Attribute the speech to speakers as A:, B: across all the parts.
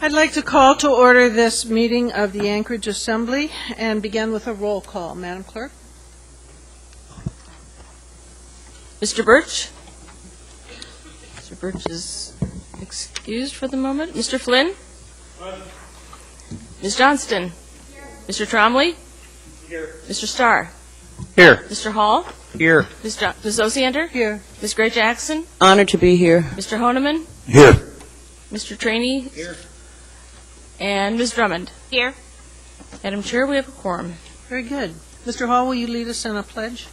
A: I'd like to call to order this meeting of the Anchorage Assembly and begin with a roll call. Madam Clerk?
B: Mr. Birch? Mr. Birch is excused for the moment. Mr. Flynn? Ms. Johnston? Here. Mr. Tromley? Here. Mr. Starr?
C: Here.
B: Mr. Hall?
C: Here.
B: Ms. Osiander?
A: Here.
B: Ms. Gray Jackson?
D: Honored to be here.
B: Mr. Honeman?
C: Here.
B: Mr. Trainee?
C: Here.
B: And Ms. Drummond? Here. Madam Chair, we have a quorum.
A: Very good. Mr. Hall, will you lead us in a pledge?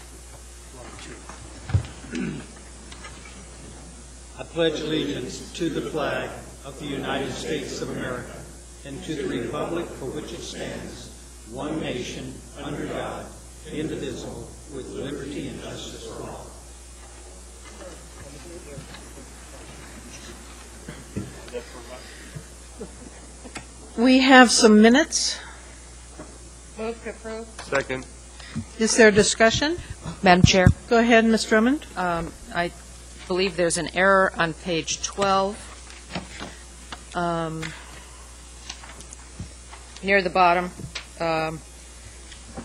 E: I pledge allegiance to the flag of the United States of America and to the republic for which it stands, one nation, under God, indivisible, with liberty and justice for all.
A: We have some minutes.
B: Move to approve.
C: Second.
A: Is there discussion?
F: Madam Chair,
A: Go ahead, Ms. Drummond.
F: I believe there's an error on page 12. Near the bottom,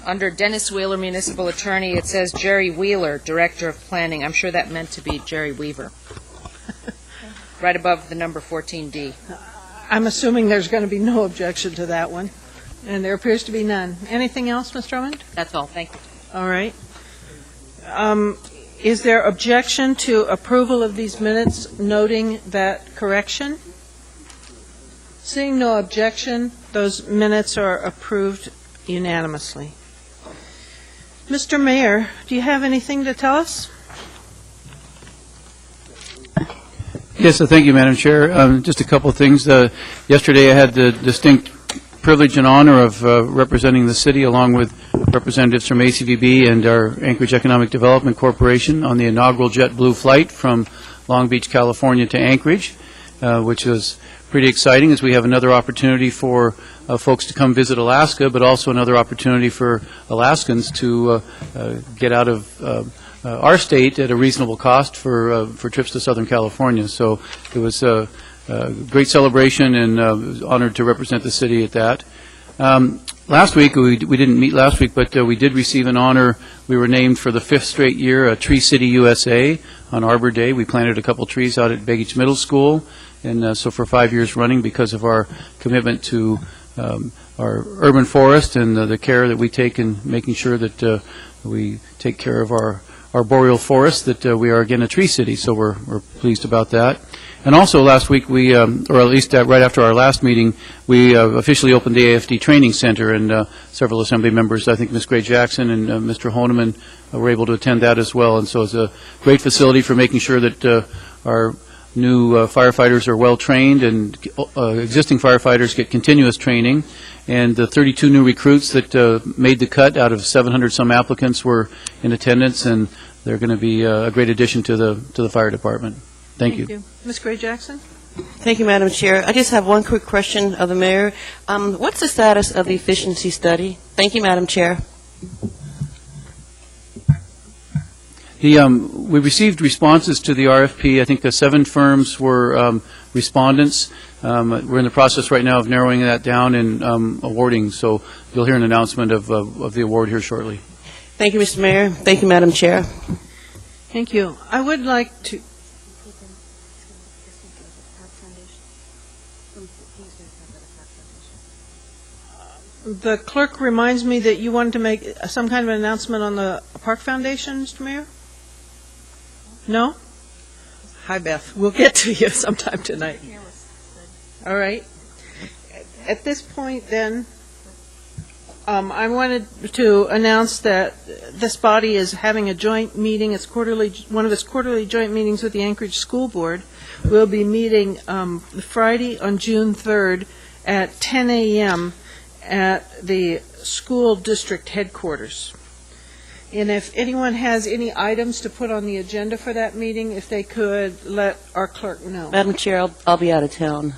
F: under Dennis Wheeler, Municipal Attorney, it says Jerry Wheeler, Director of Planning. I'm sure that meant to be Jerry Weaver. Right above the number 14D.
A: I'm assuming there's going to be no objection to that one, and there appears to be none. Anything else, Ms. Drummond?
F: That's all. Thank you.
A: All right. Is there objection to approval of these minutes noting that correction? Seeing no objection, those minutes are approved unanimously. Mr. Mayor, do you have anything to tell us?
C: Yes, thank you, Madam Chair. Just a couple of things. Yesterday I had the distinct privilege and honor of representing the city along with representatives from ACVB and our Anchorage Economic Development Corporation on the inaugural JetBlue flight from Long Beach, California to Anchorage, which was pretty exciting as we have another opportunity for folks to come visit Alaska, but also another opportunity for Alaskans to get out of our state at a reasonable cost for trips to Southern California. So it was a great celebration, and was honored to represent the city at that. Last week, we didn't meet last week, but we did receive an honor. We were named for the 5th straight year a Tree City USA on Arbor Day. We planted a couple trees out at Begich Middle School, and so for 5 years running, because of our commitment to our urban forest and the care that we take in making sure that we take care of our boreal forest, that we are again a tree city. So we're pleased about that. And also last week we, or at least right after our last meeting, we officially opened the Afd Training Center, and several Assembly members, I think Ms. Gray Jackson and Mr. Honeman, were able to attend that as well. And so it's a great facility for making sure that our new firefighters are well trained, and existing firefighters get continuous training. And the 32 new recruits that made the cut out of 700 some applicants were in attendance, and they're going to be a great addition to the fire department. Thank you.
A: Ms. Gray Jackson?
D: Thank you, Madam Chair. I just have one quick question of the Mayor. What's the status of the efficiency study? Thank you, Madam Chair.
C: We received responses to the RFP. I think the 7 firms were respondents. We're in the process right now of narrowing that down and awarding, so you'll hear an announcement of the award here shortly.
D: Thank you, Mr. Mayor. Thank you, Madam Chair.
A: Thank you. I would like to... The clerk reminds me that you wanted to make some kind of an announcement on the Park Foundation, Mr. Mayor? No? Hi, Beth. We'll get to you sometime tonight. All right. At this point, then, I wanted to announce that this body is having a joint meeting. It's one of its quarterly joint meetings with the Anchorage School Board. We'll be meeting Friday on June 3rd at 10 a.m. at the school district headquarters. And if anyone has any items to put on the agenda for that meeting, if they could let our clerk know.
D: Madam Chair, I'll be out of town.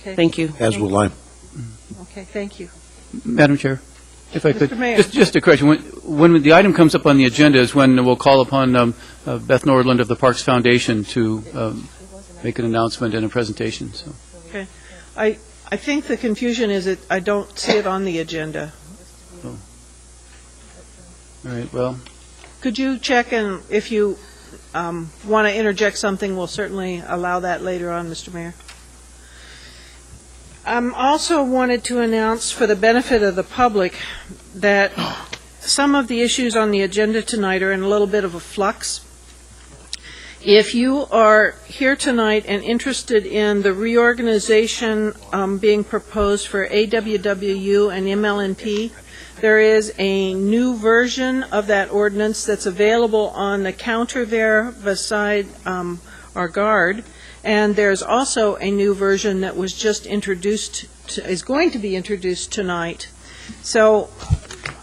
A: Okay.
D: Thank you.
G: As will I.
A: Okay, thank you.
C: Madam Chair, if I could,
A: Mr. Mayor.
C: just a correction. When the item comes up on the agenda is when we'll call upon Beth Nordland of the Parks Foundation to make an announcement and a presentation. So.
A: Okay. I think the confusion is that I don't see it on the agenda.
C: All right, well,
A: Could you check, and if you want to interject something, we'll certainly allow that later on, Mr. Mayor. Also wanted to announce, for the benefit of the public, that some of the issues on the agenda tonight are in a little bit of a flux. If you are here tonight and interested in the reorganization being proposed for AWWU and MLNP, there is a new version of that ordinance that's available on the counter there beside our guard. And there's also a new version that was just introduced, is going to be introduced tonight. So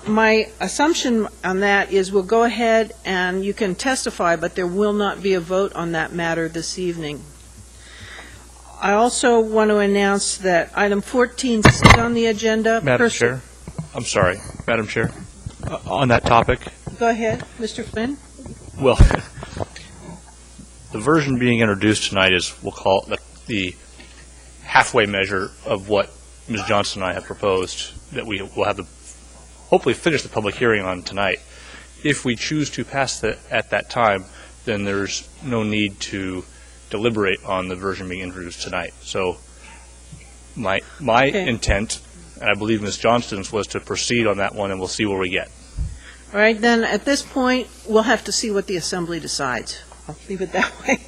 A: my assumption on that is we'll go ahead and you can testify, but there will not be a vote on that matter this evening. I also want to announce that item 14C on the agenda.
G: Madam Chair, I'm sorry, Madam Chair, on that topic.
A: Go ahead, Mr. Flynn.
G: Well, the version being introduced tonight is, we'll call it the halfway measure of what Ms. Johnson and I have proposed that we will have hopefully finish the public hearing on tonight. If we choose to pass that at that time, then there's no need to deliberate on the version being introduced tonight. So my intent, and I believe Ms. Johnston's, was to proceed on that one, and we'll see where we get.
A: All right, then at this point, we'll have to see what the Assembly decides. I'll leave it that way.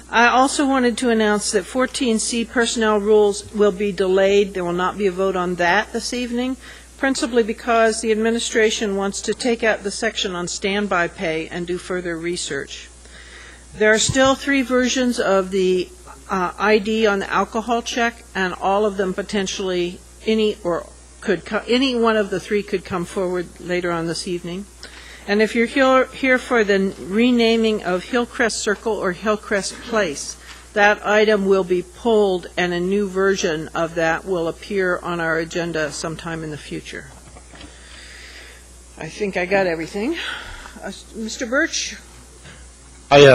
A: I also wanted to announce that 14C personnel rules will be delayed. There will not be a vote on that this evening, principally because the administration wants to take out the section on standby pay and do further research. There are still 3 versions of the ID on the alcohol check, and all of them potentially, any one of the 3 could come forward later on this evening. And if you're here for the renaming of Hillcrest Circle or Hillcrest Place, that item will be pulled, and a new version of that will appear on our agenda sometime in the future. I think I got everything. Mr. Birch?
H: I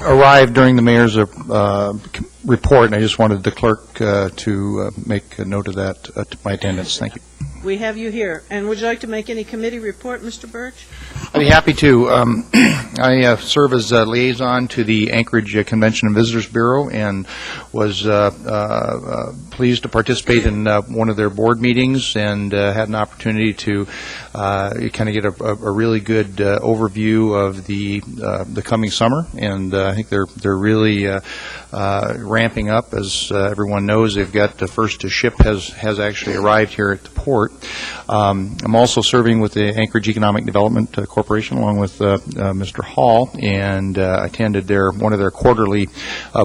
H: arrived during the mayor's report, and I just wanted the clerk to make a note of that to my attendance. Thank you.
A: We have you here. And would you like to make any committee report, Mr. Birch?
H: I'd be happy to. I serve as a liaison to the Anchorage Convention and Visitors Bureau, and was pleased to participate in one of their board meetings, and had an opportunity to kind of get a really good overview of the coming summer. And I think they're really ramping up. As everyone knows, they've got the first ship has actually arrived here at the port. I'm also serving with the Anchorage Economic Development Corporation along with Mr. Hall, and attended one of their quarterly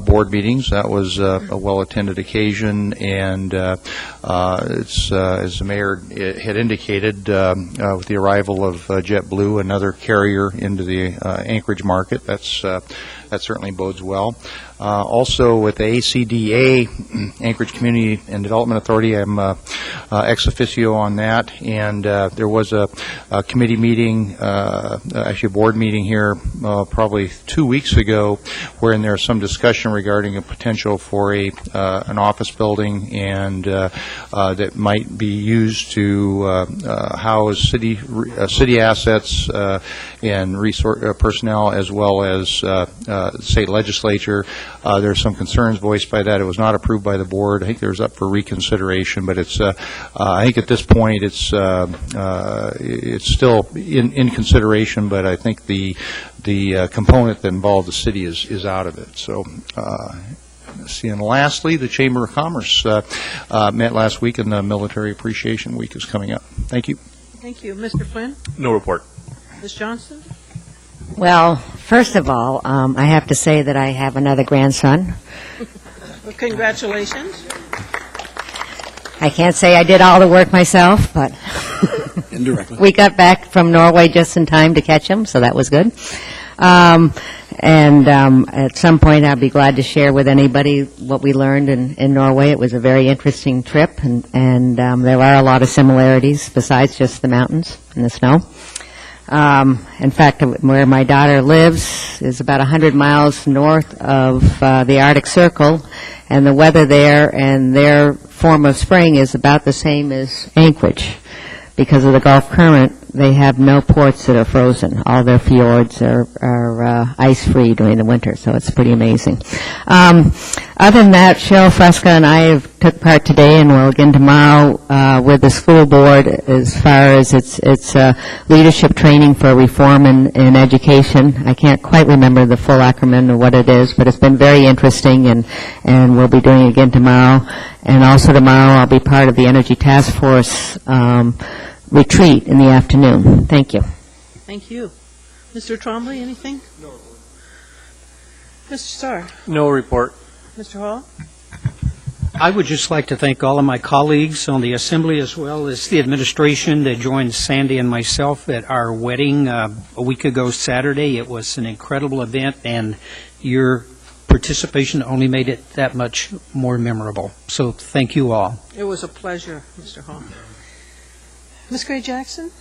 H: board meetings. That was a well-attended occasion, and it's as the mayor had indicated, with the arrival of JetBlue, another carrier into the Anchorage market, that certainly bodes well. Also with the ACDA, Anchorage Community and Development Authority, I'm ex officio on that, and there was a committee meeting, actually a board meeting here probably 2 weeks ago, wherein there was some discussion regarding a potential for an office building, and that might be used to house city assets and personnel, as well as state legislature. There's some concerns voiced by that. It was not approved by the board. I think there's up for reconsideration, but it's I think at this point it's still in consideration, but I think the component that involved the city is out of it. So and lastly, the Chamber of Commerce met last week, and the Military Appreciation Week is coming up. Thank you.
A: Thank you. Mr. Flynn?
G: No report.
A: Ms. Johnston?
I: Well, first of all, I have to say that I have another grandson.
A: Well, congratulations.
I: I can't say I did all the work myself, but
J: indirectly.
I: We got back from Norway just in time to catch him, so that was good. At some point, I'll be glad to share with anybody what we learned in Norway. It was a very interesting trip, and there are a lot of similarities besides just the mountains and the snow. In fact, where my daughter lives is about 100 miles north of the Arctic Circle, and the weather there and their form of spring is about the same as Anchorage. Because of the Gulf Current, they have no ports that are frozen. All their fjords are ice-free during the winter, so it's pretty amazing. Other than that, Cheryl Fresca and I took part today and will again tomorrow with the school board as far as its leadership training for reform in education. I can't quite remember the full acronym of what it is, but it's been very interesting, and we'll be doing it again tomorrow. And also tomorrow I'll be part of the Energy Task Force retreat in the afternoon. Thank you.
A: Thank you. Mr. Trombley, anything? No report. Mr. Starr?
G: No report.
A: Mr. Hall?
E: I would just like to thank all of my colleagues on the Assembly as well as the administration that joined Sandy and myself at our wedding a week ago Saturday. It was an incredible event, and your participation only made it that much more memorable. So thank you all.
A: It was a pleasure, Mr. Hall. Ms. Gray Jackson?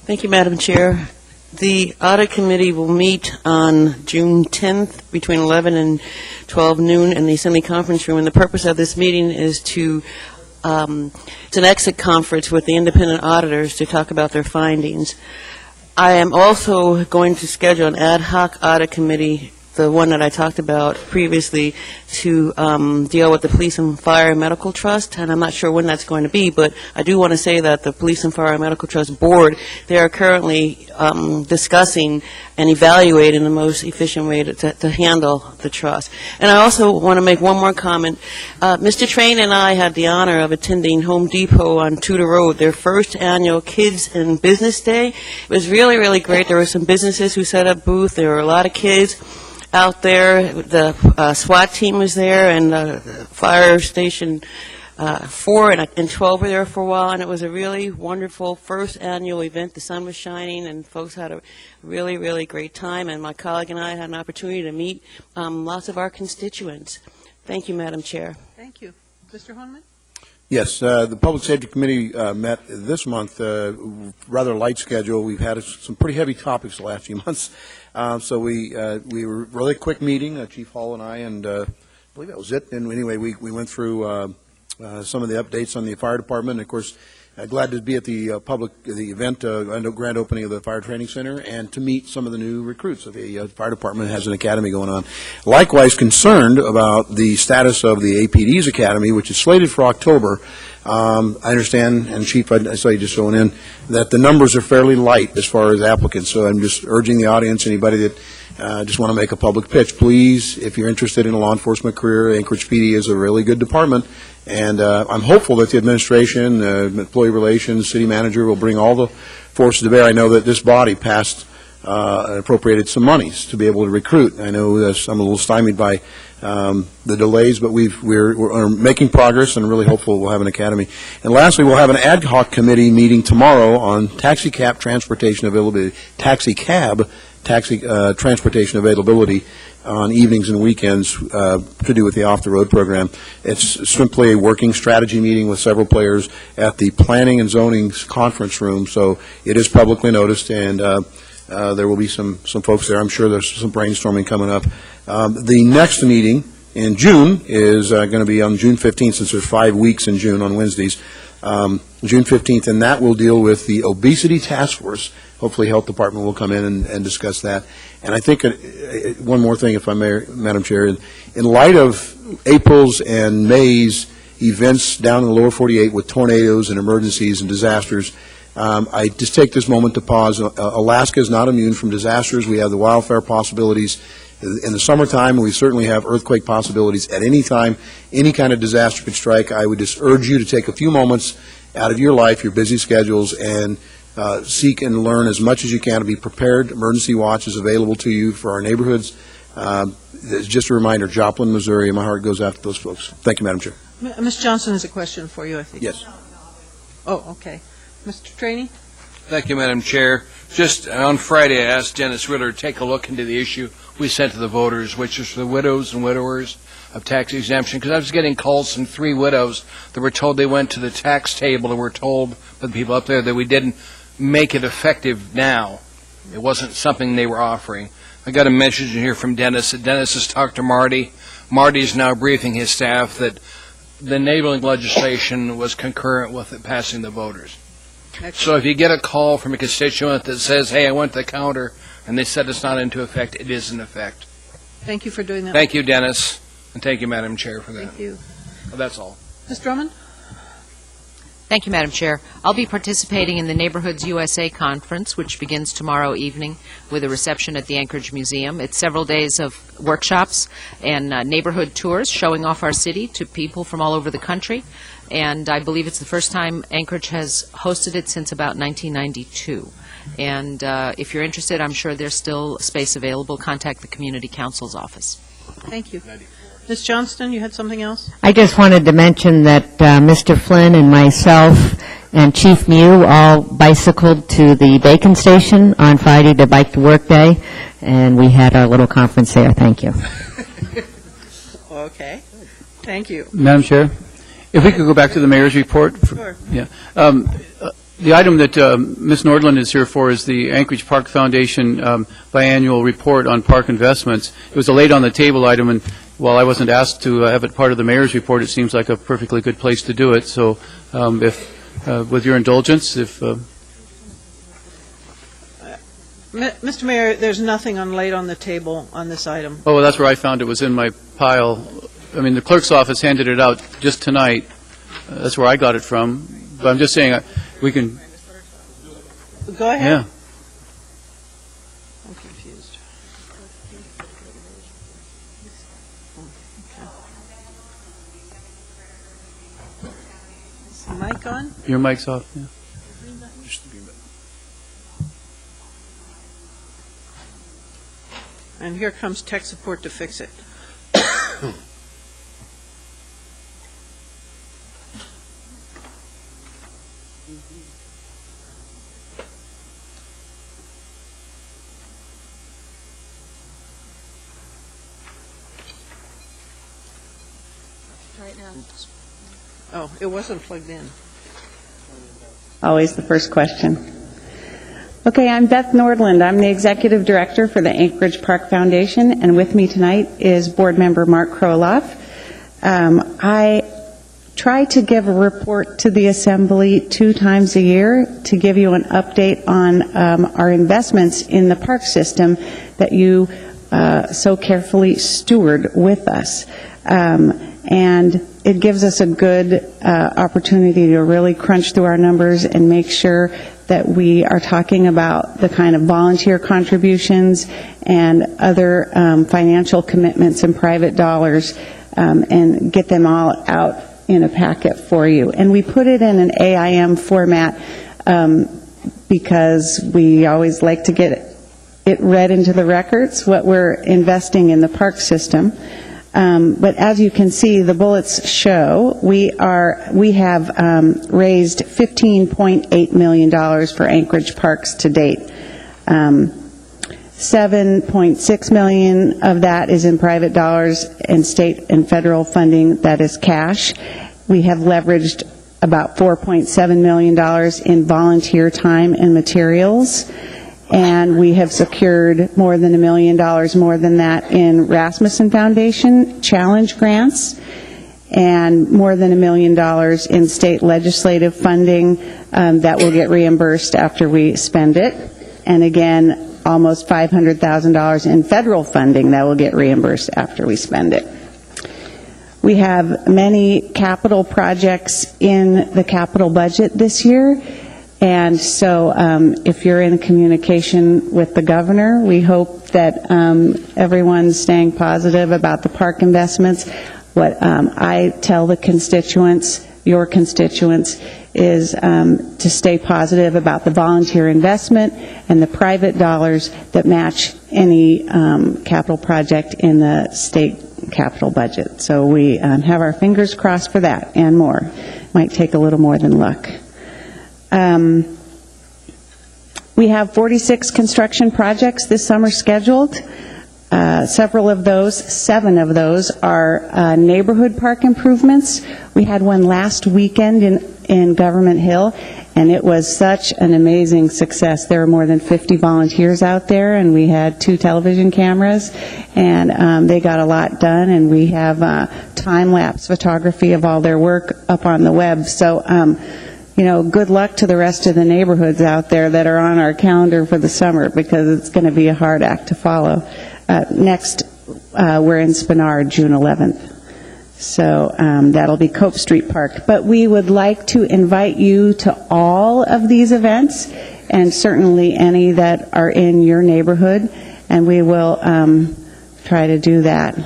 D: Thank you, Madam Chair. The Audit Committee will meet on June 10th between 11 and 12 noon in the Assembly Conference Room, and the purpose of this meeting is to it's an exit conference with the independent auditors to talk about their findings. I am also going to schedule an ad hoc audit committee, the one that I talked about previously, to deal with the Police and Fire and Medical Trust, and I'm not sure when that's going to be, but I do want to say that the Police and Fire and Medical Trust Board, they are currently discussing and evaluating the most efficient way to handle the trust. And I also want to make one more comment. Mr. Train and I had the honor of attending Home Depot on Tudor Road, their first annual Kids in Business Day. It was really, really great. There were some businesses who set up booths. There were a lot of kids out there. The SWAT team was there, and the Fire Station 4 and 12 were there for a while, and it was a really wonderful first annual event. The sun was shining, and folks had a really, really great time, and my colleague and I had an opportunity to meet lots of our constituents. Thank you, Madam Chair.
A: Thank you. Mr. Honeman?
J: Yes, the Public Safety Committee met this month, rather light schedule. We've had some pretty heavy topics the last few months. So we were really quick meeting, Chief Hall and I, and I believe that was it. And anyway, we went through some of the updates on the fire department. And of course, glad to be at the event, grand opening of the Fire Training Center, and to meet some of the new recruits. So the fire department has an academy going on. Likewise, concerned about the status of the APD's academy, which is slated for October. I understand, and Chief, I saw you just throwing in, that the numbers are fairly light as far as applicants. So I'm just urging the audience, anybody that just want to make a public pitch, please, if you're interested in a law enforcement career, Anchorage PD is a really good department. And I'm hopeful that the administration, employee relations, city manager will bring all the forces to bear. I know that this body passed and appropriated some monies to be able to recruit. I know I'm a little stymied by the delays, but we're making progress and really hopeful we'll have an academy. And lastly, we'll have an ad hoc committee meeting tomorrow on taxi cab transportation availability, transportation availability on evenings and weekends to do with the off-the-road program. It's simply a working strategy meeting with several players at the Planning and Zoning Conference Room, so it is publicly noticed, and there will be some folks there. I'm sure there's some brainstorming coming up. The next meeting in June is going to be on June 15th, since there's 5 weeks in June on Wednesdays. June 15th, and that will deal with the Obesity Task Force. Hopefully Health Department will come in and discuss that. And I think one more thing, if I may, Madam Chair, in light of April's and May's events down in the lower 48 with tornadoes and emergencies and disasters, I just take this moment to pause. Alaska is not immune from disasters. We have the wildfire possibilities in the summertime, and we certainly have earthquake possibilities at any time. Any kind of disaster could strike. I would just urge you to take a few moments out of your life, your busy schedules, and seek and learn as much as you can to be prepared. Emergency watch is available to you for our neighborhoods. It's just a reminder, Joplin, Missouri, my heart goes out to those folks. Thank you, Madam Chair.
A: Ms. Johnson has a question for you, I think.
J: Yes.
A: Oh, okay. Mr. Trainee?
K: Thank you, Madam Chair. Just on Friday, I asked Dennis Ritter to take a look into the issue we sent to the voters, which is for the widows and widowers of tax exemption, because I was getting calls from 3 widows that were told they went to the tax table and were told by the people up there that we didn't make it effective now. It wasn't something they were offering. I got a message in here from Dennis that Dennis has talked to Marty. Marty is now briefing his staff that the enabling legislation was concurrent with it passing the voters. So if you get a call from a constituent that says, hey, I went to the counter, and they said it's not into effect, it is in effect.
A: Thank you for doing that.
K: Thank you, Dennis, and thank you, Madam Chair, for that.
A: Thank you.
K: Well, that's all.
A: Ms. Drummond?
F: Thank you, Madam Chair. I'll be participating in the Neighborhoods USA Conference, which begins tomorrow evening with a reception at the Anchorage Museum. It's several days of workshops and neighborhood tours showing off our city to people from all over the country. And I believe it's the first time Anchorage has hosted it since about 1992. And if you're interested, I'm sure there's still space available. Contact the Community Council's office.
A: Thank you. Ms. Johnston, you had something else?
I: I just wanted to mention that Mr. Flynn and myself and Chief Mew all bicycled to the Bacon Station on Friday to Bike to Work Day, and we had our little conference there. Thank you.
A: Okay. Thank you.
C: Madam Chair, if we could go back to the mayor's report.
A: Sure.
C: Yeah. The item that Ms. Nordland is here for is the Anchorage Park Foundation biannual report on park investments. It was a late on the table item, and while I wasn't asked to have it part of the mayor's report, it seems like a perfectly good place to do it. So if, with your indulgence, if...
A: Mr. Mayor, there's nothing on late on the table on this item.
C: Oh, well, that's where I found it, was in my pile. I mean, the clerk's office handed it out just tonight. That's where I got it from. But I'm just saying, we can...
A: Go ahead.
C: Yeah.
A: I'm confused. Is the mic on?
C: Your mic's off, yeah.
A: And here comes tech support to fix it. Oh, it wasn't plugged in.
L: Always the first question. Okay, I'm Beth Nordland. I'm the Executive Director for the Anchorage Park Foundation, and with me tonight is Board Member Mark Kroloff. I try to give a report to the Assembly 2 times a year to give you an update on our investments in the park system that you so carefully steward with us. And it gives us a good opportunity to really crunch through our numbers and make sure that we are talking about the kind of volunteer contributions and other financial commitments and private dollars and get them all out in a packet for you. And we put it in an AIM format because we always like to get it read into the records, what we're investing in the park system. But as you can see, the bullets show we have raised $15.8 million for Anchorage parks to date. $7.6 million of that is in private dollars and state and federal funding that is cash. We have leveraged about $4.7 million in volunteer time and materials. And we have secured more than $1 million more than that in Rasmussen Foundation challenge grants, and more than $1 million in state legislative funding that will get reimbursed after we spend it. And again, almost $500,000 in federal funding that will get reimbursed after we spend it. We have many capital projects in the capital budget this year. And so if you're in communication with the governor, we hope that everyone's staying positive about the park investments. What I tell the constituents, your constituents, is to stay positive about the volunteer investment and the private dollars that match any capital project in the state capital budget. So we have our fingers crossed for that and more. Might take a little more than luck. We have 46 construction projects this summer scheduled. 7 of those are neighborhood park improvements. We had one last weekend in Government Hill, and it was such an amazing success. There were more than 50 volunteers out there, and we had 2 television cameras, and they got a lot done, and we have time-lapse photography of all their work up on the web. So, good luck to the rest of the neighborhoods out there that are on our calendar for the summer, because it's going to be a hard act to follow. Next, we're in Spenard, June 11th. So that'll be Cope Street Park. But we would like to invite you to all of these events, and certainly any that are in your neighborhood, and we will try to do that.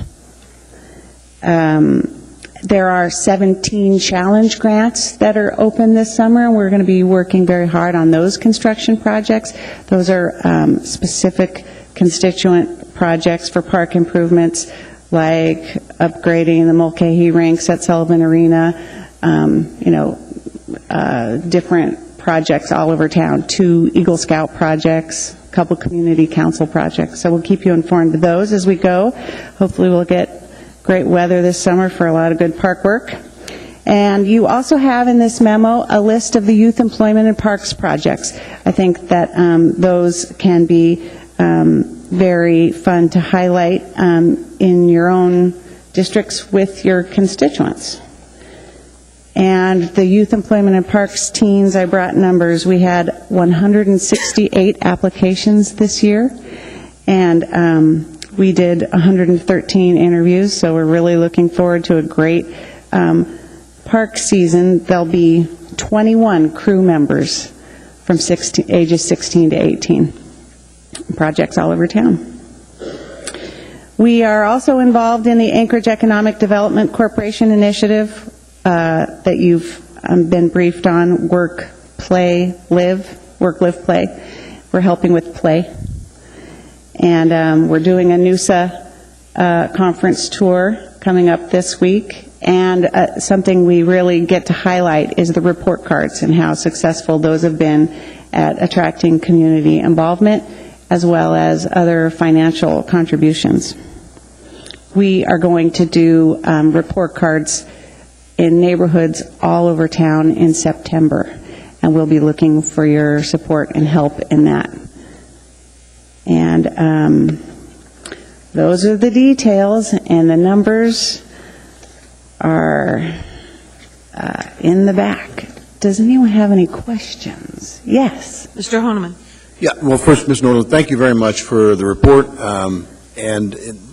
L: There are 17 challenge grants that are open this summer, and we're going to be working very hard on those construction projects. Those are specific constituent projects for park improvements, like upgrading the Mulcahy rinks at Sullivan Arena, different projects all over town, 2 Eagle Scout projects, a couple community council projects. So we'll keep you informed of those as we go. Hopefully we'll get great weather this summer for a lot of good park work. And you also have in this memo a list of the youth employment and parks projects. I think that those can be very fun to highlight in your own districts with your constituents. And the Youth Employment and Parks teens, I brought numbers. We had 168 applications this year, and we did 113 interviews, so we're really looking forward to a great park season. There'll be 21 crew members from ages 16 to 18. Projects all over town. We are also involved in the Anchorage Economic Development Corporation initiative that you've been briefed on, Work, Live, Play. We're helping with Play. And we're doing a NUSA conference tour coming up this week. And something we really get to highlight is the report cards and how successful those have been at attracting community involvement, as well as other financial contributions. We are going to do report cards in neighborhoods all over town in September, and we'll be looking for your support and help in that. And those are the details, and the numbers are in the back. Does anyone have any questions? Yes.
A: Mr. Honeman.
J: Yeah, well, first, Ms. Norland, thank you very much for the report.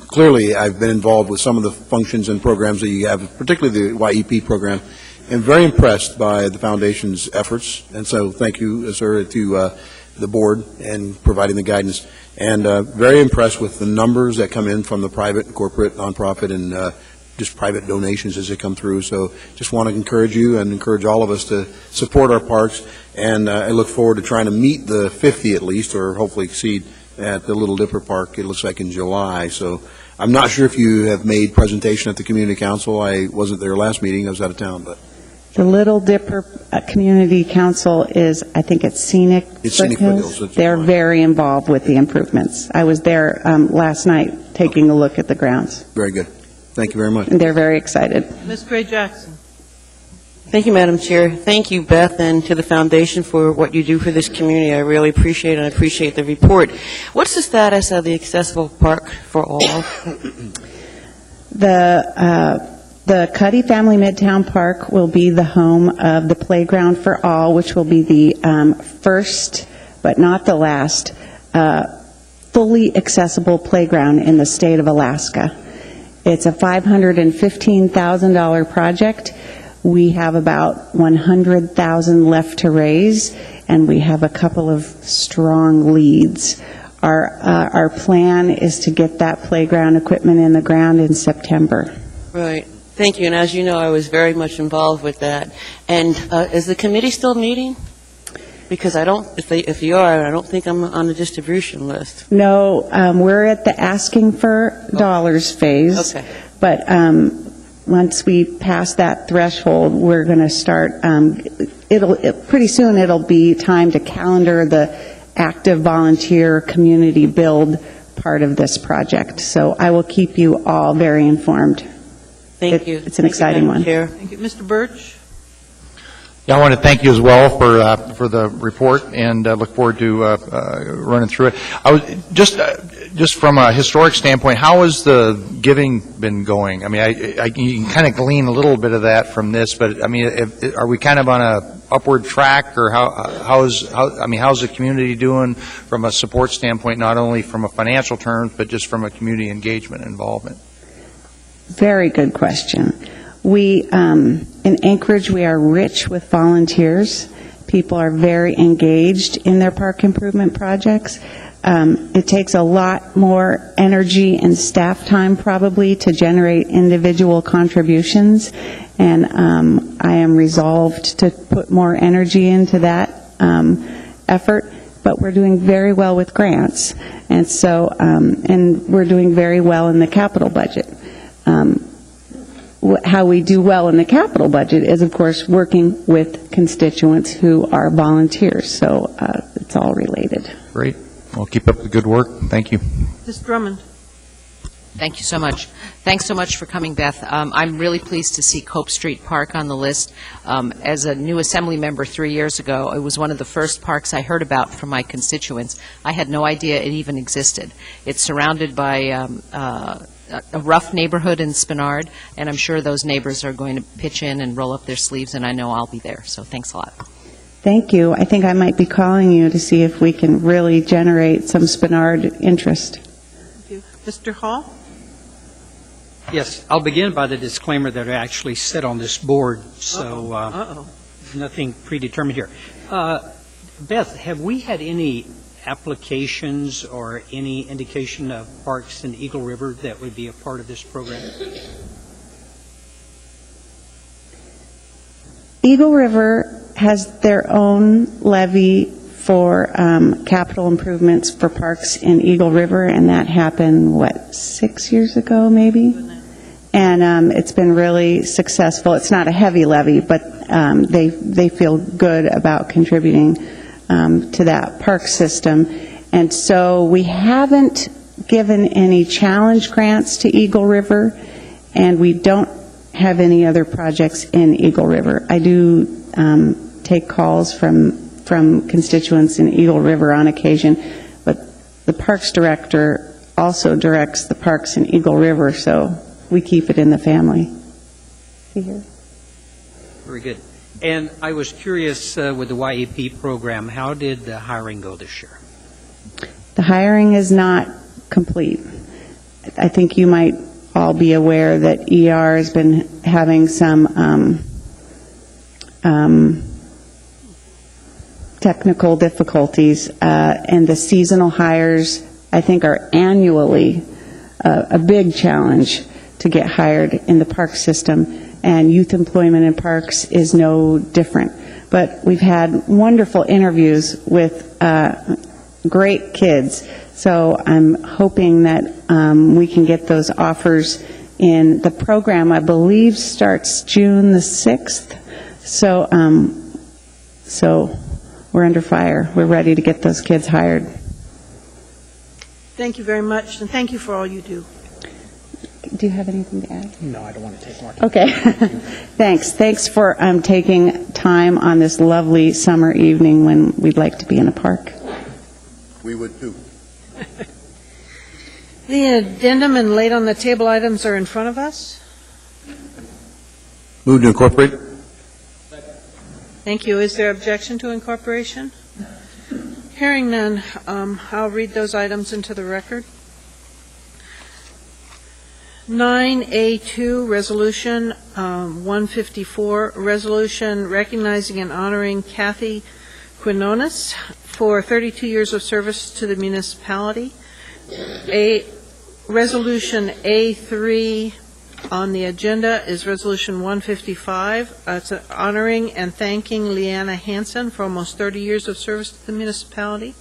J: Clearly, I've been involved with some of the functions and programs that you have, particularly the YEP program, and very impressed by the Foundation's efforts. And so thank you, sir, to the board and providing the guidance. And very impressed with the numbers that come in from the private, corporate, nonprofit, and just private donations as they come through. So just want to encourage you and encourage all of us to support our parks. And I look forward to trying to meet the 50 at least, or hopefully exceed, at the Little Dipper Park, it looks like in July. So I'm not sure if you have made presentation at the Community Council. I wasn't there last meeting. I was out of town. But
L: the Little Dipper Community Council is, I think it's Scenic Foothills. They're very involved with the improvements. I was there last night taking a look at the grounds.
J: Very good. Thank you very much.
L: And they're very excited.
A: Ms. Gray Jackson.
D: Thank you, Madam Chair. Thank you, Beth, and to the Foundation for what you do for this community. I really appreciate it, and I appreciate the report. What's the status of the accessible park for all?
L: The Cuddy Family Midtown Park will be the home of the Playground for All, which will be the first, but not the last, fully accessible playground in the state of Alaska. It's a $515,000 project. We have about $100,000 left to raise, and we have a couple of strong leads. Our plan is to get that playground equipment in the ground in September.
D: Right. Thank you. And as you know, I was very much involved with that. And is the committee still meeting? Because I don't, if you are, I don't think I'm on the distribution list.
L: No, we're at the asking for dollars phase.
D: Okay.
L: But once we pass that threshold, we're going to start, pretty soon it'll be time to calendar the active volunteer community build part of this project. So I will keep you all very informed.
D: Thank you.
L: It's an exciting one.
A: Thank you. Mr. Birch?
H: Yeah, I want to thank you as well for the report, and look forward to running through it. I was just from a historic standpoint, how has the giving been going? I mean, you can kind of glean a little bit of that from this, but I mean, are we kind of on a upward track, or how's the community doing from a support standpoint, not only from a financial terms, but just from a community engagement involvement?
L: Very good question. We, in Anchorage, we are rich with volunteers. People are very engaged in their park improvement projects. It takes a lot more energy and staff time probably to generate individual contributions, and I am resolved to put more energy into that effort. But we're doing very well with grants, and so and we're doing very well in the capital budget. How we do well in the capital budget is, of course, working with constituents who are volunteers, so it's all related.
H: Great. Well, keep up the good work. Thank you.
A: Ms. Drummond.
F: Thank you so much. Thanks so much for coming, Beth. I'm really pleased to see Cope Street Park on the list. As a new assembly member 3 years ago, it was one of the first parks I heard about from my constituents. I had no idea it even existed. It's surrounded by a rough neighborhood in Spenard, and I'm sure those neighbors are going to pitch in and roll up their sleeves, and I know I'll be there. So thanks a lot.
L: Thank you. I think I might be calling you to see if we can really generate some Spenard interest.
A: Thank you. Mr. Hall?
E: Yes, I'll begin by the disclaimer that I actually sit on this board, so nothing predetermined here. Beth, have we had any applications or any indication of parks in Eagle River that would be a part of this program?
L: Eagle River has their own levy for capital improvements for parks in Eagle River, and that happened, 6 years ago, maybe? And it's been really successful. It's not a heavy levy, but they feel good about contributing to that park system. And so we haven't given any challenge grants to Eagle River, and we don't have any other projects in Eagle River. I do take calls from constituents in Eagle River on occasion, but the Parks Director also directs the parks in Eagle River, so we keep it in the family.
E: Very good. And I was curious with the YAP program, how did the hiring go this year?
L: The hiring is not complete. I think you might all be aware that ER has been having some technical difficulties, and the seasonal hires, I think, are annually a big challenge to get hired in the park system, and youth employment in parks is no different. But we've had wonderful interviews with great kids, so I'm hoping that we can get those offers in. The program, I believe, starts June the 6th, so we're under fire. We're ready to get those kids hired.
A: Thank you very much, and thank you for all you do.
L: Do you have anything to add?
E: No, I don't want to take more time.
L: Okay. Thanks. Thanks for taking time on this lovely summer evening when we'd like to be in a park.
J: We would too.
A: The addendum and laid on the table items are in front of us.
J: Move to incorporate.
A: Thank you. Is there objection to incorporation? Hearing none, I'll read those items into the record. 9A2, Resolution 154, Resolution recognizing and honoring Kathy Quinones for 32 years of service to the municipality. Resolution A3 on the agenda is Resolution 155. It's honoring and thanking Leanna Hansen for almost 30 years of service to the municipality.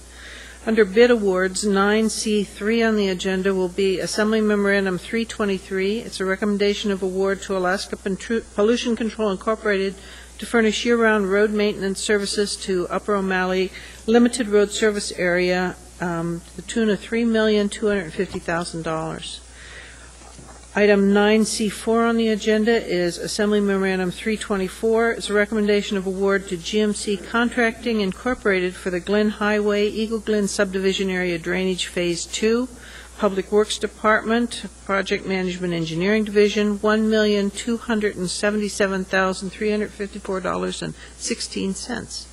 A: Under bid awards, 9C3 on the agenda will be Assembly Memorandum 323. It's a recommendation of award to Alaska Pollution Control Incorporated to furnish year-round road maintenance services to Upper O'Malley Limited Road Service Area to the tune of $3,250,000. Item 9C4 on the agenda is Assembly Memorandum 324. It's a recommendation of award to GMC Contracting Incorporated for the Glen Highway Eagle Glen Subdivision Area Drainage Phase 2, Public Works Department, Project Management Engineering Division, $1,277,354.16.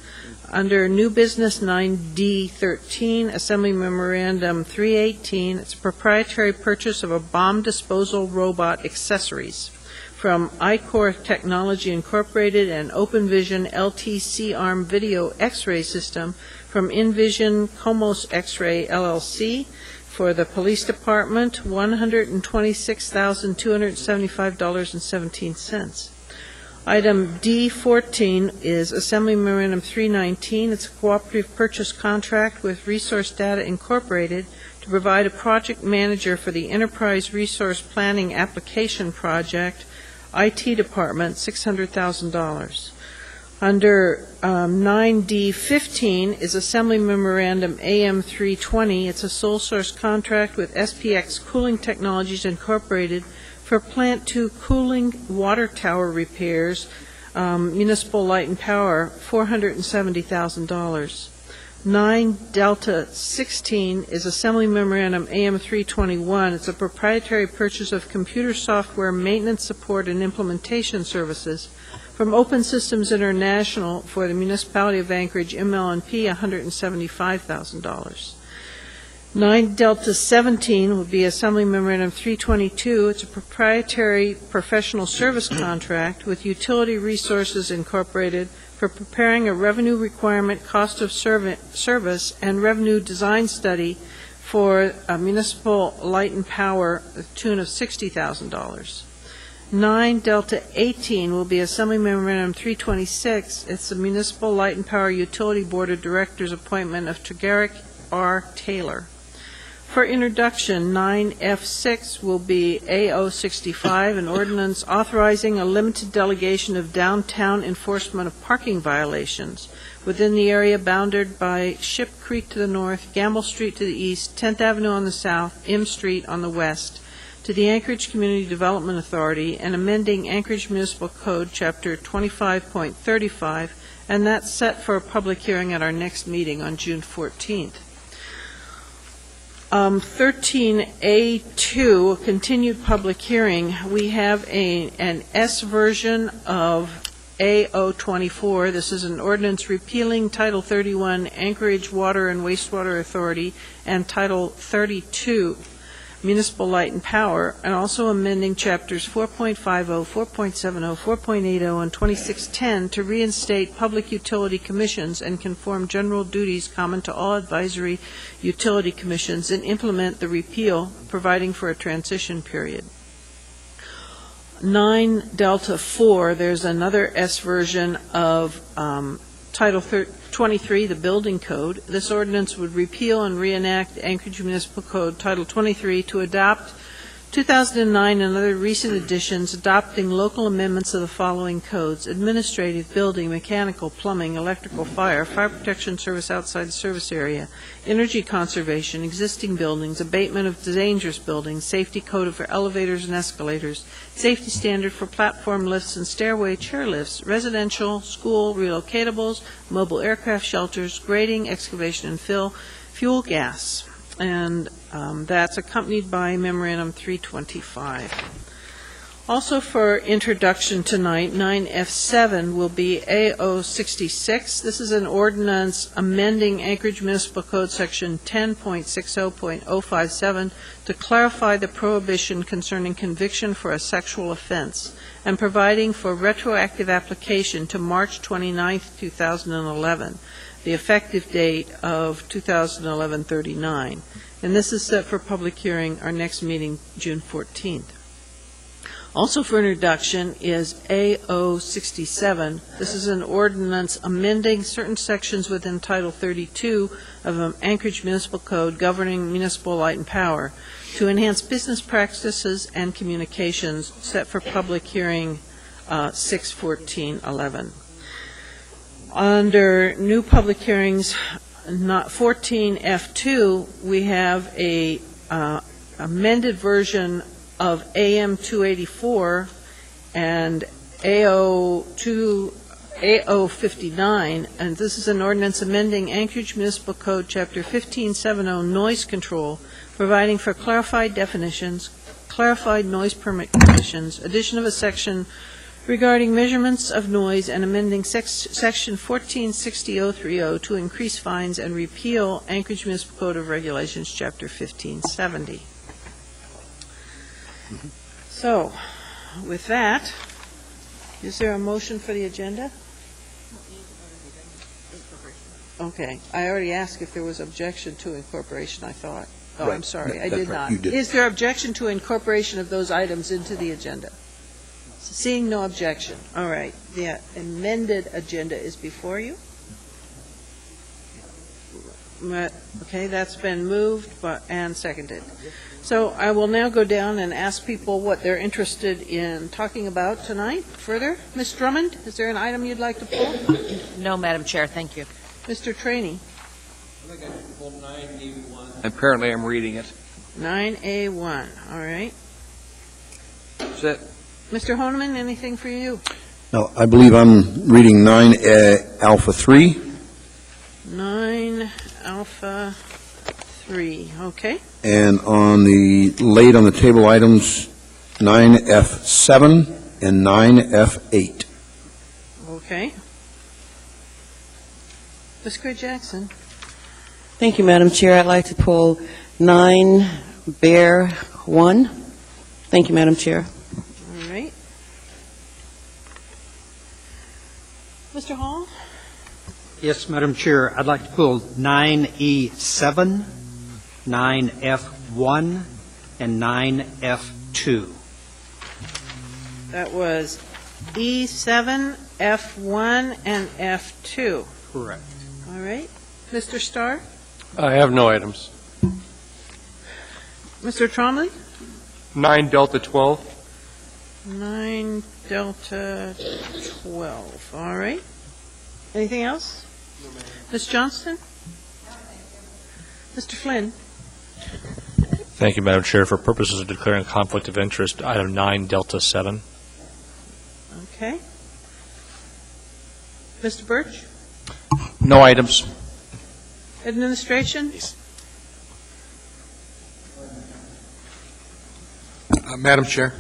A: Under New Business 9D13, Assembly Memorandum 318, it's a proprietary purchase of a bomb disposal robot accessories from iCore Technology Incorporated and OpenVision LTC Arm Video X-ray System from InVision Comos X-ray LLC for the Police Department, $126,275.17. Item D14 is Assembly Memorandum 319. It's a cooperative purchase contract with Resource Data Incorporated to provide a project manager for the Enterprise Resource Planning Application Project, IT Department, $600,000. Under 9D15 is Assembly Memorandum AM320. It's a sole source contract with SPX Cooling Technologies Incorporated for Plant 2 cooling water tower repairs, municipal light and power, $470,000. 9 Delta 16 is Assembly Memorandum AM321. It's a proprietary purchase of computer software maintenance support and implementation services from Open Systems International for the Municipality of Anchorage, ML&P, $175,000. 9 Delta 17 would be Assembly Memorandum 322. It's a proprietary professional service contract with Utility Resources Incorporated for preparing a revenue requirement, cost of service, and revenue design study for municipal light and power to the tune of $60,000. 9 Delta 18 will be Assembly Memorandum 326. It's the Municipal Light and Power Utility Board of Directors appointment of Tegaric R. Taylor. For introduction, 9F6 will be AO65, an ordinance authorizing a limited delegation of downtown enforcement of parking violations within the area bounded by Ship Creek to the north, Gamble Street to the east, 10th Avenue on the south, M Street on the west, to the Anchorage Community Development Authority and amending Anchorage Municipal Code, Chapter 25.35, and that's set for a public hearing at our next meeting on June 14th. 13A2, a continued public hearing. We have an S version of AO24. This is an ordinance repealing Title 31 Anchorage Water and Wastewater Authority and Title 32 Municipal Light and Power, and also amending Chapters 4.50, 4.70, 4.80, and 2610 to reinstate public utility commissions and conform general duties common to all advisory utility commissions and implement the repeal, providing for a transition period. 9 Delta 4, there's another S version of Title 23, the Building Code. This ordinance would repeal and reenact Anchorage Municipal Code Title 23 to adopt 2009 and other recent additions, adopting local amendments of the following codes: administrative, building, mechanical, plumbing, electrical, fire protection service outside the service area, energy conservation, existing buildings, abatement of dangerous buildings, safety code for elevators and escalators, safety standard for platform lifts and stairway chair lifts, residential, school, relocatables, mobile aircraft shelters, grading, excavation and fill, fuel gas. And that's accompanied by Memorandum 325. Also for introduction tonight, 9F7 will be AO66. This is an ordinance amending Anchorage Municipal Code Section 10.60.057 to clarify the prohibition concerning conviction for a sexual offense and providing for retroactive application to March 29, 2011. The effective date of 2011-39. And this is set for public hearing our next meeting, June 14th. Also for introduction is AO67. This is an ordinance amending certain sections within Title 32 of Anchorage Municipal Code governing municipal light and power to enhance business practices and communications, set for public hearing 6/14/11. Under new public hearings, 14F2, we have a amended version of AM 284 and AO 59, and this is an ordinance amending Anchorage Municipal Code, Chapter 1570, Noise Control, providing for clarified definitions, clarified noise permit conditions, addition of a section regarding measurements of noise, and amending Section 1460030 to increase fines and repeal Anchorage Municipal Code of Regulations, Chapter 1570. So, with that, is there a motion for the agenda? Okay, I already asked if there was objection to incorporation, I thought. Oh, I'm
J: Right.
A: sorry, I
J: That's
A: did
J: right.
A: not.
J: You did.
A: Is there objection to incorporation of those items into the agenda? Seeing no objection, all right. The amended agenda is before you. Okay, that's been moved and seconded. So I will now go down and ask people what they're interested in talking about tonight further. Ms. Drummond, is there an item you'd like to pull?
F: No, Madam Chair, thank you.
A: Mr. Trainee?
K: Apparently, I'm reading it.
A: 9A1, all right.
K: That's it.
A: Mr. Honeman, anything for you?
J: No, I believe I'm reading 9 Alpha 3.
A: 9 Alpha 3, okay.
J: And on the late on the table items, 9F7 and 9F8.
A: Okay. Ms. Gray Jackson?
D: Thank you, Madam Chair. I'd like to pull 9 Bear 1. Thank you, Madam Chair.
A: All right. Mr. Hall?
E: Yes, Madam Chair, I'd like to pull 9E7, 9F1, and 9F2.
A: That was E7, F1, and F2.
E: Correct.
A: All right. Mr. Starr?
M: I have no items.
A: Mr. Tromley?
M: 9 Delta 12.
A: 9 Delta 12. All right. Anything else? No, ma'am. Ms. Johnston? Mr. Flynn?
G: Thank you, Madam Chair. For purposes of declaring a conflict of interest, item 9 Delta 7.
A: Okay. Mr. Birch?
H: No items.
A: Administration?
N: Madam Chair,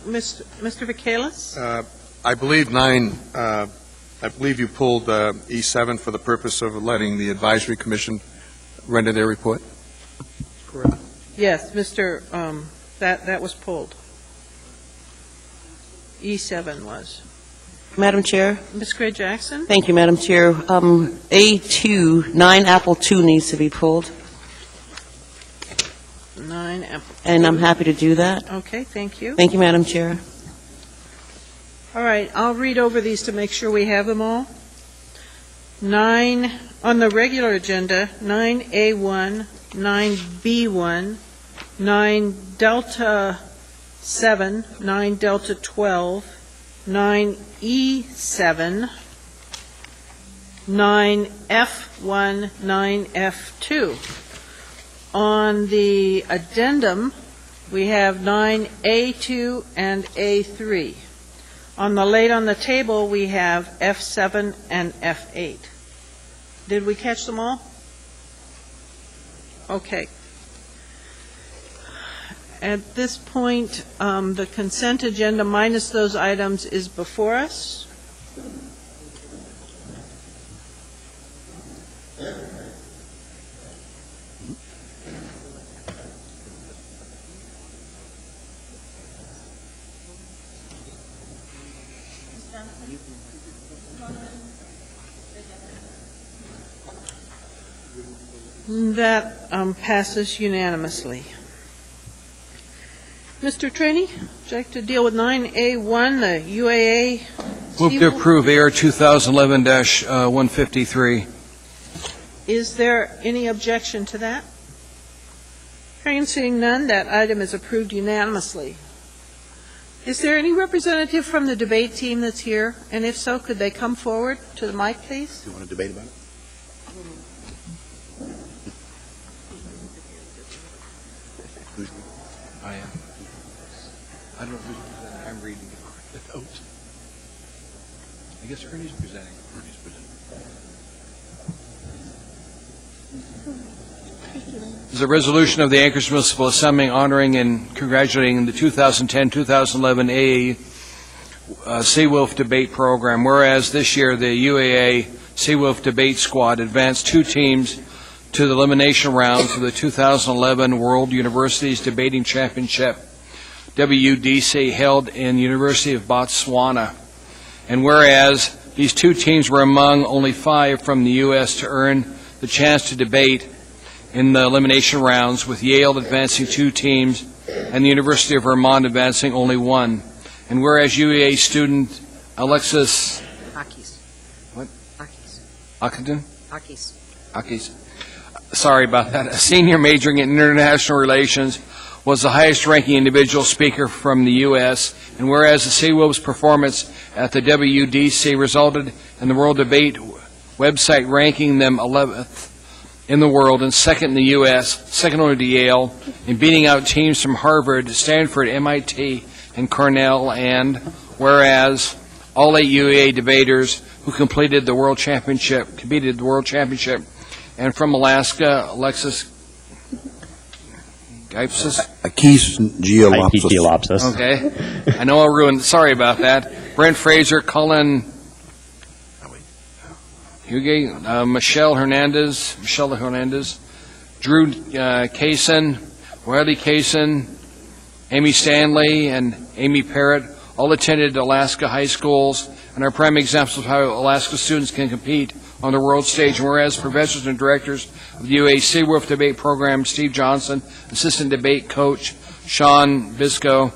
A: Mr. Vacalis?
N: I believe I believe you pulled E7 for the purpose of letting the advisory commission render their report.
E: Correct.
A: Yes, Mr., that was pulled. E7 was.
D: Madam Chair.
A: Ms. Gray Jackson?
D: Thank you, Madam Chair. A2, 9 Apple 2 needs to be pulled,
A: 9 Apple.
D: and I'm happy to do that.
A: Okay, thank you.
D: Thank you, Madam Chair.
A: All right, I'll read over these to make sure we have them all. 9, on the regular agenda, 9A1, 9B1, 9 Delta 7, 9 Delta 12, 9E7, 9F1, 9F2. On the addendum, we have 9A2 and A3. On the late on the table, we have F7 and F8. Did we catch them all? Okay. At this point, the consent agenda minus those items is before us. That passes unanimously. Mr. Trainee, would you like to deal with 9A1, the UAA?
K: Move to approve AR 2011-153.
A: Is there any objection to that? Hearing and seeing none, that item is approved unanimously. Is there any representative from the debate team that's here? And if so, could they come forward to the mic, please?
J: Do you want to debate about it?
K: I am. I don't know who's presenting. I'm reading the notes. I guess Ernie's presenting. This is a resolution of the Anchorage Municipal Assembly honoring and congratulating the 2010-2011 AA Seawolf Debate Program. Whereas this year the UAA Seawolf Debate Squad advanced 2 teams to the elimination rounds of the 2011 World Universities Debating Championship, WUDC, held in the University of Botswana. And whereas these 2 teams were among only 5 from the U.S. to earn the chance to debate in the elimination rounds, with Yale advancing 2 teams and the University of Vermont advancing only 1. And whereas UEA student Alexis Akis, sorry about that, a senior majoring in international relations, was the highest-ranking individual speaker from the U.S., and whereas the Seawolves' performance at the WDC resulted in the World Debate website ranking them 11th in the world and 2nd in the U.S., second only to Yale, in beating out teams from Harvard, Stanford, MIT, and Cornell, and whereas all 8 UEA debaters who competed the World Championship, and from Alaska, Alexis
O: Geolopsis.
K: Okay. I know I'll ruin. Sorry about that. Brent Fraser, Cullen Huge, Michelle Hernandez, Drew Kaysen, Wiley Kaysen, Amy Stanley, and Amy Parrott all attended Alaska high schools and are prime examples of how Alaska students can compete on the world stage. And whereas professors and directors of the UA Seawolf Debate Program, Steve Johnson, assistant debate coach Sean Bisco,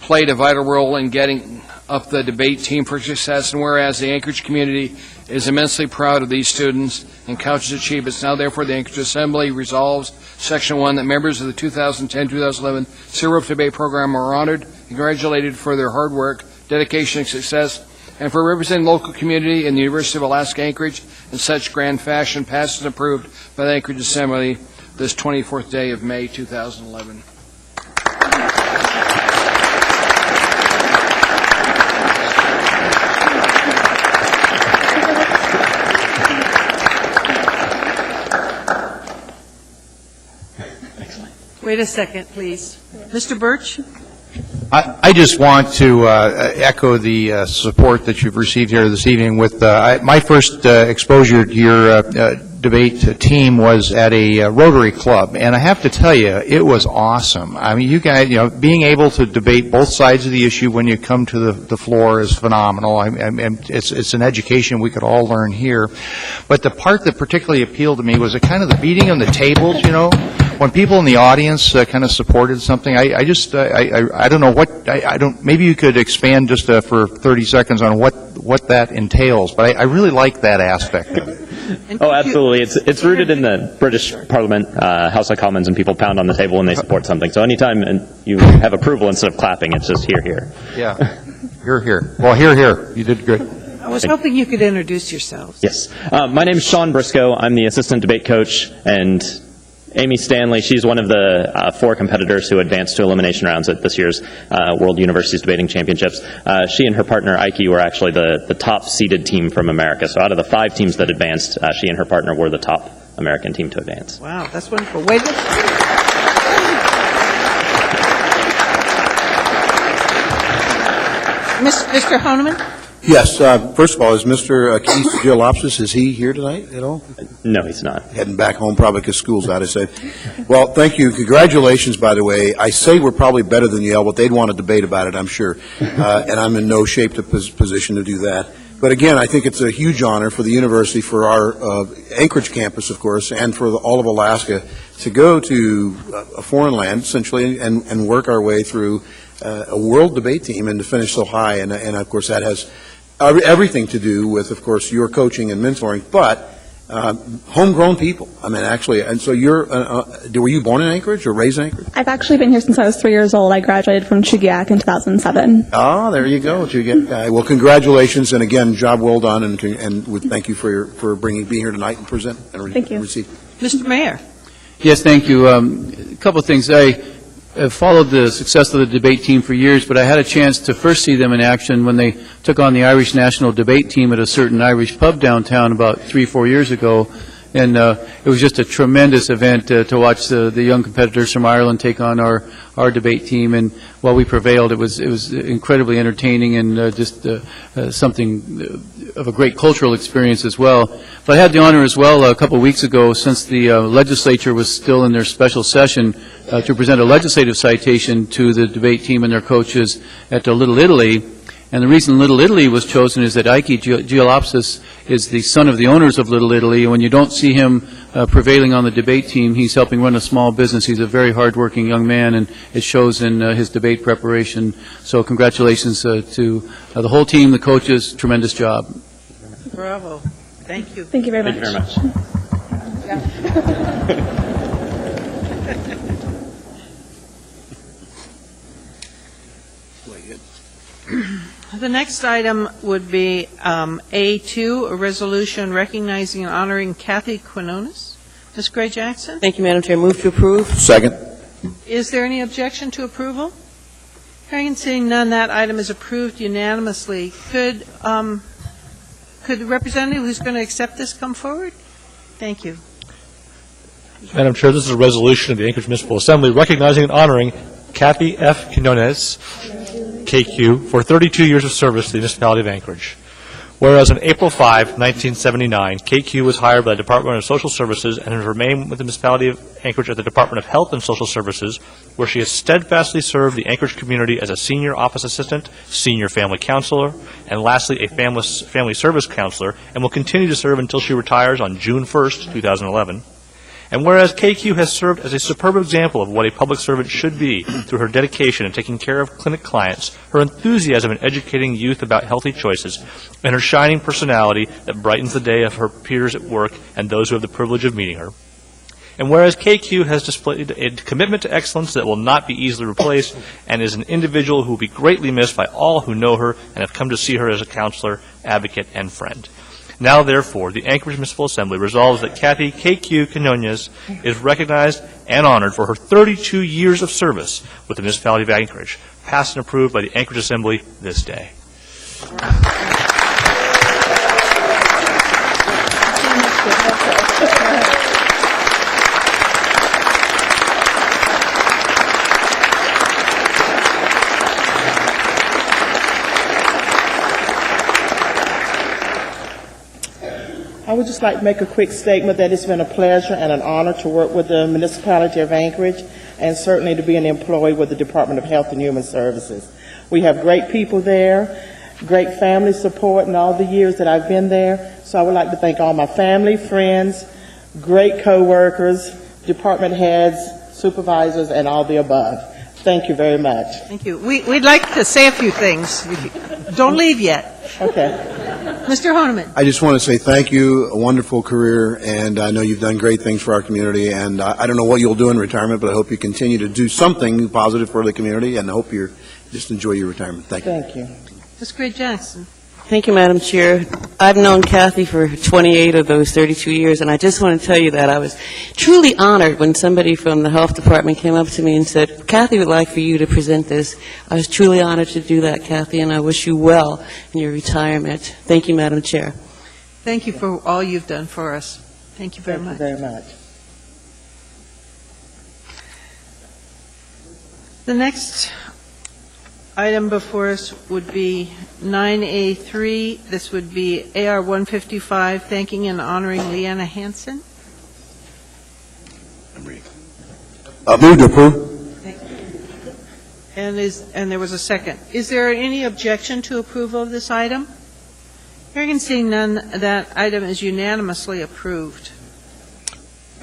K: played a vital role in getting up the debate team for success, and whereas the Anchorage community is immensely proud of these students and couches achievements, now therefore the Anchorage Assembly resolves Section 1 that members of the 2010-2011 Seawolf Debate Program are honored and congratulated for their hard work, dedication, and success, and for representing the local community in the University of Alaska Anchorage in such grand fashion, passed and approved by the Anchorage Assembly this 24th day of May 2011.
A: Wait a second, please. Mr. Birch?
H: I just want to echo the support that you've received here this evening. With my first exposure to your debate team was at a Rotary Club, and I have to tell you, it was awesome. I mean, you guys, being able to debate both sides of the issue when you come to the floor is phenomenal. It's an education we could all learn here. But the part that particularly appealed to me was the kind of the beating on the tables, when people in the audience kind of supported something. I don't know what, maybe you could expand just for 30 seconds on what that entails, but I really like that aspect of it.
O: Oh, absolutely. It's rooted in the British Parliament, House of Commons, and people pound on the table when they support something. So anytime you have approval instead of clapping, it's just hear, hear.
H: Yeah. Hear, hear. Well, hear, hear. You did good.
A: I was hoping you could introduce yourselves.
O: Yes. My name is Sean Briscoe. I'm the assistant debate coach, and Amy Stanley, she's one of the 4 competitors who advanced to elimination rounds at this year's World Universities Debating Championships. She and her partner, Ike, were actually the top-seeded team from America. So out of the 5 teams that advanced, she and her partner were the top American team to advance.
A: Wow, that's wonderful. Wait a Mr. Honeman?
J: Yes. First of all, is Mr. Keith Geolopsis, is he here tonight at all?
O: No, he's not.
J: Heading back home probably because school's out, I say. Well, thank you. Congratulations, by the way. I say we're probably better than Yale, but they'd want to debate about it, I'm sure. And I'm in no shape to position to do that. But again, I think it's a huge honor for the university, for our Anchorage campus, of course, and for all of Alaska to go to a foreign land, essentially, and work our way through a world debate team and to finish so high. And of course, that has everything to do with, of course, your coaching and mentoring, but homegrown people. I mean, actually, and so were you born in Anchorage or raised in Anchorage?
P: I've actually been here since I was 3 years old. I graduated from Chugiak in 2007.
J: Ah, there you go, Chugiak guy. Well, congratulations, and again, job well done, and thank you for being here tonight and present and
P: Thank you.
J: receive.
A: Mr. Mayor?
C: Yes, thank you. A couple of things. I've followed the success of the debate team for years, but I had a chance to first see them in action when they took on the Irish national debate team at a certain Irish pub downtown about 3-4 years ago. And it was just a tremendous event to watch the young competitors from Ireland take on our debate team. And while we prevailed, it was incredibly entertaining and just something of a great cultural experience as well. But I had the honor as well a couple of weeks ago, since the legislature was still in their special session, to present a legislative citation to the debate team and their coaches at Little Italy. And the reason Little Italy was chosen is that Ike Giolopsis is the son of the owners of Little Italy, and when you don't see him prevailing on the debate team, he's helping run a small business. He's a very hardworking young man, and it shows in his debate preparation. So congratulations to the whole team, the coaches. Tremendous job.
A: Bravo. Thank you.
P: Thank you very much.
O: Thank you very much.
A: The next item would be A2, a resolution recognizing and honoring Kathy Quinones. Ms. Gray Jackson?
D: Thank you, Madam Chair. Move to approve.
J: Second.
A: Is there any objection to approval? Hearing and seeing none, that item is approved unanimously. Could the representative who's going to accept this come forward? Thank you.
Q: Madam Chair, this is a resolution of the Anchorage Municipal Assembly recognizing and honoring Kathy F. Quinones, KQ, for 32 years of service to the municipality of Anchorage. Whereas on April 5, 1979, KQ was hired by the Department of Social Services and has remained with the municipality of Anchorage at the Department of Health and Social Services, where she has steadfastly served the Anchorage community as a senior office assistant, senior family counselor, and lastly, a family service counselor, and will continue to serve until she retires on June 1, 2011. And whereas KQ has served as a superb example of what a public servant should be through her dedication in taking care of clinic clients, her enthusiasm in educating youth about healthy choices, and her shining personality that brightens the day of her peers at work and those who have the privilege of meeting her. And whereas KQ has displayed a commitment to excellence that will not be easily replaced and is an individual who will be greatly missed by all who know her and have come to see her as a counselor, advocate, and friend. Now, therefore, the Anchorage Municipal Assembly resolves that Kathy K.Q. Quinones is recognized and honored for her 32 years of service with the municipality of Anchorage, passed and approved by the Anchorage Assembly this day.
R: I would just like to make a quick statement that it's been a pleasure and an honor to work with the municipality of Anchorage and certainly to be an employee with the Department of Health and Human Services. We have great people there, great family support in all the years that I've been there. So I would like to thank all my family, friends, great co-workers, department heads, supervisors, and all the above. Thank you very much.
A: Thank you. We'd like to say a few things. Don't leave yet.
R: Okay.
A: Mr. Honeman.
J: I just want to say thank you, a wonderful career, and I know you've done great things for our community, and I don't know what you'll do in retirement, but I hope you continue to do something positive for the community, and I hope you just enjoy your retirement. Thank you.
R: Thank you.
A: Ms. Gray Jackson.
D: Thank you, Madam Chair. I've known Kathy for 28 of those 32 years, and I just want to tell you that I was truly honored when somebody from the health department came up to me and said, Kathy would like for you to present this. I was truly honored to do that, Kathy, and I wish you well in your retirement. Thank you, Madam Chair.
A: Thank you for all you've done for us. Thank you very much.
R: Thank you very much.
A: The next item before us would be 9A3. This would be AR 155, thanking and honoring Leanna Hansen.
J: Move to approve.
A: And there was a second. Is there any objection to approval of this item? Hearing and seeing none, that item is unanimously approved.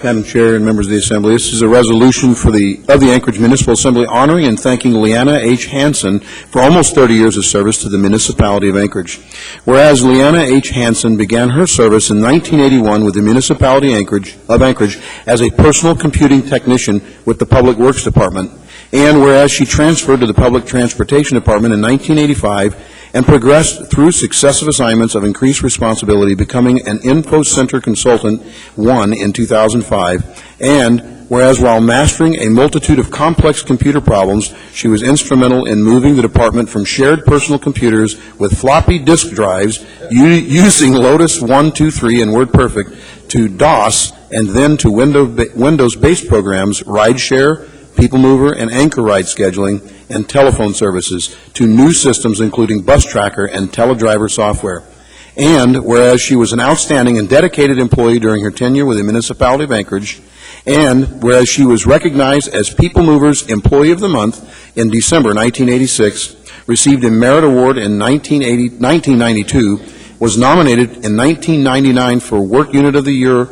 J: Madam Chair and members of the Assembly, this is a resolution of the Anchorage Municipal Assembly honoring and thanking Leanna H. Hansen for almost 30 years of service to the municipality of Anchorage. Whereas Leanna H. Hansen began her service in 1981 with the municipality of Anchorage as a personal computing technician with the Public Works Department, and whereas she transferred to the Public Transportation Department in 1985 and progressed through successive assignments of increased responsibility, becoming an Info Center Consultant 1 in 2005, and whereas while mastering a multitude of complex computer problems, she was instrumental in moving the department from shared personal computers with floppy disk drives using Lotus 123 and WordPerfect to DOS and then to Windows-based programs, RideShare, People Mover, and Anchor Ride scheduling, and telephone services to new systems including Bus Tracker and Teledriver software. And whereas she was an outstanding and dedicated employee during her tenure with the Municipality of Anchorage, and whereas she was recognized as People Mover's Employee of the Month in December 1986, received a Merit Award in 1992, was nominated in 1999 for Work Unit of the Year,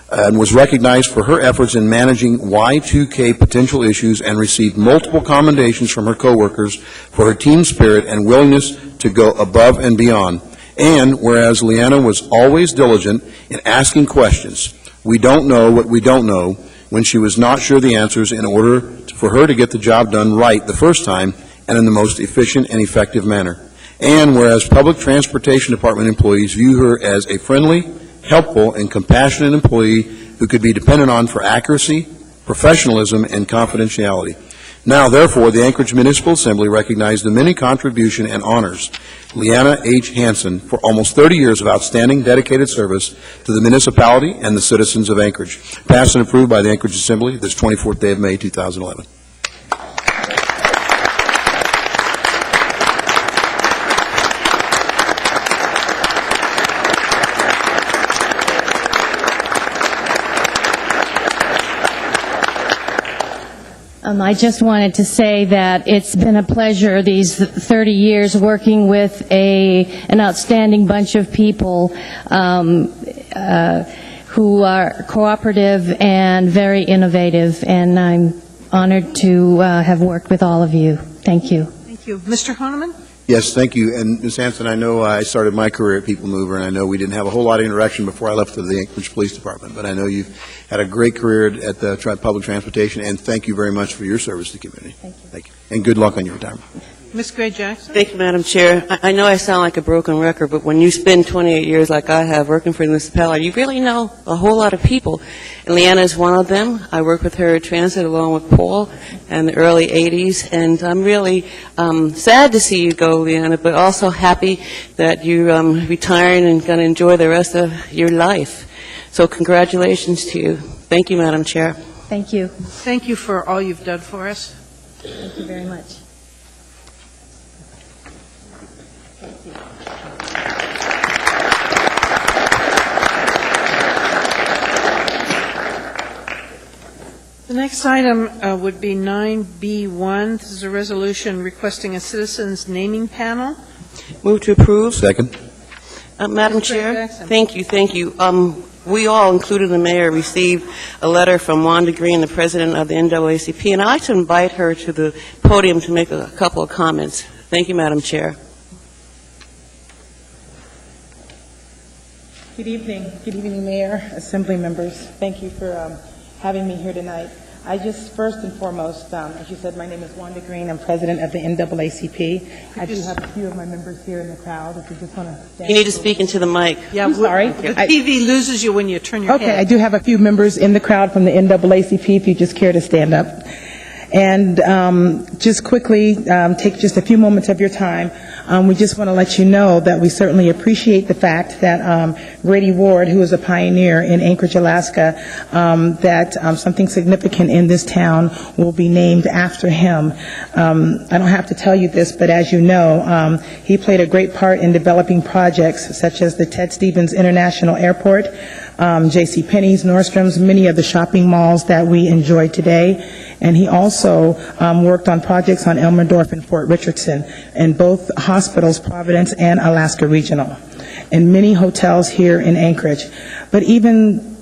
J: and was recognized for her efforts in managing Y2K potential issues and received multiple commendations from her coworkers for her team spirit and willingness to go above and beyond. And whereas Leanna was always diligent in asking questions, we don't know what we don't know, when she was not sure the answers, in order for her to get the job done right the first time and in the most efficient and effective manner. And whereas Public Transportation Department employees view her as a friendly, helpful, and compassionate employee who could be depended on for accuracy, professionalism, and confidentiality. Now, therefore, the Anchorage Municipal Assembly recognized the many contribution and honors Leanna H. Hansen for almost 30 years of outstanding, dedicated service to the municipality and the citizens of Anchorage. Passed and approved by the Anchorage Assembly this 24th day of May, 2011.
S: I just wanted to say that it's been a pleasure these 30 years working with an outstanding bunch of people who are cooperative and very innovative, and I'm honored to have worked with all of you. Thank you.
A: Thank you. Mr. Honeman?
J: Yes, thank you. And Ms. Hanson, I know I started my career at People Mover, and I know we didn't have a whole lot of interaction before I left to the Anchorage Police Department, but I know you've had a great career at the public transportation, and thank you very much for your service to the community.
S: Thank you.
J: Thank you. And good luck on your retirement.
A: Ms. Gray Jackson?
D: Thank you, Madam Chair. I know I sound like a broken record, but when you spend 28 years like I have working for the municipality, you really know a whole lot of people. And Leanna is one of them. I worked with her at Transit along with Paul in the early 80s, and I'm really sad to see you go, Leanna, but also happy that you're retiring and going to enjoy the rest of your life. So congratulations to you. Thank you, Madam Chair.
S: Thank you.
A: Thank you for all you've done for us.
S: Thank you very much.
A: The next item would be 9B1. This is a resolution requesting a citizens naming panel.
D: Move to approve.
J: Second.
D: Madam Chair, thank you. We all, including the mayor, received a letter from Wanda Green, the president of the NAACP, and I'd like to invite her to the podium to make a couple of comments. Thank you, Madam Chair.
R: Good evening, Mayor, Assembly members. Thank you for having me here tonight. I just, first and foremost, as you said, my name is Wanda Green. I'm president of the NAACP. I do have a few of my members here in the crowd. If you just want to,
D: you need to speak into the mic.
A: Yeah,
R: I'm sorry.
A: The TV loses you when you turn your head.
R: Okay, I do have a few members in the crowd from the NAACP. If you just care to stand up. And just quickly, take just a few moments of your time. We just want to let you know that we certainly appreciate the fact that Grady Ward, who is a pioneer in Anchorage, Alaska, that something significant in this town will be named after him. I don't have to tell you this, but as you know, he played a great part in developing projects such as the Ted Stevens International Airport, J.C. Penney's, Nordstrom's, many of the shopping malls that we enjoy today. And he also worked on projects on Elmendorf and Fort Richardson, and both hospitals, Providence and Alaska Regional, and many hotels here in Anchorage. But even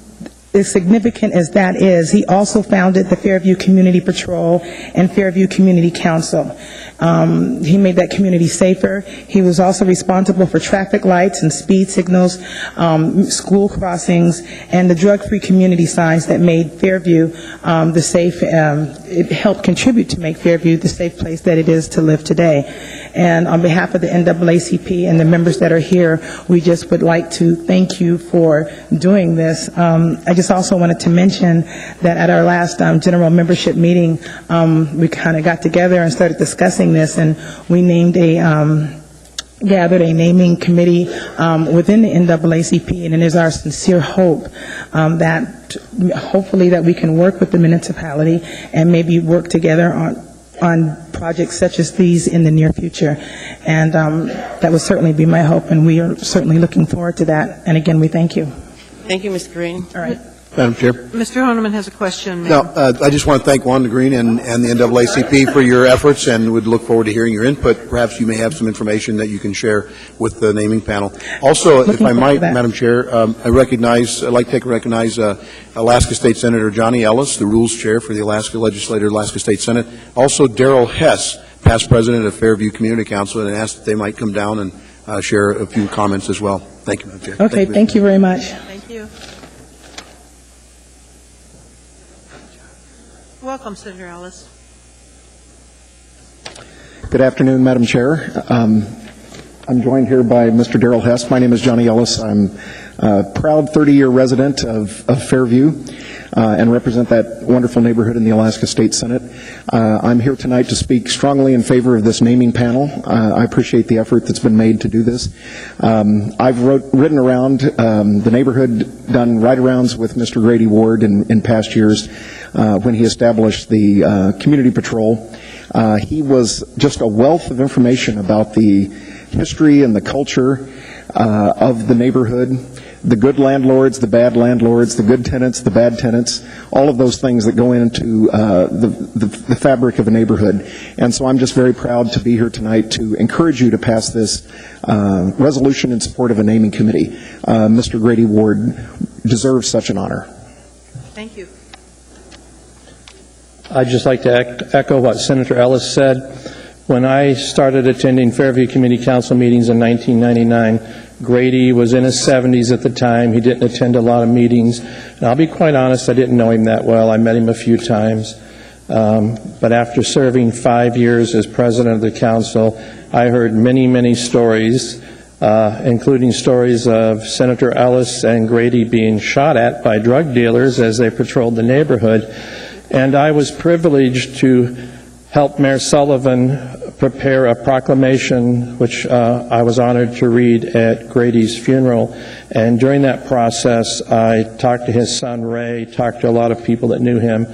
R: as significant as that is, he also founded the Fairview Community Patrol and Fairview Community Council. He made that community safer. He was also responsible for traffic lights and speed signals, school crossings, and the drug-free community signs that made Fairview the safe, it helped contribute to make Fairview the safe place that it is to live today. And on behalf of the NAACP and the members that are here, we just would like to thank you for doing this. I just also wanted to mention that at our last general membership meeting, we kind of got together and started discussing this, and we named gathered a naming committee within the NAACP, and it is our sincere hope that hopefully that we can work with the municipality and maybe work together on projects such as these in the near future. And that would certainly be my hope, and we are certainly looking forward to that. And again, we thank you.
D: Thank you, Mr. Green.
R: All right.
J: Madam Chair.
A: Mr. Honeman has a question.
J: No, I just want to thank Wanda Green and the NAACP for your efforts, and would look forward to hearing your input. Perhaps you may have some information that you can share with the naming panel. Also, if I might, Madam Chair, I'd like to recognize Alaska State Senator Johnny Ellis, the Rules Chair for the Alaska Legislature, Alaska State Senate. Also, Darrell Hess, past President of Fairview Community Council, and asked that they might come down and share a few comments as well. Thank you, Madam Chair.
R: Okay, thank you very much.
A: Thank you. Welcome, Senator Ellis.
T: Good afternoon, Madam Chair. I'm joined here by Mr. Darrell Hess. My name is Johnny Ellis. I'm a proud 30-year resident of Fairview and represent that wonderful neighborhood in the Alaska State Senate. I'm here tonight to speak strongly in favor of this naming panel. I appreciate the effort that's been made to do this. I've ridden around the neighborhood, done ride-arounds with Mr. Grady Ward in past years when he established the community patrol. He was just a wealth of information about the history and the culture of the neighborhood, the good landlords, the bad landlords, the good tenants, the bad tenants, all of those things that go into the fabric of a neighborhood. And so I'm just very proud to be here tonight to encourage you to pass this resolution in support of a naming committee. Mr. Grady Ward deserves such an honor.
A: Thank you.
M: I'd just like to echo what Senator Ellis said. When I started attending Fairview Community Council meetings in 1999, Grady was in his 70s at the time. He didn't attend a lot of meetings. And I'll be quite honest, I didn't know him that well. I met him a few times. But after serving 5 years as president of the council, I heard many, many stories, including stories of Senator Ellis and Grady being shot at by drug dealers as they patrolled the neighborhood. And I was privileged to help Mayor Sullivan prepare a proclamation which I was honored to read at Grady's funeral. And during that process, I talked to his son Ray, talked to a lot of people that knew him,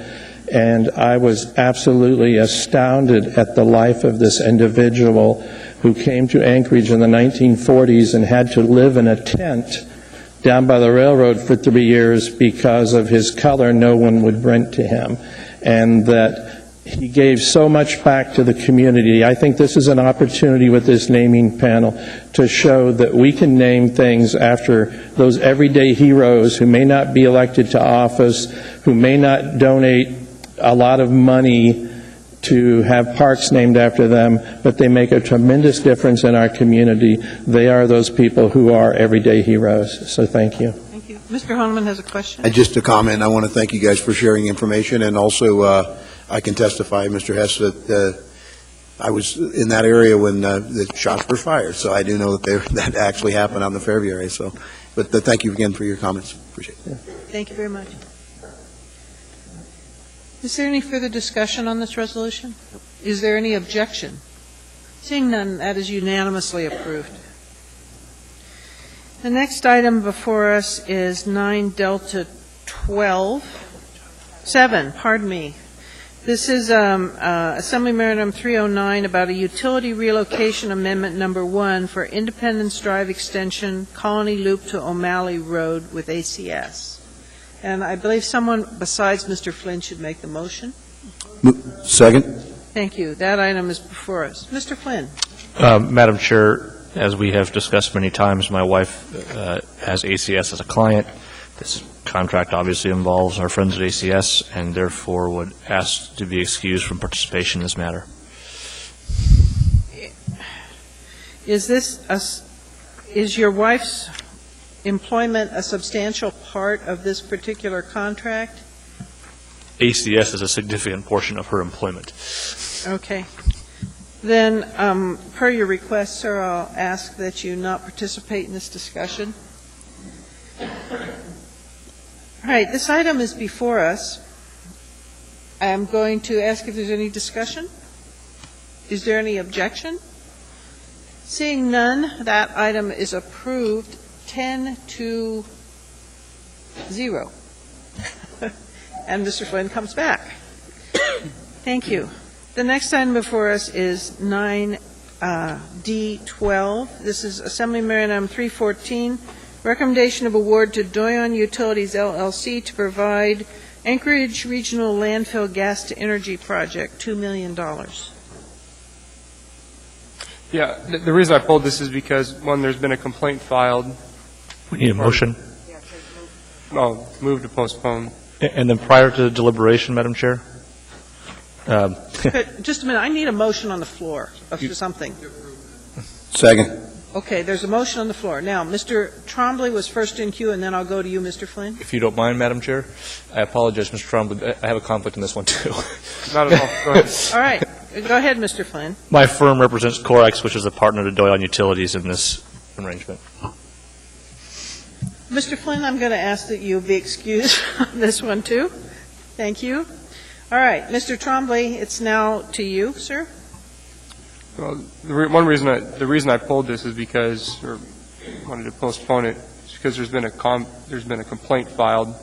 M: and I was absolutely astounded at the life of this individual who came to Anchorage in the 1940s and had to live in a tent down by the railroad for 3 years because of his color. No one would rent to him, and that he gave so much back to the community. I think this is an opportunity with this naming panel to show that we can name things after those everyday heroes who may not be elected to office, who may not donate a lot of money to have parks named after them, but they make a tremendous difference in our community. They are those people who are everyday heroes. So thank you.
A: Thank you. Mr. Honeman has a question.
J: Just a comment. I want to thank you guys for sharing information, and also I can testify, Mr. Hess, that I was in that area when the shots were fired, so I do know that that actually happened out in the Fairview area. So, but thank you again for your comments. Appreciate it.
A: Thank you very much. Is there any further discussion on this resolution? Is there any objection? Seeing none, that is unanimously approved. The next item before us is 9 Delta 7, pardon me. This is Assembly Memorandum 309 about a utility relocation amendment number 1 for Independence Drive Extension, Colony Loop to O'Malley Road with ACS. And I believe someone besides Mr. Flynn should make the motion.
J: Second.
A: Thank you. That item is before us. Mr. Flynn.
G: Madam Chair, as we have discussed many times, my wife has ACS as a client. This contract obviously involves our friends at ACS, and therefore would ask to be excused from participation in this matter.
A: Is your wife's employment a substantial part of this particular contract?
G: ACS is a significant portion of her employment.
A: Okay. Then, per your request, sir, I'll ask that you not participate in this discussion. All right, this item is before us. I'm going to ask if there's any discussion. Is there any objection? Seeing none, that item is approved 10-0. And Mr. Flynn comes back. Thank you. The next item before us is 9D12. This is Assembly Memorandum 314, recommendation of award to Doyon Utilities LLC to provide Anchorage Regional Landfill Gas to Energy Project, $2 million.
U: Yeah, the reason I pulled this is because, one, there's been a complaint filed.
G: We need a motion.
U: Oh, move to postpone.
G: And then prior to deliberation, Madam Chair?
A: Just a minute, I need a motion on the floor of something.
J: Second.
A: Okay, there's a motion on the floor. Now, Mr. Trombley was first in queue, and then I'll go to you, Mr. Flynn.
G: If you don't mind, Madam Chair, I apologize, Mr. Trombley. I have a conflict in this one, too.
U: Not at all. Go ahead.
A: All right. Go ahead, Mr. Flynn.
G: My firm represents Corex, which is a partner to Doyon Utilities in this arrangement.
A: Mr. Flynn, I'm going to ask that you be excused on this one, too. Thank you. All right. Mr. Trombley, it's now to you, sir.
U: Well, the reason I pulled this is because, or wanted to postpone it, is because there's been a complaint filed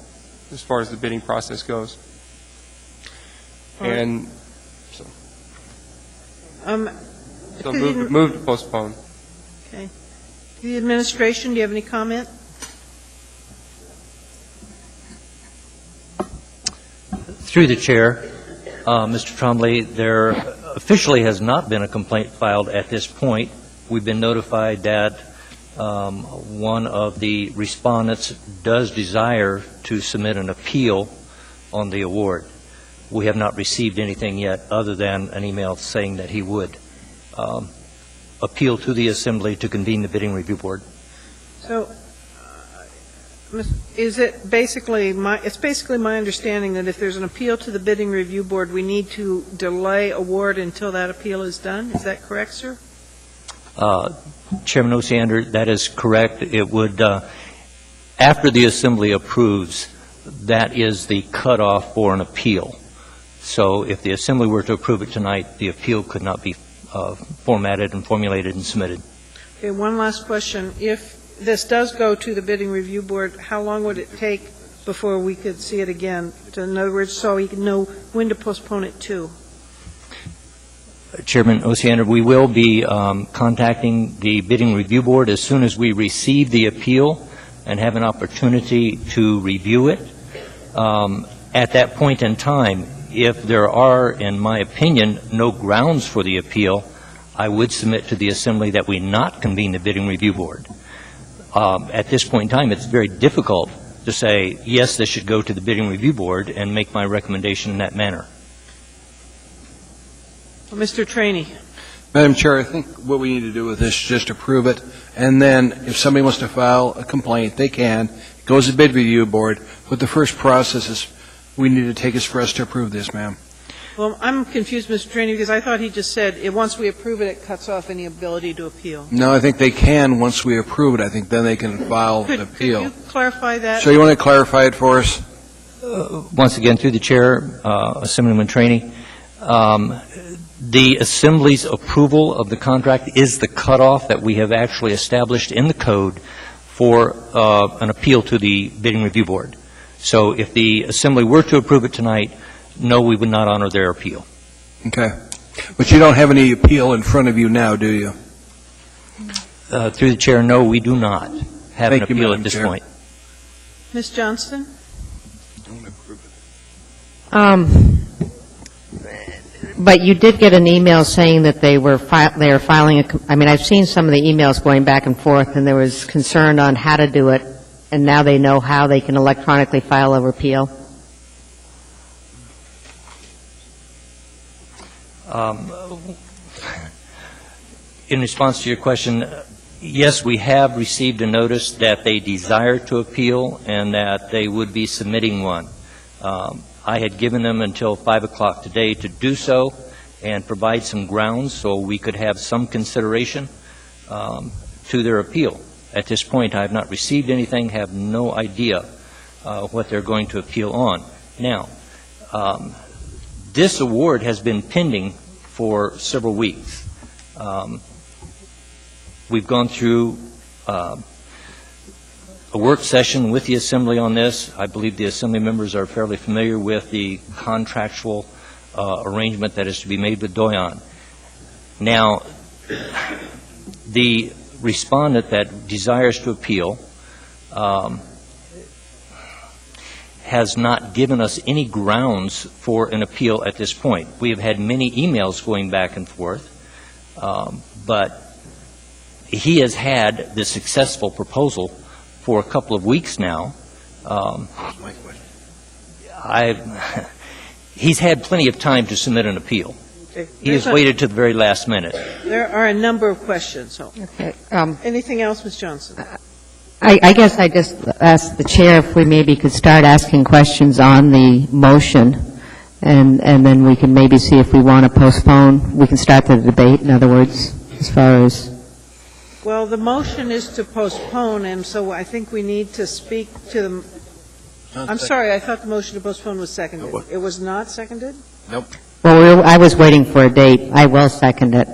U: as far as the bidding process goes. And so move to postpone.
A: Okay. The administration, do you have any comment?
V: Through the chair, Mr. Trombley, there officially has not been a complaint filed at this point. We've been notified that one of the respondents does desire to submit an appeal on the award. We have not received anything yet other than an email saying that he would appeal to the Assembly to convene the bidding review board.
A: So is it basically it's basically my understanding that if there's an appeal to the bidding review board, we need to delay award until that appeal is done? Is that correct, sir?
V: Chairman Osiander, that is correct. It would, after the Assembly approves, that is the cutoff for an appeal. So if the Assembly were to approve it tonight, the appeal could not be formatted and formulated and submitted.
A: Okay, one last question. If this does go to the bidding review board, how long would it take before we could see it again? In other words, so we can know when to postpone it to.
V: Chairman Osiander, we will be contacting the bidding review board as soon as we receive the appeal and have an opportunity to review it. At that point in time, if there are, in my opinion, no grounds for the appeal, I would submit to the Assembly that we not convene the bidding review board. At this point in time, it's very difficult to say, yes, this should go to the bidding review board and make my recommendation in that manner.
A: Mr. Trainee.
K: Madam Chair, I think what we need to do with this is just approve it, and then if somebody wants to file a complaint, they can. It goes to the bid review board, but the first process is we need to take is for us to approve this, ma'am.
A: Well, I'm confused, Mr. Trainee, because I thought he just said once we approve it, it cuts off any ability to appeal.
K: No, I think they can once we approve it. I think then they can file an appeal.
A: Could you clarify that?
K: So you want to clarify it for us?
V: Once again, through the chair, Assemblyman Trainee, the Assembly's approval of the contract is the cutoff that we have actually established in the code for an appeal to the bidding review board. So if the Assembly were to approve it tonight, no, we would not honor their appeal.
K: Okay. But you don't have any appeal in front of you now, do you?
V: Through the chair, no, we do not have an appeal at this point.
A: Ms. Johnston?
I: But you did get an email saying that they are filing I've seen some of the emails going back and forth, and there was concern on how to do it, and now they know how they can electronically file a repeal.
V: in response to your question, yes, we have received a notice that they desire to appeal and that they would be submitting one. I had given them until 5 o'clock today to do so and provide some grounds so we could have some consideration to their appeal. At this point, I have not received anything, have no idea what they're going to appeal on. Now, this award has been pending for several weeks. We've gone through a work session with the Assembly on this. I believe the Assembly members are fairly familiar with the contractual arrangement that is to be made with Doyon. Now, the respondent that desires to appeal has not given us any grounds for an appeal at this point. We have had many emails going back and forth, but he has had the successful proposal for a couple of weeks now. He's had plenty of time to submit an appeal.
A: Okay.
V: He has waited to the very last minute.
A: There are a number of questions. So.
I: Okay.
A: Anything else, Ms. Johnson?
I: I guess I just asked the chair if we maybe could start asking questions on the motion, and then we can maybe see if we want to postpone. We can start the debate, in other words, as far as...
A: Well, the motion is to postpone, and so I think we need to speak to the... I'm sorry, I thought the motion to postpone was seconded. It was not seconded?
N: Nope.
I: Well, I was waiting for a date. I will second it.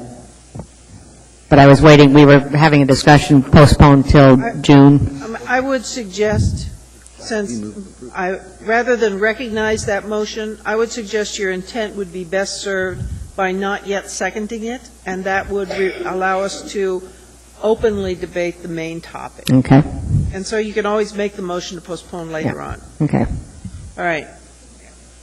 I: But I was waiting, we were having a discussion, postponed till June.
A: I would suggest, rather than recognize that motion, I would suggest your intent would be best served by not yet seconding it, and that would allow us to openly debate the main topic.
I: Okay.
A: And so you can always make the motion to postpone later on.
I: Okay.
A: All right.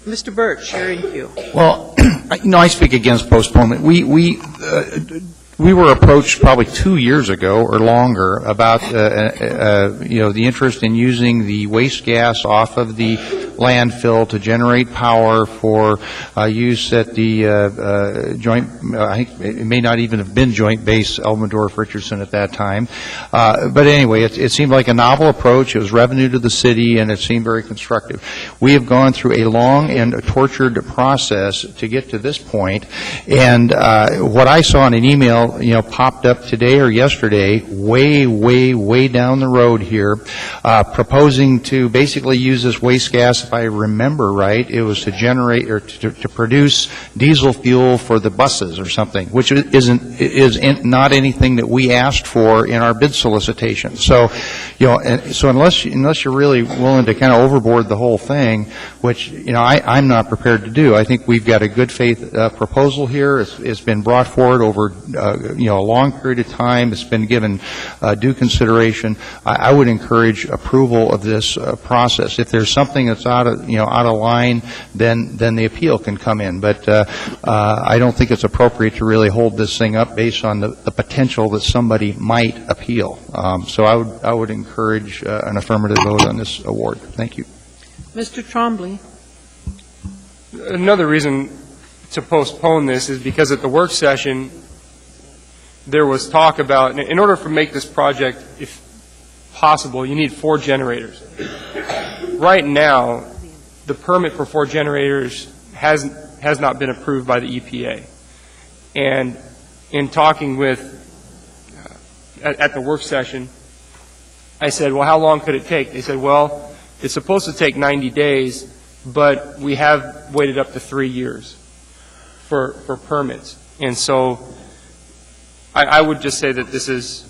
A: Mr. Birch, you're in queue.
H: Well, I speak against postponement. We were approached probably 2 years ago or longer about, the interest in using the waste gas off of the landfill to generate power for use at the joint, I think it may not even have been joint base Elmendorf-Richardson at that time. But anyway, it seemed like a novel approach. It was revenue to the city, and it seemed very constructive. We have gone through a long and tortured process to get to this point, and what I saw in an email, popped up today or yesterday, way down the road here, proposing to basically use this waste gas. If I remember right, it was to generate or to produce diesel fuel for the buses or something, which is not anything that we asked for in our bid solicitation. So, so unless you're really willing to kind of overboard the whole thing, which I'm not prepared to do. I think we've got a good faith proposal here. It's been brought forward over a long period of time. It's been given due consideration. I would encourage approval of this process. If there's something that's out of line, then the appeal can come in. But I don't think it's appropriate to really hold this thing up based on the potential that somebody might appeal. So I would encourage an affirmative vote on this award. Thank you.
A: Mr. Trombley.
U: Another reason to postpone this is because at the work session, there was talk about, in order to make this project, if possible, you need 4 generators. Right now, the permit for 4 generators has not been approved by the EPA. And in talking with, at the work session, I said, well, how long could it take? They said, well, it's supposed to take 90 days, but we have waited up to 3 years for permits. And so I would just say that this is,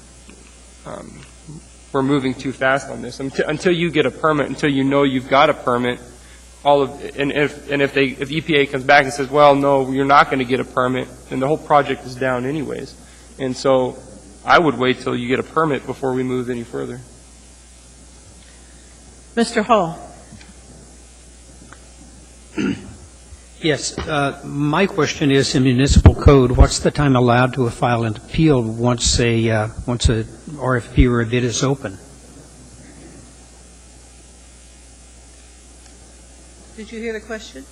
U: we're moving too fast on this. Until you get a permit, until you know you've got a permit, if EPA comes back and says, well, no, you're not going to get a permit, then the whole project is down anyways. And so I would wait till you get a permit before we move any further.
A: Mr. Hall.
B: Yes. My question is, in municipal code, what's the time allowed to file an appeal once a RFP or a bid is open?
A: Did you hear the question?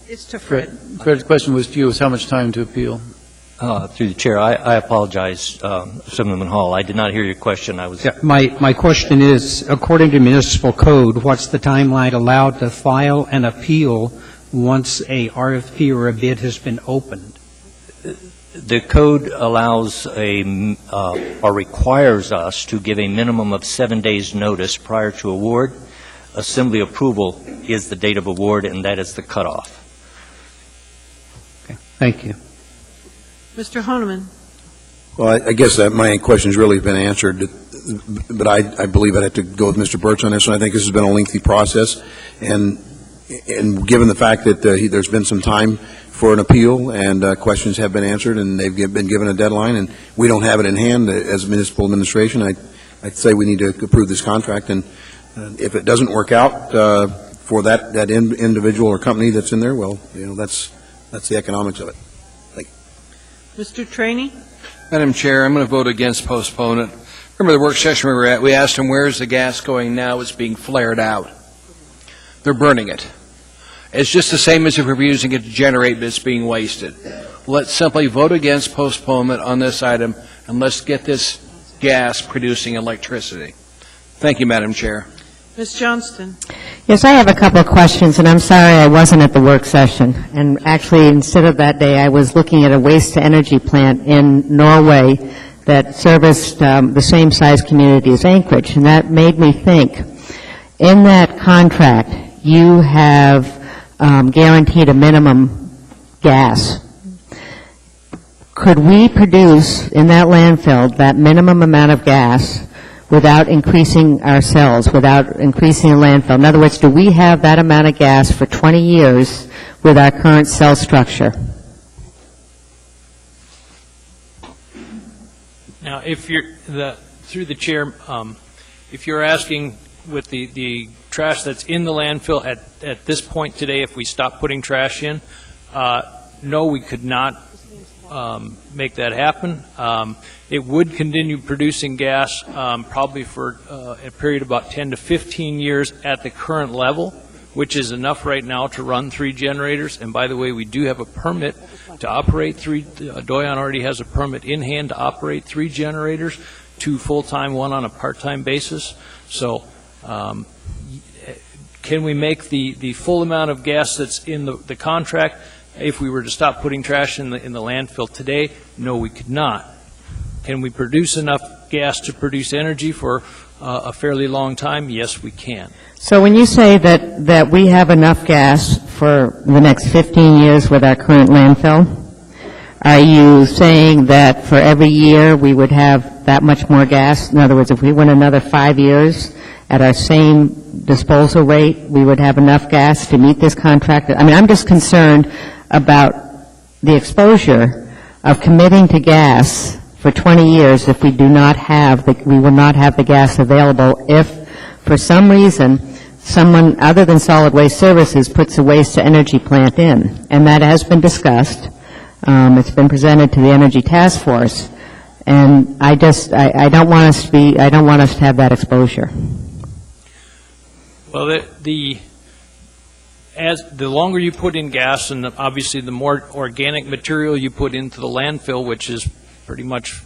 A: It's to Fred.
C: Fred's question was to you, was how much time to appeal?
V: Through the chair, I apologize, Assemblyman Hall. I did not hear your question. I was.
B: Yeah, my question is, according to municipal code, what's the timeline allowed to file an appeal once a RFP or a bid has been opened?
V: The code allows or requires us to give a minimum of 7 days' notice prior to award. Assembly approval is the date of award, and that is the cutoff.
B: Okay. Thank you.
A: Mr. Honeman.
J: Well, I guess that my question's really been answered, but I believe I'd have to go with Mr. Birch on this one. I think this has been a lengthy process, and given the fact that there's been some time for an appeal and questions have been answered and they've been given a deadline and we don't have it in hand as municipal administration, I'd say we need to approve this contract, and if it doesn't work out for that individual or company that's in there, well, that's the economics of it.
A: Mr. Trainee?
K: Madam Chair, I'm going to vote against postponement. Remember the work session we were at, we asked them, where's the gas going now? It's being flared out. They're burning it. It's just the same as if we were using it to generate, but it's being wasted. Let's simply vote against postponement on this item, and let's get this gas producing electricity. Thank you, Madam Chair.
A: Ms. Johnston?
I: Yes, I have a couple of questions, and I'm sorry I wasn't at the work session. And actually, instead of that day, I was looking at a waste-to-energy plant in Norway that serviced the same size community as Anchorage, and that made me think, in that contract, you have guaranteed a minimum gas. Could we produce in that landfill that minimum amount of gas without increasing our cells, without increasing the landfill? In other words, do we have that amount of gas for 20 years with our current cell structure?
E: Now, if you're through the chair, if you're asking with the trash that's in the landfill at this point today, if we stop putting trash in, no, we could not make that happen. It would continue producing gas probably for a period of about 10 to 15 years at the current level, which is enough right now to run 3 generators. And by the way, we do have a permit to operate 3. Doyon already has a permit in hand to operate 3 generators, 2 full-time, 1 on a part-time basis. So can we make the full amount of gas that's in the contract? If we were to stop putting trash in the landfill today, no, we could not. Can we produce enough gas to produce energy for a fairly long time? Yes, we can.
I: So when you say that we have enough gas for the next 15 years with our current landfill, are you saying that for every year we would have that much more gas? In other words, if we went another 5 years at our same disposal rate, we would have enough gas to meet this contract? I mean, I'm just concerned about the exposure of committing to gas for 20 years if we do not have we will not have the gas available if for some reason someone other than Solid Waste Services puts a waste-to-energy plant in. And that has been discussed. It's been presented to the Energy Task Force. And I don't want us to have that exposure.
E: Well, as the longer you put in gas, and obviously the more organic material you put into the landfill, which is pretty much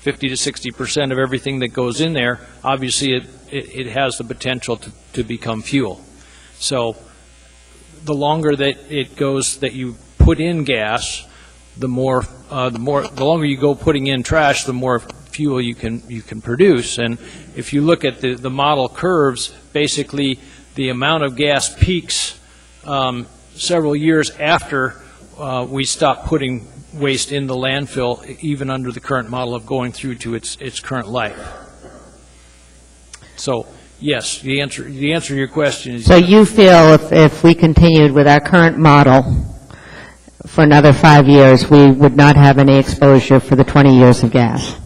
E: 50 to 60% of everything that goes in there, obviously it has the potential to become fuel. So the longer that it goes that you put in gas, the longer you go putting in trash, the more fuel you can produce. And if you look at the model curves, basically the amount of gas peaks several years after we stop putting waste in the landfill, even under the current model of going through to its current life. So, yes, the answer to your question is...
I: So you feel if we continued with our current model for another 5 years, we would not have any exposure for the 20 years of gas?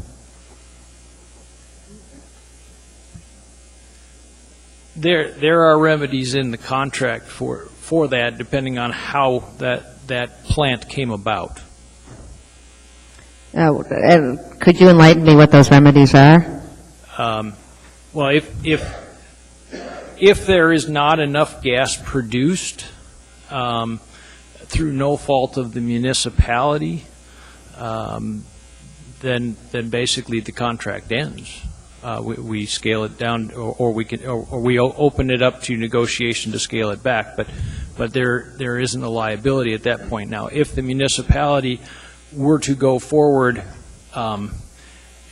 E: There are remedies in the contract for that, depending on how that plant came about.
I: Could you enlighten me what those remedies are?
E: Well, if there is not enough gas produced,
F: through no fault of the municipality, then basically the contract ends. We scale it down, or we open it up to negotiation to scale it back. But there isn't a liability at that point. Now, if the municipality were to go forward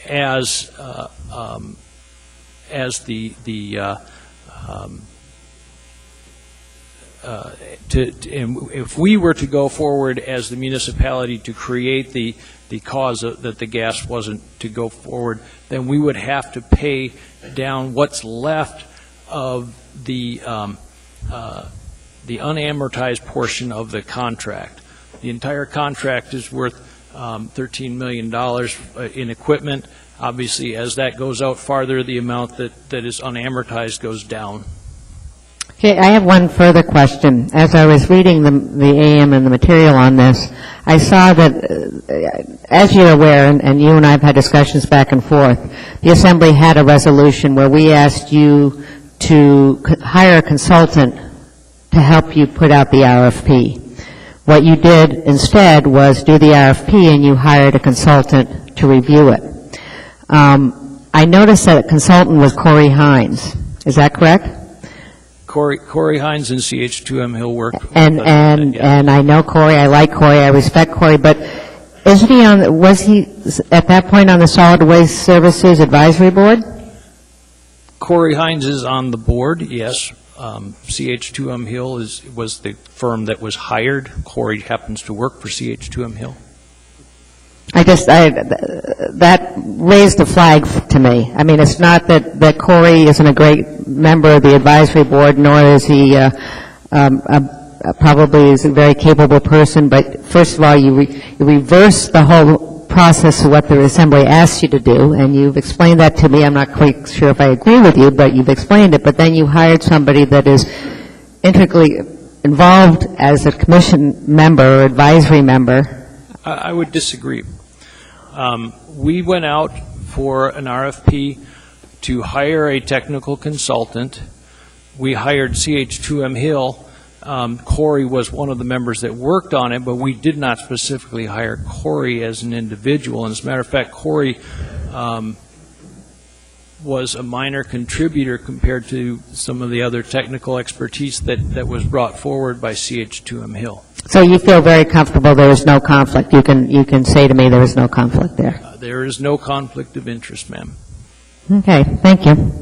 F: as if we were to go forward as the municipality to create the cause that the gas wasn't to go forward, then we would have to pay down what's left of the unamortized portion of the contract. The entire contract is worth $13 million in equipment. Obviously, as that goes out farther, the amount that is unamortized goes down.
I: Okay, I have one further question. As I was reading the AM and the material on this, I saw that, as you're aware, and you and I have had discussions back and forth, the Assembly had a resolution where we asked you to hire a consultant to help you put out the RFP. What you did instead was do the RFP and you hired a consultant to review it. I noticed that a consultant was Corey Hines. Is that correct?
F: Corey Hines and CH2M Hill work.
I: And I know Corey, I like Corey, I respect Corey, but isn't he was he at that point on the Solid Waste Services Advisory Board?
F: Corey Hines is on the board, yes. CH2M Hill was the firm that was hired. Corey happens to work for CH2M Hill.
I: That raised a flag to me. I mean, it's not that Corey isn't a great member of the advisory board, nor is he probably is a very capable person, but first of all, you reverse the whole process of what the Assembly asked you to do, and you've explained that to me. I'm not quite sure if I agree with you, but you've explained it. But then you hired somebody that is integrally involved as a commission member or advisory member.
F: I would disagree. We went out for an RFP to hire a technical consultant. We hired CH2M Hill. Corey was one of the members that worked on it, but we did not specifically hire Corey as an individual. And as a matter of fact, Corey was a minor contributor compared to some of the other technical expertise that was brought forward by CH2M Hill.
I: So you feel very comfortable there is no conflict. You can say to me there is no conflict there.
F: There is no conflict of interest, ma'am.
I: Okay, thank you.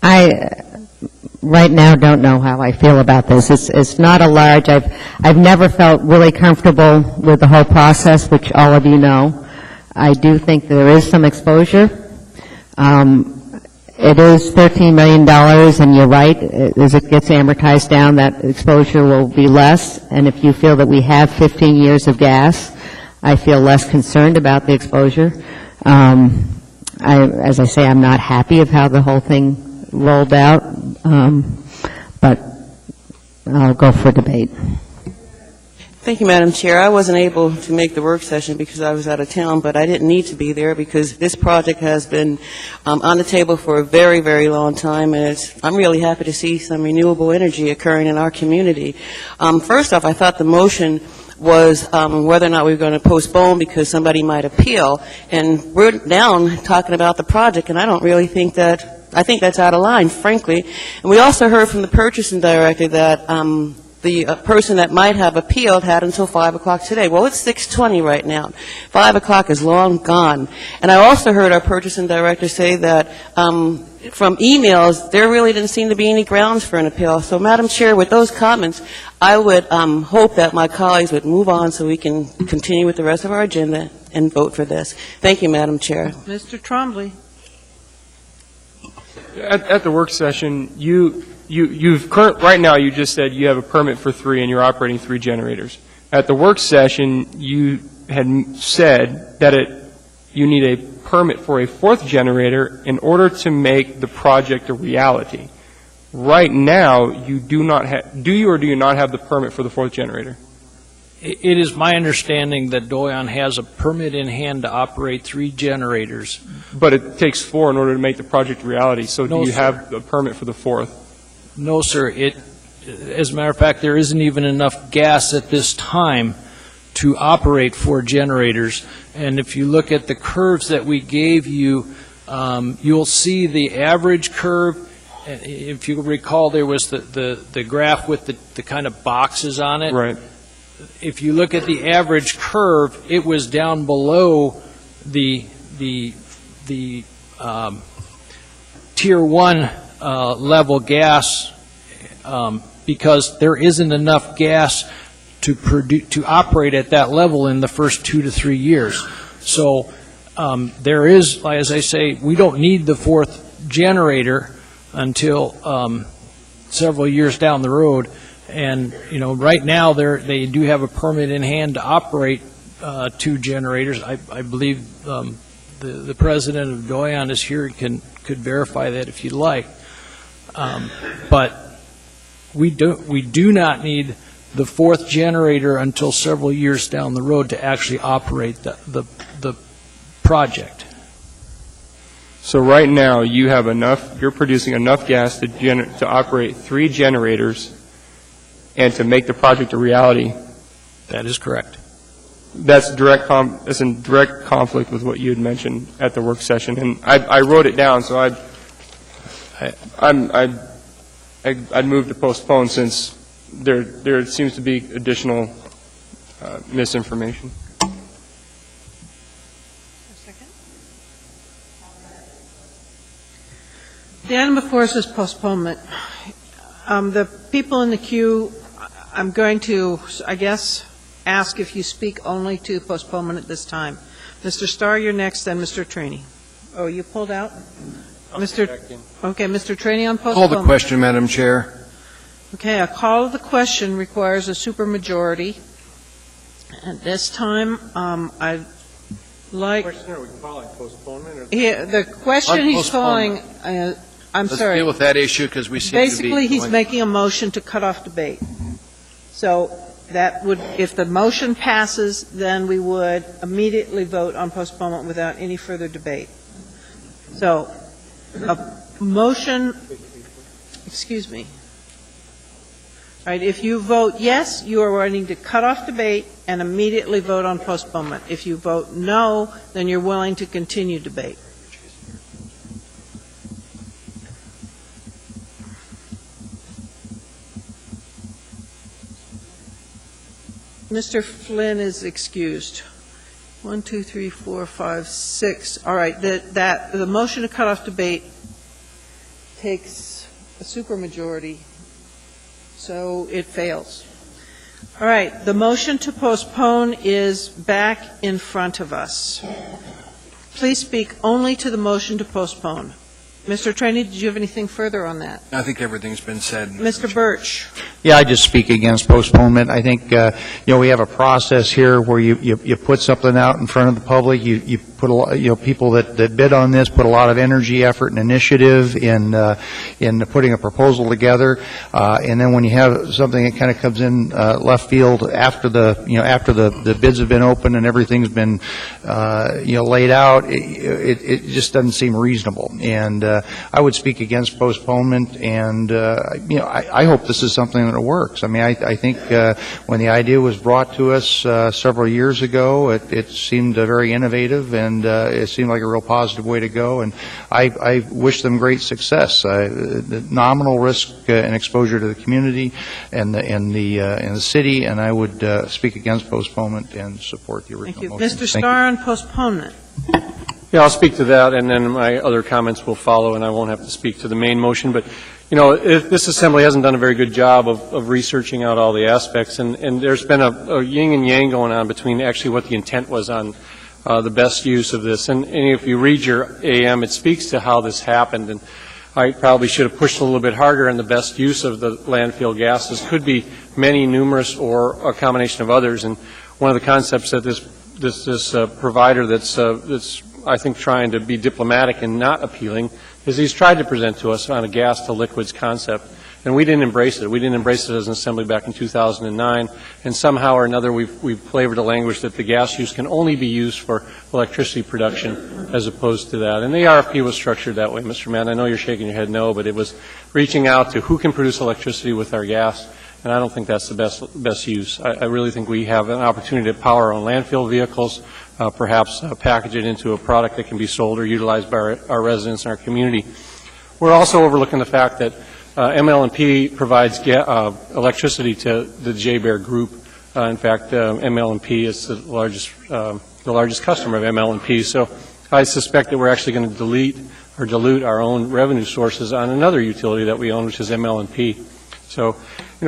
I: I right now don't know how I feel about this. It's not a large. I've never felt really comfortable with the whole process, which all of you know. I do think there is some exposure. It is $13 million, and you're right, as it gets amortized down, that exposure will be less. And if you feel that we have 15 years of gas, I feel less concerned about the exposure. As I say, I'm not happy of how the whole thing rolled out, but I'll go for debate.
D: Thank you, Madam Chair. I wasn't able to make the work session because I was out of town, but I didn't need to be there because this project has been on the table for a very, very long time, and I'm really happy to see some renewable energy occurring in our community. First off, I thought the motion was whether or not we were going to postpone because somebody might appeal, and we're down talking about the project, and I don't really think that, I think that's out of line, frankly. And we also heard from the purchasing director that the person that might have appealed had until 5 o'clock today. Well, it's 6:20 right now. 5 o'clock is long gone. And I also heard our purchasing director say that from emails, there really didn't seem to be any grounds for an appeal. So, Madam Chair, with those comments, I would hope that my colleagues would move on so we can continue with the rest of our agenda and vote for this. Thank you, Madam Chair.
A: Mr. Trombley.
U: At the work session, right now you just said you have a permit for 3 and you're operating 3 generators. At the work session, you had said that you need a permit for a 4th generator in order to make the project a reality. Right now, you do not have, do you or do you not have the permit for the 4th generator?
F: It is my understanding that Doyon has a permit in hand to operate 3 generators.
U: But it takes 4 in order to make the project a reality. So
F: No,
U: do you
F: sir.
U: have a permit for the 4th?
F: No, sir. as a matter of fact, there isn't even enough gas at this time to operate 4 generators. And if you look at the curves that we gave you, you'll see the average curve. If you recall, there was the graph with the kind of boxes on it.
U: Right.
F: If you look at the average curve, it was down below the tier 1 level gas, because there isn't enough gas to operate at that level in the first 2 to 3 years. So there is, as I say, we don't need the 4th generator until several years down the road. And right now they do have a permit in hand to operate 2 generators. I believe the president of Doyon is here and could verify that if you'd like. But we do not need the 4th generator until several years down the road to actually operate the project.
U: So right now, you're producing enough gas to operate 3 generators and to make the project a reality.
F: That is correct.
U: That's in direct conflict with what you had mentioned at the work session, and I wrote it down. So I'd move to postpone, since there seems to be additional misinformation.
A: The item before us is postponement. The people in the queue, I'm going to, I guess, ask if you speak only to postponement at this time. Mr. Starr, you're next, then Mr. Trainee. Oh, you pulled out? Mr. Trainee on postponement.
K: Call the question, Madam Chair.
A: Okay, a call of the question requires a supermajority. At this time, I'd like...
U: Are we calling postponement?
A: The question he's calling, I'm sorry.
K: Let's deal with that issue, because we seem to be...
A: Basically, he's making a motion to cut off debate. So that would, if the motion passes, then we would immediately vote on postponement without any further debate. So a motion, excuse me. All right, if you vote yes, you are wanting to cut off debate and immediately vote on postponement. If you vote no, then you're willing to continue debate. Mr. Flynn is excused. 1, 2, 3, 4, 5, 6. All right, the motion to cut off debate takes a supermajority, so it fails. All right, the motion to postpone is back in front of us. Please speak only to the motion to postpone. Mr. Trainee, did you have anything further on that?
K: I think everything's been said.
A: Mr. Birch.
H: Yeah, I just speak against postponement. I think, we have a process here where you put something out in front of the public. You put a lot, people that bid on this put a lot of energy, effort, and initiative in putting a proposal together. And then when you have something that kind of comes in left field after the bids have been open and everything's been laid out, it just doesn't seem reasonable. And I would speak against postponement. And I hope this is something that works. I mean, I think when the idea was brought to us several years ago, it seemed very innovative, and it seemed like a real positive way to go. And I wish them great success. The nominal risk and exposure to the community and the city, and I would speak against postponement and support the original motion.
A: Mr. Starr on postponement.
M: Yeah, I'll speak to that, and then my other comments will follow, and I won't have to speak to the main motion. But this assembly hasn't done a very good job of researching out all the aspects, and there's been a yin and yang going on between actually what the intent was on the best use of this. And if you read your AM, it speaks to how this happened, and I probably should have pushed a little bit harder on the best use of the landfill gases. Could be many, numerous, or a combination of others. And one of the concepts that this provider that's I think trying to be diplomatic and not appealing is he's tried to present to us on a gas to liquids concept. And we didn't embrace it. We didn't embrace it as an assembly back in 2009. And somehow or another, we've flavored a language that the gas use can only be used for electricity production as opposed to that. And the RFP was structured that way, Mr. Mann. I know you're shaking your head no, but it was reaching out to who can produce electricity with our gas. And I don't think that's the best use. I really think we have an opportunity to power our own landfill vehicles, perhaps package it into a product that can be sold or utilized by our residents and our community. We're also overlooking the fact that ML&P provides electricity to the J-Bear Group. In fact, ML&P is the largest customer of ML&P. So I suspect that we're actually going to dilute our own revenue sources on another utility that we own, which is ML&P. So,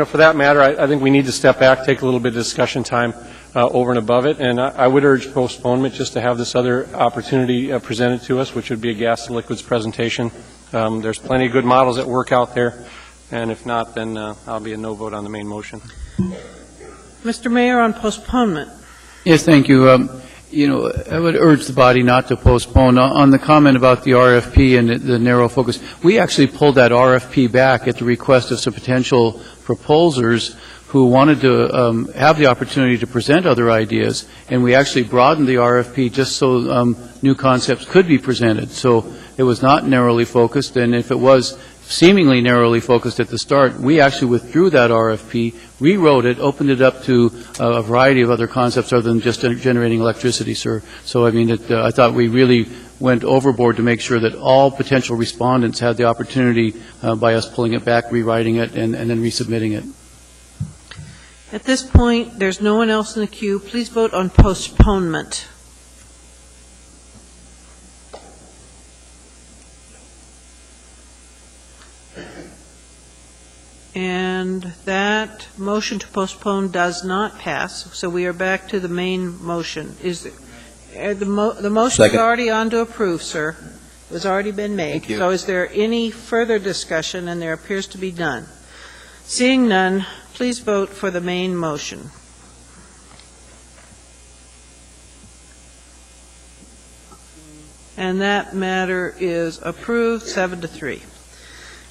M: for that matter, I think we need to step back, take a little bit of discussion time over and above it, and I would urge postponement just to have this other opportunity presented to us, which would be a gas to liquids presentation. There's plenty of good models at work out there, and if not, then I'll be a no vote on the main motion.
A: Mr. Mayor, on postponement.
C: Yes, thank you. I would urge the body not to postpone. On the comment about the RFP and the narrow focus, we actually pulled that RFP back at the request of some potential proposers who wanted to have the opportunity to present other ideas, and we actually broadened the RFP just so new concepts could be presented. So it was not narrowly focused, and if it was seemingly narrowly focused at the start, we actually withdrew that RFP, rewrote it, opened it up to a variety of other concepts other than just generating electricity, sir. So, I thought we really went overboard to make sure that all potential respondents had the opportunity by us pulling it back, rewriting it, and then resubmitting it.
A: At this point, there's no one else in the queue. Please vote on postponement. And that motion to postpone does not pass, so we are back to the main motion. Is the motion is already on to approve, sir? It has already been made.
J: Thank you.
A: So is there any further discussion? And there appears to be none. Seeing none, please vote for the main motion. And that matter is approved 7-3.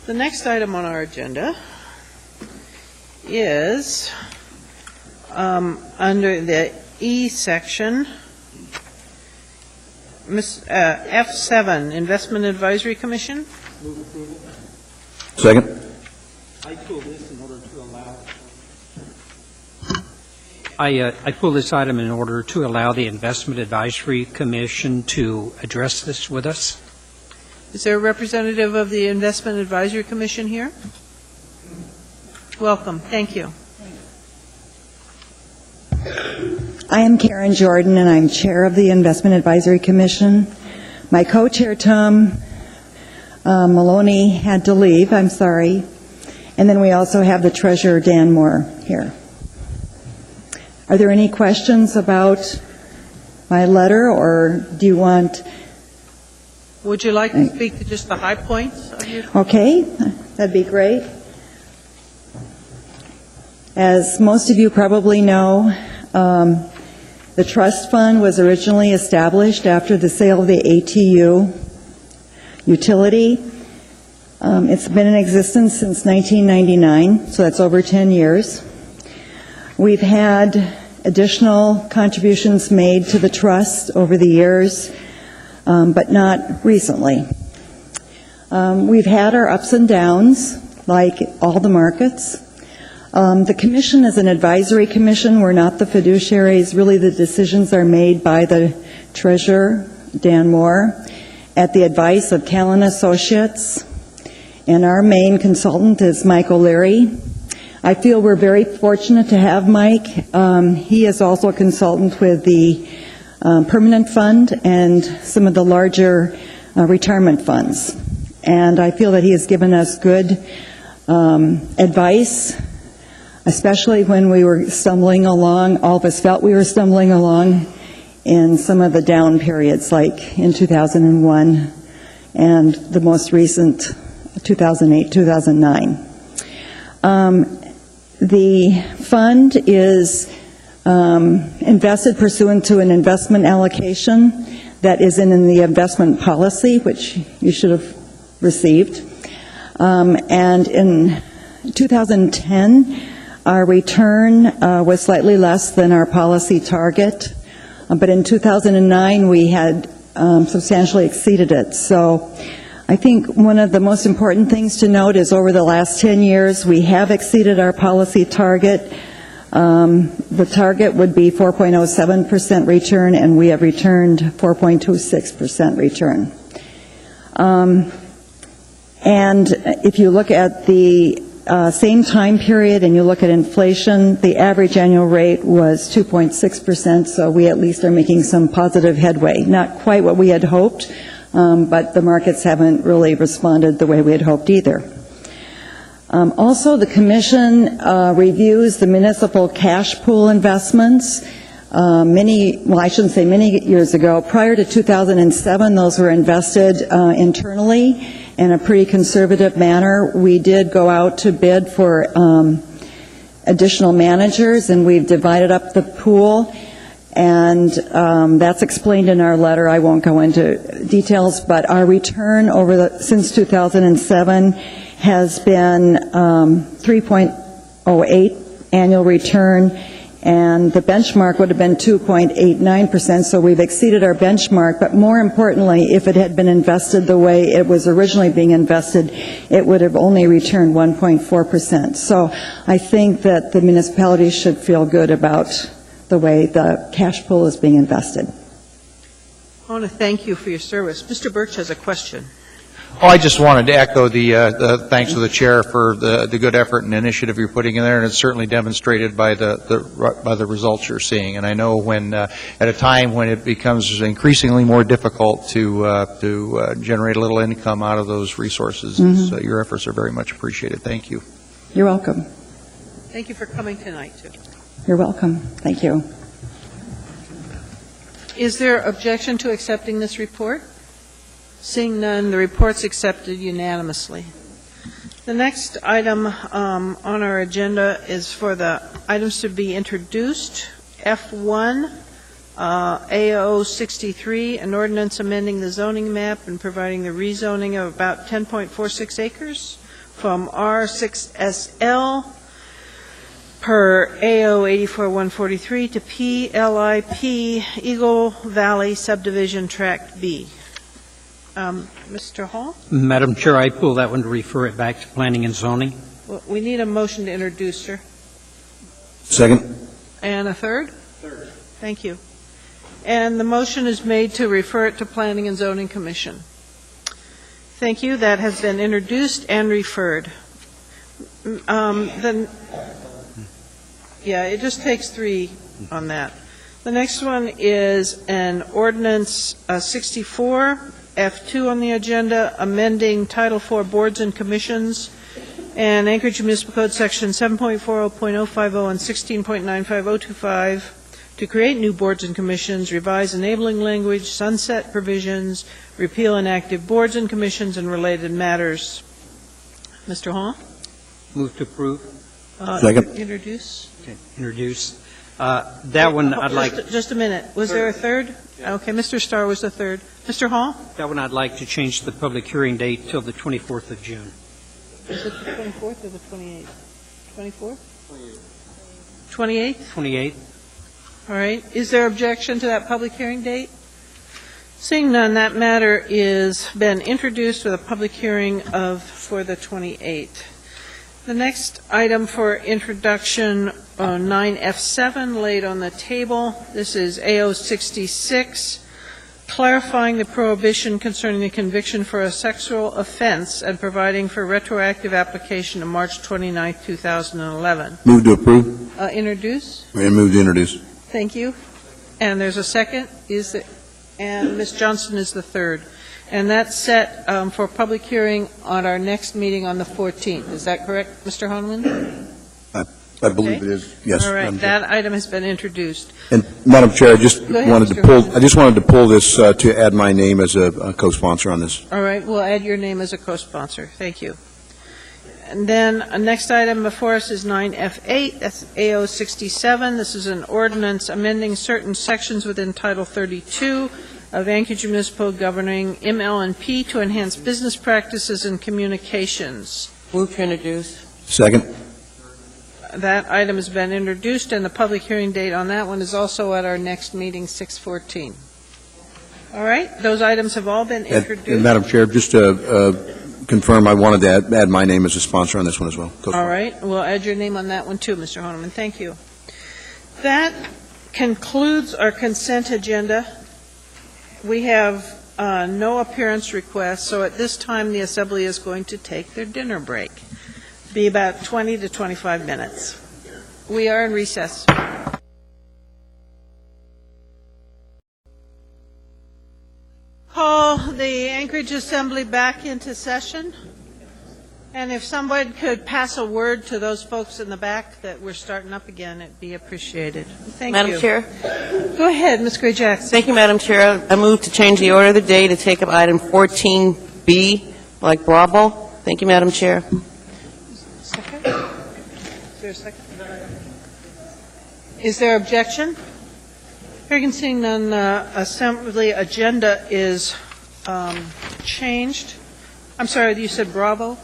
A: The next item on our agenda is under the E section, F7, Investment Advisory Commission.
J: Second.
B: I pulled this in order to allow. I pulled this item in order to allow the Investment Advisory Commission to address this with us.
A: Is there a representative of the Investment Advisory Commission here? Welcome. Thank you.
L: I am Karen Jordan, and I'm chair of the Investment Advisory Commission. My co-chair, Tom Maloney, had to leave. I'm sorry. And then we also have the treasurer, Dan Moore, here. Are there any questions about my letter, or do you want...
A: Would you like to speak to just the high points of your...
L: Okay, that'd be great. As most of you probably know, the trust fund was originally established after the sale of the ATU utility. It's been in existence since 1999, so that's over 10 years. We've had additional contributions made to the trust over the years, but not recently. We've had our ups and downs, like all the markets. The commission is an advisory commission. We're not the fiduciaries. Really, the decisions are made by the treasurer, Dan Moore, at the advice of Callan Associates, and our main consultant is Mike O'Leary. I feel we're very fortunate to have Mike. He is also a consultant with the Permanent Fund and some of the larger retirement funds. And I feel that he has given us good advice, especially when we were stumbling along. All of us felt we were stumbling along in some of the down periods, like in 2001 and the most recent 2008, 2009. The fund is invested pursuant to an investment allocation that is in the investment policy, which you should have received. And in 2010, our return was slightly less than our policy target, but in 2009 we had substantially exceeded it. So I think one of the most important things to note is over the last 10 years we have exceeded our policy target. The target would be 4.07% return, and we have returned 4.26% return. And if you look at the same time period and you look at inflation, the average annual rate was 2.6%, so we at least are making some positive headway. Not quite what we had hoped, but the markets haven't really responded the way we had hoped either. Also, the Commission reviews the municipal cash pool investments. I shouldn't say many years ago, prior to 2007, those were invested internally in a pretty conservative manner. We did go out to bid for additional managers, and we've divided up the pool, and that's explained in our letter. I won't go into details, but our return since 2007 has been 3.08 annual return, and the benchmark would have been 2.89%, so we've exceeded our benchmark. But more importantly, if it had been invested the way it was originally being invested, it would have only returned 1.4%. So I think that the municipalities should feel good about the way the cash pool is being invested.
A: I want to thank you for your service. Mr. Birch has a question.
H: Oh, I just wanted to echo the thanks to the chair for the good effort and initiative you're putting in there, and it's certainly demonstrated by the results you're seeing. And I know when at a time when it becomes increasingly more difficult to generate a little income out of those resources, so your efforts are very much appreciated. Thank you.
L: You're welcome.
A: Thank you for coming tonight, too.
L: You're welcome. Thank you.
A: Is there objection to accepting this report? Seeing none, the report's accepted unanimously. The next item on our agenda is for the items to be introduced. F1, AO 63, an ordinance amending the zoning map and providing the rezoning of about 10.46 acres from R6SL per AO 84-143 to PLIP Eagle Valley Subdivision Tract B. Mr. Hall?
B: Madam Chair, I pull that one to refer it back to Planning and Zoning.
A: Well, we need a motion to introduce, sir.
J: Second.
A: And a third? Third. Thank you. And the motion is made to refer it to Planning and Zoning Commission. Thank you. That has been introduced and referred. Then, yeah, it just takes 3 on that. The next one is an ordinance 64, F2 on the agenda, amending Title IV Boards and Commissions and Anchorage Municipal Code Section 7.40.050 and 16.95025 to create new boards and commissions, revise enabling language, sunset provisions, repeal inactive boards and commissions, and related matters. Mr. Hall?
B: Move to approve.
J: Second.
A: Introduce.
B: Okay, introduce. That one I'd like...
A: Just a minute. Was there a third? Okay, Mr. Starr was the third. Mr. Hall?
B: That one I'd like to change the public hearing date till the 24th of June.
A: Is it the 24th or the 28th? 24th? 28th?
B: 28th.
A: All right. Is there objection to that public hearing date? Seeing none, that matter is been introduced with a public hearing for the 28th. The next item for introduction, 9F7, laid on the table. This is AO 66, clarifying the prohibition concerning the conviction for a sexual offense and providing for retroactive application to March 29, 2011.
J: Move to approve.
A: Introduce.
J: And move to introduce.
A: Thank you. And there's a second. And Ms. Johnston is the third. And that's set for public hearing on our next meeting on the 14th. Is that correct, Mr. Honman?
J: I believe it is. Yes.
A: All right. That item has been introduced.
J: And Madam Chair, I just
A: ahead,
J: wanted to
A: Mr.
J: pull.
A: Honman.
J: I just wanted to pull this to add my name as a co-sponsor on this.
A: All right. We'll add your name as a co-sponsor. Thank you. And then next item before us is 9F8. That's AO 67. This is an ordinance amending certain sections within Title 32 of Anchorage Municipal governing ML&P to enhance business practices and communications.
D: Move to introduce.
J: Second.
A: That item has been introduced, and the public hearing date on that one is also at our next meeting, 6/14. All right, those items have all been introduced.
J: And Madam Chair, just to confirm, I wanted to add my name as a sponsor on this one as well.
A: All right, we'll add your name on that one too, Mr. Honeman. Thank you. That concludes our consent agenda. We have no appearance requests, so at this time the Assembly is going to take their dinner break. Be about 20 to 25 minutes. We are in recess. Call the Anchorage Assembly back into session. And if somebody could pass a word to those folks in the back that we're starting up again, it'd be appreciated. Thank you.
D: Madam Chair?
A: Go ahead, Ms. Gray-Jackson.
D: Thank you, Madam Chair. I move to change the order of the day to take up item 14B, like Bravo. Thank you, Madam Chair.
A: Second? Is there a second? Is there objection? Hearing and seeing none, the Assembly agenda is changed. I'm sorry, you said Bravo?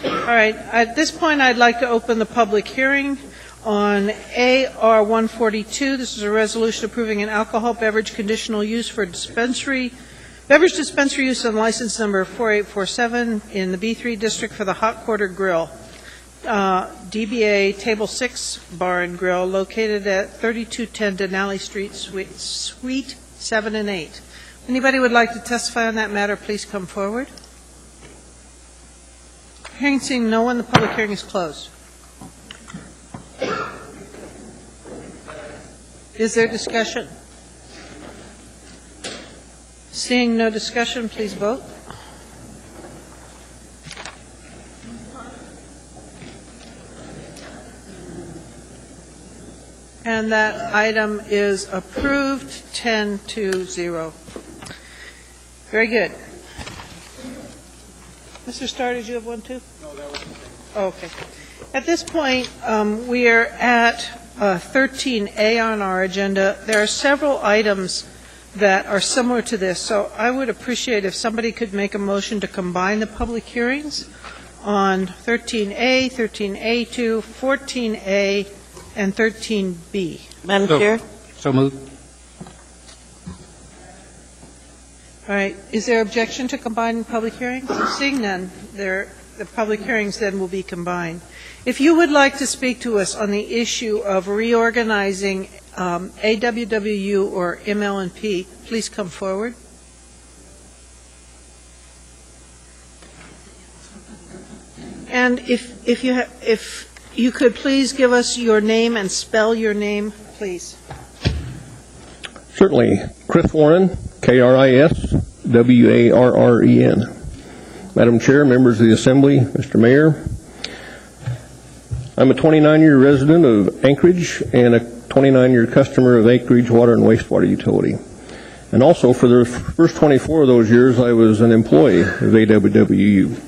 A: All right. At this point, I'd like to open the public hearing on AR 142. This is a resolution approving an alcohol beverage conditional use for beverage dispensary use on license number 4847 in the B3 district for the Hot Quarter Grill. DBA Table 6 Bar and Grill located at 3210 Denali Street, Suite 7 and 8. Anybody would like to testify on that matter, please come forward. Hearing seeing no one, the public hearing is closed. Is there discussion? Seeing no discussion, please vote. And that item is approved, 10-0. Very good. Mr. Starr, did you have one too? No, that was okay. At this point, we are at 13A on our agenda. There are several items that are similar to this, so I would appreciate if somebody could make a motion to combine the public hearings on 13A, 13A2, 14A, and 13B.
D: Madam Chair?
B: So moved.
A: All right. Is there objection to combining public hearings? Seeing none, the public hearings then will be combined. If you would like to speak to us on the issue of reorganizing AWWU or ML&P, please come forward. And if you could please give us your name and spell your name, please.
M: Certainly. Chris Warren, K-R-I-S-W-A-R-R-E-N. Madam Chair, members of the Assembly, Mr. Mayor, I'm a 29-year resident of Anchorage and a 29-year customer of Anchorage Water and Wastewater Utility. And also, for the first 24 of those years, I was an employee of AWWU.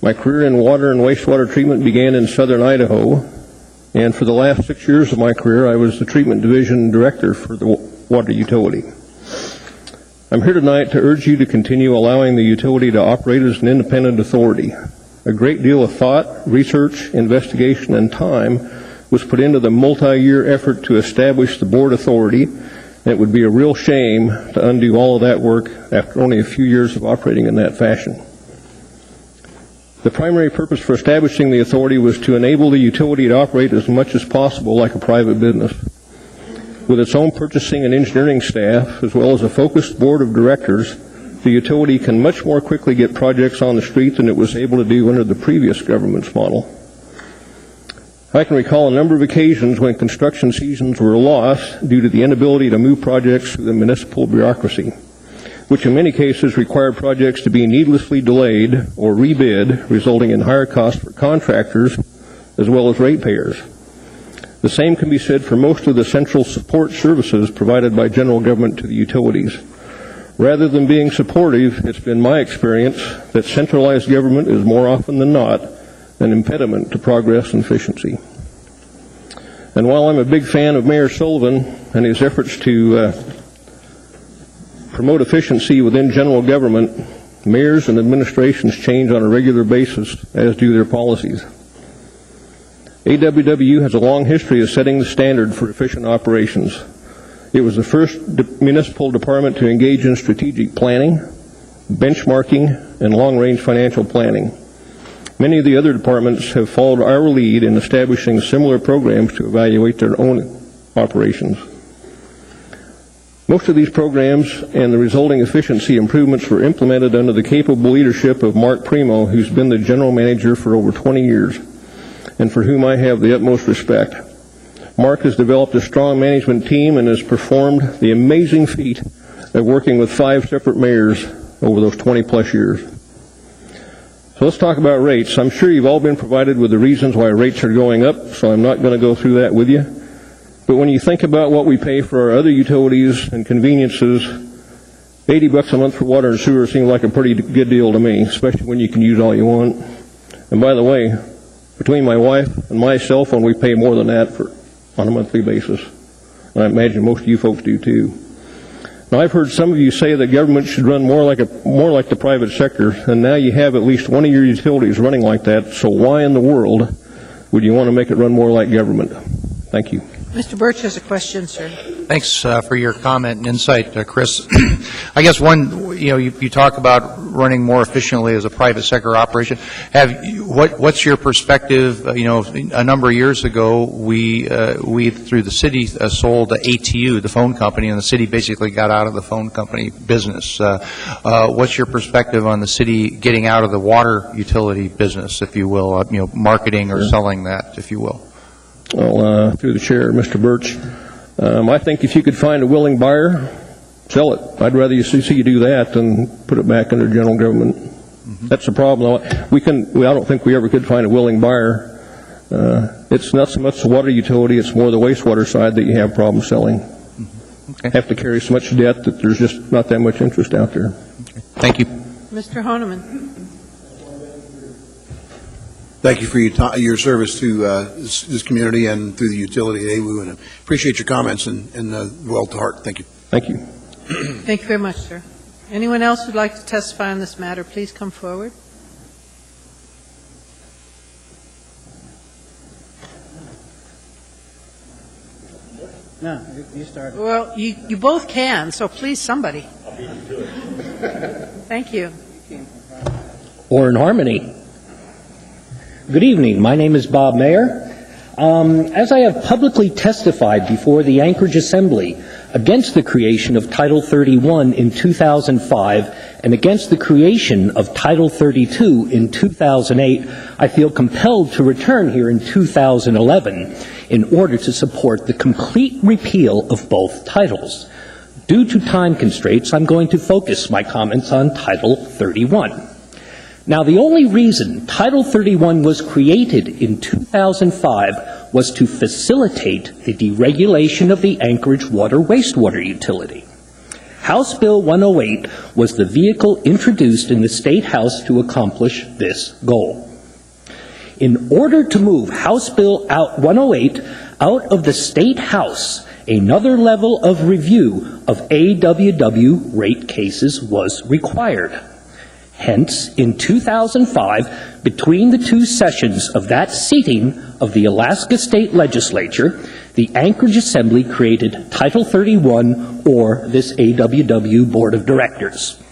M: My career in water and wastewater treatment began in southern Idaho, and for the last 6 years of my career, I was the treatment division director for the water utility. I'm here tonight to urge you to continue allowing the utility to operate as an independent authority. A great deal of thought, research, investigation, and time was put into the multi-year effort to establish the board authority, and it would be a real shame to undo all of that work after only a few years of operating in that fashion. The primary purpose for establishing the authority was to enable the utility to operate as much as possible like a private business. With its own purchasing and engineering staff, as well as a focused board of directors, the utility can much more quickly get projects on the street than it was able to do under the previous government's model. I can recall a number of occasions when construction seasons were lost due to the inability to move projects through the municipal bureaucracy, which in many cases required projects to be needlessly delayed or rebid, resulting in higher costs for contractors as well as ratepayers. The same can be said for most of the central support services provided by general government to the utilities. Rather than being supportive, it's been my experience that centralized government is more often than not an impediment to progress and efficiency. And while I'm a big fan of Mayor Sullivan and his efforts to promote efficiency within general government, mayors and administrations change on a regular basis, as do their policies. AWW has a long history of setting the standard for efficient operations. It was the first municipal department to engage in strategic planning, benchmarking, and long-range financial planning. Many of the other departments have followed our lead in establishing similar programs to evaluate their own operations. Most of these programs and the resulting efficiency improvements were implemented under the capable leadership of Mark Primo, who's been the general manager for over 20 years, and for whom I have the utmost respect. Mark has developed a strong management team and has performed the amazing feat of working with 5 separate mayors over those 20-plus years. So let's talk about rates. I'm sure you've all been provided with the reasons why rates are going up, so I'm not going to go through that with you. But when you think about what we pay for our other utilities and conveniences, $80 a month for water and sewer seems like a pretty good deal to me, especially when you can use all you want. And by the way, between my wife and my cell phone, we pay more than that on a monthly basis. And I imagine most of you folks do too. Now, I've heard some of you say that government should run more like the private sector, and now you have at least one of your utilities running like that, so why in the world would you want to make it run more like government? Thank you.
A: Mr. Birch has a question, sir.
H: Thanks for your comment and insight, Chris. I guess you talk about running more efficiently as a private sector operation. What's your perspective? A number of years ago, we through the city sold ATU, the phone company, and the city basically got out of the phone company business. What's your perspective on the city getting out of the water utility business, if you will, marketing or selling that, if you will?
M: Well, through the chair, Mr. Birch, I think if you could find a willing buyer, sell it. I'd rather see you do that than put it back under general government. Mm-hmm. That's the problem. I don't think we ever could find a willing buyer. It's not so much the water utility, it's more the wastewater side that you have problems selling. Mm-hmm. Okay. Have to carry so much debt that there's just not that much interest out there.
H: Okay. Thank you.
A: Mr. Honeman.
J: Thank you for your service to this community and through the utility at AWU, and appreciate your comments and well to heart. Thank you.
M: Thank you.
A: Thank you very much, sir. Anyone else who'd like to testify on this matter, please come forward.
B: No, you started.
A: Well, you both can, so please, somebody.
B: I'll beat you to it.
A: Thank you.
O: Or in harmony. Good evening. My name is Bob Mayer. As I have publicly testified before the Anchorage Assembly against the creation of Title 31 in 2005 and against the creation of Title 32 in 2008, I feel compelled to return here in 2011 in order to support the complete repeal of both titles. Due to time constraints, I'm going to focus my comments on Title 31. Now, the only reason Title 31 was created in 2005 was to facilitate the deregulation of the Anchorage water wastewater utility. House Bill 108 was the vehicle introduced in the State House to accomplish this goal. In order to move House Bill 108 out of the State House, another level of review of AWW rate cases was required. Hence, in 2005, between the two sessions of that seating of the Alaska State Legislature, the Anchorage Assembly created Title 31, or this AWW Board of Directors.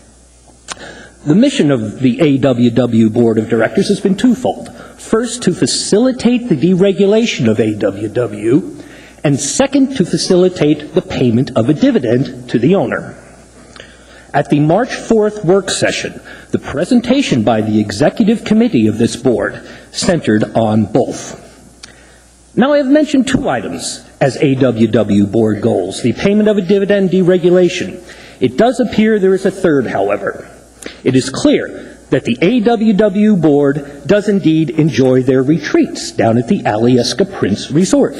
O: The mission of the AWW Board of Directors has been twofold. First, to facilitate the deregulation of AWW, and second, to facilitate the payment of a dividend to the owner. At the March 4th work session, the presentation by the executive committee of this board centered on both. Now, I have mentioned two items as AWW board goals, the payment of a dividend, deregulation. It does appear there is a third, however. It is clear that the AWW board does indeed enjoy their retreats down at the Alyeska Prince Resort.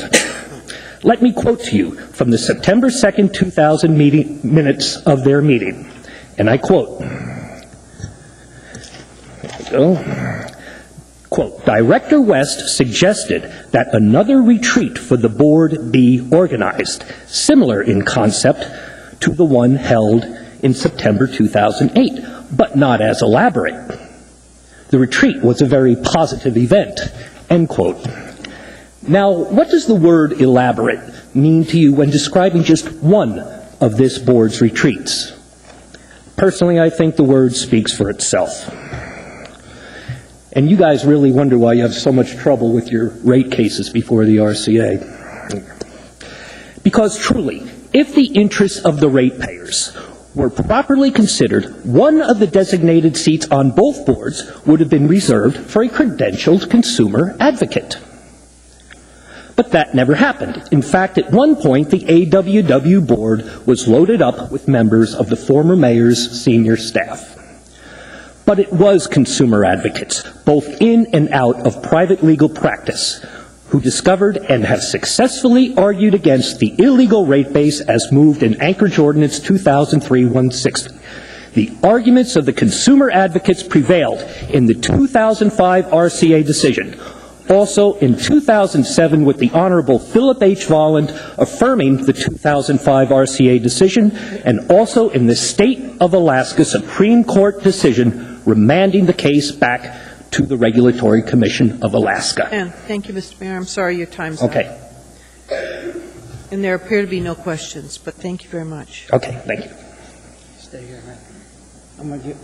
O: Let me quote to you from the September 2nd, 2000 minutes of their meeting. And I quote, quote, Director West suggested that another retreat for the board be organized, similar in concept to the one held in September 2008, but not as elaborate. The retreat was a very positive event, end quote. Now, what does the word elaborate mean to you when describing just one of this board's retreats? Personally, I think the word speaks for itself. And you guys really wonder why you have so much trouble with your rate cases before the RCA. Because truly, if the interests of the ratepayers were properly considered, one of the designated seats on both boards would have been reserved for a credentialed consumer advocate. But that never happened. In fact, at one point, the AWW board was loaded up with members of the former mayor's senior staff. But it was consumer advocates, both in and out of private legal practice, who discovered and have successfully argued against the illegal rate base as moved in Anchorage Ordinance 2003-160. The arguments of the consumer advocates prevailed in the 2005 RCA decision. Also in 2007 with the Honorable Philip H. Volland affirming the 2005 RCA decision, and also in the State of Alaska Supreme Court decision remanding the case back to the Regulatory Commission of Alaska.
A: And thank you, Mr. Mayor. I'm sorry your time's up.
O: Okay.
A: And there appear to be no questions, but thank you very much.
O: Okay, thank you.
E: Stay here, man. I'm going to get...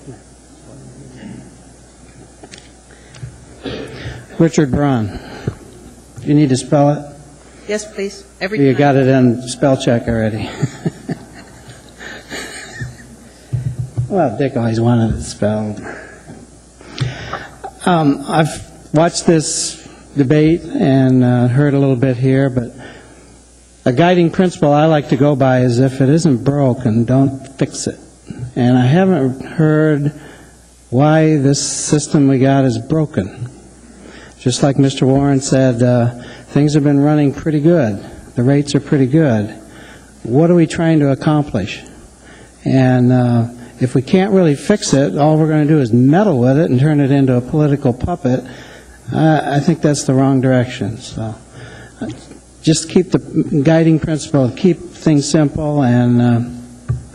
E: Richard Braun. You need to spell it?
A: Yes, please.
E: You got it in spell check already. Well, Dick always wanted it spelled. I've watched this debate and heard a little bit here, but a guiding principle I like to go by is if it isn't broken, don't fix it. And I haven't heard why this system we got is broken. Just like Mr. Warren said, things have been running pretty good. The rates are pretty good. What are we trying to accomplish? And if we can't really fix it, all we're going to do is meddle with it and turn it into a political puppet. I think that's the wrong direction. So just keep the guiding principle, keep things simple, and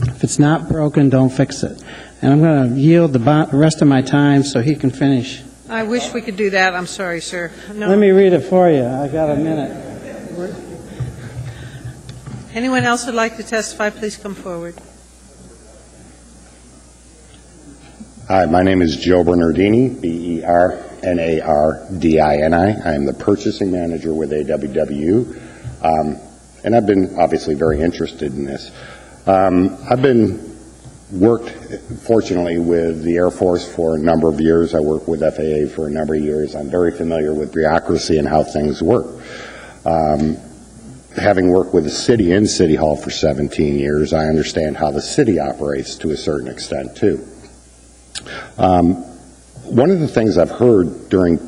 E: if it's not broken, don't fix it. And I'm going to yield the rest of my time so he can finish.
A: I wish we could do that. I'm sorry, sir. No.
E: Let me read it for you. I got a minute.
A: Anyone else would like to testify, please come forward.
P: Hi, my name is Joe Bernardini, Bernardini. I am the purchasing manager with AWW, and I've been obviously very interested in this. I've been worked, fortunately, with the Air Force for a number of years. I worked with FAA for a number of years. I'm very familiar with bureaucracy and how things work. Having worked with the city in City Hall for 17 years, I understand how the city operates to a certain extent, too. One of the things I've heard during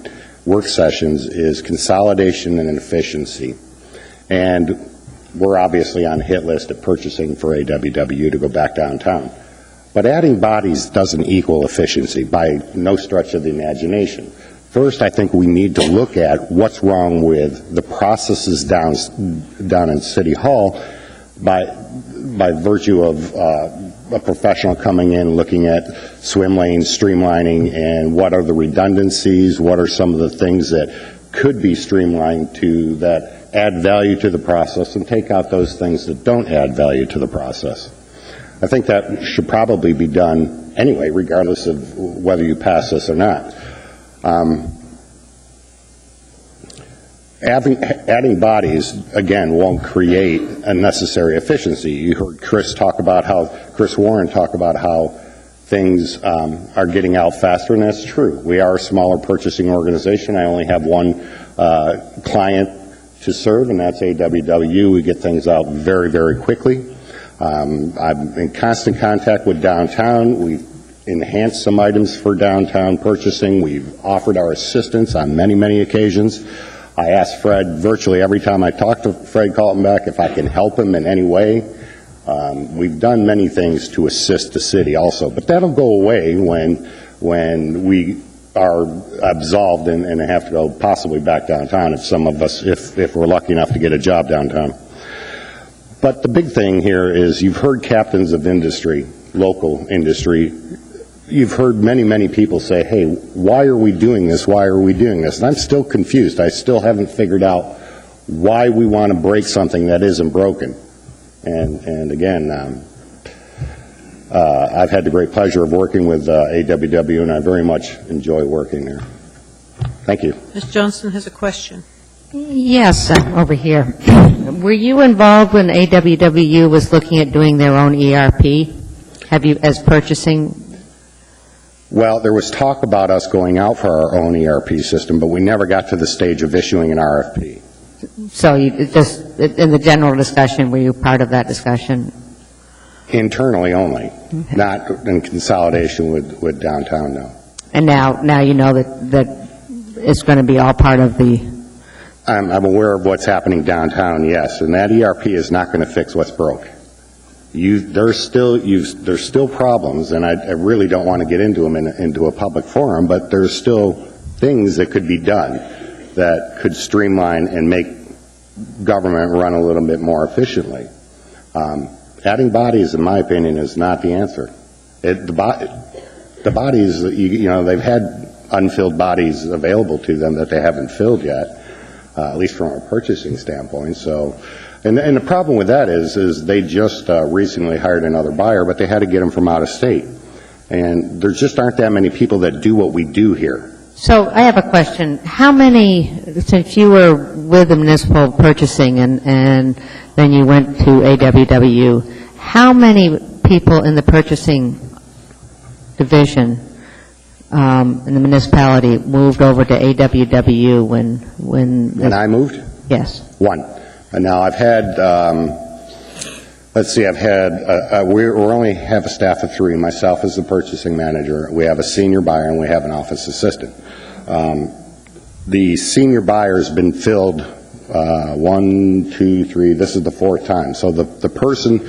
P: work sessions is consolidation and efficiency. And we're obviously on the hit list of purchasing for AWW to go back downtown. But adding bodies doesn't equal efficiency by no stretch of the imagination. First, I think we need to look at what's wrong with the processes down in City Hall by virtue of a professional coming in, looking at swim lanes, streamlining, and what are the redundancies, what are some of the things that could be streamlined that add value to the process, and take out those things that don't add value to the process. I think that should probably be done anyway, regardless of whether you pass this or not. Adding bodies, again, won't create unnecessary efficiency. You heard Chris Warren talk about how things are getting out faster, and that's true. We are a smaller purchasing organization. I only have one client to serve, and that's AWW. We get things out very, very quickly. I'm in constant contact with downtown. We've enhanced some items for downtown purchasing. We've offered our assistance on many, many occasions. I ask Fred virtually every time I talk to Fred Kaltenbach if I can help him in any way. We've done many things to assist the city also, but that'll go away when we are absolved and have to go possibly back downtown if some of us, if we're lucky enough to get a job downtown. But the big thing here is you've heard captains of industry, local industry. You've heard many, many people say, hey, why are we doing this? Why are we doing this? And I'm still confused. I still haven't figured out why we want to break something that isn't broken. And again, I've had the great pleasure of working with AWW, and I very much enjoy working there. Thank you.
A: Ms. Johnston has a question.
I: Yes, over here. Were you involved when AWW was looking at doing their own ERP? Have you, as purchasing?
P: Well, there was talk about us going out for our own ERP system, but we never got to the stage of issuing an RFP.
I: So you just, in the general discussion, were you part of that discussion?
P: Internally only, not in consolidation with downtown, no.
I: And now you know that it's going to be all part of the...
P: I'm aware of what's happening downtown, yes, and that ERP is not going to fix what's broke. There's still problems, and I really don't want to get into them into a public forum, but there's still things that could be done that could streamline and make government run a little bit more efficiently. Adding bodies, in my opinion, is not the answer. The bodies, they've had unfilled bodies available to them that they haven't filled yet, at least from a purchasing standpoint. So, and the problem with that is they just recently hired another buyer, but they had to get them from out of state. And there just aren't that many people that do what we do here.
I: So I have a question. How many, since you were with the municipal purchasing and then you went to AWW, how many people in the purchasing division in the municipality moved over to AWW when
P: I moved?
I: Yes.
P: One. And now I've had, we only have a staff of 3, myself as the purchasing manager. We have a senior buyer and we have an office assistant. The senior buyer has been filled 1, 2, 3, this is the 4th time. So the person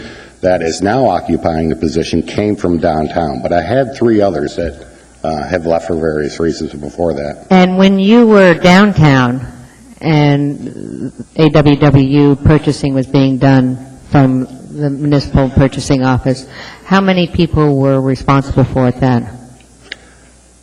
P: that is now occupying the position came from downtown, but I had 3 others that have left for various reasons before that.
I: And when you were downtown and AWW purchasing was being done from the municipal purchasing office, how many people were responsible for it then?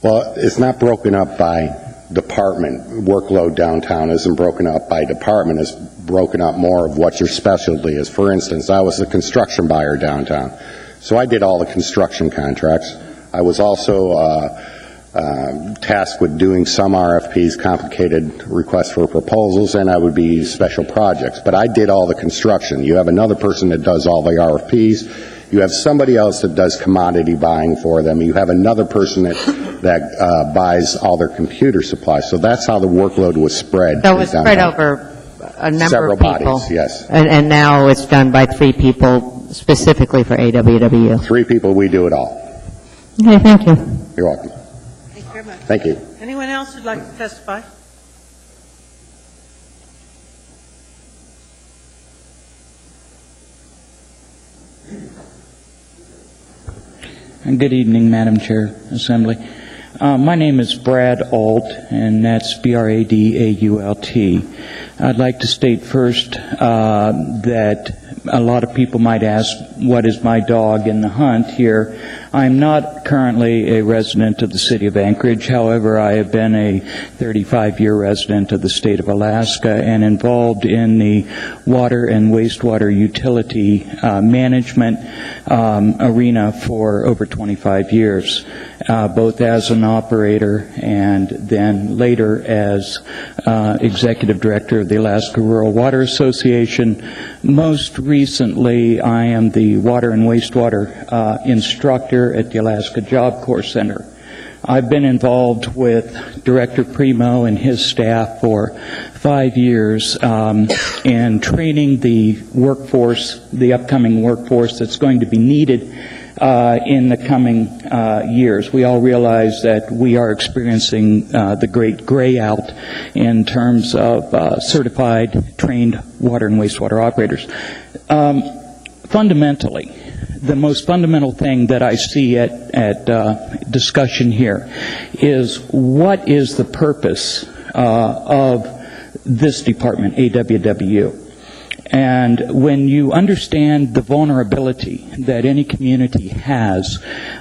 P: Well, it's not broken up by department. Workload downtown isn't broken up by department. It's broken up more of what your specialty is. For instance, I was a construction buyer downtown, so I did all the construction contracts. I was also tasked with doing some RFPs, complicated requests for proposals, and I would be special projects. But I did all the construction. You have another person that does all the RFPs. You have somebody else that does commodity buying for them. You have another person that buys all their computer supplies. So that's how the workload was spread.
I: So it was spread over a number
P: Several
I: of people.
P: bodies, yes.
I: And now it's done by 3 people specifically for AWW.
P: 3 people, we do it all.
I: Okay, thank you.
P: You're welcome.
A: Thank you very much.
P: Thank you.
A: Anyone else who'd like to testify?
Q: Good evening, Madam Chair, Assembly. My name is Brad Alt, and that's Bradault. I'd like to state first that a lot of people might ask, what is my dog in the hunt here? I'm not currently a resident of the city of Anchorage. However, I have been a 35-year resident of the state of Alaska and involved in the water and wastewater utility management arena for over 25 years, both as an operator and then later as executive director of the Alaska Rural Water Association. Most recently, I am the water and wastewater instructor at the Alaska Job Corps Center. I've been involved with Director Primo and his staff for 5 years in training the workforce, the upcoming workforce that's going to be needed in the coming years. We all realize that we are experiencing the great gray out in terms of certified, trained water and wastewater operators. Fundamentally, the most fundamental thing that I see at discussion here is what is the purpose of this department, AWW? And when you understand the vulnerability that any community has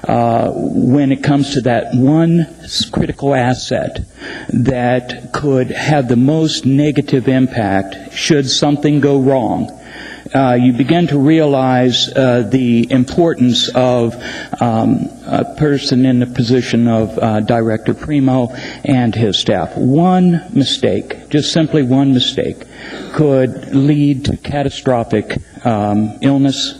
Q: when it comes to that one critical asset that could have the most negative impact should something go wrong, you begin to realize the importance of a person in the position of Director Primo and his staff. One mistake, just simply one mistake, could lead to catastrophic illness,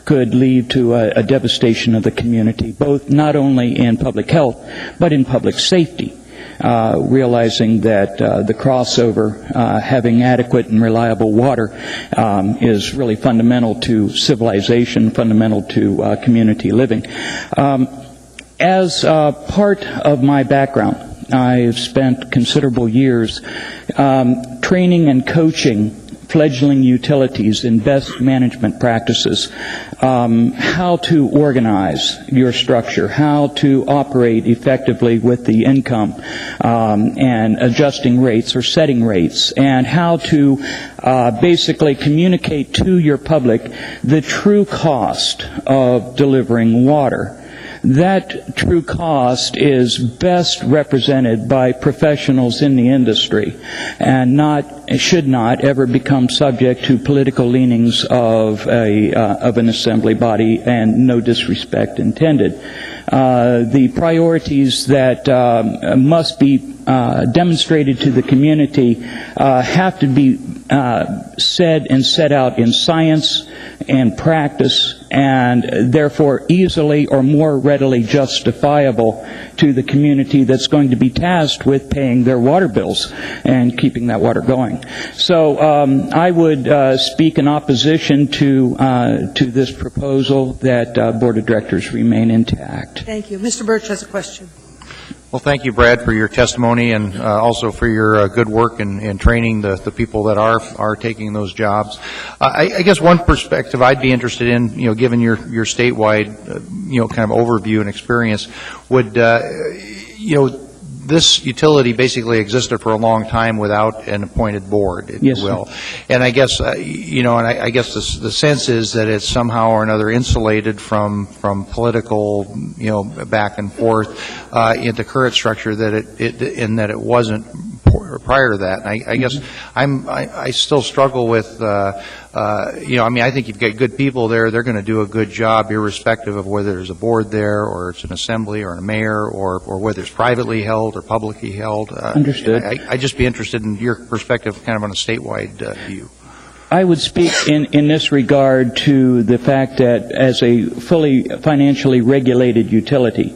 Q: could lead to a devastation of the community, both not only in public health, but in public safety. Realizing that the crossover, having adequate and reliable water, is really fundamental to civilization, fundamental to community living. As part of my background, I've spent considerable years training and coaching fledgling utilities in best management practices, how to organize your structure, how to operate effectively with the income and adjusting rates or setting rates, and how to basically communicate to your public the true cost of delivering water. That true cost is best represented by professionals in the industry and should not ever become subject to political leanings of an assembly body, and no disrespect intended. The priorities that must be demonstrated to the community have to be said and set out in science and practice, and therefore easily or more readily justifiable to the community that's going to be tasked with paying their water bills and keeping that water going. So I would speak in opposition to this proposal that Board of Directors remain intact.
A: Thank you. Mr. Birch has a question.
H: Well, thank you, Brad, for your testimony and also for your good work in training the people that are taking those jobs. I guess one perspective I'd be interested in, given your statewide, kind of overview and experience, would, this utility basically existed for a long time without an appointed board, if you will. And I guess, I guess the sense is that it's somehow or another insulated from political, back and forth in the current structure, in that it wasn't prior to that. And I guess I still struggle with, I think you've got good people there. They're going to do a good job, irrespective of whether there's a board there, or it's an assembly, or a mayor, or whether it's privately held or publicly held.
Q: Understood.
H: I'd just be interested in your perspective, kind of on a statewide view.
Q: I would speak in this regard to the fact that as a fully financially regulated utility,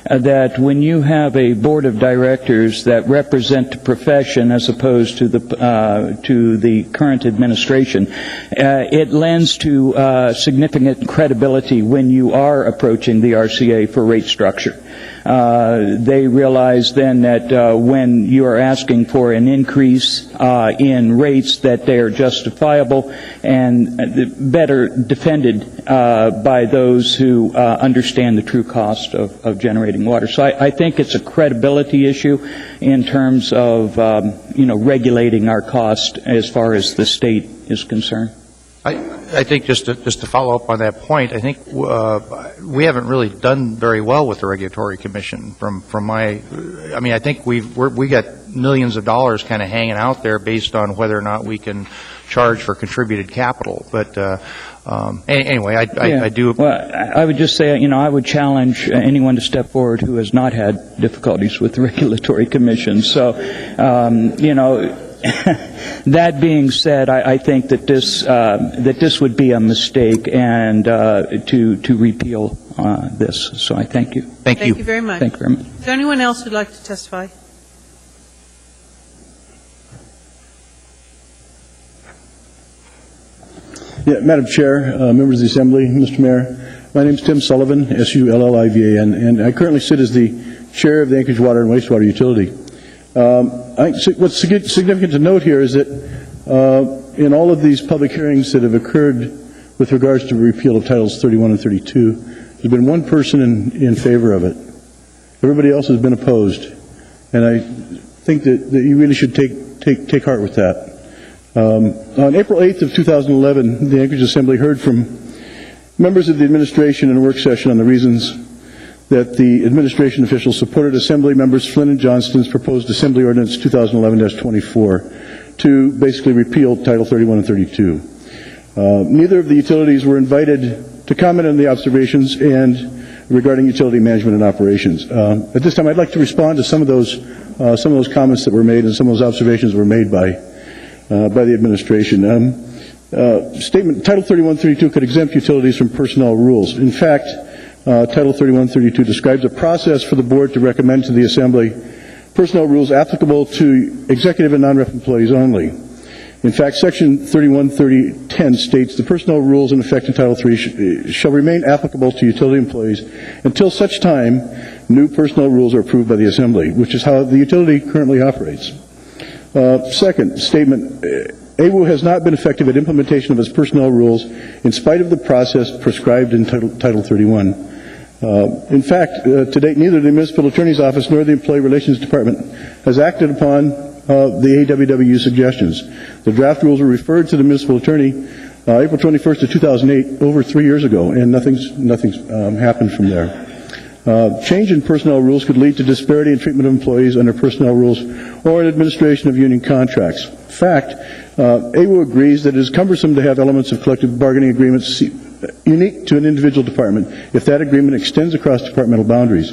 Q: that when you have a board of directors that represent the profession as opposed to the current administration, it lends to significant credibility when you are approaching the RCA for rate structure. They realize then that when you are asking for an increase in rates, that they are justifiable and better defended by those who understand the true cost of generating water. So I think it's a credibility issue in terms of regulating our cost as far as the state is concerned.
H: I think just to follow up on that point, I think we haven't really done very well with the Regulatory Commission. I think we got millions of dollars kind of hanging out there based on whether or not we can charge for contributed capital. But anyway, I do.
Q: Well, I would just say, I would challenge anyone to step forward who has not had difficulties with the Regulatory Commission. So, that being said, I think that this would be a mistake, and to repeal this. So I thank you.
H: Thank you.
A: Thank you very much.
Q: Thank you very much.
A: Is there anyone else who'd like to testify?
R: Yeah, Madam Chair, members of the Assembly, Mr. Mayor, my name is Tim Sullivan, S-U-L-L-I-V-A-N, and I currently sit as the chair of the Anchorage Water and Wastewater Utility. What's significant to note here is that in all of these public hearings that have occurred with regards to repeal of Titles 31 and 32, there's been one person in favor of it. Everybody else has been opposed. And I think that you really should take heart with that. On April 8th of 2011, the Anchorage Assembly heard from members of the administration in a work session on the reasons that the administration officials supported Assembly members Flynn and Johnston's proposed Assembly Ordinance 2011-24 to basically repeal Title 31 and 32. Neither of the utilities were invited to comment on the observations and regarding utility management and operations. At this time, I'd like to respond to some of those comments that were made and some of those observations that were made by the administration. Statement Title 3132 could exempt utilities from personnel rules. In fact, Title 3132 describes a process for the board to recommend to the Assembly personnel rules applicable to executive and non-rep employees only. In fact, Section 313010 states the personnel rules in effect in Title III shall remain applicable to utility employees until such time new personnel rules are approved by the Assembly, which is how the utility currently operates. Second statement, AWU has not been effective at implementation of its personnel rules in spite of the process prescribed in Title 31. In fact, to date, neither the Municipal Attorney's Office nor the Employee Relations Department has acted upon the AWW suggestions. The draft rules were referred to the Municipal Attorney April 21st of 2008, over 3 years ago, and nothing's happened from there. Change in personnel rules could lead to disparity in treatment of employees under personnel rules or in administration of union contracts. In fact, AWU agrees that it is cumbersome to have elements of collective bargaining agreements unique to an individual department if that agreement extends across departmental boundaries.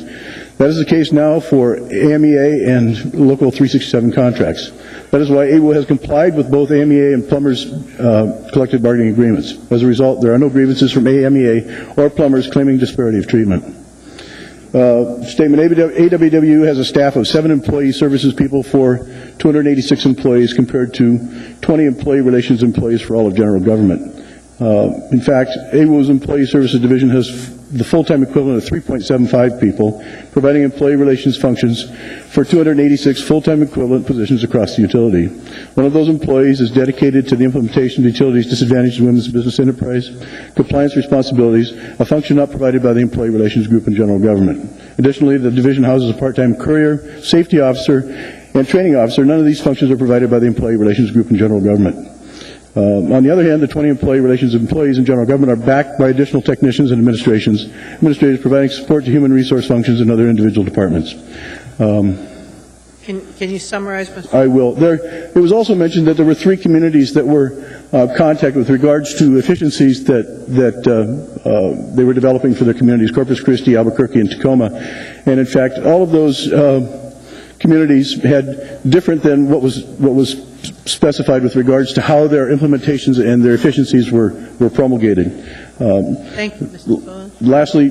R: That is the case now for AMEA and Local 367 contracts. That is why AWU has complied with both AMEA and Plumbers' collective bargaining agreements. As a result, there are no grievances from AMEA or Plumbers claiming disparity of treatment. Statement, AWW has a staff of 7 employee services people for 286 employees compared to 20 employee relations employees for all of general government. In fact, AWU's Employee Services Division has the full-time equivalent of 3.75 people, providing employee relations functions for 286 full-time equivalent positions across the utility. One of those employees is dedicated to the implementation of the utility's disadvantaged women's business enterprise compliance responsibilities, a function not provided by the Employee Relations Group in general government. Additionally, the division houses a part-time courier, safety officer, and training officer. None of these functions are provided by the Employee Relations Group in general government. On the other hand, the 20 employee relations employees in general government are backed by additional technicians and administrators providing support to human resource functions in other individual departments.
A: Can you summarize, Mr.
R: I will. It was also mentioned that there were 3 communities that were contacted with regards to efficiencies that they were developing for their communities: Corpus Christi, Albuquerque, and Tacoma. And in fact, all of those communities had different than what was specified with regards to how their implementations and their efficiencies were promulgated.
A: Thank you, Mr. Sullivan.
R: Lastly,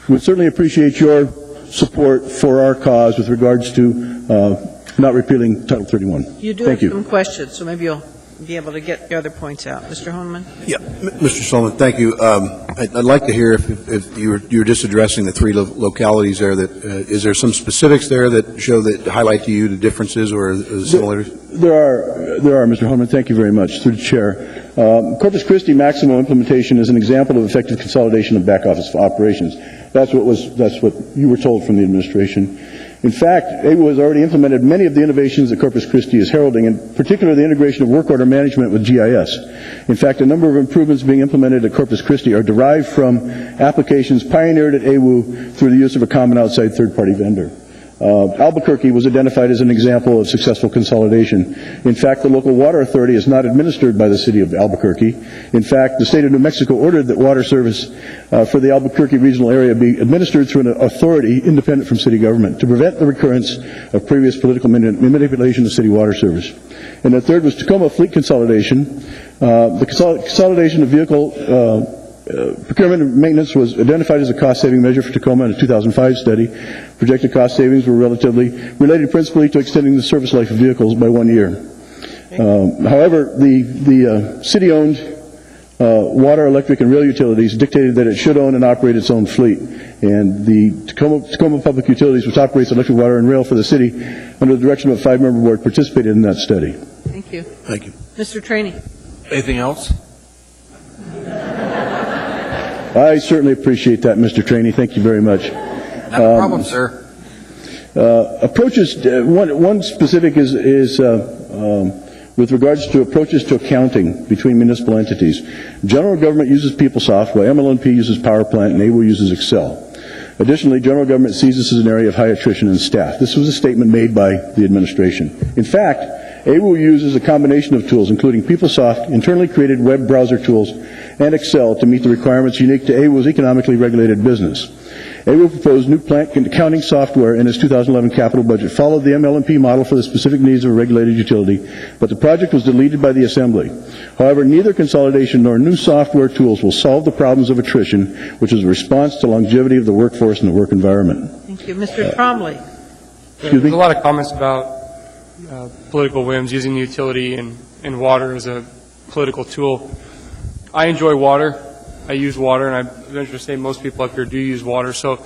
R: we certainly appreciate your support for our cause with regards to not repealing Title 31.
A: You do have some questions, so maybe you'll be able to get the other points out. Mr. Honeman?
J: Yeah, Mr. Sullivan, thank you. I'd like to hear if you're just addressing the 3 localities there. Is there some specifics there that highlight to you the differences or the similarities?
R: There are, Mr. Honeman. Thank you very much. Through the chair, Corpus Christi maximum implementation is an example of effective consolidation of back office operations. That's what you were told from the administration. In fact, AWU has already implemented many of the innovations that Corpus Christi is heralding, in particular the integration of work order management with GIS. In fact, a number of improvements being implemented at Corpus Christi are derived from applications pioneered at AWU through the use of a common outside third-party vendor. Albuquerque was identified as an example of successful consolidation. In fact, the local water authority is not administered by the city of Albuquerque. In fact, the state of New Mexico ordered that water service for the Albuquerque regional area be administered through an authority independent from city government to prevent the recurrence of previous political manipulation of city water service. And the third was Tacoma fleet consolidation. The consolidation of vehicle procurement and maintenance was identified as a cost-saving measure for Tacoma in a 2005 study. Projected cost savings were related principally to extending the service life of vehicles by 1 year. However, the city-owned water, electric, and rail utilities dictated that it should own and operate its own fleet. And the Tacoma Public Utilities, which operates electric, water, and rail for the city, under the direction of a 5-member board, participated in that study.
A: Thank you.
J: Thank you.
A: Mr. Training?
K: Anything else?
R: I certainly appreciate that, Mr. Trainee. Thank you very much.
K: Not a problem, sir.
R: Approaches, one specific is with regards to approaches to accounting between municipal entities. General government uses PeopleSoft, while MLNP uses PowerPlant and AWO uses Excel. Additionally, general government sees this as an area of high attrition in staff. This was a statement made by the administration. In fact, AWO uses a combination of tools, including PeopleSoft, internally created web browser tools, and Excel to meet the requirements unique to AWO's economically regulated business. AWO proposed new plant accounting software in its 2011 capital budget, followed the MLNP model for the specific needs of a regulated utility, but the project was deleted by the Assembly. However, neither consolidation nor new software tools will solve the problems of attrition, which is a response to longevity of the workforce and the work environment.
A: Thank you. Mr. Trombley.
U: There's a lot of comments about political whims, using the utility and water as a political tool. I enjoy water. I use water, and I venture to say most people up here do use water. So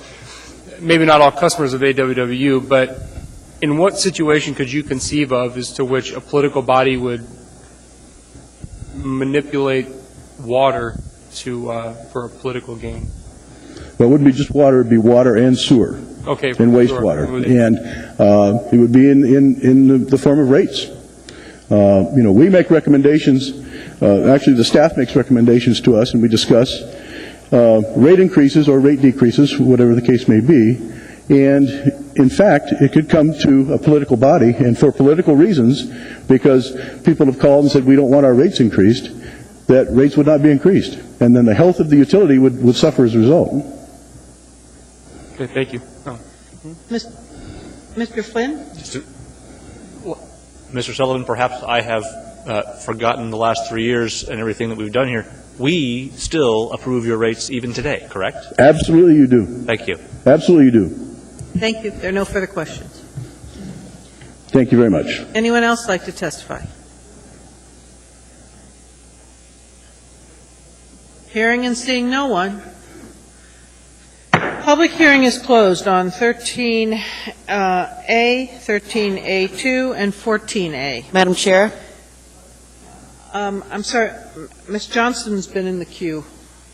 U: maybe not all customers of AWWU, but in what situation could you conceive of as to which a political body would manipulate water for a political gain?
R: Well, it wouldn't be just water, it would be water and sewer.
U: Okay.
R: And wastewater.
U: Sure.
R: And it would be in the form of rates. We make recommendations. Actually, the staff makes recommendations to us, and we discuss rate increases or rate decreases, whatever the case may be. And, in fact, it could come to a political body, and for political reasons, because people have called and said we don't want our rates increased, that rates would not be increased. And then the health of the utility would suffer as a result.
U: Okay, thank you. Oh.
A: Mr. Flynn?
G: Mr. Sullivan, perhaps I have forgotten the last 3 years and everything that we've done here. We still approve your rates even today, correct?
R: Absolutely you do.
G: Thank you.
R: Absolutely you do.
A: Thank you. There are no further questions.
R: Thank you very much.
A: Anyone else like to testify? Hearing and seeing no one. Public hearing is closed on 13A, 13A2, and 14A.
D: Madam Chair?
A: I'm sorry, Ms. Johnston's been in the queue.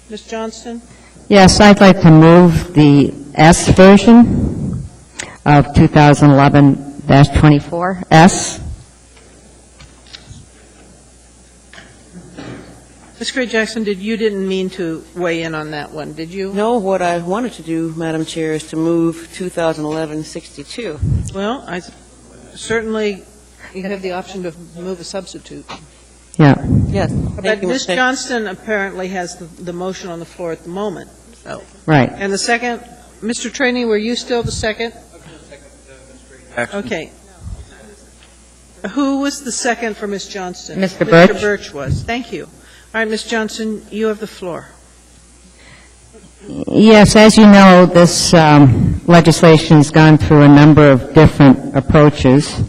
A: Ms. Johnston?
I: Yes, I'd like to move the S version of 2011-24, S.
A: Ms. Gray-Jackson, you didn't mean to weigh in on that one, did you?
D: No, what I wanted to do, Madam Chair, is to move 2011-62.
A: Well, certainly you have the option to move a substitute.
I: Yeah.
D: Yes.
A: But Ms. Johnston apparently has the motion on the floor at the moment. So.
I: Right.
A: And the second, Mr. Trainee, were you still the second? Okay. Who was the second for Ms. Johnston?
I: Mr. Birch.
A: Mr. Birch was. Thank you. All right, Ms. Johnson, you have the floor.
I: Yes, as you know, this legislation has gone through a number of different approaches,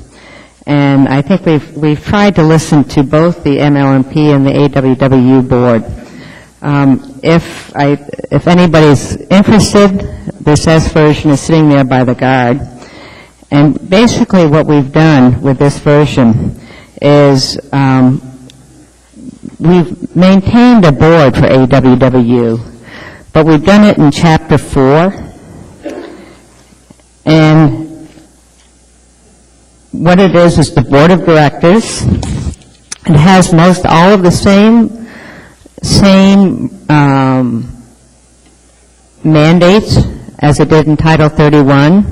I: and I think we've tried to listen to both the MLNP and the AWWU board. If anybody's interested, this S version is sitting there by the guard, and basically what we've done with this version is we've maintained a board for AWWU, but we've done it in Chapter 4, and what it is the Board of Directors. It has all of the same mandates as it did in Title 31.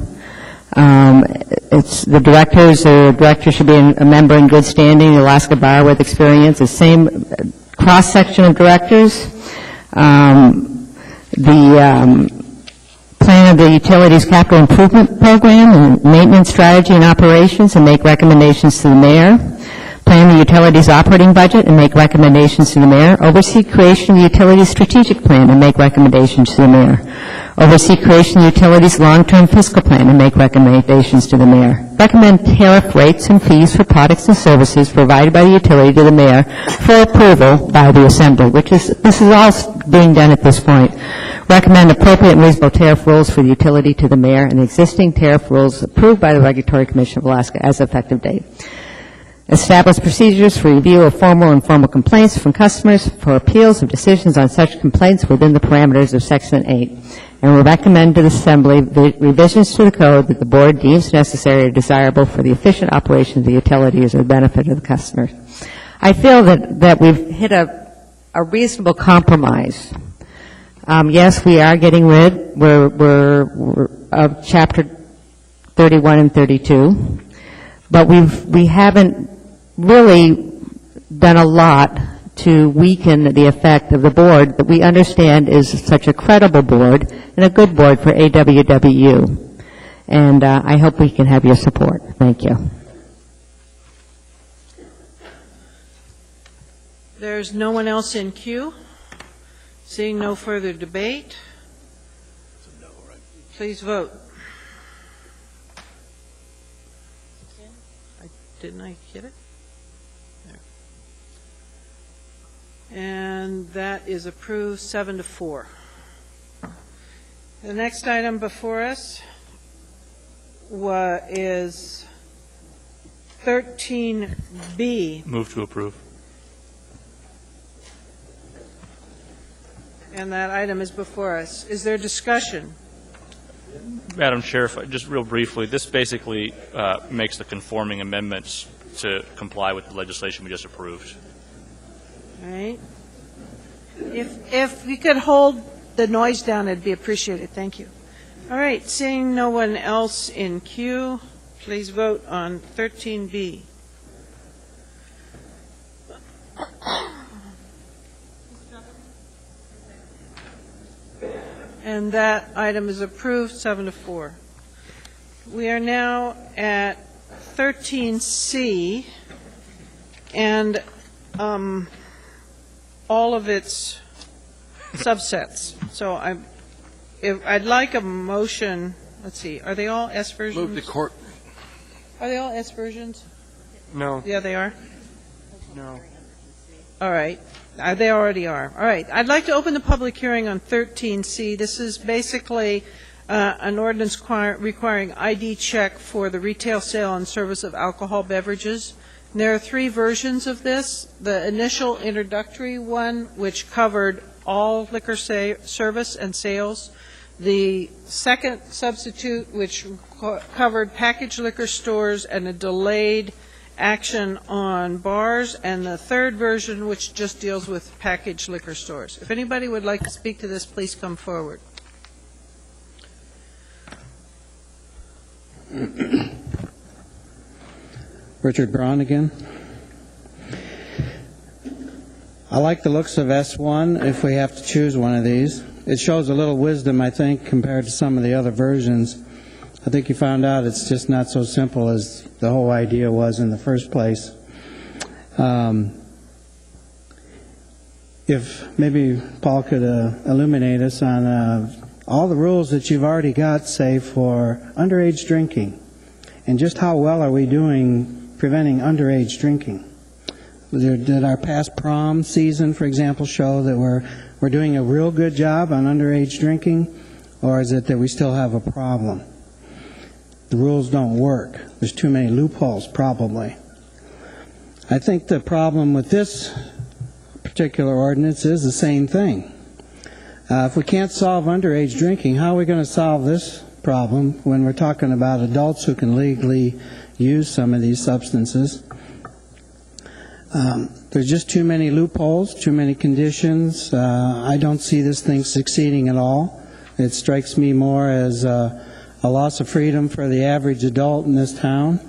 I: It's the director should be a member in good standing, the Alaska Bar with experience, the same cross-section of directors. The plan of the utilities capital improvement program and maintenance strategy and operations, and make recommendations to the mayor. Plan the utilities operating budget and make recommendations to the mayor. Oversee creation of the utilities strategic plan and make recommendations to the mayor. Oversee creation of the utilities long-term fiscal plan and make recommendations to the mayor. Recommend tariff rates and fees for products and services provided by the utility to the mayor for approval by the assembly, this is all being done at this point. Recommend appropriate and reasonable tariff rules for the utility to the mayor and existing tariff rules approved by the Regulatory Commission of Alaska as effective date. Establish procedures for review of formal and informal complaints from customers for appeals of decisions on such complaints within the parameters of Section 8. and will recommend to the Assembly the revisions to the code that the Board deems necessary or desirable for the efficient operation of the utilities or the benefit of the customers. I feel that we've hit a reasonable compromise. Yes, we are getting rid of Chapter 31 and 32, but we haven't really done a lot to weaken the effect of the board that we understand is such a credible board and a good board for AWWU. And I hope we can have your support. Thank you.
A: There's no one else in queue. Seeing no further debate, please vote. Didn't I get it? There. And that is approved 7-4. The next item before us is 13B.
G: Move to approve.
A: And that item is before us. Is there discussion?
G: Madam Chair, just real briefly, this basically makes the conforming amendments to comply with the legislation we just approved.
A: All right. If we could hold the noise down, it'd be appreciated. Thank you. All right. Seeing no one else in queue, please vote on 13B. And that item is approved 7-4. We are now at 13C and all of its subsets. So I'd like a motion. Let's see. Are they all S versions?
K: Move the court.
A: Are they all S versions?
U: No.
A: Yeah, they are.
U: No.
A: All right. They already are. All right. I'd like to open the public hearing on 13C. This is basically an ordinance requiring ID check for the retail sale and service of alcohol beverages. And there are 3 versions of this. The initial introductory one, which covered all liquor service and sales. The second substitute, which covered packaged liquor stores and a delayed action on bars, and the third version, which just deals with packaged liquor stores. If anybody would like to speak to this, please come forward.
S: Richard Braun again. I like the looks of S1 if we have to choose one of these. It shows a little wisdom, I think, compared to some of the other versions. I think you found out it's just not so simple as the whole idea was in the first place. If maybe Paul could illuminate us on all the rules that you've already got, say, for underage drinking, and just how well are we doing preventing underage drinking? Did our past prom season, for example, show that we're doing a real good job on underage drinking, or is it that we still have a problem? The rules don't work. There's too many loopholes, probably. I think the problem with this particular ordinance is the same thing. If we can't solve underage drinking, how are we going to solve this problem when we're talking about adults who can legally use some of these substances? There's just too many loopholes, too many conditions. I don't see this thing succeeding at all. It strikes me more as a loss of freedom for the average adult in this town,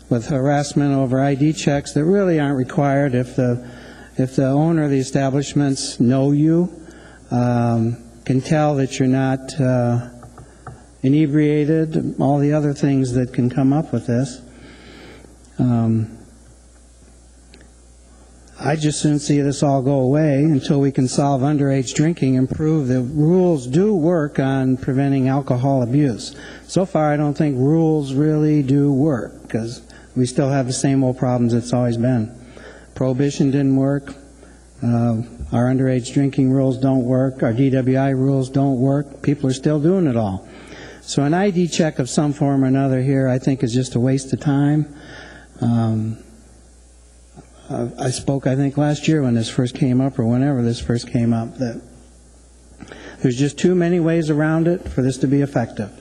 S: with harassment over ID checks that really aren't required if the owner of the establishments know you, can tell that you're not inebriated, all the other things that can come up with this. I just soon see this all go away until we can solve underage drinking and prove that rules do work on preventing alcohol abuse. So far, I don't think rules really do work because we still have the same old problems it's always been. Prohibition didn't work. Our underage drinking rules don't work. Our DWI rules don't work. People are still doing it all. So an ID check of some form or another here, I think, is just a waste of time. I spoke, I think, last year when this first came up, or whenever this first came up, that There's just too many ways around it for this to be effective.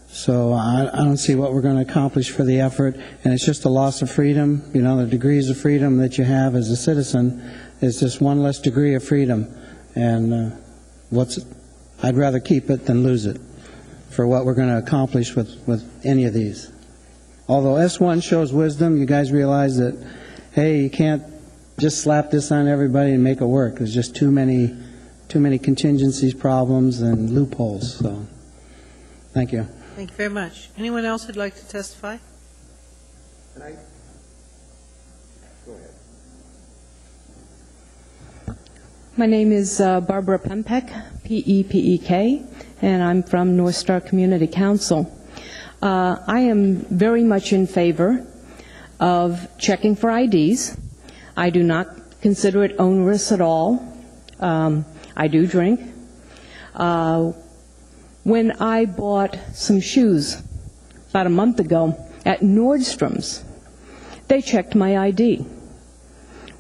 S: So I don't see what we're going to accomplish for the effort, and it's just a loss of freedom. You know, the degrees of freedom that you have as a citizen is just one less degree of freedom, and I'd rather keep it than lose it for what we're going to accomplish with any of these. Although S1 shows wisdom, you guys realize that, hey, you can't just slap this on everybody and make it work. There's just too many contingencies, problems, and loopholes. So, thank you.
A: Thank you very much. Anyone else who'd like to testify?
N: Go ahead.
T: My name is Barbara Pempek, P-E-P-E-K, and I'm from North Star Community Council. I am very much in favor of checking for IDs. I do not consider it onerous at all. I do drink. When I bought some shoes about a month ago at Nordstrom's, they checked my ID.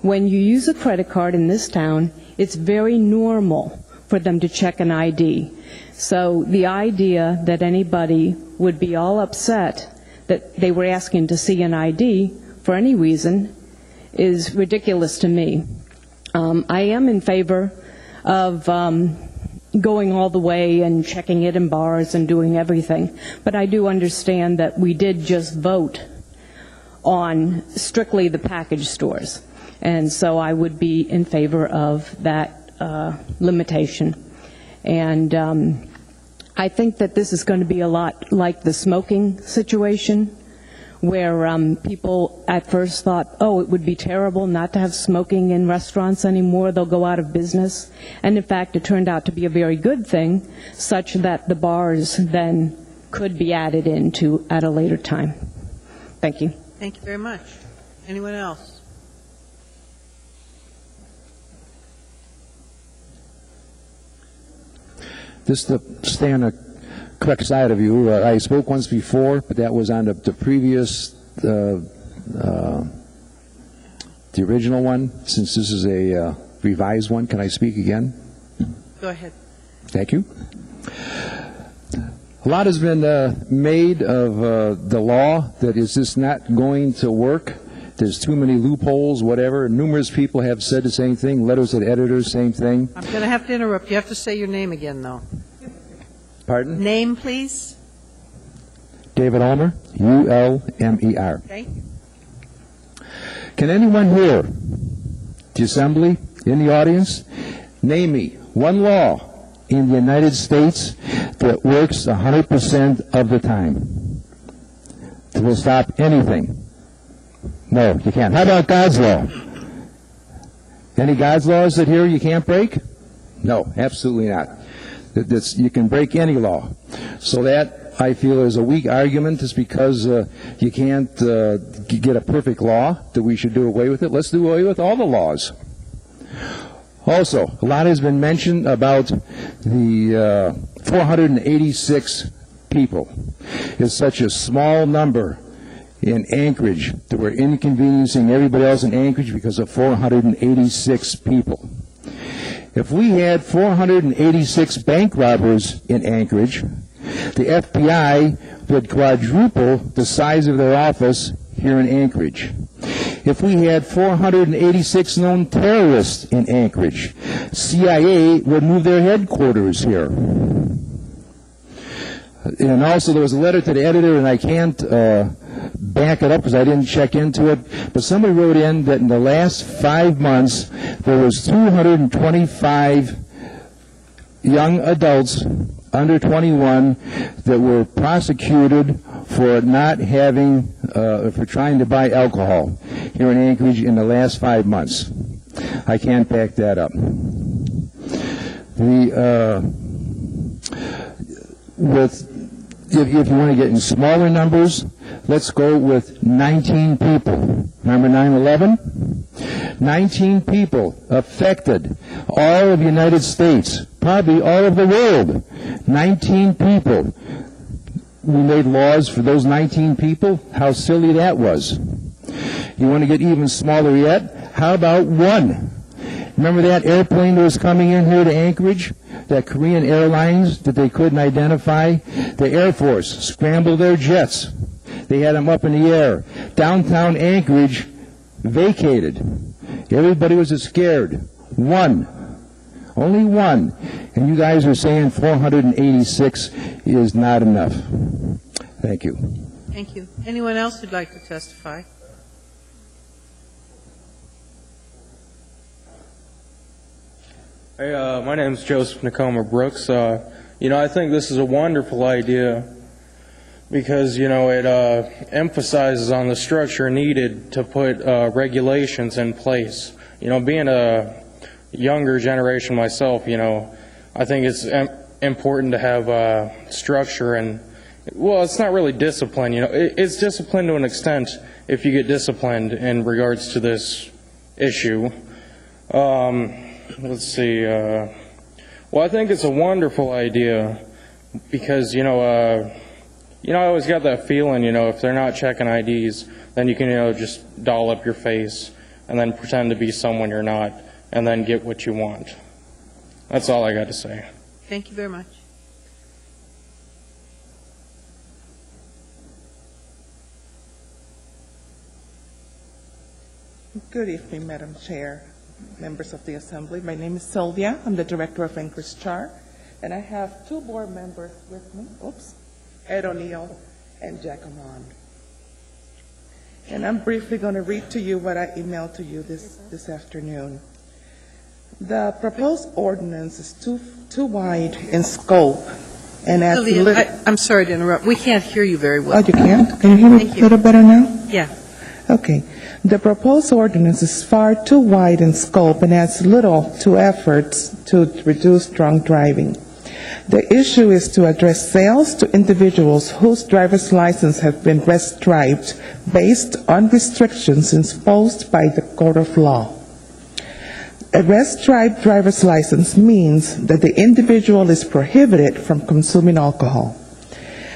T: When you use a credit card in this town, it's very normal for them to check an ID. So the idea that anybody would be all upset that they were asking to see an ID for any reason is ridiculous to me. I am in favor of going all the way and checking it in bars and doing everything. But I do understand that we did just vote on strictly the package stores. And so I would be in favor of that limitation. And I think that this is going to be a lot like the smoking situation, where people at first thought, oh, it would be terrible not to have smoking in restaurants anymore, they'll go out of business. And in fact, it turned out to be a very good thing, such that the bars then could be added into at a later time. Thank you.
A: Thank you very much. Anyone else?
N: Just to stay on the correct side of you, I spoke once before, but that was on the previous, the original one. Since this is a revised one, can I speak again?
A: Go ahead.
N: Thank you. A lot has been made of the law that is just not going to work. There's too many loopholes, whatever. Numerous people have said the same thing. Letters to editors, same thing.
A: I'm going to have to interrupt. You have to say your name again, though.
N: Pardon?
A: Name, please.
N: David Ulmer, U-L-M-E-R.
A: Okay.
N: Can anyone here, the assembly, in the audience, name me one law in the United States that works 100% of the time? That will stop anything? No, you can't. How about God's law? Any God's laws that here you can't break? No, absolutely not. You can break any law. So that, I feel, is a weak argument just because you can't get a perfect law that we should do away with it. Let's do away with all the laws. Also, a lot has been mentioned about the 486 people. It's such a small number in Anchorage that we're inconveniencing everybody else in Anchorage because of 486 people. If we had 486 bank robbers in Anchorage, the FBI would quadruple the size of their office here in Anchorage. If we had 486 known terrorists in Anchorage, CIA would move their headquarters here. And also there was a letter to the editor, and I can't back it up because I didn't check into it, but somebody wrote in that in the last 5 months there was 225 young adults under 21 that were prosecuted for not having, for trying to buy alcohol here in Anchorage in the last 5 months. I can't back that up. If you want to get in smaller numbers, let's go with 19 people. Remember 9/11? 19 people affected all of the United States, probably all of the world. 19 people. We made laws for those 19 people. How silly that was. You want to get even smaller yet? How about one? Remember that airplane that was coming in here to Anchorage? that Korean Airlines that they couldn't identify. The Air Force scrambled their jets. They had them up in the air. Downtown Anchorage vacated. Everybody was scared. One. Only one. And you guys are saying 486 is not enough. Thank you.
A: Thank you. Anyone else who'd like to testify?
F: Hey, my name is Joseph Tacoma Brooks. I think this is a wonderful idea because, it emphasizes on the structure needed to put regulations in place. Being a younger generation myself, I think it's important to have structure and, well, it's not really discipline, it's discipline to an extent if you get disciplined in regards to this issue. Let's see, well, I think it's a wonderful idea because, I always got that feeling, if they're not checking IDs, then you can, just doll up your face and then pretend to be someone you're not and then get what you want. That's all I got to say.
A: Thank you very much.
V: Good evening, Madam Chair, members of the Assembly. My name is Sylvia. I'm the Director of Anchorage CHAR, and I have two board members with me. Ed O'Neill and Jack Amon. And I'm briefly going to read to you what I emailed to you this afternoon. The proposed ordinance is too wide in scope and adds
A: Sylvia, I'm sorry to interrupt. We can't hear you very well.
V: Oh, you can't? Can you hear me a little better now?
A: Yeah.
V: Okay. The proposed ordinance is far too wide in scope and adds little to efforts to reduce drunk driving. The issue is to address sales to individuals whose driver's license have been red-striped based on restrictions imposed by the court of law. A red-striped driver's license means that the individual is prohibited from consuming alcohol.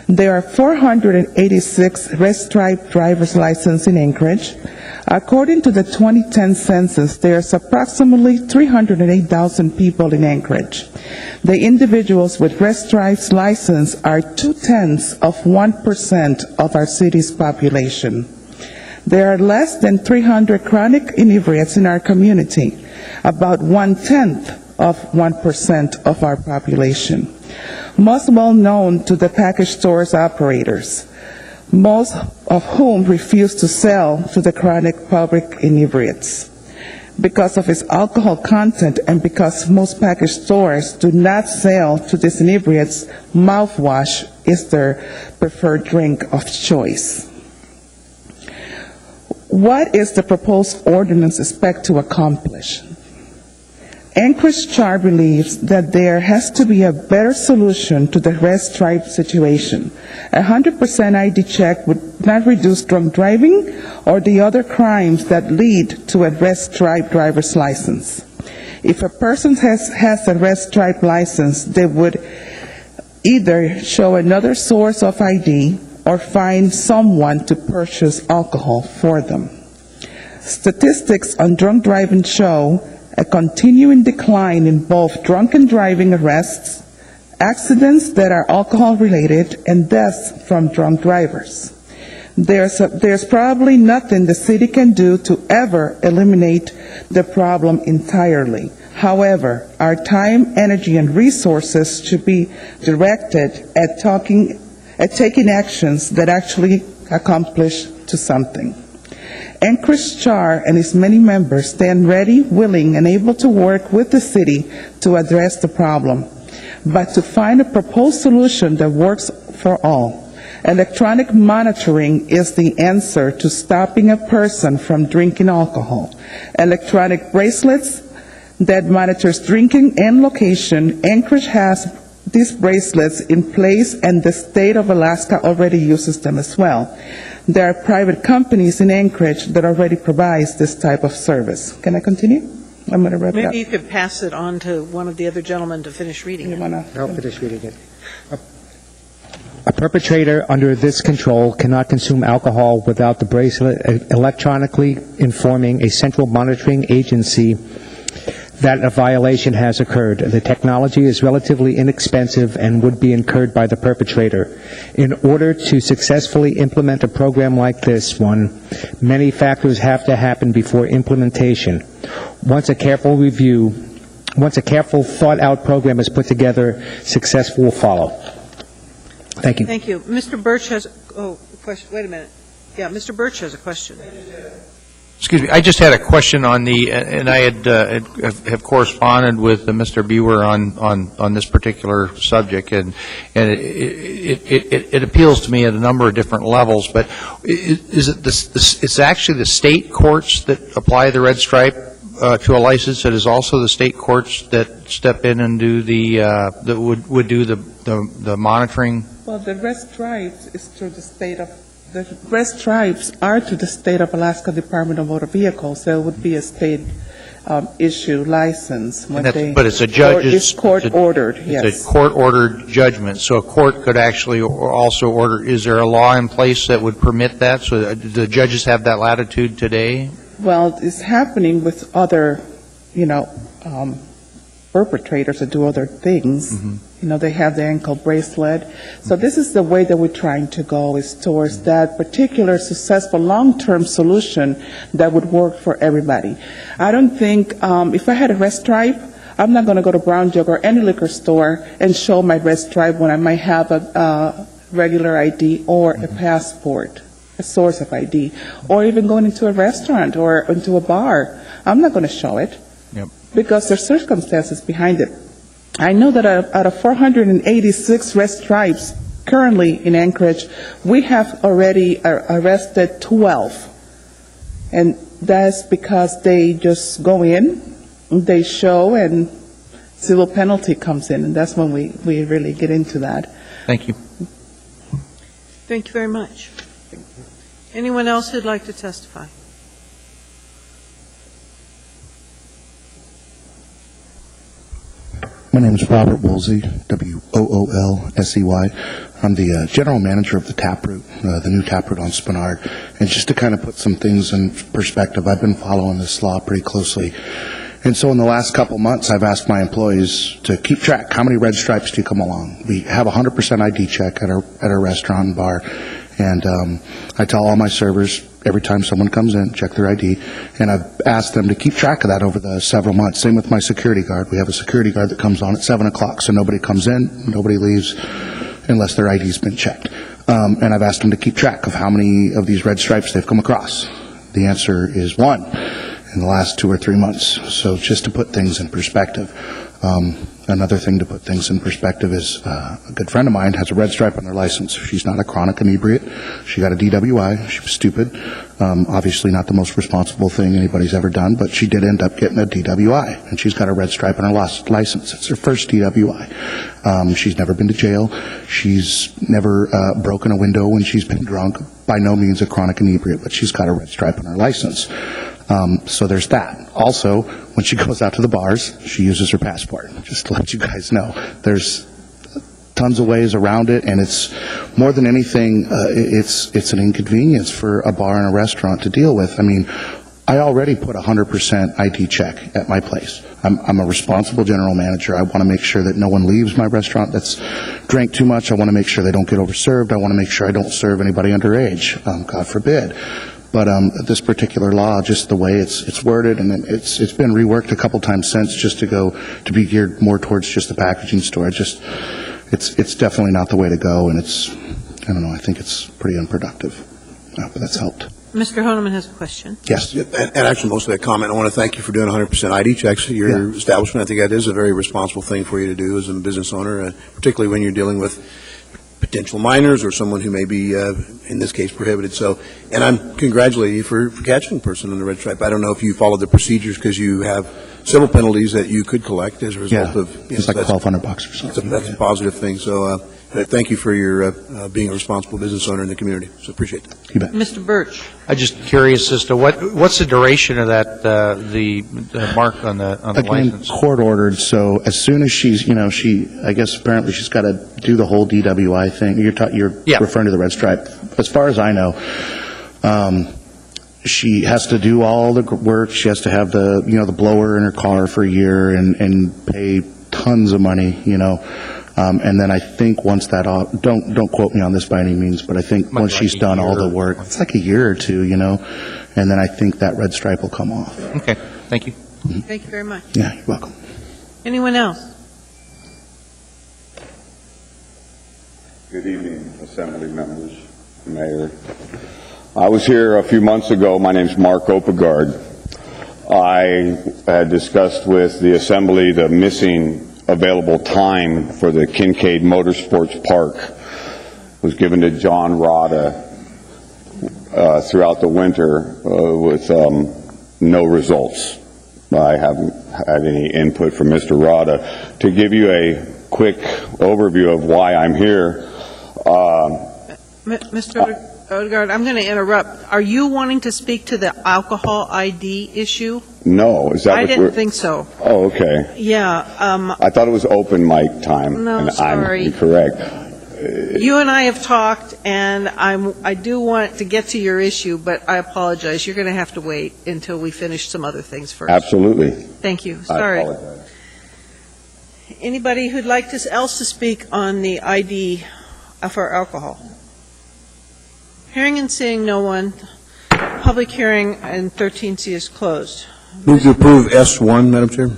V: There are 486 red-striped driver's licenses in Anchorage. According to the 2010 census, there's approximately 308,000 people in Anchorage. The individuals with red stripes license are 0.2% of our city's population. There are less than 300 chronic inebriates in our community, about 0.1% of our population. Most well known to the package stores operators, most of whom refuse to sell to the chronic public inebriates. Because of its alcohol content and because most package stores do not sell to these inebriates, mouthwash is their preferred drink of choice. What is the proposed ordinance expect to accomplish? Anchorage CHAR believes that there has to be a better solution to the red stripe situation. 100% ID check would not reduce drunk driving or the other crimes that lead to a red stripe driver's license. If a person has a red stripe license, they would either show another source of ID or find someone to purchase alcohol for them. Statistics on drunk driving show a continuing decline in both drunken driving arrests, accidents that are alcohol-related, and deaths from drunk drivers. There's probably nothing the city can do to ever eliminate the problem entirely. However, our time, energy, and resources should be directed at taking actions that actually accomplish to something. Anchorage CHAR and its many members stand ready, willing, and able to work with the city to address the problem, but to find a proposed solution that works for all. Electronic monitoring is the answer to stopping a person from drinking alcohol. Electronic bracelets that monitors drinking and location. Anchorage has these bracelets in place, and the state of Alaska already uses them as well. There are private companies in Anchorage that already provide this type of service. Can I continue? I'm going to wrap it up.
A: Maybe you could pass it on to one of the other gentlemen to finish reading it.
W: I'll finish reading it. A perpetrator under this control cannot consume alcohol without the bracelet electronically informing a central monitoring agency that a violation has occurred. The technology is relatively inexpensive and would be incurred by the perpetrator. In order to successfully implement a program like this one, many factors have to happen before implementation. Once a careful, thought-out program is put together, success will follow. Thank you.
A: Thank you. Mr. Birch has, question. Wait a minute. Yeah, Mr. Birch has a question.
H: Excuse me, I just had a question on and I have corresponded with Mr. Buer on this particular subject, and it appeals to me at a number of different levels. But is it it's actually the state courts that apply the red stripe to a license? It is also the state courts that step in and do that would do the monitoring.
V: Well, the red stripes is through the red stripes are to the state of Alaska Department of Motor Vehicles, so it would be a state issue license.
H: But it's a judge.
V: It's court ordered. Yes.
H: It's a court ordered judgment. So a court could actually also order. Is there a law in place that would permit that? So the judges have that latitude today?
V: Well, it's happening with other, perpetrators that do other things.
H: Mm-hmm.
V: They have the ankle bracelet. So this is the way that we're trying to go, is towards that particular successful long-term solution that would work for everybody. I don't think, if I had a red stripe, I'm not going to go to Brown Jug or any liquor store and show my red stripe when I might have a regular ID or a passport, a source of ID, or even going into a restaurant or into a bar. I'm not going to show it.
H: Yep.
V: Because there's circumstances behind it. I know that out of 486 red stripes currently in Anchorage, we have already arrested 12. And that's because they just go in, they show, and civil penalty comes in. And that's when we really get into that.
H: Thank you.
A: Thank you very much. Anyone else who'd like to testify?
C: My name is Robert Woolsey, W-O-O-L-S-E-Y. I'm the general manager of the Taproot, the new Taproot on Spenard. And just to kind of put some things in perspective, I've been following this law pretty closely. And so in the last couple months, I've asked my employees to keep track. How many red stripes do you come along? We have a 100% ID check at our restaurant and bar. And I tell all my servers, every time someone comes in, check their ID. And I've asked them to keep track of that over the several months. Same with my security guard. We have a security guard that comes on at 7 o'clock, so nobody comes in, nobody leaves unless their ID's been checked. And I've asked them to keep track of how many of these red stripes they've come across. The answer is 1 in the last 2 or 3 months. So just to put things in perspective. Another thing to put things in perspective is a good friend of mine has a red stripe on their license. She's not a chronic inebriate. She got a DWI. She was stupid. Obviously not the most responsible thing anybody's ever done, but she did end up getting a DWI, and she's got a red stripe on her license. It's her first DWI. She's never been to jail. She's never broken a window when she's been drunk. By no means a chronic inebriate, but she's got a red stripe on her license. So there's that. Also, when she goes out to the bars, she uses her passport, just to let you guys know. There's tons of ways around it, and it's more than anything, it's an inconvenience for a bar and a restaurant to deal with. I mean, I already put 100% ID check at my place. I'm a responsible general manager. I want to make sure that no one leaves my restaurant that's drank too much. I want to make sure they don't get overserved. I want to make sure I don't serve anybody underage, God forbid. But this particular law, just the way it's worded, and it's been reworked a couple times since, just to be geared more towards just the packaging store. It's definitely not the way to go, and I don't know, I think it's pretty unproductive. But that's helped.
A: Mr. Honeman has a question.
J: Yes, and actually most of that comment, I want to thank you for doing 100% ID checks at your establishment. I think that is a very responsible thing for you to do as a business owner, particularly when you're dealing with potential minors or someone who may be, in this case, prohibited. So, and I'm congratulating you for catching a person on the red stripe. I don't know if you followed the procedures because you have civil penalties that you could collect as a result of.
C: It's like $1,200 or something.
J: That's a positive thing. So, thank you for your being a responsible business owner in the community. So appreciate that.
C: You bet.
A: Mr. Birch.
H: I'm just curious as to what's the duration of that the mark on the license?
C: Again, court ordered. So as soon as she's, I guess apparently she's got to do the whole DWI thing. You're referring to the red stripe. As far as I know, she has to do all the work. She has to have the, the blower in her car for a year and pay tons of money, and then I think once that, don't quote me on this by any means, but I think once she's done all the work, it's like a year or two, and then I think that red stripe will come off.
H: Okay, thank you.
A: Thank you very much.
C: Yeah, you're welcome.
A: Anyone else?
B: Good evening, Assembly members, Mayor. I was here a few months ago. My name's Mark Opegard. I had discussed with the Assembly the missing available time for the Kincaid Motorsports Park. It was given to John Rada throughout the winter with no results. I haven't had any input from Mr. Rada. To give you a quick overview of why I'm here.
A: Mr. Odegaard, I'm going to interrupt. Are you wanting to speak to the alcohol ID issue?
B: No, is that
A: I
B: what
A: didn't
B: we're...
A: think so.
B: Oh, okay.
A: Yeah.
B: I thought it was open mic time.
A: No,
B: and
A: sorry.
B: I'm incorrect.
A: You and I have talked, and I do want to get to your issue, but I apologize. You're going to have to wait until we finish some other things first.
B: Absolutely.
A: Thank you.
B: I
A: Sorry.
B: apologize.
A: Anybody who'd like else to speak on the ID for alcohol? Hearing and seeing no one, public hearing and 13C is closed.
J: Move to approve S1, Madam Chair.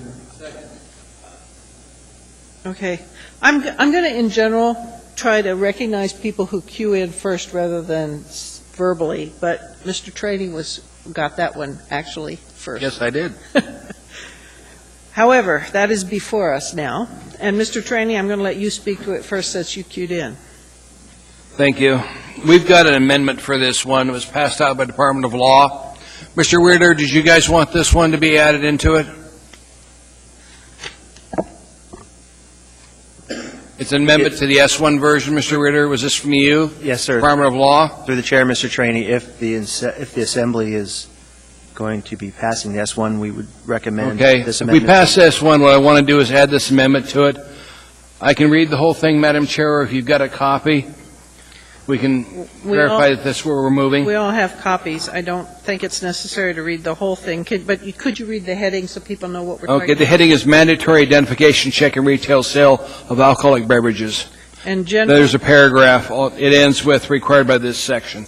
A: Okay. I'm going to, in general, try to recognize people who queue in first rather than verbally, but Mr. Training got that one actually first.
K: Yes, I did.
A: However, that is before us now. And Mr. Training, I'm going to let you speak to it first since you queued in.
K: Thank you. We've got an amendment for this one. It was passed out by Department of Law. Mr. Weirder, did you guys want this one to be added into it? It's an amendment to the S1 version, Mr. Weirder. Was this from you?
L: Yes, sir.
K: Department of Law?
L: Through the chair, Mr. Trainee, if the Assembly is going to be passing the S1, we would recommend this
K: if we
L: amendment.
K: pass S1, what I want to do is add this amendment to it. I can read the whole thing, Madam Chair, or if you've got a copy, we can verify that this is where we're moving.
A: We all have copies. I don't think it's necessary to read the whole thing, but could you read the heading so people know what we're talking
K: Okay,
A: about?
K: the heading is mandatory identification check and retail sale of alcoholic beverages.
A: And
K: there's a paragraph. It ends with required by this section.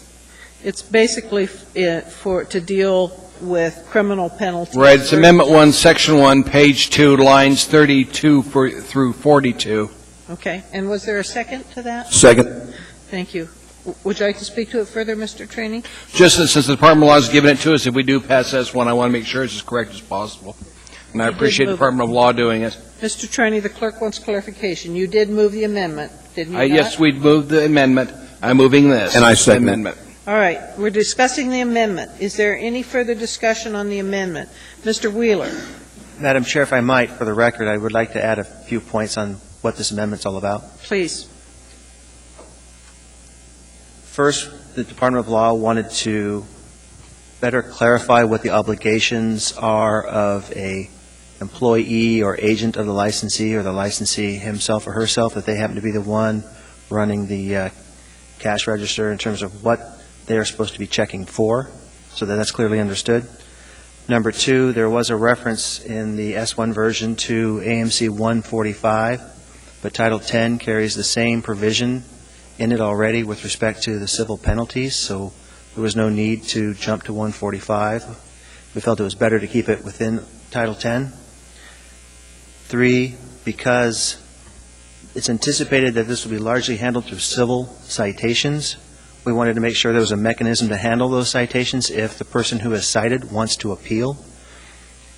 A: It's basically to deal with criminal penalties.
K: Right. It's Amendment 1, Section 1, page 2, lines 32 through 42.
A: Okay. And was there a second to that?
J: Second.
A: Thank you. Would you like to speak to it further, Mr. Training?
K: Just since the Department of Law has given it to us, if we do pass S1, I want to make sure it's as correct as possible. And I appreciate the Department of Law doing it.
A: Mr. Training, the clerk wants clarification. You did move the amendment, didn't you not?
K: Yes, we moved the amendment. I'm moving this.
J: And I second
K: the amendment.
A: All right. We're discussing the amendment. Is there any further discussion on the amendment? Mr. Wheeler.
L: Madam Chair, if I might, for the record, I would like to add a few points on what this amendment's all about.
A: Please.
L: First, the Department of Law wanted to better clarify what the obligations are of a employee or agent of the licensee or the licensee himself or herself, if they happen to be the one running the cash register, in terms of what they are supposed to be checking for, so that that's clearly understood. Number two, there was a reference in the S1 version to AMC 145, but Title 10 carries the same provision in it already with respect to the civil penalties, so there was no need to jump to 145. We felt it was better to keep it within Title 10. Three, because it's anticipated that this will be largely handled through civil citations, we wanted to make sure there was a mechanism to handle those citations if the person who is cited wants to appeal.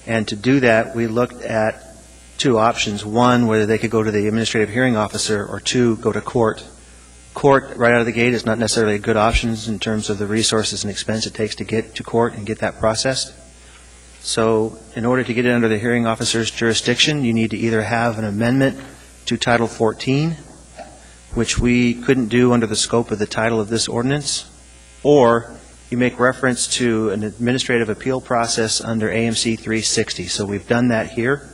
L: And to do that, we looked at two options. One, whether they could go to the administrative hearing officer, or two, go to court. Court, right out of the gate, is not necessarily a good option in terms of the resources and expense it takes to get to court and get that processed. So in order to get it under the hearing officer's jurisdiction, you need to either have an amendment to Title 14, which we couldn't do under the scope of the title of this ordinance, or you make reference to an administrative appeal process under AMC 360. So we've done that here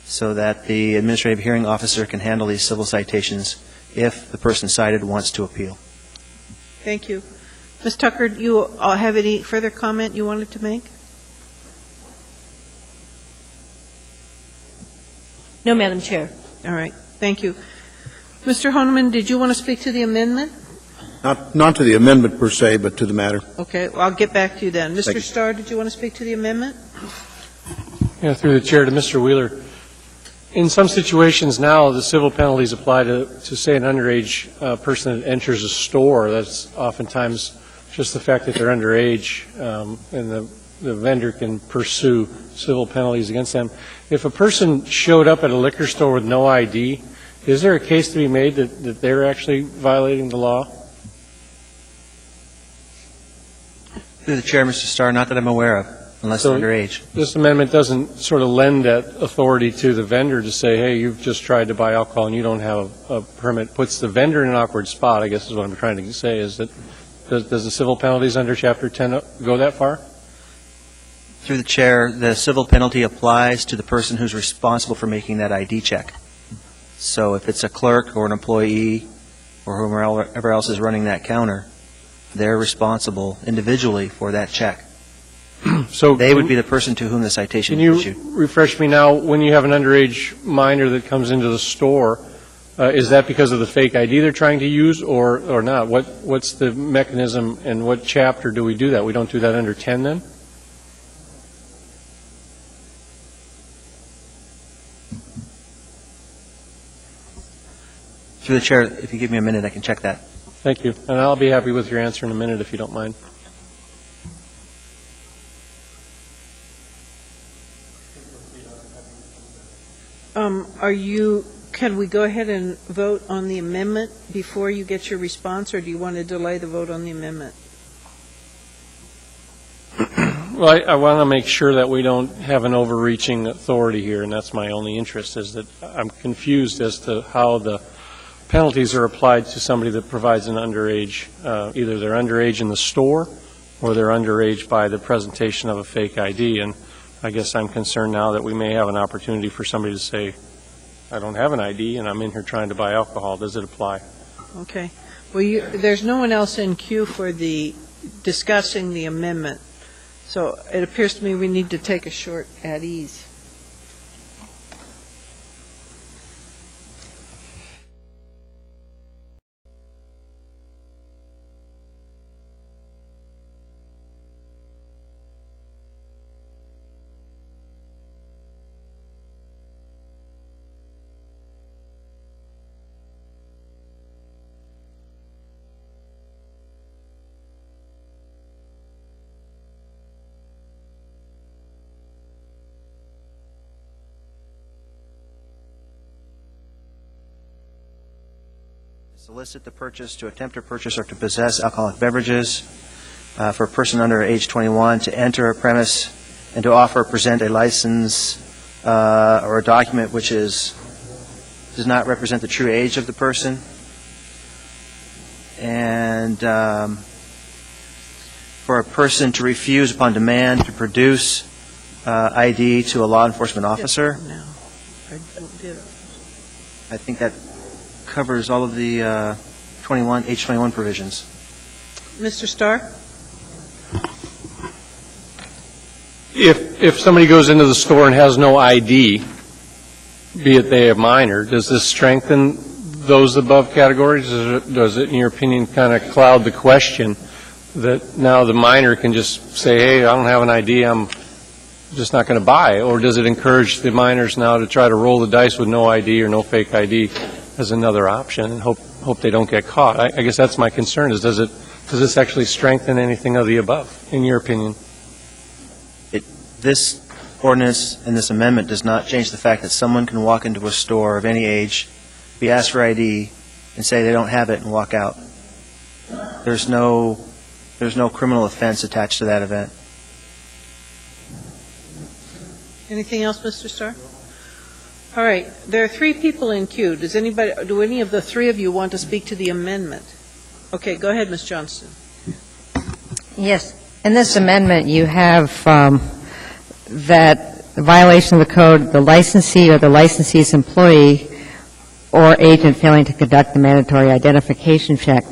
L: so that the administrative hearing officer can handle these civil citations if the person cited wants to appeal.
A: Thank you. Ms. Tucker, do you have any further comment you wanted to make?
E: No, Madam Chair.
A: All right, thank you. Mr. Honeman, did you want to speak to the amendment?
J: Not to the amendment per se, but to the matter.
A: Okay, well, I'll get back to you then.
J: Thank
A: Mr.
J: you.
A: Starr, did you want to speak to the amendment?
M: Yeah, through the chair to Mr. Wheeler. In some situations now, the civil penalties apply to say, an underage person that enters a store. That's oftentimes just the fact that they're underage, and the vendor can pursue civil penalties against them. If a person showed up at a liquor store with no ID, is there a case to be made that they're actually violating the law?
L: Through the chair, Mr. Starr, not that I'm aware of, unless they're underage.
M: This amendment doesn't sort of lend that authority to the vendor to say, hey, you've just tried to buy alcohol and you don't have a permit. Puts the vendor in an awkward spot, I guess is what I'm trying to say, is that does the civil penalties under Chapter 10 go that far?
L: Through the chair, the civil penalty applies to the person who's responsible for making that ID check. So if it's a clerk or an employee or whoever else is running that counter, they're responsible individually for that check.
M: So
L: they would be the person to whom the citation is issued.
M: Can you refresh me now, when you have an underage minor that comes into the store, is that because of the fake ID they're trying to use or not? What's the mechanism and what chapter do we do that? We don't do that under 10 then?
L: Through the chair, if you give me a minute, I can check that.
M: Thank you. And I'll be happy with your answer in a minute if you don't mind.
A: Can we go ahead and vote on the amendment before you get your response, or do you want to delay the vote on the amendment?
M: Well, I want to make sure that we don't have an overreaching authority here, and that's my only interest, is that I'm confused as to how the penalties are applied to somebody that provides an underage, either they're underage in the store or they're underage by the presentation of a fake ID. And I guess I'm concerned now that we may have an opportunity for somebody to say, I don't have an ID and I'm in here trying to buy alcohol. Does it apply?
A: Okay. Well, there's no one else in queue for discussing the amendment. So it appears to me we need to take a short at ease.
L: Solicit the purchase, to attempt to purchase, or to possess alcoholic beverages for a person under age 21, to enter a premise and to offer or present a license or a document which does not represent the true age of the person, and for a person to refuse upon demand to produce ID to a law enforcement officer. I think that covers all of the age 21 provisions.
A: Mr. Starr?
M: If somebody goes into the store and has no ID, be it they a minor, does this strengthen those above categories? Does it, in your opinion, kind of cloud the question that now the minor can just say, hey, I don't have an ID, I'm just not going to buy? Or does it encourage the minors now to try to roll the dice with no ID or no fake ID as another option and hope they don't get caught? I guess that's my concern, is does this actually strengthen anything of the above, in your opinion?
L: This ordinance and this amendment does not change the fact that someone can walk into a store of any age, be asked for ID, and say they don't have it and walk out. There's no criminal offense attached to that event.
A: Anything else, Mr. Starr? All right. There are 3 people in queue. Do any of the 3 of you want to speak to the amendment? Okay, go ahead, Ms. Johnston.
I: Yes. In this amendment, you have that the violation of the code, the licensee or the licensee's employee or agent failing to conduct the mandatory identification check.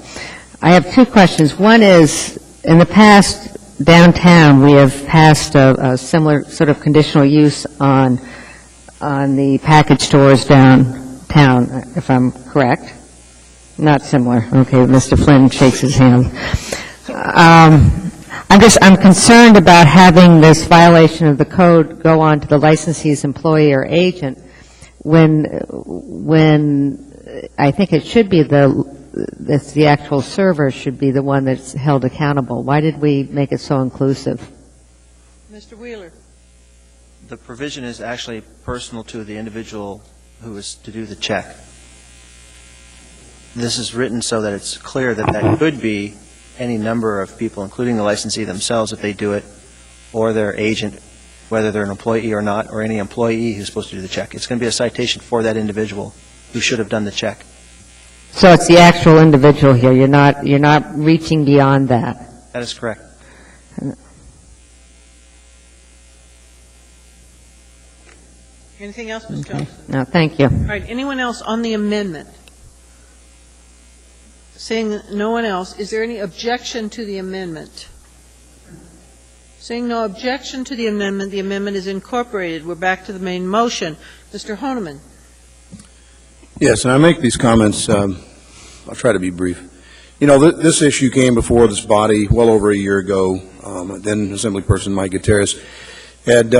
I: I have two questions. One is, in the past, downtown, we have passed a similar sort of conditional use on the package stores downtown, if I'm correct. Not similar. Okay, Mr. Flynn shakes his hand. I'm concerned about having this violation of the code go on to the licensee's employee or agent when I think it should be the actual server should be the one that's held accountable. Why did we make it so inclusive?
A: Mr. Wheeler.
L: The provision is actually personal to the individual who is to do the check. This is written so that it's clear that that could be any number of people, including the licensee themselves if they do it, or their agent, whether they're an employee or not, or any employee who's supposed to do the check. It's going to be a citation for that individual who should have done the check.
I: So it's the actual individual here. You're not reaching beyond that.
L: That is correct.
A: Anything else, Ms. Johnson?
I: No, thank you.
A: All right, anyone else on the amendment? Seeing no one else, is there any objection to the amendment? Seeing no objection to the amendment is incorporated. We're back to the main motion. Mr. Honeman.
J: Yes, and I make these comments, I'll try to be brief. You know, this issue came before this body well over a year ago. Then Assemblyperson Mike Gutierrez had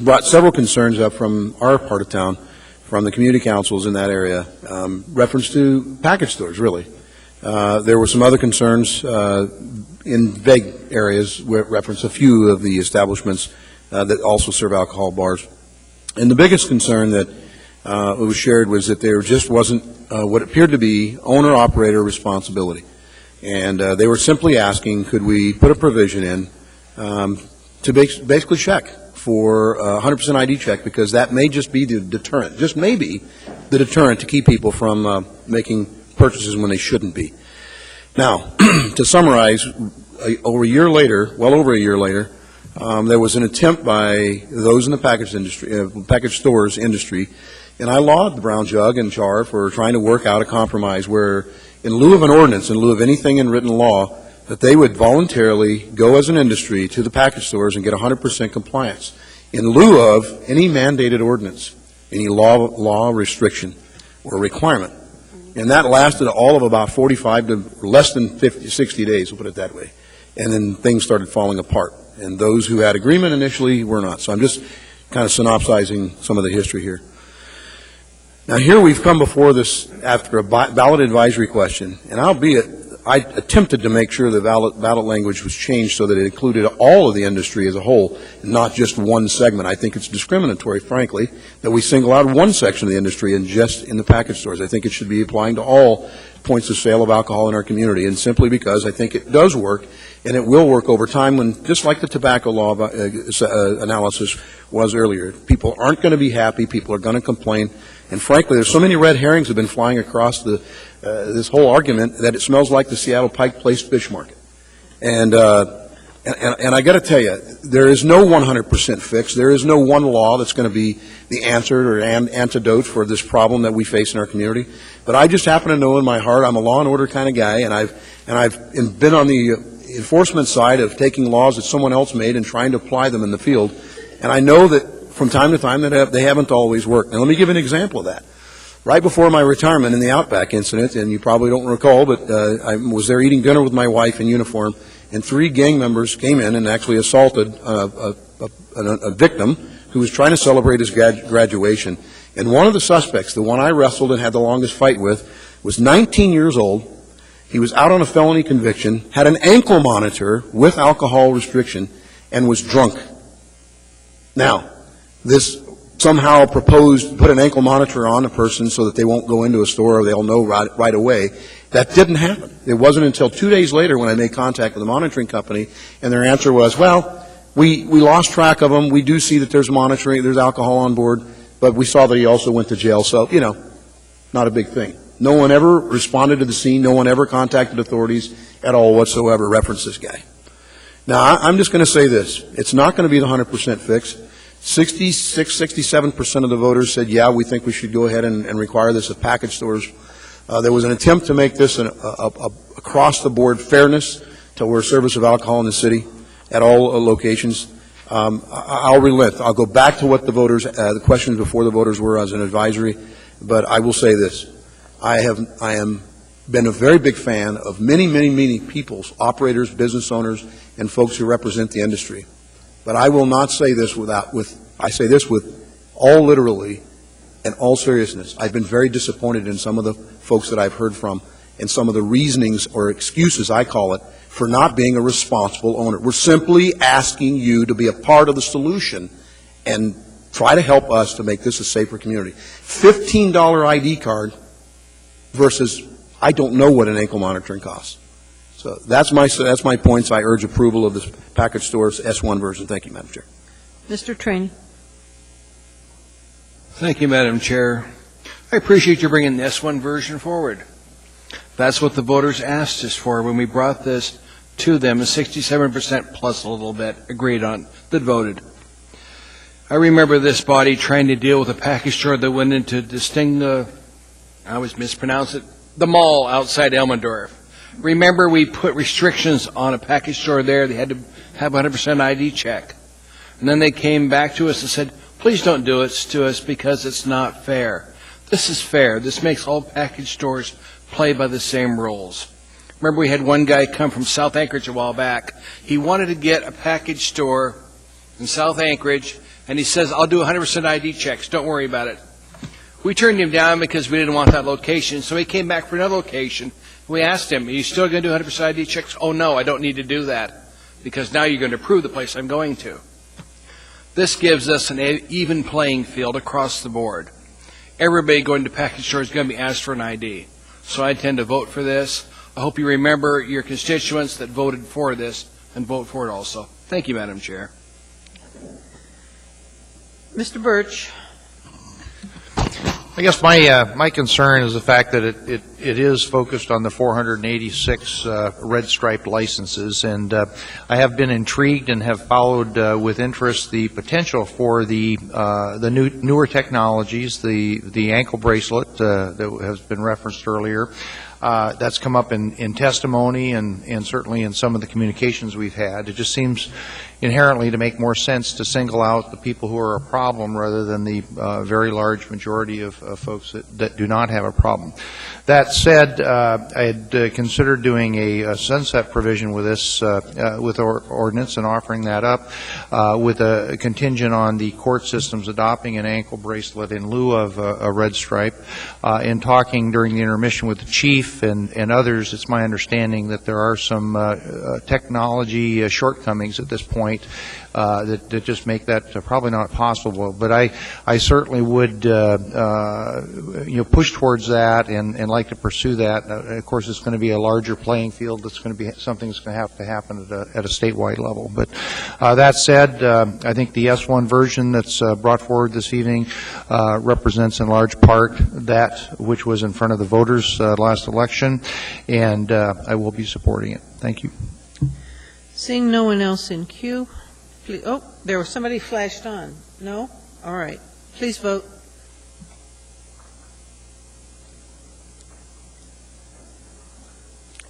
J: brought several concerns up from our part of town, from the community councils in that area, reference to package stores, really. There were some other concerns in vague areas where reference a few of the establishments that also serve alcohol bars. And the biggest concern that was shared was that there just wasn't what appeared to be owner-operator responsibility. And they were simply asking, could we put a provision in to basically check for a 100% ID check, because that may just be the deterrent, just maybe the deterrent to keep people from making purchases when they shouldn't be. Now, to summarize, over a year later, well over a year later, there was an attempt by those in the package industry, package stores industry, and I lauded the Brown Jug and Char for trying to work out a compromise where, in lieu of an ordinance, in lieu of anything in written law, that they would voluntarily go as an industry to the package stores and get 100% compliance, in lieu of any mandated ordinance, any law restriction or requirement. And that lasted all of about 45 to less than 60 days, we'll put it that way. And then things started falling apart. And those who had agreement initially were not. So I'm just kind of synopsizing some of the history here. Now here we've come before this after a ballot advisory question, and albeit I attempted to make sure the ballot language was changed so that it included all of the industry as a whole, not just one segment. I think it's discriminatory, frankly, that we single out one section of the industry and just in the package stores. I think it should be applying to all points of sale of alcohol in our community, and simply because I think it does work, and it will work over time when, just like the tobacco law analysis was earlier, people aren't going to be happy, people are going to complain, and frankly, there's so many red herrings have been flying across this whole argument that it smells like the Seattle Pike Place fish market. And I got to tell you, there is no 100% fix. There is no one law that's going to be the answer or antidote for this problem that we face in our community. But I just happen to know in my heart I'm a law and order kind of guy, and I've been on the enforcement side of taking laws that someone else made and trying to apply them in the field. And I know that from time to time that they haven't always worked. Now let me give an example of that. Right before my retirement in the Outback incident, and you probably don't recall, but I was there eating dinner with my wife in uniform, and 3 gang members came in and actually assaulted a victim who was trying to celebrate his graduation. And one of the suspects, the one I wrestled and had the longest fight with, was 19 years old. He was out on a felony conviction, had an ankle monitor with alcohol restriction, and was drunk. Now, this somehow proposed put an ankle monitor on a person so that they won't go into a store or they'll know right away. That didn't happen. It wasn't until 2 days later when I made contact with the monitoring company, and their answer was, well, we lost track of him. We do see that there's monitoring, there's alcohol on board, but we saw that he also went to jail. So, you know, not a big thing. No one ever responded to the scene. No one ever contacted authorities at all whatsoever, referenced this guy. Now, I'm just going to say this. It's not going to be the 100% fix. 66, 67% of the voters said, yeah, we think we should go ahead and require this at package stores. There was an attempt to make this across-the-board fairness to our service of alcohol in the city at all locations. I'll relent. I'll go back to what the questions before the voters were as an advisory, but I will say this. I am been a very big fan of many people's operators, business owners, and folks who represent the industry. But I will not say this I say this with all literally and all seriousness. I've been very disappointed in some of the folks that I've heard from and some of the reasonings or excuses, I call it, for not being a responsible owner. We're simply asking you to be a part of the solution and try to help us to make this a safer community. $15 ID card versus I don't know what an ankle monitoring costs. So that's my points. I urge approval of this package stores S1 version. Thank you, Madam Chair.
A: Mr. Trainee.
K: Thank you, Madam Chair. I appreciate you bringing the S1 version forward. That's what the voters asked us for when we brought this to them, a 67% plus a little bit agreed on that voted. I remember this body trying to deal with a package store that went into I always mispronounce it, the mall outside Elmendorf. Remember, we put restrictions on a package store there. They had to have 100% ID check. And then they came back to us and said, please don't do it to us because it's not fair. This is fair. This makes all package stores play by the same rules. Remember, we had one guy come from South Anchorage a while back. He wanted to get a package store in South Anchorage, and he says, I'll do 100% ID checks. Don't worry about it. We turned him down because we didn't want that location, so he came back for another location. We asked him, are you still going to do 100% ID checks? Oh, no, I don't need to do that because now you're going to approve the place I'm going to. This gives us an even playing field across the board. Everybody going to package stores is going to be asked for an ID. So I intend to vote for this. I hope you remember your constituents that voted for this and vote for it also. Thank you, Madam Chair.
A: Mr. Birch.
H: I guess my concern is the fact that it is focused on the 486 red stripe licenses, and I have been intrigued and have followed with interest the potential for the newer technologies, the ankle bracelet that has been referenced earlier. That's come up in testimony and certainly in some of the communications we've had. It just seems inherently to make more sense to single out the people who are a problem rather than the very large majority of folks that do not have a problem. That said, I had considered doing a sunset provision with this, with our ordinance and offering that up with a contingent on the court systems adopting an ankle bracelet in lieu of a red stripe. In talking during the intermission with the chief and others, it's my understanding that there are some technology shortcomings at this point that just make that probably not possible. But I certainly would push towards that and like to pursue that. Of course, it's going to be a larger playing field. It's going to be something that's going to have to happen at a statewide level. But that said, I think the S1 version that's brought forward this evening represents in large part that which was in front of the voters last election, and I will be supporting it. Thank you.
A: Seeing no one else in queue, please, oh, there was somebody flashed on. No? All right. Please vote.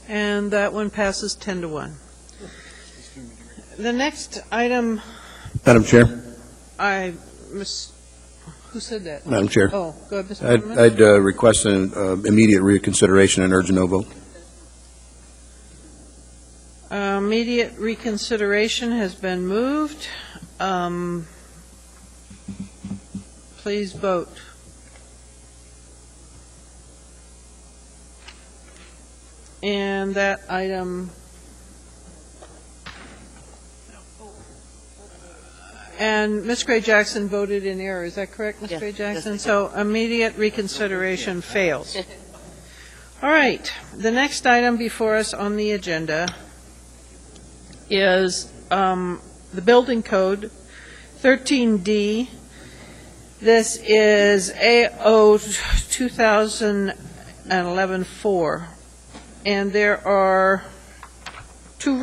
A: And that one passes 10-1. The next item.
J: Madam Chair.
A: Who said that?
J: Madam Chair.
A: Oh, go ahead, Mr. Chairman.
J: I'd request an immediate reconsideration and urge a no vote.
A: Immediate reconsideration has been moved. Please vote. And that item, and Ms. Gray-Jackson voted in error. Is that correct, Ms. Gray-Jackson? Yes, so immediate reconsideration fails. All right. The next item before us on the agenda is the building code 13D. This is AO 2011-4, and there are three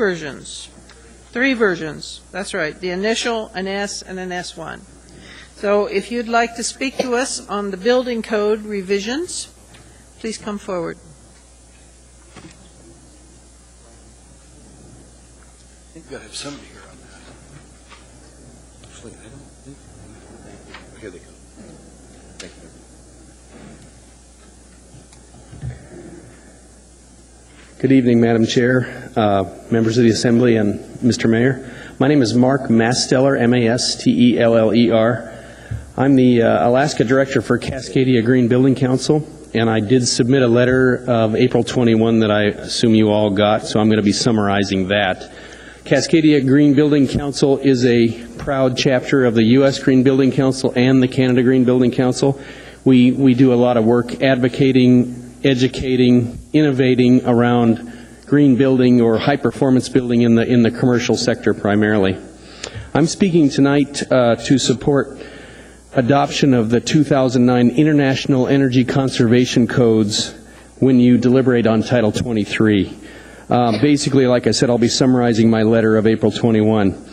A: versions. That's right, the initial, an S, and an S1. So if you'd like to speak to us on the building code revisions, please come forward.
K: I think we've got to have somebody here on that.
J: Actually, I don't think. Here they come. Thank you.
E: Good evening, Madam Chair, members of the Assembly, and Mr. Mayor. My name is Mark Masteller, Masteller. I'm the Alaska Director for Cascadia Green Building Council, and I did submit a letter of April 21 that I assume you all got, so I'm going to be summarizing that. Cascadia Green Building Council is a proud chapter of the U.S. Green Building Council and the Canada Green Building Council. We do a lot of work advocating, educating, innovating around green building or high-performance building in the commercial sector primarily. I'm speaking tonight to support adoption of the 2009 International Energy Conservation Codes when you deliberate on Title 23. Basically, like I said, I'll be summarizing my letter of April 21.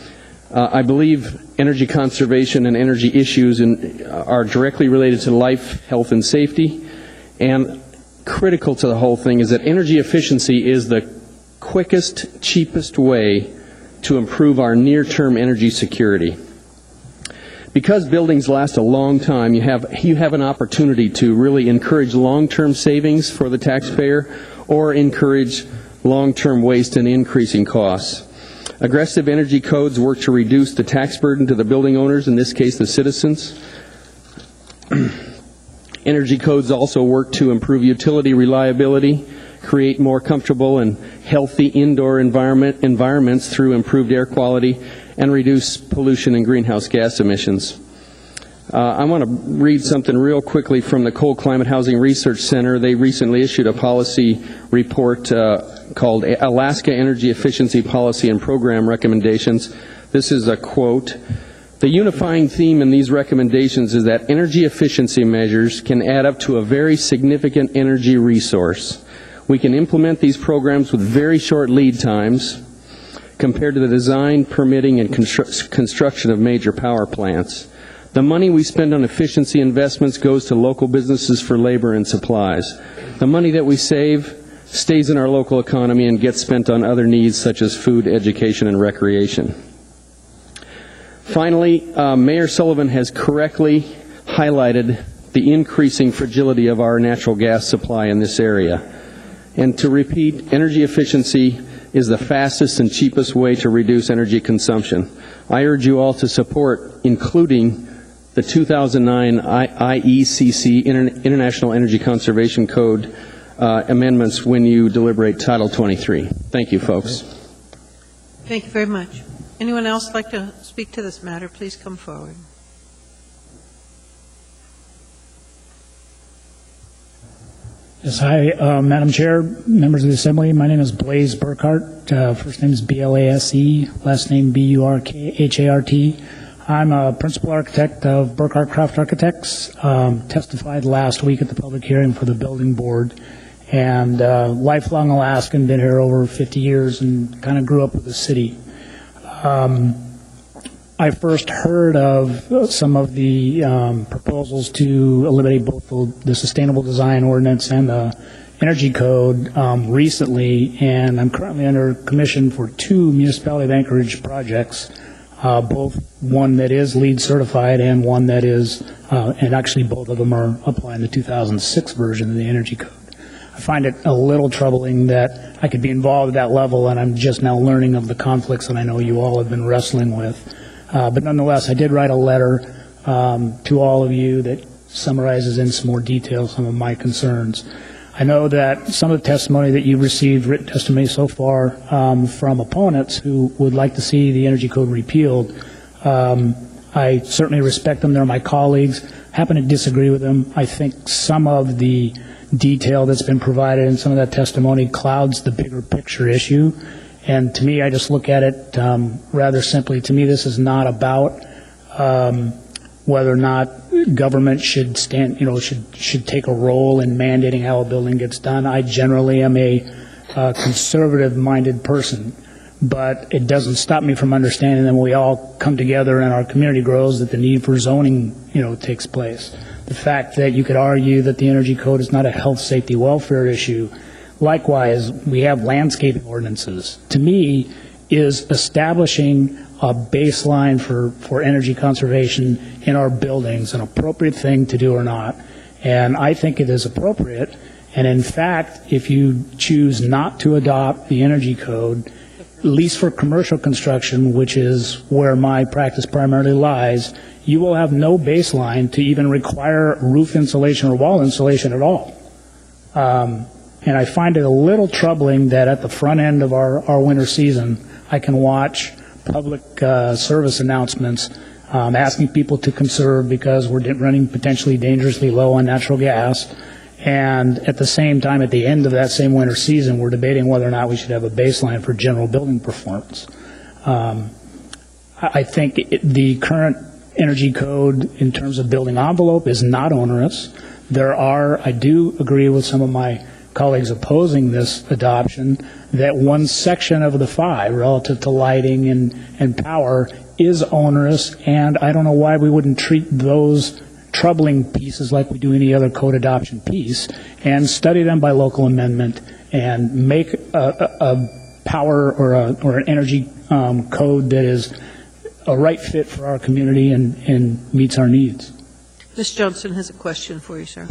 E: I believe energy conservation and energy issues are directly related to life, health, and safety, and critical to the whole thing is that energy efficiency is the quickest, cheapest way to improve our near-term energy security. Because buildings last a long time, you have an opportunity to really encourage long-term savings for the taxpayer or encourage long-term waste and increasing costs. Aggressive energy codes work to reduce the tax burden to the building owners, in this case the citizens. Energy codes also work to improve utility reliability, create more comfortable and healthy indoor environments through improved air quality, and reduce pollution and greenhouse gas emissions. I want to read something real quickly from the Cold Climate Housing Research Center. They recently issued a policy report called Alaska Energy Efficiency Policy and Program Recommendations. This is a quote. The unifying theme in these recommendations is that energy efficiency measures can add up to a very significant energy resource. We can implement these programs with very short lead times compared to the design, permitting, and construction of major power plants. The money we spend on efficiency investments goes to local businesses for labor and supplies. The money that we save stays in our local economy and gets spent on other needs such as food, education, and recreation. Finally, Mayor Sullivan has correctly highlighted the increasing fragility of our natural gas supply in this area. And to repeat, energy efficiency is the fastest and cheapest way to reduce energy consumption. I urge you all to support including the 2009 IECC International Energy Conservation Code amendments when you deliberate Title 23. Thank you, folks.
A: Thank you very much. Anyone else like to speak to this matter? Please come forward.
O: Yes, hi, Madam Chair, members of the Assembly. My name is Blaise Burkhart. First name is B-L-A-S-E, last name B-U-R-K-H-A-R-T. I'm a principal architect of Burkhart Craft Architects. Testified last week at the public hearing for the building board. And lifelong Alaskan, been here over 50 years and kind of grew up with the city. I first heard of some of the proposals to eliminate both the Sustainable Design Ordinance and the Energy Code recently, and I'm currently under commission for 2 Municipality of Anchorage projects, both one that is LEED certified and one that is, and actually both of them are applying the 2006 version of the Energy Code. I find it a little troubling that I could be involved at that level, and I'm just now learning of the conflicts that I know you all have been wrestling with. But nonetheless, I did write a letter to all of you that summarizes in some more detail some of my concerns. I know that some of the testimony that you've received, written testimony so far, from opponents who would like to see the Energy Code repealed, I certainly respect them. They're my colleagues. I happen to disagree with them. I think some of the detail that's been provided in some of that testimony clouds the bigger picture issue. And to me, I just look at it rather simply. To me, this is not about whether or not government should should take a role in mandating how a building gets done. I generally am a conservative-minded person, but it doesn't stop me from understanding that when we all come together and our community grows, that the need for zoning, takes place. the fact that you could argue that the energy code is not a health, safety, welfare issue. Likewise, we have landscaping ordinances. To me, is establishing a baseline for energy conservation in our buildings an appropriate thing to do or not? And I think it is appropriate. And in fact, if you choose not to adopt the energy code, at least for commercial construction, which is where my practice primarily lies, you will have no baseline to even require roof insulation or wall insulation at all. And I find it a little troubling that at the front end of our winter season, I can watch public service announcements asking people to conserve because we're running potentially dangerously low on natural gas. And at the same time, at the end of that same winter season, we're debating whether or not we should have a baseline for general building performance. I think the current energy code in terms of building envelope is not onerous. I do agree with some of my colleagues opposing this adoption that one section of the 5 relative to lighting and power is onerous, and I don't know why we wouldn't treat those troubling pieces like we do any other code adoption piece and study them by local amendment and make a power or an energy code that is a right fit for our community and meets our needs.
A: Ms. Johnson has a question for you, sir.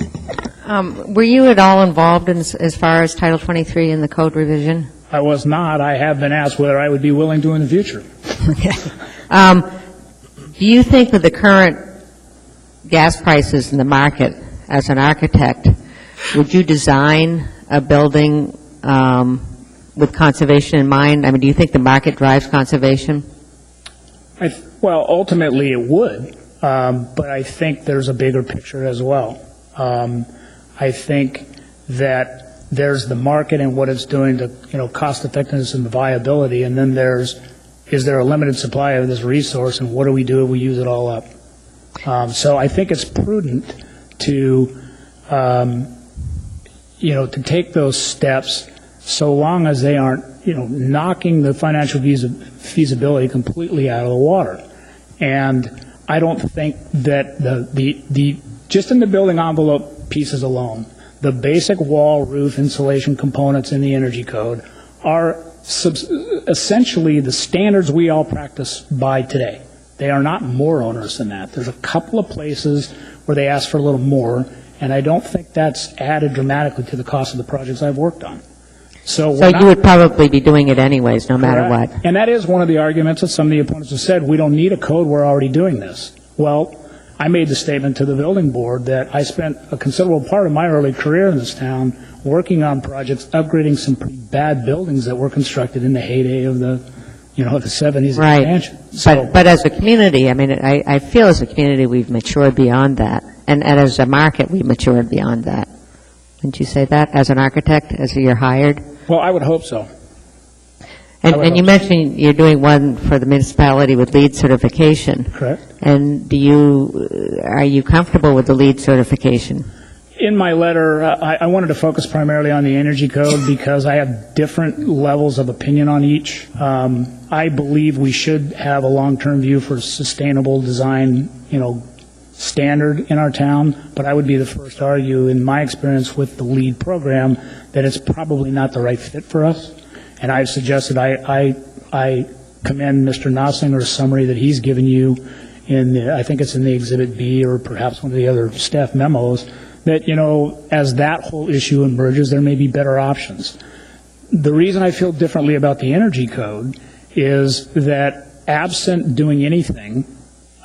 I: Were you at all involved in, as far as Title 23 in the code revision?
O: I was not. I have been asked whether I would be willing to in the future.
I: Do you think with the current gas prices in the market, as an architect, would you design a building with conservation in mind? I mean, do you think the market drives conservation?
O: Well, ultimately it would, but I think there's a bigger picture as well. I think that there's the market and what it's doing to, cost effectiveness and viability, and then is there a limited supply of this resource, and what do we do if we use it all up? So I think it's prudent to, to take those steps so long as they aren't, knocking the financial feasibility completely out of the water. And I don't think that the just in the building envelope pieces alone, the basic wall, roof, insulation components in the energy code are essentially the standards we all practice by today. They are not more onerous than that. There's a couple of places where they ask for a little more, and I don't think that's added dramatically to the cost of the projects I've worked on. So
I: you would probably be doing it anyways, no matter what.
O: And that is one of the arguments that some of the opponents have said, we don't need a code, we're already doing this. Well, I made the statement to the building board that I spent a considerable part of my early career in this town working on projects, upgrading some pretty bad buildings that were constructed in the heyday of the 70s
I: right.
O: expansion. So,
I: but as a community, I mean, I feel as a community we've matured beyond that. And as a market, we've matured beyond that. Wouldn't you say that as an architect, as you're hired?
O: Well, I would hope so.
I: And you mentioned you're doing one for the municipality with LEED certification.
O: Correct.
I: And are you comfortable with the LEED certification?
O: In my letter, I wanted to focus primarily on the energy code because I have different levels of opinion on each. I believe we should have a long-term view for sustainable design, standard in our town, but I would be the first to argue, in my experience with the LEED program, that it's probably not the right fit for us. And I've suggested I commend Mr. Nossinger's summary that he's given you I think it's in the Exhibit B or perhaps one of the other staff memos, that, as that whole issue emerges, there may be better options. The reason I feel differently about the energy code is that absent doing anything,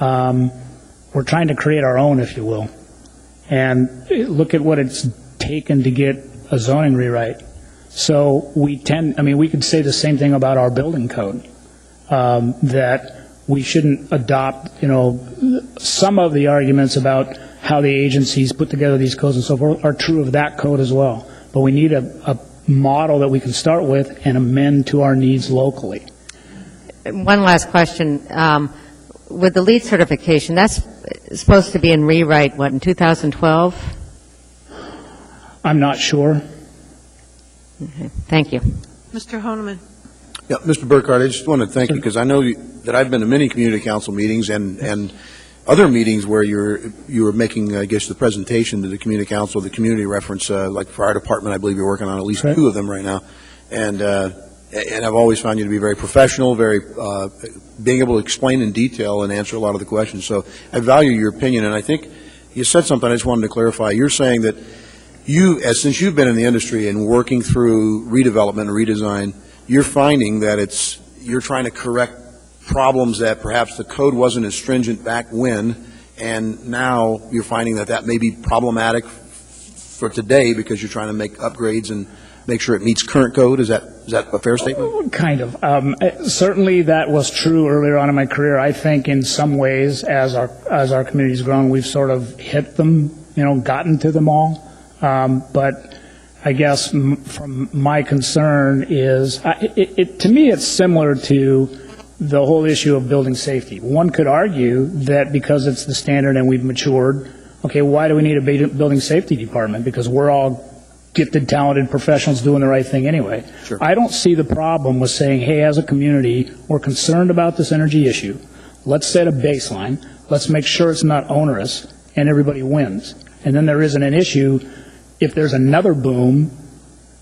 O: we're trying to create our own, if you will. And look at what it's taken to get a zoning rewrite. So we could say the same thing about our building code, that we shouldn't adopt, some of the arguments about how the agencies put together these codes and so forth are true of that code as well. But we need a model that we can start with and amend to our needs locally.
I: One last question. With the LEED certification, that's supposed to be in rewrite, in 2012?
O: I'm not sure.
I: Okay. Thank you.
A: Mr. Honeman.
J: Yeah, Mr. Burkhardt, I just want to thank you because I know that I've been to many community council meetings and other meetings where you were making, I guess, the presentation to the community council, the community reference, like fire department, I believe you're working on at least 2 of them right now. And I've always found you to be very professional, very being able to explain in detail and answer a lot of the questions. So I value your opinion, and I think you said something I just wanted to clarify. You're saying that since you've been in the industry and working through redevelopment and redesign, you're finding that you're trying to correct problems that perhaps the code wasn't as stringent back when, and now you're finding that may be problematic for today because you're trying to make upgrades and make sure it meets current code. Is that a fair statement?
O: Kind of. Certainly that was true earlier on in my career. I think in some ways, as our community's grown, we've sort of hit them, gotten to them all. But I guess from my concern is, to me, it's similar to the whole issue of building safety. One could argue that because it's the standard and we've matured, okay, why do we need a building safety department? Because we're all gifted, talented professionals doing the right thing anyway.
J: Sure.
O: I don't see the problem with saying, hey, as a community, we're concerned about this energy issue. Let's set a baseline. Let's make sure it's not onerous, and everybody wins. And then there isn't an issue if there's another boom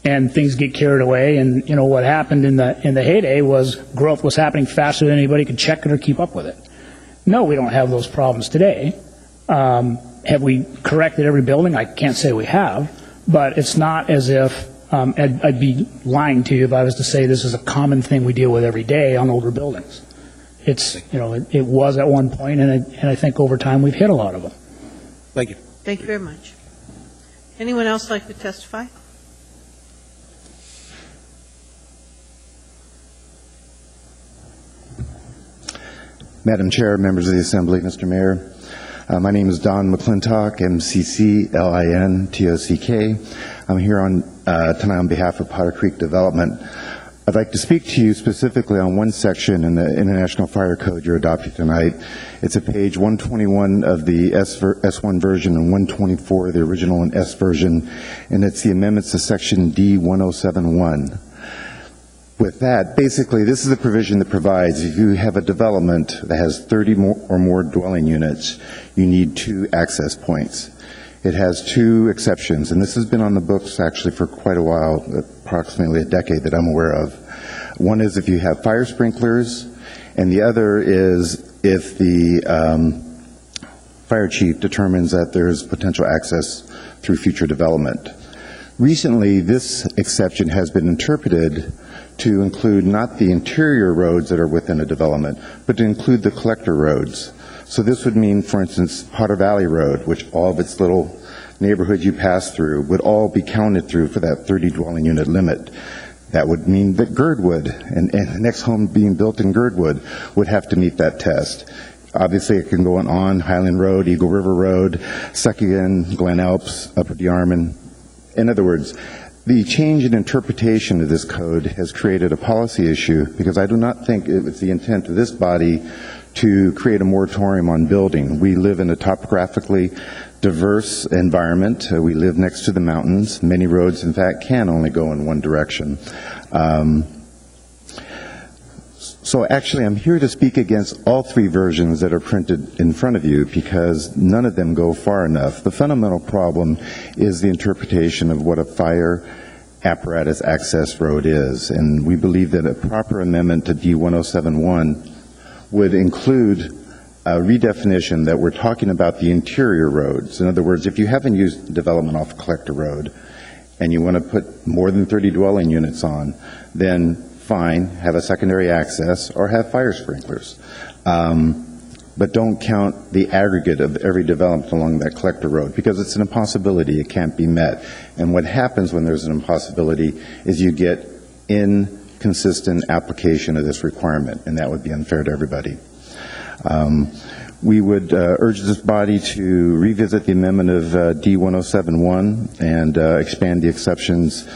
O: and things get carried away. And what happened in the heyday was growth was happening faster than anybody could check it or keep up with it. No, we don't have those problems today. Have we corrected every building? I can't say we have, but it's not as if I'd be lying to you if I was to say this is a common thing we deal with every day on older buildings. It's it was at one point, and I think over time we've hit a lot of them.
J: Thank you.
A: Thank you very much. Anyone else like to testify?
C: Madam Chair, members of the Assembly, Mr. Mayor, my name is Don McClintock, M-C-C-L-I-N-T-O-C-K. I'm here tonight on behalf of Potter Creek Development. I'd like to speak to you specifically on one section in the International Fire Code you're adopting tonight. It's at page 121 of the S1 version and 124 of the original and S version, and it's the amendments to section D1071. With that, basically, this is a provision that provides if you have a development that has 30 or more dwelling units, you need 2 access points. It has 2 exceptions, and this has been on the books actually for quite a while, approximately a decade that I'm aware of. One is if you have fire sprinklers, and the other is if the fire chief determines that there's potential access through future development. Recently, this exception has been interpreted to include not the interior roads that are within a development, but to include the collector roads. So this would mean, for instance, Potter Valley Road, which all of its little neighborhoods you pass through would all be counted through for that 30 dwelling unit limit. That would mean that Girdwood and the next home being built in Girdwood would have to meet that test. Obviously, it can go on Highland Road, Eagle River Road, Suckigan, Glen Alps, Upper DeArmond. In other words, the change in interpretation of this code has created a policy issue because I do not think it was the intent of this body to create a moratorium on building. We live in a topographically diverse environment. We live next to the mountains. Many roads, in fact, can only go in one direction. So actually, I'm here to speak against all 3 versions that are printed in front of you because none of them go far enough. The fundamental problem is the interpretation of what a fire apparatus access road is, and we believe that a proper amendment to D1071 would include a redefinition that we're talking about the interior roads. In other words, if you haven't used development off Collector Road and you want to put more than 30 dwelling units on, then fine, have a secondary access or have fire sprinklers. But don't count the aggregate of every development along that collector road because it's an impossibility. It can't be met. And what happens when there's an impossibility is you get inconsistent application of this requirement, and that would be unfair to everybody. We would urge this body to revisit the amendment of D1071 and expand the exceptions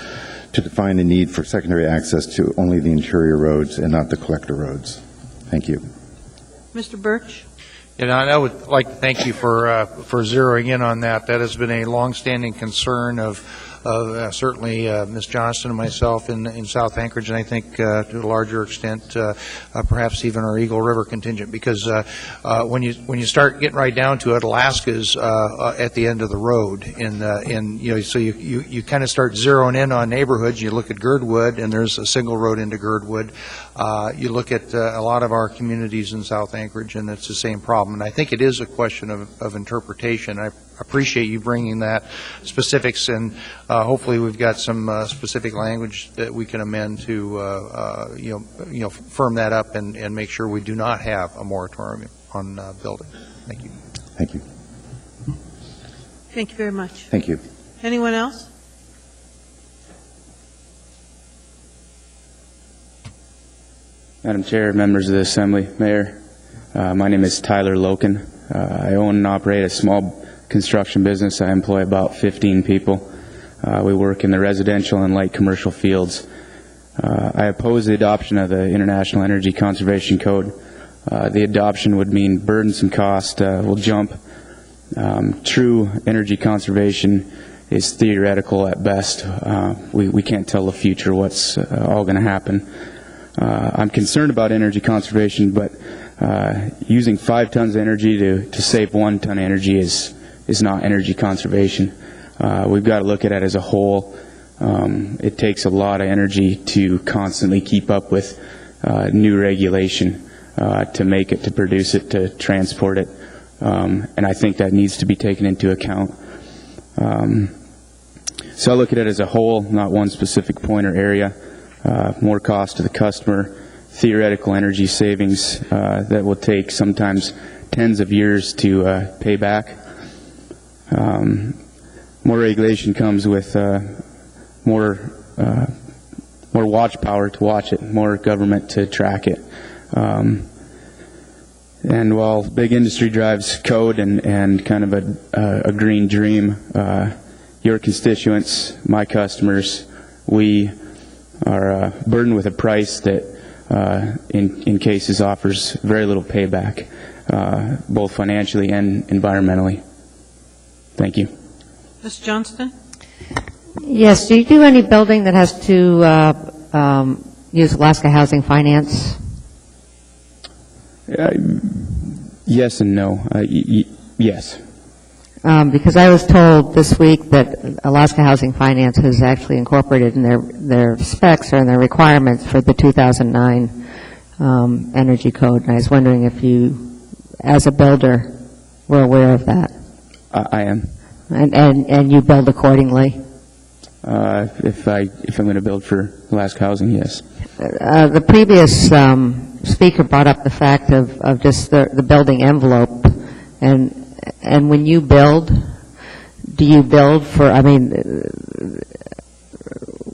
C: to define the need for secondary access to only the interior roads and not the collector roads. Thank you.
A: Mr. Birch?
H: And I would like to thank you for zeroing in on that. That has been a longstanding concern of certainly Ms. Johnston and myself in South Anchorage, and I think to a larger extent perhaps even our Eagle River contingent, because when you start getting right down to it, Alaska's at the end of the road, and so you kind of start zeroing in on neighborhoods. You look at Girdwood, and there's a single road into Girdwood. You look at a lot of our communities in South Anchorage, and it's the same problem. And I think it is a question of interpretation. I appreciate you bringing that specifics, and hopefully we've got some specific language that we can amend to firm that up and make sure we do not have a moratorium on building. Thank you.
P: Thank you.
A: Thank you very much.
P: Thank you.
A: Anyone else?
Q: Madam Chair, members of the Assembly, Mayor, my name is Tyler Loken. I own and operate a small construction business. I employ about 15 people. We work in the residential and light commercial fields. I oppose the adoption of the International Energy Conservation Code. The adoption would mean burdensome cost will jump. True energy conservation is theoretical at best. We can't tell the future what's all going to happen. I'm concerned about energy conservation, but using 5 tons of energy to save 1 ton of energy is not energy conservation. We've got to look at it as a whole. It takes a lot of energy to constantly keep up with new regulation, to make it, to produce it, to transport it, and I think that needs to be taken into account. So I look at it as a whole, not one specific point or area. More cost to the customer, theoretical energy savings that will take sometimes tens of years to pay back. More regulation comes with more watch power to watch it, more government to track it. And while big industry drives code and kind of a green dream, your constituents, my customers, we are burdened with a price that in cases offers very little payback, both financially and environmentally. Thank you.
A: Ms. Johnston?
I: Yes. Do you do any building that has to use Alaska Housing Finance?
Q: Yes and no. Yes.
I: Because I was told this week that Alaska Housing Finance has actually incorporated in their specs or in their requirements for the 2009 Energy Code, and I was wondering if you, as a builder, were aware of that.
Q: I am.
I: And you build accordingly?
Q: If I'm going to build for Alaska Housing, yes.
I: The previous speaker brought up the fact of just the building envelope, and when you build, do you build for,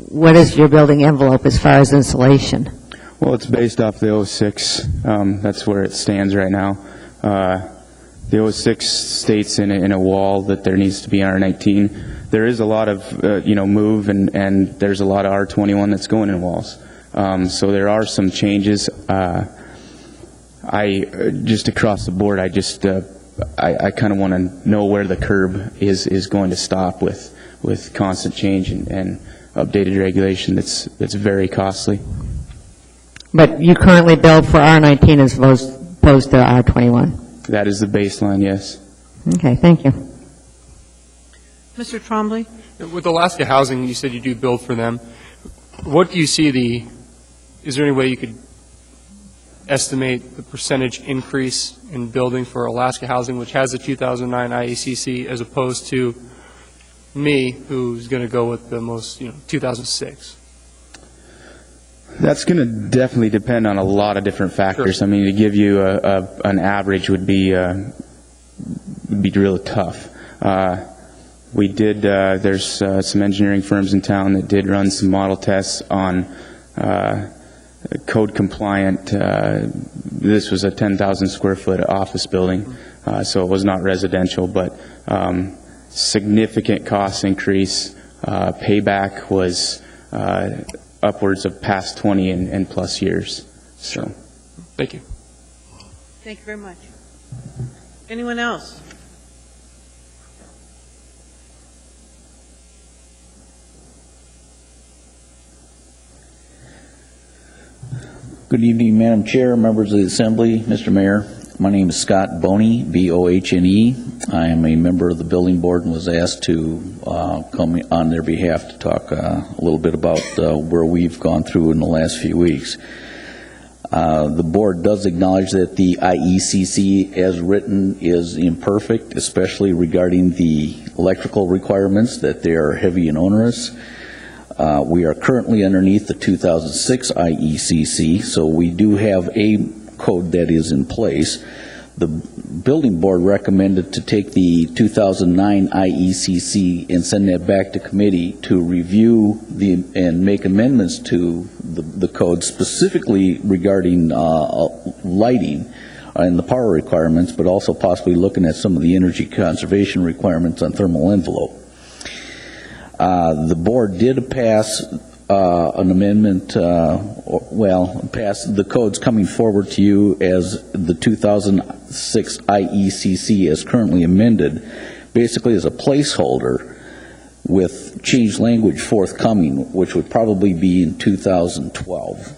I: what is your building envelope as far as insulation?
Q: Well, it's based off the 06. That's where it stands right now. The 06 states in a wall that there needs to be R19. There is a lot of, move, and there's a lot of R21 that's going in walls. So there are some changes. Just across the board, I kind of want to know where the curb is going to stop with constant change and updated regulation that's very costly.
I: But you currently build for R19 as opposed to R21?
Q: That is the baseline, yes.
I: Okay, thank you.
A: Mr. Trombley?
U: With Alaska Housing, you said you do build for them. What do you see is there any way you could estimate the percentage increase in building for Alaska Housing, which has the 2009 IACC, as opposed to me, who's going to go with the most, 2006?
Q: That's going to definitely depend on a lot of different factors. Sure. To give you an average would be really tough. We did. There's some engineering firms in town that did run some model tests on code compliant. This was a 10,000 square foot office building, so it was not residential, but significant cost increase. Payback was upwards of past 20 and plus years. So,
U: thank you.
A: Thank you very much. Anyone else?
D: Good evening, Madam Chair, members of the Assembly, Mr. Mayor. My name is Scott Boney, B-O-H-N-E. I am a member of the Building Board and was asked to come on their behalf to talk a little bit about where we've gone through in the last few weeks. The Board does acknowledge that the IECC as written is imperfect, especially regarding the electrical requirements, that they are heavy and onerous. We are currently underneath the 2006 IECC, so we do have a code that is in place. The Building Board recommended to take the 2009 IECC and send that back to committee to review and make amendments to the code, specifically regarding lighting and the power requirements, but also possibly looking at some of the energy conservation requirements on thermal envelope. The board did pass an amendment, pass the codes coming forward to you as the 2006 IECC as currently amended, basically as a placeholder with changed language forthcoming, which would probably be in 2012.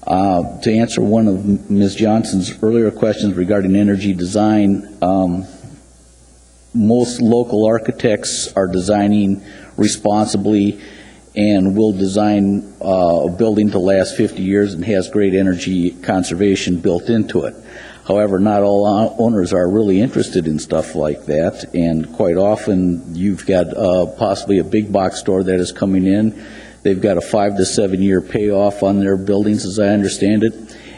D: To answer one of Ms. Johnson's earlier questions regarding energy design, most local architects are designing responsibly and will design a building to last 50 years and has great energy conservation built into it. However, not all owners are really interested in stuff like that, and quite often you've got possibly a big box store that is coming in. They've got a 5 to 7 year payoff on their buildings, as I understand it.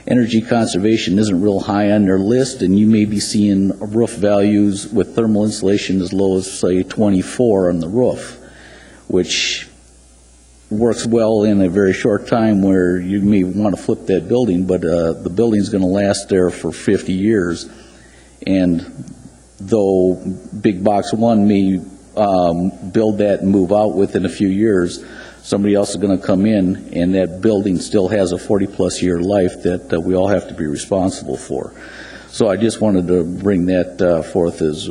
D: Energy conservation isn't real high on their list, and you may be seeing roof values with thermal insulation as low as, say, 24 on the roof, which works well in a very short time where you may want to flip that building, but the building's going to last there for 50 years. And though Big Box One may build that and move out within a few years, somebody else is going to come in, and that building still has a 40-plus year life that we all have to be responsible for. So I just wanted to bring that forth as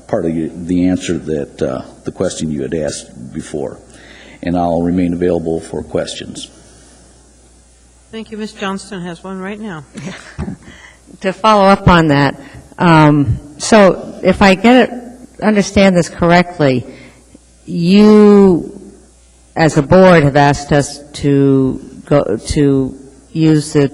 D: part of the answer that the question you had asked before. And I'll remain available for questions.
A: Thank you. Ms. Johnston has one right now.
I: To follow up on that, so if I understand this correctly, you as a board have asked us to use the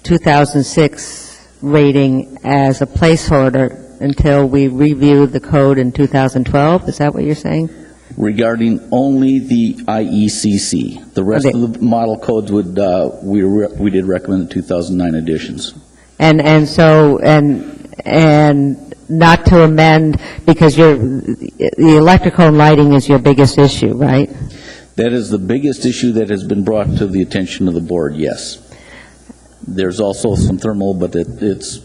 I: 2006 rating as a placeholder until we review the code in 2012. Is that what you're saying?
D: Regarding only the IECC. The rest of the model codes would we did recommend the 2009 editions. And not to amend because the electrical and lighting is your biggest issue, right? That is the biggest issue that has been brought to the attention of the board, yes. There's also some thermal, but it's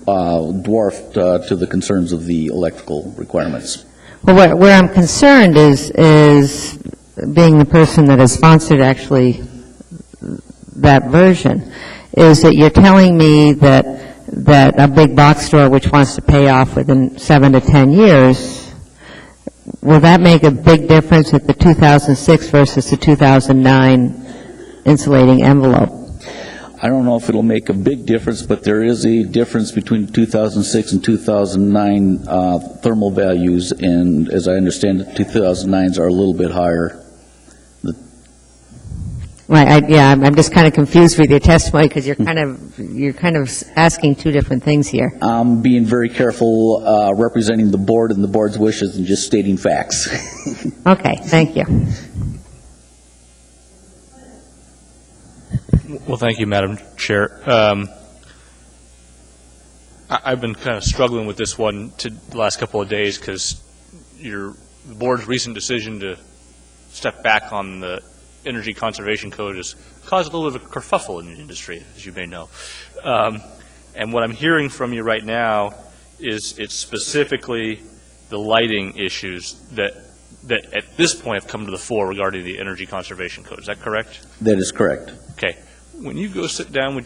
D: dwarfed to the concerns of the electrical requirements. Well, where I'm concerned is being the person that has sponsored actually that version, is that you're telling me that a big box store which wants to pay off within 7 to 10 years, will that make a big difference at the 2006 versus the 2009 insulating envelope? I don't know if it'll make a big difference, but there is a difference between 2006 and 2009 thermal values, and as I understand it, 2009s are a little bit higher. Right. I'm just kind of confused with your testimony because you're kind of asking two different things here. I'm being very careful representing the board and the board's wishes and just stating facts. Okay. Thank you.
G: Well, thank you, Madam Chair. I've been kind of struggling with this one the last couple of days because the board's recent decision to step back on the Energy Conservation Code has caused a little bit of a kerfuffle in the industry, as you may know. And what I'm hearing from you right now is it's specifically the lighting issues that at this point have come to the fore regarding the Energy Conservation Code. Is that correct?
D: That is correct.
G: Okay. When you go sit down,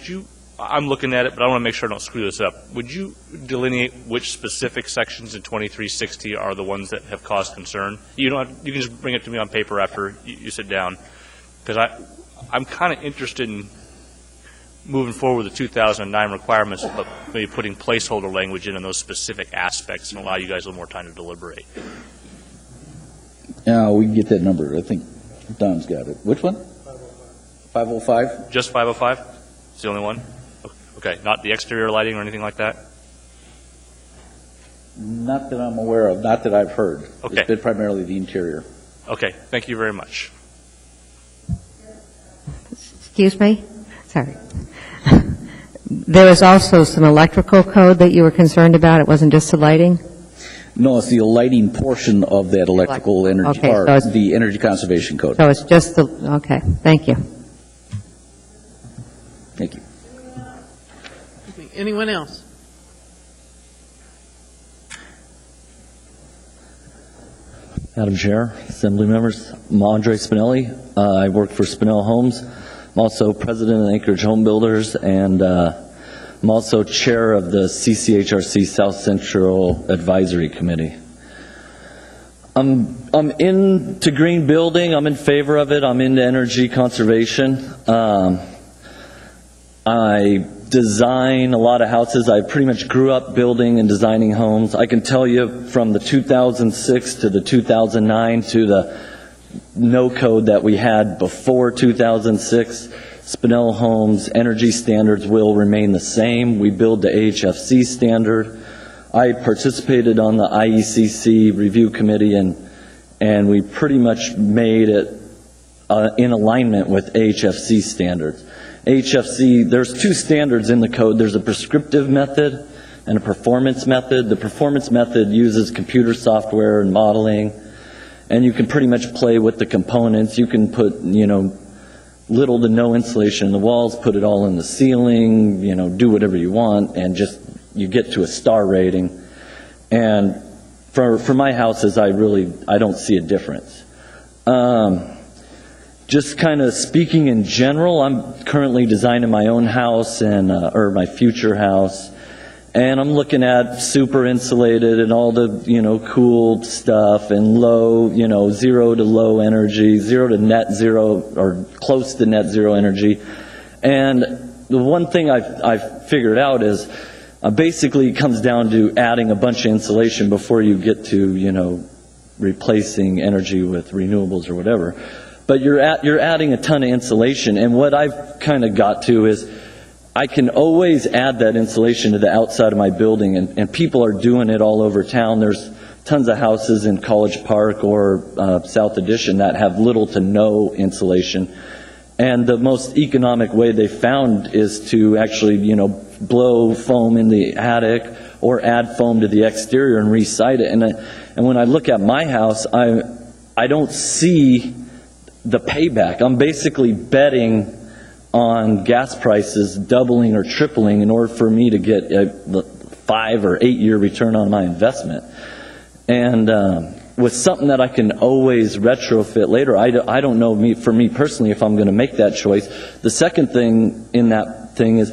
G: I'm looking at it, but I want to make sure I don't screw this up. Would you delineate which specific sections in 2360 are the ones that have caused concern? You can just bring it to me on paper after you sit down, because I'm kind of interested in moving forward with the 2009 requirements, but maybe putting placeholder language in those specific aspects and allow you guys a little more time to deliberate.
D: Yeah, we can get that number. I think Don's got it. Which one? 505?
G: Just 505? It's the only one? Okay, not the exterior lighting or anything like that?
D: Not that I'm aware of, not that I've heard.
G: Okay.
D: It's been primarily the interior.
G: Okay, thank you very much.
I: Excuse me? Sorry. There was also some electrical code that you were concerned about. It wasn't just the lighting?
D: No, it's the lighting portion of that electrical energy,
I: Okay,
D: or
I: so it's-
D: the energy conservation code.
I: So it's just the, okay, thank you.
D: Thank you.
A: Anyone else?
P: Madam Chair, Assembly members, I'm Andre Spinelli. I work for Spinell Homes. I'm also president of Anchorage Home Builders, and I'm also chair of the CCHRC South Central Advisory Committee. I'm into green building. I'm in favor of it. I'm into energy conservation. I design a lot of houses. I pretty much grew up building and designing homes. I can tell you from the 2006 to the 2009 to the no code that we had before 2006, Spinell Homes energy standards will remain the same. We build to HFC standard. I participated on the IECC review committee, and we pretty much made it in alignment with HFC standards. HFC, there's two standards in the code. There's a prescriptive method and a performance method. The performance method uses computer software and modeling, and you can pretty much play with the components. You can put, little to no insulation in the walls, put it all in the ceiling, do whatever you want, and just you get to a star rating. And for my houses, I don't see a difference. Just kind of speaking in general, I'm currently designing my own house or my future house, and I'm looking at super insulated and all the cool stuff and low, zero to low energy, zero to net zero or close to net zero energy. And the one thing I've figured out is basically it comes down to adding a bunch of insulation before you get to replacing energy with renewables or whatever. But you're adding a ton of insulation, and what I've kind of got to is I can always add that insulation to the outside of my building, and people are doing it all over town. There's tons of houses in College Park or South Addition that have little to no insulation, and the most economic way they found is to actually blow foam in the attic or add foam to the exterior and re-site it. And when I look at my house, I don't see the payback. I'm basically betting on gas prices doubling or tripling in order for me to get a 5 or 8 year return on my investment. And with something that I can always retrofit later, I don't know for me personally if I'm going to make that choice. The second thing in that thing is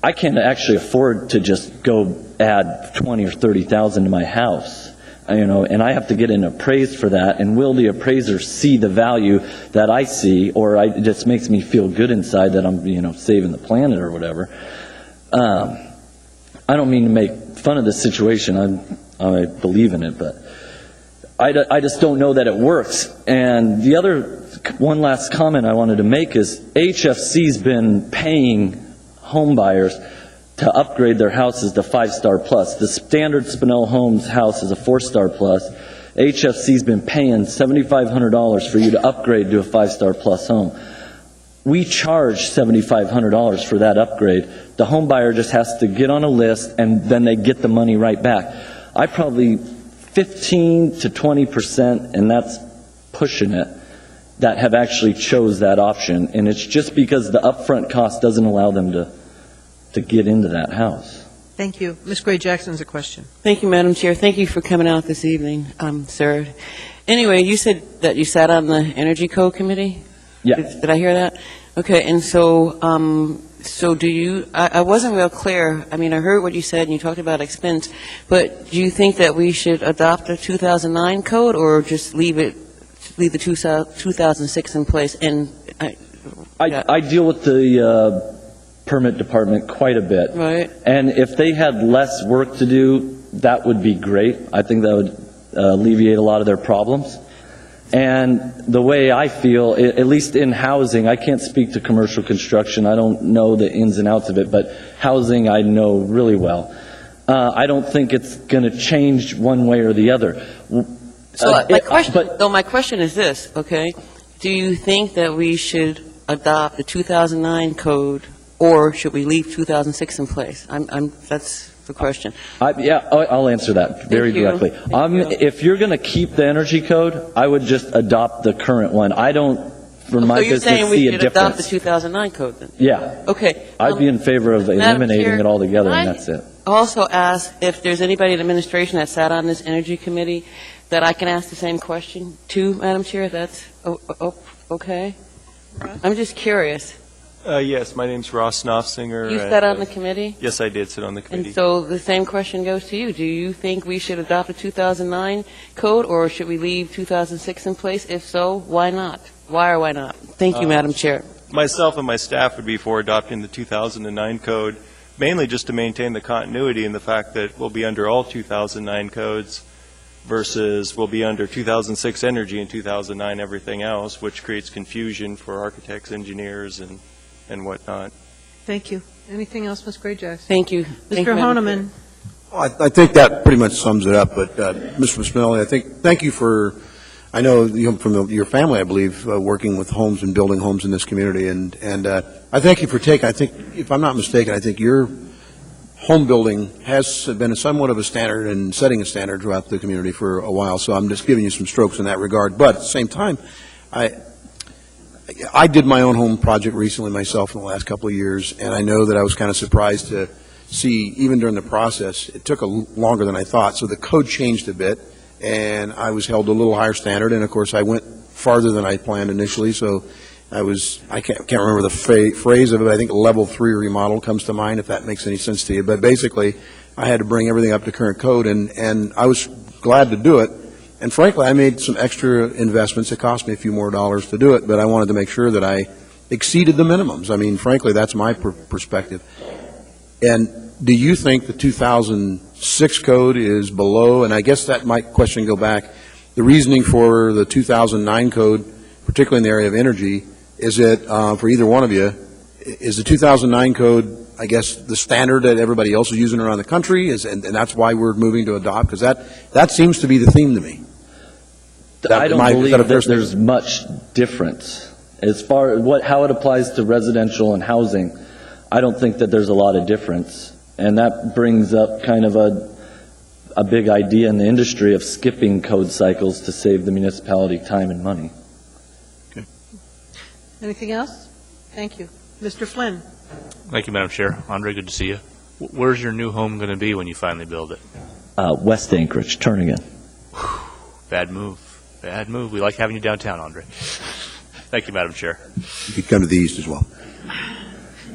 P: I can't actually afford to just go add 20 or 30,000 to my house. And I have to get an appraised for that, and will the appraiser see the value that I see, or it just makes me feel good inside that I'm, saving the planet or whatever. I don't mean to make fun of this situation. I believe in it, but I just don't know that it works. And the one last comment I wanted to make is HFC's been paying home buyers to upgrade their houses to 5-star plus. The standard Spinell Homes house is a 4-star plus. HFC's been paying $7,500 for you to upgrade to a 5-star plus home. We charge $7,500 for that upgrade. The home buyer just has to get on a list, and then they get the money right back. I probably 15 to 20%, and that's pushing it, that have actually chose that option. And it's just because the upfront cost doesn't allow them to get into that house.
A: Thank you. Ms. Gray Jackson has a question.
R: Thank you, Madam Chair. Thank you for coming out this evening, sir. Anyway, you said that you sat on the Energy Code Committee?
P: Yeah.
R: Did I hear that? Okay, and so do you, I wasn't real clear. I mean, I heard what you said, and you talked about expense, but do you think that we should adopt the 2009 code, or just leave the 2006 in place? And
P: I deal with the permit department quite a bit.
R: Right.
P: And if they had less work to do, that would be great. I think that would alleviate a lot of their problems. And the way I feel, at least in housing, I can't speak to commercial construction. I don't know the ins and outs of it, but housing I know really well. I don't think it's going to change one way or the other.
R: So my question is this, okay? Do you think that we should adopt the 2009 code, or should we leave 2006 in place? That's the question.
P: I'll answer that very directly. If you're going to keep the energy code, I would just adopt the current one. I don't, for my business, see a difference.
R: So you're saying we should adopt the 2009 code then?
P: Yeah.
R: Okay.
P: I'd be in favor of eliminating it altogether, and that's it.
R: Also ask if there's anybody in administration that sat on this energy committee that I can ask the same question to, Madam Chair, if that's okay? I'm just curious.
N: Yes, my name's Ross Knopfsinger.
R: You sat on the committee?
N: Yes, I did sit on the committee.
R: And so the same question goes to you. Do you think we should adopt the 2009 code, or should we leave 2006 in place? If so, why not? Why or why not? Thank you, Madam Chair.
N: Myself and my staff would be for adopting the 2009 code, mainly just to maintain the continuity and the fact that we'll be under all 2009 codes versus we'll be under 2006 energy and 2009 everything else, which creates confusion for architects, engineers, and whatnot.
A: Thank you. Anything else, Ms. Grayjack?
R: Thank you.
A: Mr. Honeman.
J: Well, I think that pretty much sums it up, but Mr. Spinelli, thank you for, I know from your family, I believe, working with homes and building homes in this community, and I thank you for I think, if I'm not mistaken, I think your home building has been somewhat of a standard and setting a standard throughout the community for a while, so I'm just giving you some strokes in that regard. But at the same time, I did my own home project recently myself in the last couple of years, and I know that I was kind of surprised to see, even during the process, it took longer than I thought, so the code changed a bit, and I was held to a little higher standard, and of course I went farther than I planned initially, so I can't remember the phrase of it, but I think level 3 remodel comes to mind, if that makes any sense to you. But basically, I had to bring everything up to current code, and I was glad to do it. And frankly, I made some extra investments. It cost me a few more dollars to do it, but I wanted to make sure that I exceeded the minimums. I mean, frankly, that's my perspective. And do you think the 2006 code is below? And I guess that might question go back. The reasoning for the 2009 code, particularly in the area of energy, is it, for either one of you, is the 2009 code, I guess, the standard that everybody else is using around the country, and that's why we're moving to adopt? Because that seems to be the theme to me.
P: I don't believe that there's much difference. As far as how it applies to residential and housing, I don't think that there's a lot of difference. And that brings up kind of a big idea in the industry of skipping code cycles to save the municipality time and money.
A: Anything else? Thank you. Mr. Flynn.
G: Thank you, Madam Chair. Andre, good to see you. Where's your new home going to be when you finally build it?
P: West Anchorage, Turnigan.
G: Bad move. Bad move. We like having you downtown, Andre. Thank you, Madam Chair.
J: You could come to the east as well.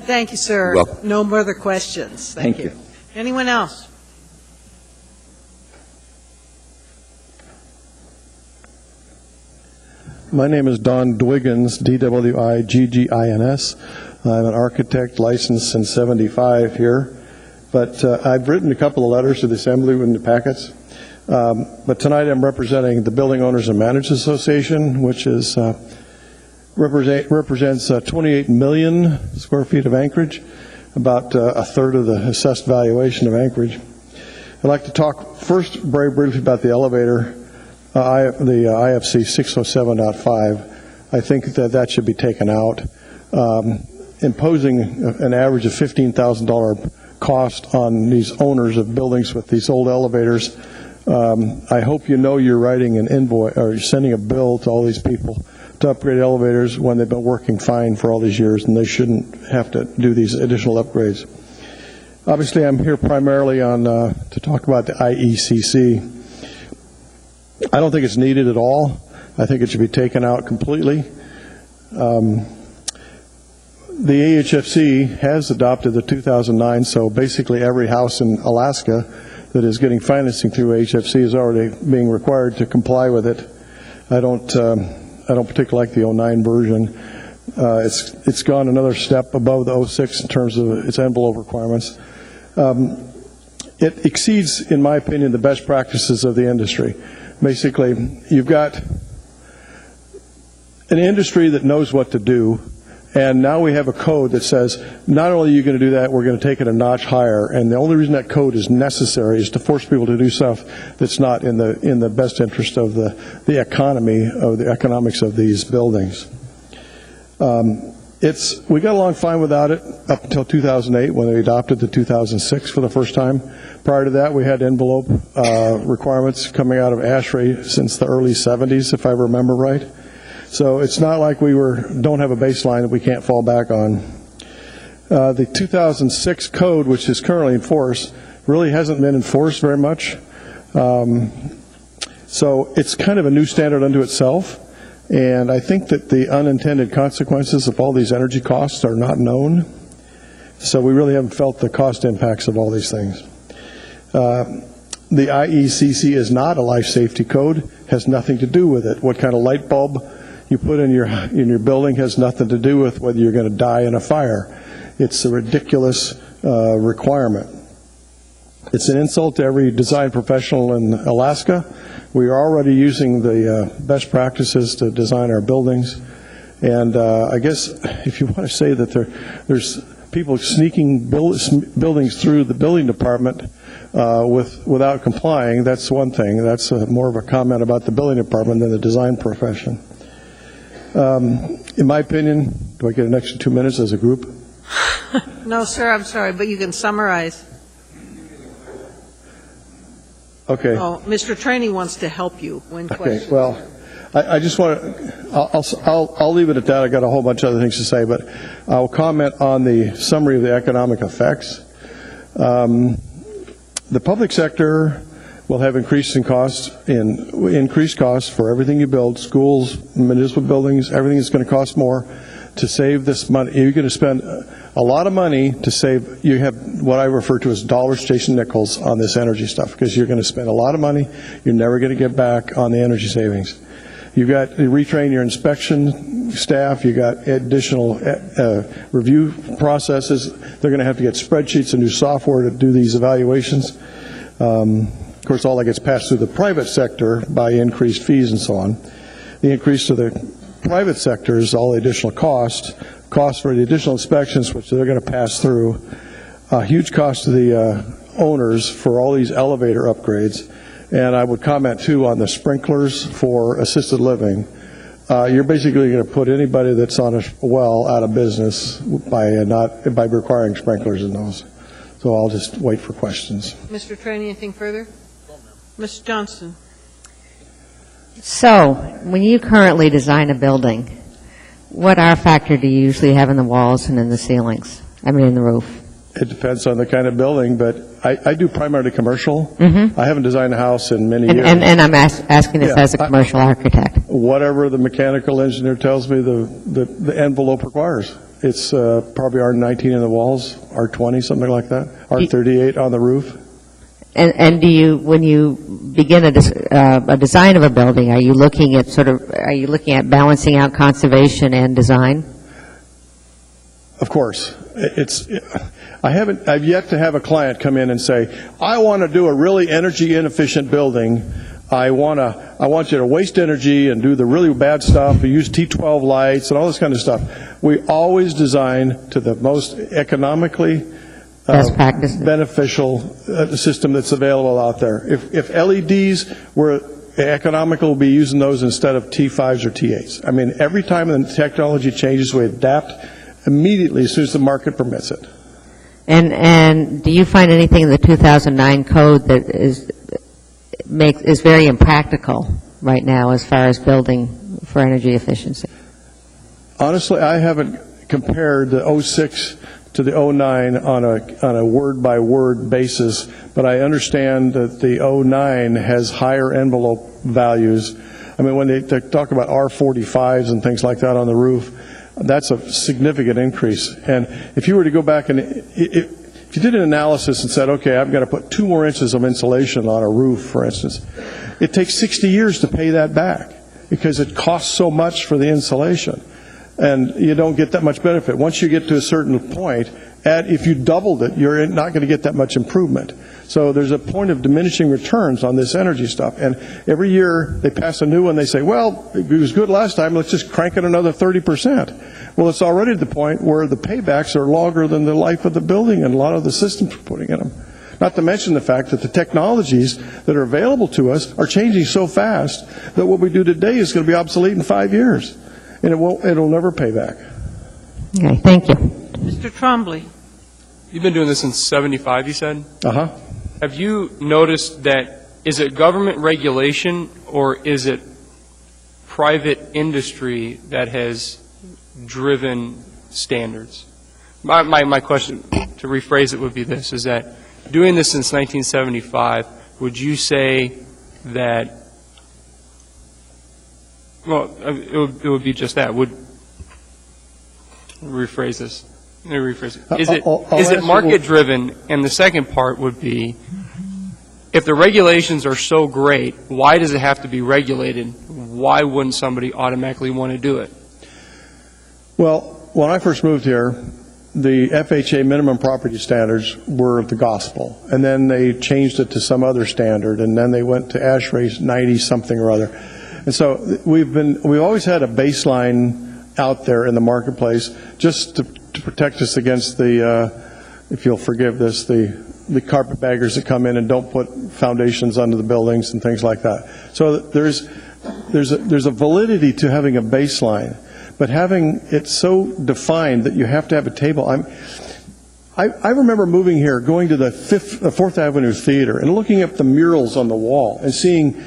A: Thank you, sir.
J: You're welcome.
A: No further questions. Thank you. Anyone else?
S: My name is Don Dwiggins, D-W-I-G-G-I-N-S. I'm an architect licensed since '75 here, but I've written a couple of letters to the Assembly in the packets. But tonight I'm representing the Building Owners and Managers Association, which is represents 28 million square feet of Anchorage, about a third of the assessed valuation of Anchorage. I'd like to talk first very briefly about the elevator. The IFC 607.5, I think that should be taken out. Imposing an average of $15,000 cost on these owners of buildings with these old elevators, I hope you know you're writing an invoice or you're sending a bill to all these people to upgrade elevators when they've been working fine for all these years, and they shouldn't have to do these additional upgrades. Obviously, I'm here primarily to talk about the IECC. I don't think it's needed at all. I think it should be taken out completely. The AHFC has adopted the 2009, so basically every house in Alaska that is getting financing through AHFC is already being required to comply with it. I don't particularly like the 09 version. It's gone another step above the 06 in terms of its envelope requirements. It exceeds, in my opinion, the best practices of the industry. Basically, you've got an industry that knows what to do, and now we have a code that says, not only are you going to do that, we're going to take it a notch higher, and the only reason that code is necessary is to force people to do stuff that's not in the best interest of the economy, of the economics of these buildings. We got along fine without it up until 2008 when they adopted the 2006 for the first time. Prior to that, we had envelope requirements coming out of ASHRAE since the early 70s, if I remember right. So it's not like we don't have a baseline that we can't fall back on. The 2006 code, which is currently in force, really hasn't been enforced very much. So it's kind of a new standard unto itself. And I think that the unintended consequences of all these energy costs are not known. So we really haven't felt the cost impacts of all these things. The IECC is not a life safety code, has nothing to do with it. What kind of light bulb you put in your building has nothing to do with whether you're going to die in a fire. It's a ridiculous requirement. It's an insult to every design professional in Alaska. We are already using the best practices to design our buildings. And I guess if you want to say that there's people sneaking buildings through the building department without complying, that's one thing. That's more of a comment about the building department than the design profession. In my opinion, do I get an extra 2 minutes as a group?
A: No, sir, I'm sorry, but you can summarize.
S: Okay.
A: Oh, Mr. Training wants to help you when questions.
S: Okay, well, I just want to, I'll leave it at that. I got a whole bunch of other things to say, but I'll comment on the summary of the economic effects. The public sector will have increased costs for everything you build, schools, municipal buildings, everything is going to cost more to save this money. You're going to spend a lot of money to save. You have what I refer to as dollars chasing nickels on this energy stuff, because you're going to spend a lot of money you're never going to get back on the energy savings. You've got to retrain your inspection staff. You've got additional review processes. They're going to have to get spreadsheets and new software to do these evaluations. Of course, all that gets passed through the private sector by increased fees and so on. The increase to the private sector is all the additional costs for the additional inspections, which they're going to pass through, huge cost to the owners for all these elevator upgrades. And I would comment, too, on the sprinklers for assisted living. You're basically going to put anybody that's on a well out of business by requiring sprinklers in those. So I'll just wait for questions.
A: Mr. Training, anything further? Ms. Johnston.
I: So, when you currently design a building, what R factor do you usually have in the walls and in the ceilings? I mean, in the roof?
S: It depends on the kind of building, but I do primarily commercial.
I: Mm-hmm.
S: I haven't designed a house in many years.
I: And I'm asking this as a commercial architect.
S: Whatever the mechanical engineer tells me the envelope requires. It's probably R19 in the walls, R20, something like that, R38 on the roof.
I: And do you, when you begin a design of a building, are you looking at balancing out conservation and design?
S: Of course. I've yet to have a client come in and say, I want to do a really energy inefficient building. I want you to waste energy and do the really bad stuff. We use T12 lights and all this kind of stuff. We always design to the most economically beneficial system that's available out there. If LEDs were economical, we'll be using those instead of T5s or T8s. I mean, every time the technology changes, we adapt immediately as soon as the market permits it.
I: And do you find anything in the 2009 code that is very impractical right now as far as building for energy efficiency?
S: Honestly, I haven't compared the 06 to the 09 on a word-by-word basis, but I understand that the 09 has higher envelope values. I mean, when they talk about R45s and things like that on the roof, that's a significant increase. And if you were to go back and if you did an analysis and said, okay, I've got to put 2 more inches of insulation on a roof, for instance, it takes 60 years to pay that back because it costs so much for the insulation. and you don't get that much benefit. Once you get to a certain point, if you doubled it, you're not going to get that much improvement. So there's a point of diminishing returns on this energy stuff. And every year they pass a new one, they say, well, it was good last time, let's just crank it another 30%. Well, it's already at the point where the paybacks are longer than the life of the building and a lot of the systems we're putting in them. Not to mention the fact that the technologies that are available to us are changing so fast that what we do today is going to be obsolete in 5 years. And it'll never pay back.
I: Okay, thank you.
A: Mr. Trombley.
U: You've been doing this since '75, you said?
S: Uh-huh.
U: Have you noticed that, is it government regulation or is it private industry that has driven standards? My question, to rephrase it, would be this, is that doing this since 1975, would you say that, well, it would be just that. Rephrase this. Let me rephrase it. Is it market-driven? And the second part would be, if the regulations are so great, why does it have to be regulated? Why wouldn't somebody automatically want to do it?
S: Well, when I first moved here, the FHA minimum property standards were the gospel, and then they changed it to some other standard, and then they went to ASHRAE 90 something or other. And so we've always had a baseline out there in the marketplace just to protect us against the, if you'll forgive this, the carpetbaggers that come in and don't put foundations under the buildings and things like that. So there's a validity to having a baseline, but having it so defined that you have to have a table. I remember moving here, going to the 4th Avenue Theater and looking up the murals on the wall and seeing,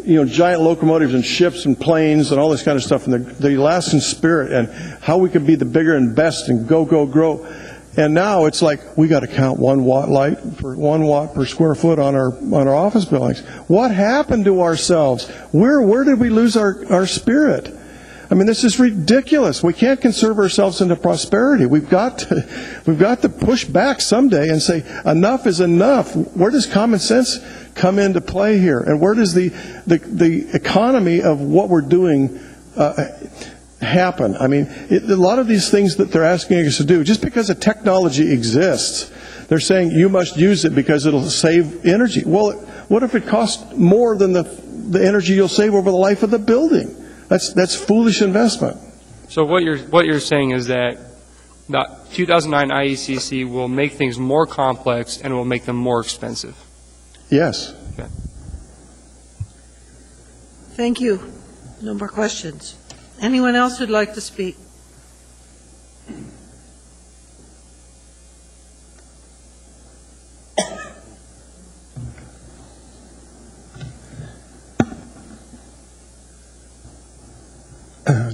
S: giant locomotives and ships and planes and all this kind of stuff, and the Alaskan spirit and how we could be the bigger and best and go, grow. And now it's like we got to count 1 watt light for 1 watt per square foot on our office buildings. What happened to ourselves? Where did we lose our spirit? I mean, this is ridiculous. We can't conserve ourselves into prosperity. We've got to push back someday and say enough is enough. Where does common sense come into play here? And where does the economy of what we're doing happen? I mean, a lot of these things that they're asking us to do, just because a technology exists, they're saying you must use it because it'll save energy. Well, what if it costs more than the energy you'll save over the life of the building? That's foolish investment.
U: So what you're saying is that the 2009 IECC will make things more complex and will make them more expensive.
S: Yes.
U: Okay.
A: Thank you. No more questions. Anyone else who'd like to speak?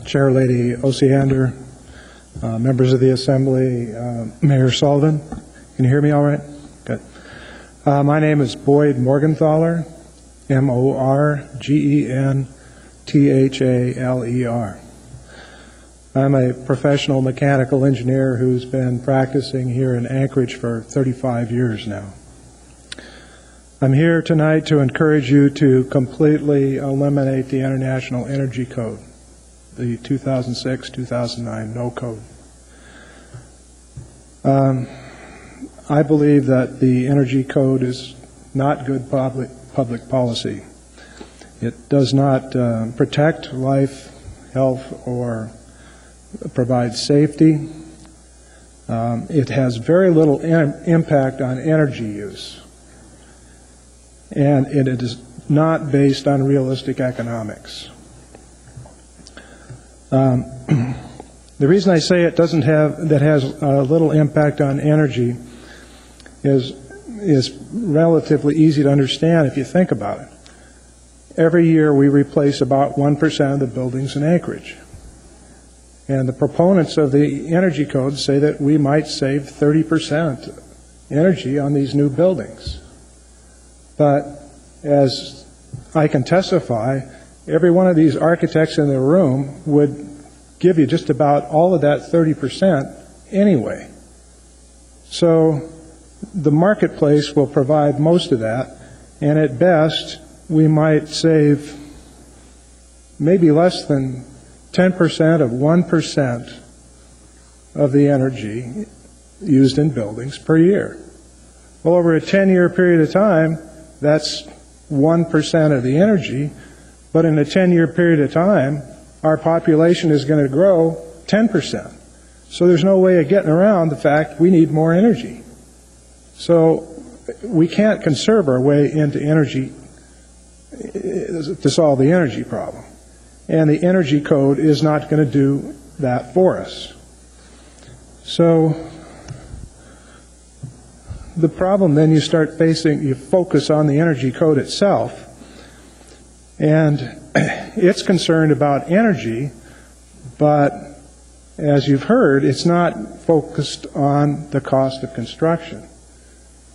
F: Chair Lady Osiander, members of the Assembly, Mayor Sullivan. Can you hear me all right? Good. My name is Boyd Morgenthaler, Morgenthaler. I'm a professional mechanical engineer who's been practicing here in Anchorage for 35 years now. I'm here tonight to encourage you to completely eliminate the International Energy Code, the 2006-2009 No Code. I believe that the Energy Code is not good public policy. It does not protect life, health, or provide safety. It has very little impact on energy use, and it is not based on realistic economics. The reason I say it has little impact on energy is relatively easy to understand if you think about it. Every year we replace about 1% of the buildings in Anchorage. And the proponents of the Energy Code say that we might save 30% energy on these new buildings. But as I can testify, every one of these architects in the room would give you just about all of that 30% anyway. So the marketplace will provide most of that, and at best we might save maybe less than 10% of 1% of the energy used in buildings per year. Well, over a 10-year period of time, that's 1% of the energy, but in a 10-year period of time, our population is going to grow 10%. So there's no way of getting around the fact we need more energy. So we can't conserve our way into energy to solve the energy problem. And the energy code is not going to do that for us. So the problem then you start facing, you focus on the energy code itself, and it's concerned about energy, but as you've heard, it's not focused on the cost of construction.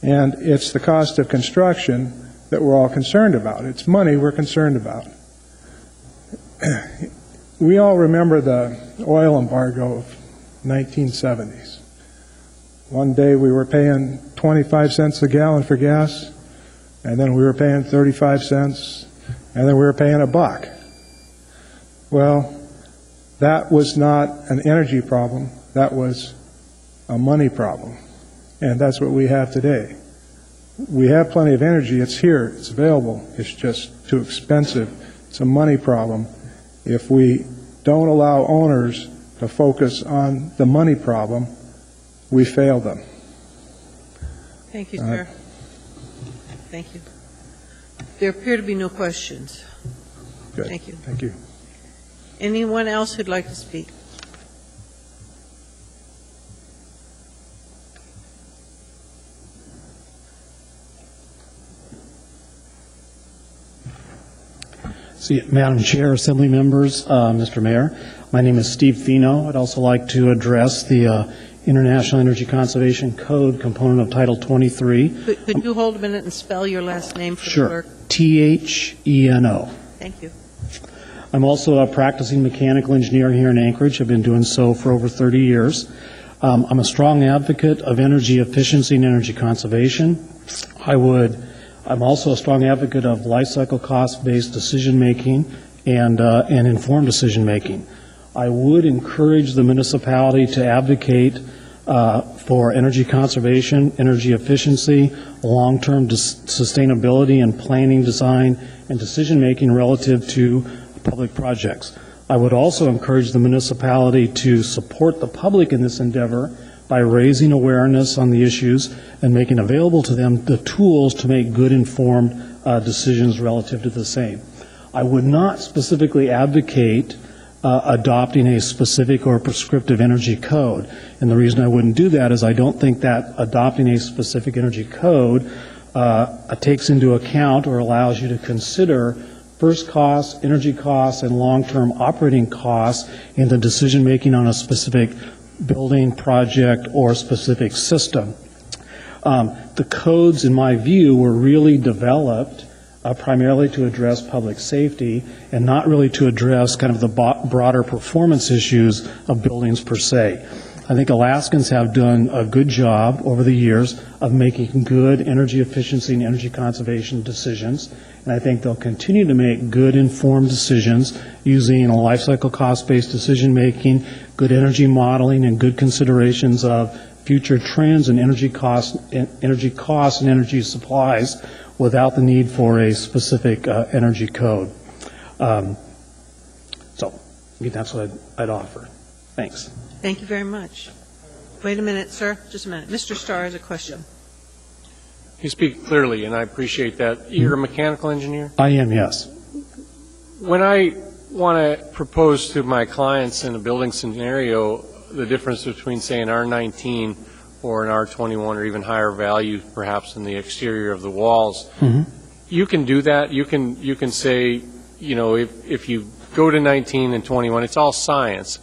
F: And it's the cost of construction that we're all concerned about. It's money we're concerned about. We all remember the oil embargo of 1970s. One day we were paying 25 cents a gallon for gas, and then we were paying 35 cents, and then we were paying $1. Well, that was not an energy problem, that was a money problem. And that's what we have today. We have plenty of energy, it's here, it's available, it's just too expensive. It's a money problem. If we don't allow owners to focus on the money problem, we fail them.
A: Thank you, sir. Thank you. There appear to be no questions.
F: Good.
A: Thank you.
F: Thank you.
A: Anyone else who'd like to speak?
T: Madam Chair, Assembly members, Mr. Mayor, my name is Steve Fino. I'd also like to address the International Energy Conservation Code component of Title 23.
A: Could you hold a minute and spell your last name for the
T: Sure.
A: clerk?
T: T-H-E-N-O.
A: Thank you.
T: I'm also a practicing mechanical engineer here in Anchorage. I've been doing so for over 30 years. I'm a strong advocate of energy efficiency and energy conservation. I'm also a strong advocate of life cycle cost-based decision-making and informed decision-making. I would encourage the municipality to advocate for energy conservation, energy efficiency, long-term sustainability, and planning, design, and decision-making relative to public projects. I would also encourage the municipality to support the public in this endeavor by raising awareness on the issues and making available to them the tools to make good informed decisions relative to the same. I would not specifically advocate adopting a specific or prescriptive energy code. And the reason I wouldn't do that is I don't think that adopting a specific energy code takes into account or allows you to consider first costs, energy costs, and long-term operating costs in the decision-making on a specific building, project, or specific system. The codes, in my view, were really developed primarily to address public safety and not really to address kind of the broader performance issues of buildings per se. I think Alaskans have done a good job over the years of making good energy efficiency and energy conservation decisions, and I think they'll continue to make good informed decisions using a life cycle cost-based decision-making, good energy modeling, and good considerations of future trends in energy costs and energy supplies without the need for a specific energy code. So I think that's what I'd offer. Thanks.
A: Thank you very much. Wait a minute, sir. Just a minute. Mr. Starr has a question.
M: You speak clearly, and I appreciate that. You're a mechanical engineer?
T: I am, yes.
M: When I want to propose to my clients in a building scenario the difference between, say, an R19 or an R21 or even higher value, perhaps, in the exterior of the walls, you can do that. You can say, you know, if you go to 19 and 21, it's all science.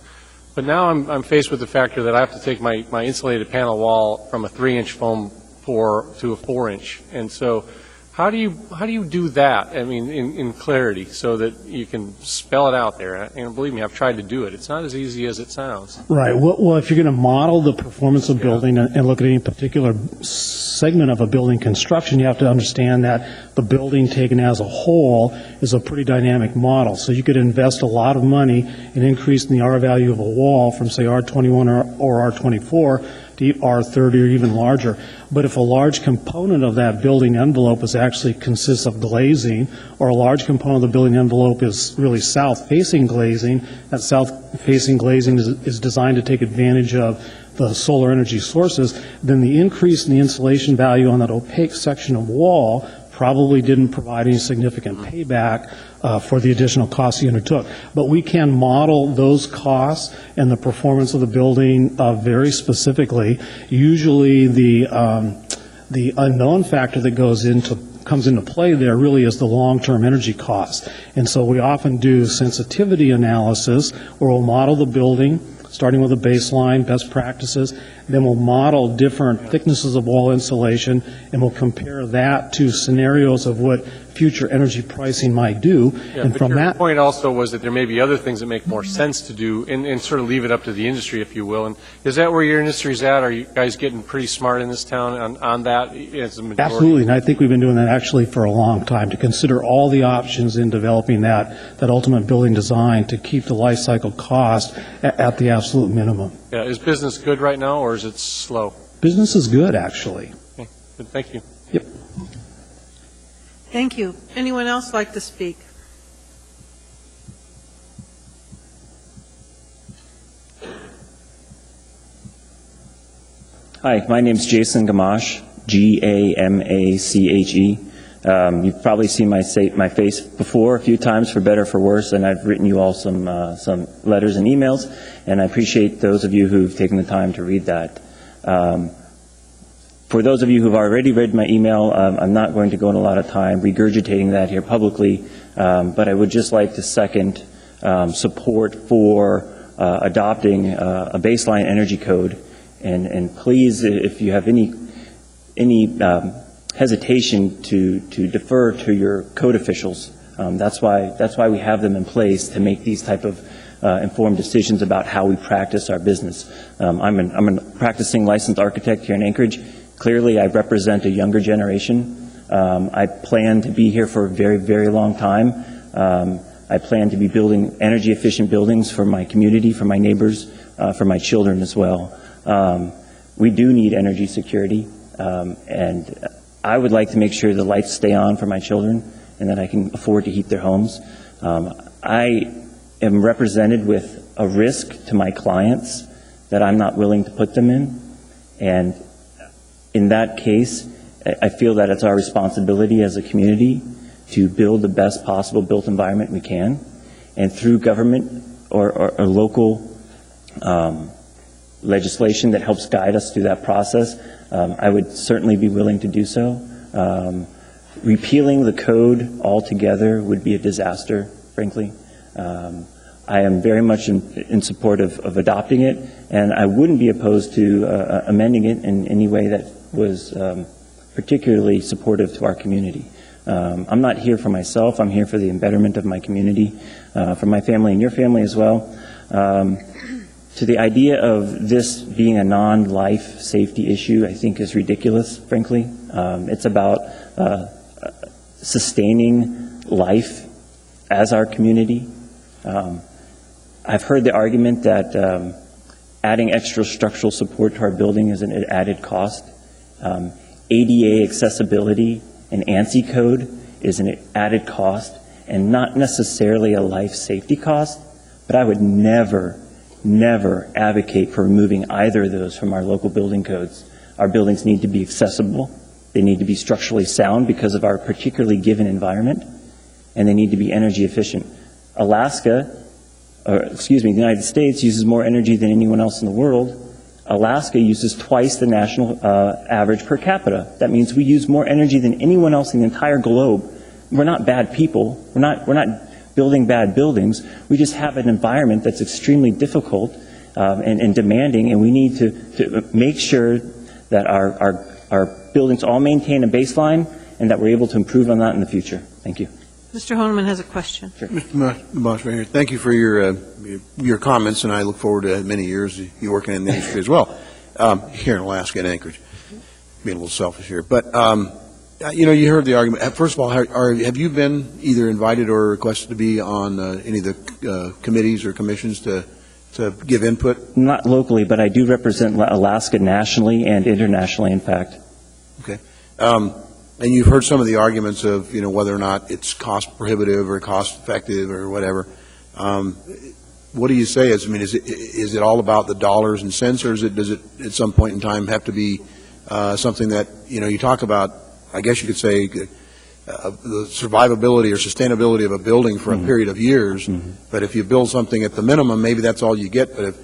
M: But now I'm faced with the factor that I have to take my insulated panel wall from a 3-inch foam to a 4-inch. And so how do you do that, I mean, in clarity, so that you can spell it out there? And believe me, I've tried to do it. It's not as easy as it sounds.
T: Right. Well, if you're going to model the performance of building and look at any particular segment of a building construction, you have to understand that the building taken as a whole is a pretty dynamic model. So you could invest a lot of money in increasing the R value of a wall from, say, R21 or R24 to R30 or even larger. But if a large component of that building envelope consists of glazing, or a large component of the building envelope is really south-facing glazing, that south-facing glazing is designed to take advantage of the solar energy sources, then the increase in the insulation value on that opaque section of wall probably didn't provide any significant payback for the additional costs you undertook. But we can model those costs and the performance of the building very specifically. Usually the unknown factor that comes into play there really is the long-term energy cost. And so we often do sensitivity analysis where we'll model the building, starting with a baseline, best practices, then we'll model different thicknesses of wall insulation, and we'll compare that to scenarios of what future energy pricing might do.
M: Yeah,
T: and
M: but
T: from
M: your
T: that
M: point also was that there may be other things that make more sense to do and sort of leave it up to the industry, if you will. And is that where your industry's at? Are you guys getting pretty smart in this town on that as a majority?
T: Absolutely, and I think we've been doing that actually for a long time, to consider all the options in developing that ultimate building design to keep the life cycle cost at the absolute minimum.
M: Yeah, is business good right now, or is it slow?
T: Business is good, actually.
M: Okay, good, thank you.
T: Yep.
A: Thank you. Anyone else like to speak?
B: Hi, my name's Jason Gamache, G-A-M-A-C-H-E. You've probably seen my face before a few times, for better or for worse, and I've written you all some letters and emails, and I appreciate those of you who've taken the time to read that. For those of you who've already read my email, I'm not going to go in a lot of time regurgitating that here publicly, but I would just like to second support for adopting a baseline energy code, and please, if you have any hesitation to defer to your code officials, that's why we have them in place, to make these type of informed decisions about how we practice our business. I'm a practicing licensed architect here in Anchorage. Clearly, I represent a younger generation. I plan to be here for a very, very long time. I plan to be building energy-efficient buildings for my community, for my neighbors, for my children as well. We do need energy security, and I would like to make sure the lights stay on for my children and that I can afford to heat their homes. I am represented with a risk to my clients that I'm not willing to put them in, and in that case, I feel that it's our responsibility as a community to build the best possible built environment we can, and through government or local legislation that helps guide us through that process, I would certainly be willing to do so. Repealing the code altogether would be a disaster, frankly. I am very much in support of adopting it, and I wouldn't be opposed to amending it in any way that was particularly supportive to our community. I'm not here for myself. I'm here for the betterment of my community, for my family and your family as well. To the idea of this being a non-life safety issue, I think is ridiculous, frankly. It's about sustaining life as our community. I've heard the argument that adding extra structural support to our building is an added cost. ADA accessibility and ANSI code is an added cost and not necessarily a life safety cost, but I would never advocate for removing either of those from our local building codes. Our buildings need to be accessible, they need to be structurally sound because of our particularly given environment, and they need to be energy efficient. The United States uses more energy than anyone else in the world. Alaska uses twice the national average per capita. That means we use more energy than anyone else in the entire globe. We're not bad people. We're not building bad buildings. We just have an environment that's extremely difficult and demanding, and we need to make sure that our buildings all maintain a baseline and that we're able to improve on that in the future. Thank you.
A: Mr. Honeman has a question.
J: Sure. Mr. Mayor, thank you for your comments, and I look forward to many years of you working in the industry as well, here in Alaska and Anchorage. being a little selfish here, but, you heard the argument. First of all, have you been either invited or requested to be on any of the committees or commissions to give input?
B: Not locally, but I do represent Alaska nationally and internationally, in fact.
J: Okay. And you've heard some of the arguments of, whether or not it's cost prohibitive or cost effective or whatever. What do you say? Is it all about the dollars and cents, or does it at some point in time have to be something that, you talk about, I guess you could say, the survivability or sustainability of a building for a period of years, but if you build something at the minimum, maybe that's all you get. But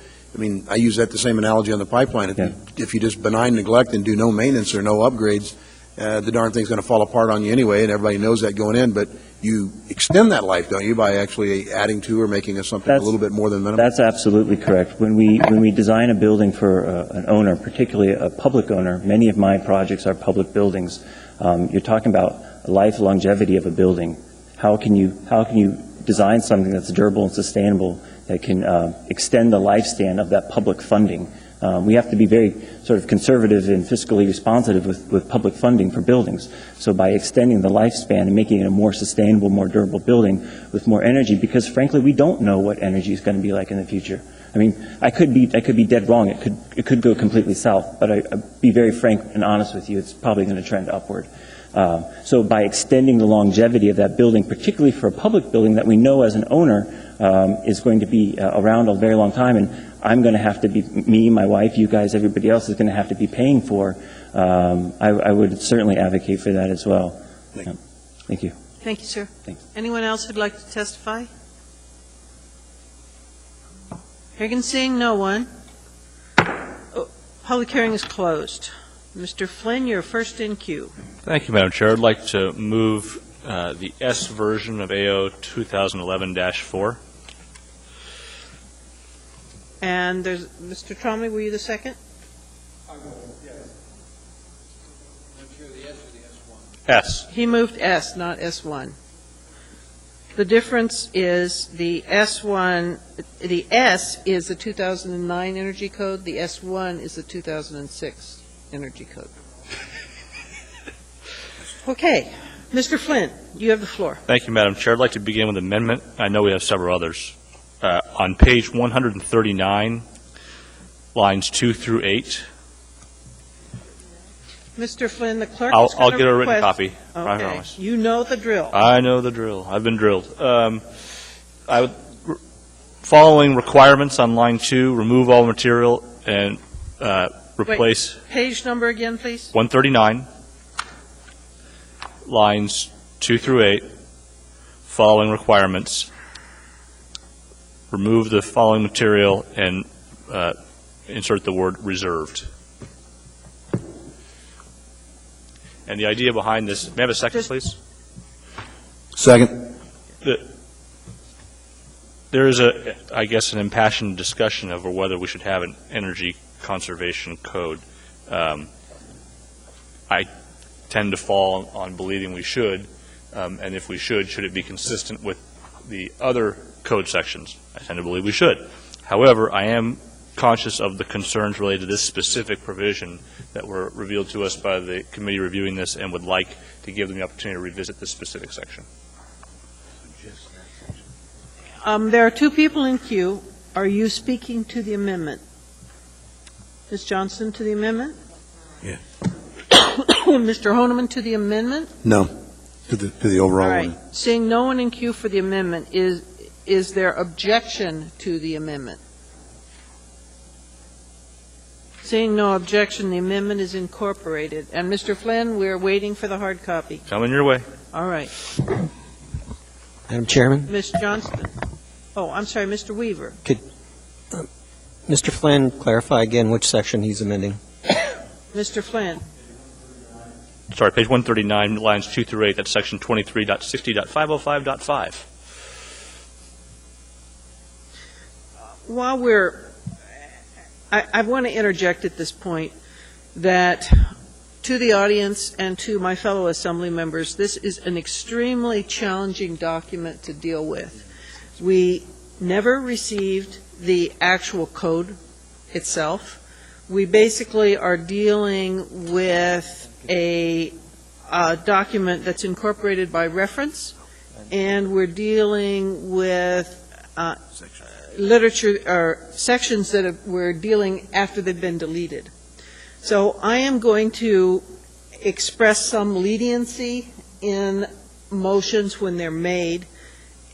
J: I use that the same analogy on the pipeline. If you just benign neglect and do no maintenance or no upgrades, the darn thing's going to fall apart on you anyway, and everybody knows that going in. But you extend that life, don't you, by actually adding to or making something a little bit more than minimum?
B: That's absolutely correct. When we design a building for an owner, particularly a public owner, many of my projects are public buildings. You're talking about life longevity of a building. How can you design something that's durable and sustainable that can extend the lifespan of that public funding? We have to be very sort of conservative and fiscally responsive with public funding for buildings. So by extending the lifespan and making it a more sustainable, more durable building with more energy, because frankly we don't know what energy is going to be like in the future. I could be dead wrong. It could go completely south, but I'd be very frank and honest with you. It's probably going to trend upward. So by extending the longevity of that building, particularly for a public building that we know as an owner is going to be around a very long time, and I'm going to have to be, me, my wife, you guys, everybody else is going to have to be paying for, I would certainly advocate for that as well. Thank you.
A: Thank you, sir.
B: Thanks.
A: Anyone else who'd like to testify? Hearing and seeing no one. Public hearing is closed. Mr. Flynn, you're first in queue.
G: Thank you, Madam Chair. I'd like to move the S version of AO 2011-4.
A: And there's Mr. Tromley, were you the second?
G: S.
A: He moved S, not S1. The difference is the S1, the S is the 2009 Energy Code, the S1 is the 2006 Energy Code. Okay. Mr. Flynn, you have the floor.
G: Thank you, Madam Chair. I'd like to begin with amendment. I know we have several others. On page 139, lines 2 through 8.
A: Mr. Flynn, the clerk is
G: I'll
A: going to
G: get a written
A: request-
G: copy. I
A: Okay.
G: promise.
A: You know the drill.
G: I know the drill. I've been drilled. Following requirements on line 2, remove all material and replace
A: Wait, page number again, please.
G: 139, lines 2 through 8, following requirements. Remove the following material and insert the word reserved. And the idea behind this, may I have a second, please?
J: Second.
G: There is, I guess, an impassioned discussion over whether we should have an energy conservation code. I tend to fall on believing we should, and if we should it be consistent with the other code sections? I tend to believe we should. However, I am conscious of the concerns related to this specific provision that were revealed to us by the committee reviewing this, and would like to give them the opportunity to revisit this specific section.
A: There are two people in queue. Are you speaking to the amendment? Ms. Johnson to the amendment?
J: Yeah.
A: Mr. Honeman to the amendment?
J: No, to the overall
A: All right.
J: one.
A: Seeing no one in queue for the amendment, is there objection to the amendment? Seeing no objection, the amendment is incorporated. And Mr. Flynn, we're waiting for the hard copy.
G: Coming your way.
A: All right.
L: Madam Chairman,
A: Ms. Johnston. Oh, I'm sorry, Mr. Weaver.
L: could Mr. Flynn clarify again which section he's amending?
A: Mr. Flynn.
G: Sorry, page 139, lines 2 through 8, that's section 23.60.505.5.
A: While I want to interject at this point that to the audience and to my fellow assembly members, this is an extremely challenging document to deal with. We never received the actual code itself. We basically are dealing with a document that's incorporated by reference, and we're dealing with literature or sections that we're dealing after they've been deleted. So I am going to express some leniency in motions when they're made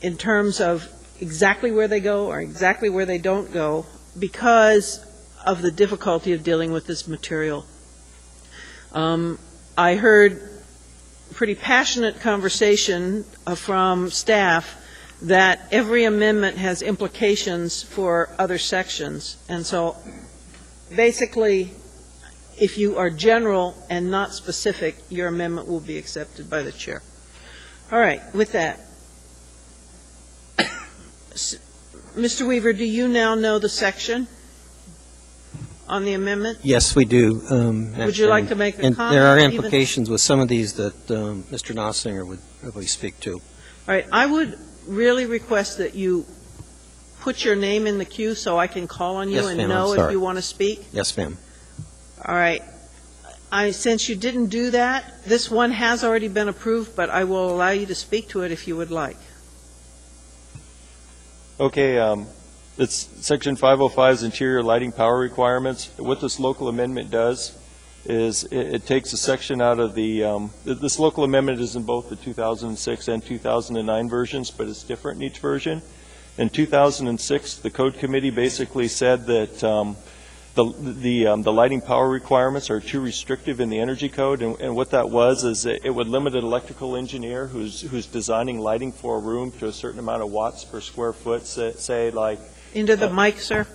A: in terms of exactly where they go or exactly where they don't go because of the difficulty of dealing with this material. I heard pretty passionate conversation from staff that every amendment has implications for other sections. And so basically, if you are general and not specific, your amendment will be accepted by the chair. All right, with that. Mr. Weaver, do you now know the section on the amendment?
L: Yes, we do.
A: Would you like to make a comment?
L: And there are implications with some of these that Mr. Nossinger would probably speak to.
A: All right, I would really request that you put your name in the queue so I can call on you
L: Yes,
A: and
L: ma'am,
A: know
L: I'm sorry.
A: if you want to speak.
L: Yes, ma'am.
A: All right. Since you didn't do that, this one has already been approved, but I will allow you to speak to it if you would like.
N: Okay, it's Section 505's interior lighting power requirements. What this local amendment does is it takes a section out of the, this local amendment is in both the 2006 and 2009 versions, but it's different in each version. In 2006, the Code Committee basically said that the lighting power requirements are too restrictive in the Energy Code, and what that was is that it would limit an electrical engineer who's designing lighting for a room to a certain amount of watts per square foot, say like...
A: Into the mic, sir.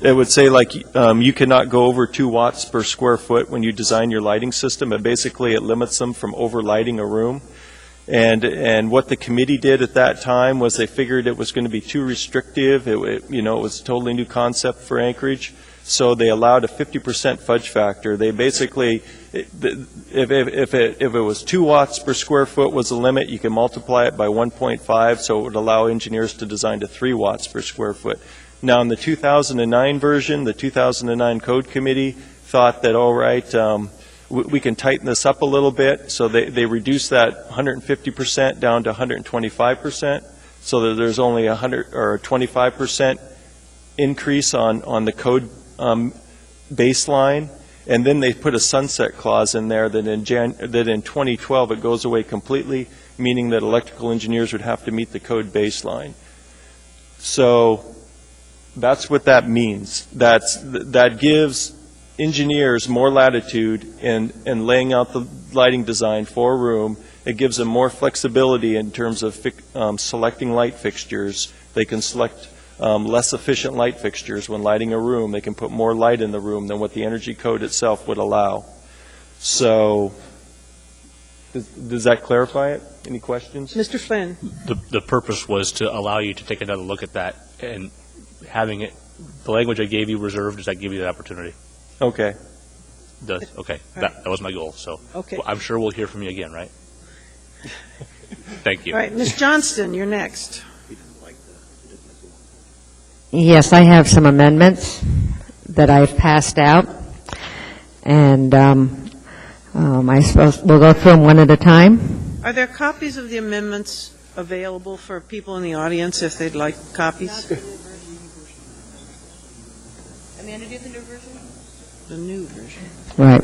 N: It would say like you cannot go over 2 watts per square foot when you design your lighting system, and basically it limits them from overlighting a room. And what the committee did at that time was they figured it was going to be too restrictive. It was a totally new concept for Anchorage. So they allowed a 50% fudge factor. They basically, if it was 2 watts per square foot was the limit, you can multiply it by 1.5, so it would allow engineers to design to 3 watts per square foot. Now, in the 2009 version, the 2009 Code Committee thought that, all right, we can tighten this up a little bit, so they reduced that 150% down to 125%, so that there's only a 100 or a 25% increase on the code baseline, and then they put a sunset clause in there that in 2012 it goes away completely, meaning that electrical engineers would have to meet the code baseline. So that's what that means. That gives engineers more latitude in laying out the lighting design for a room. It gives them more flexibility in terms of selecting light fixtures. They can select less efficient light fixtures when lighting a room. They can put more light in the room than what the Energy Code itself would allow. So, does that clarify it? Any questions?
A: Mr. Flynn.
G: The purpose was to allow you to take another look at that, and having it, the language I gave you reserved, does that give you that opportunity?
N: Okay.
G: Okay. That was my goal. So
A: okay.
G: I'm sure we'll hear from you again, right? Thank you.
A: All right, Ms. Johnston, you're next.
I: Yes, I have some amendments that I've passed out, and I suppose we'll go through them one at a time.
A: Are there copies of the amendments available for people in the audience if they'd like copies?
R: Amanda, do you have the new version?
A: The new version.
I: Right.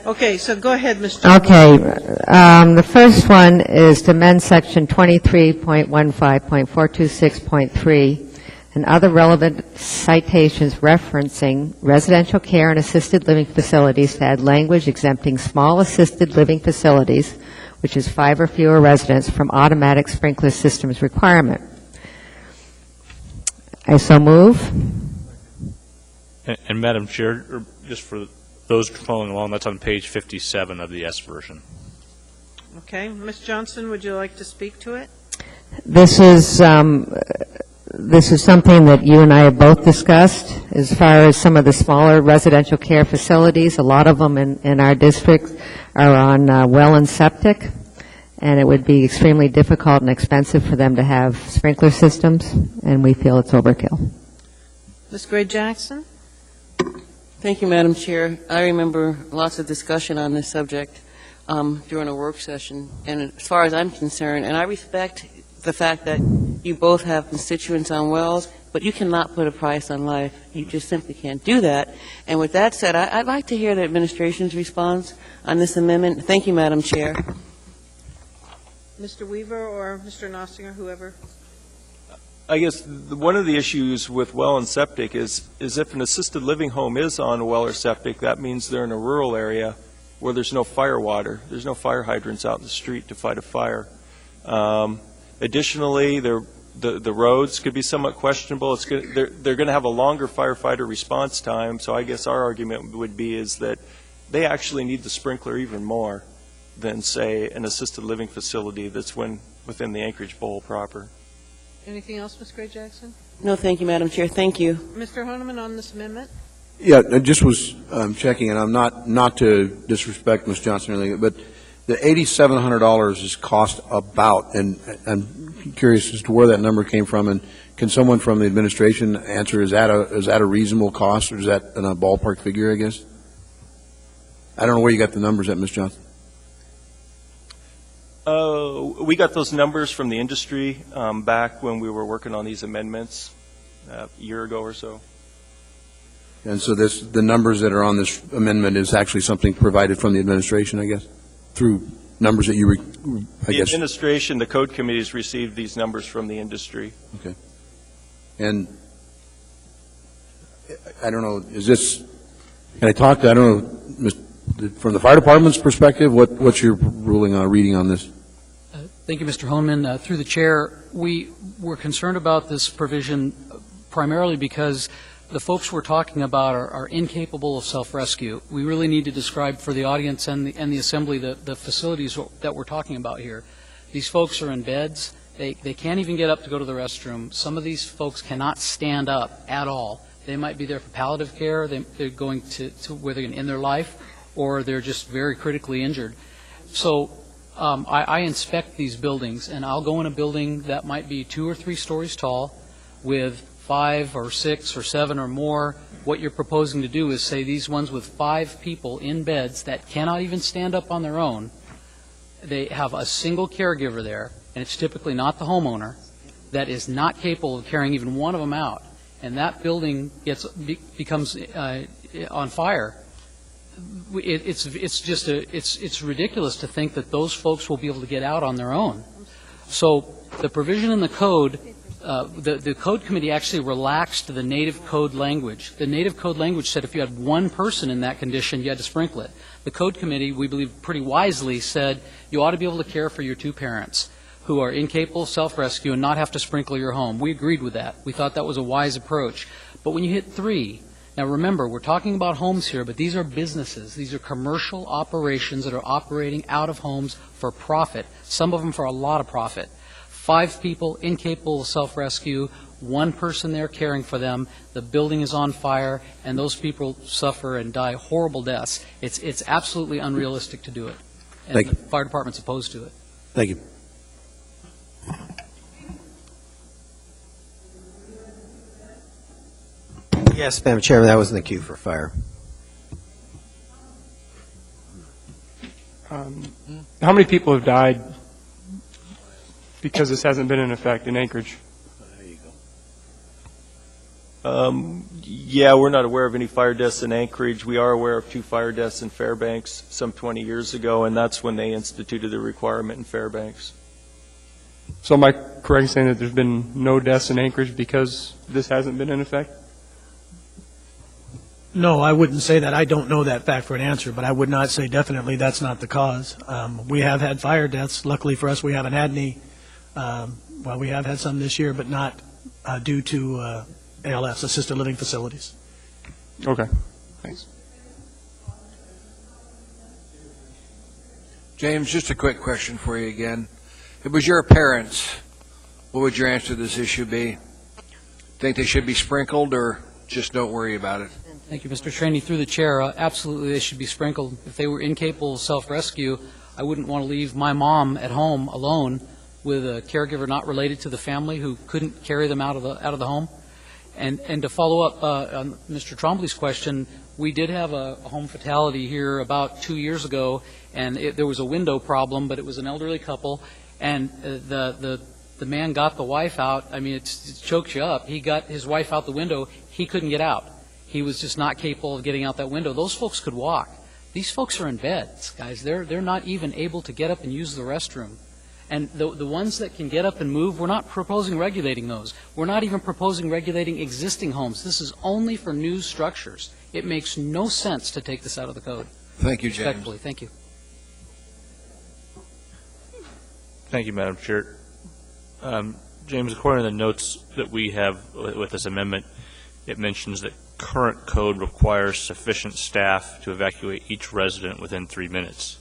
A: Okay, so go ahead, Ms. Johnson.
I: Okay. The first one is to amend Section 23.15.426.3 and other relevant citations referencing residential care and assisted living facilities to add language exempting small assisted living facilities, which is 5 or fewer residents, from automatic sprinkler systems requirement. I so move.
G: And Madam Chair, just for those following along, that's on page 57 of the S version.
A: Okay. Ms. Johnson, would you like to speak to it?
I: This is something that you and I have both discussed as far as some of the smaller residential care facilities. A lot of them in our district are on well and septic, and it would be extremely difficult and expensive for them to have sprinkler systems, and we feel it's overkill.
A: Ms. Gray Jackson?
R: Thank you, Madam Chair. I remember lots of discussion on this subject during a work session, and as far as I'm concerned, and I respect the fact that you both have constituents on wells, but you cannot put a price on life. You just simply can't do that. And with that said, I'd like to hear the administration's response on this amendment. Thank you, Madam Chair.
A: Mr. Weaver or Mr. Nossinger, whoever?
N: I guess one of the issues with well and septic is if an assisted living home is on a well or septic, that means they're in a rural area where there's no fire water. There's no fire hydrants out in the street to fight a fire. Additionally, the roads could be somewhat questionable. They're going to have a longer firefighter response time, so I guess our argument would be is that they actually need the sprinkler even more than, say, an assisted living facility that's within the Anchorage Bowl proper.
A: Anything else, Ms. Gray Jackson?
R: No, thank you, Madam Chair. Thank you.
A: Mr. Honeman on this amendment?
J: Yeah, I just was checking, and I'm not to disrespect Ms. Johnson or anything, but the $8,700 is cost about, and I'm curious as to where that number came from, and can someone from the administration answer, is that a reasonable cost, or is that in a ballpark figure, I guess? I don't know where you got the numbers at, Ms. Johnson.
N: We got those numbers from the industry back when we were working on these amendments a year ago or so.
J: And so the numbers that are on this amendment is actually something provided from the administration, I guess, through numbers that
N: The administration, the code committees received these numbers from the industry.
J: Okay. And I don't know, can I talk to, I don't know, from the fire department's perspective, what's your reading on this?
K: Thank you, Mr. Honeman. Through the chair, we were concerned about this provision primarily because the folks we're talking about are incapable of self-rescue. We really need to describe for the audience and the assembly the facilities that we're talking about here. These folks are in beds. They can't even get up to go to the restroom. Some of these folks cannot stand up at all. They might be there for palliative care. They're going to where they're going to end their life, or they're just very critically injured. So I inspect these buildings, and I'll go in a building that might be 2 or 3 stories tall with 5 or 6 or 7 or more. What you're proposing to do is say these ones with 5 people in beds that cannot even stand up on their own, they have a single caregiver there, and it's typically not the homeowner, that is not capable of carrying even one of them out, and that building becomes on fire. It's ridiculous to think that those folks will be able to get out on their own. So the provision in the code, the code committee actually relaxed the native code language. The native code language said if you had one person in that condition, you had to sprinkle it. The code committee, we believe pretty wisely, said you ought to be able to care for your 2 parents who are incapable of self-rescue and not have to sprinkle your home. We agreed with that. We thought that was a wise approach. But when you hit 3, now remember, we're talking about homes here, but these are businesses. These are commercial operations that are operating out of homes for profit, some of them for a lot of profit. 5 people incapable of self-rescue, 1 person there caring for them, the building is on fire, and those people suffer and die horrible deaths. It's absolutely unrealistic to do it. And the fire department's opposed to it.
J: Thank you.
L: Yes, Madam Chairman, that was in the queue for fire.
U: How many people have died because this hasn't been in effect in Anchorage?
N: Yeah, we're not aware of any fire deaths in Anchorage. We are aware of 2 fire deaths in Fairbanks some 20 years ago, and that's when they instituted the requirement in Fairbanks.
U: So am I correct in saying that there's been no deaths in Anchorage because this hasn't been in effect?
V: No, I wouldn't say that. I don't know that fact for an answer, but I would not say definitely that's not the cause. We have had fire deaths. Luckily for us, we haven't had any. Well, we have had some this year, but not due to ALFs, assisted living facilities.
U: Okay. Thanks.
W: James, just a quick question for you again. If it was your parents, what would your answer to this issue be? Think they should be sprinkled, or just don't worry about it?
K: Thank you, Mr. Traney. Through the chair, absolutely they should be sprinkled. If they were incapable of self-rescue, I wouldn't want to leave my mom at home alone with a caregiver not related to the family who couldn't carry them out of the home. And to follow up on Mr. Trombley's question, we did have a home fatality here about 2 years ago, and there was a window problem, but it was an elderly couple, and the man got the wife out. I mean, it chokes you up. He got his wife out the window. He couldn't get out. He was just not capable of getting out that window. Those folks could walk. These folks are in beds, guys. They're not even able to get up and use the restroom. And the ones that can get up and move, we're not proposing regulating those. We're not even proposing regulating existing homes. This is only for new structures. It makes no sense to take this out of the code.
W: Thank you, James.
K: Respectfully, thank you.
G: Thank you, Madam Chair. James, according to the notes that we have with this amendment, it mentions that current code requires sufficient staff to evacuate each resident within 3 minutes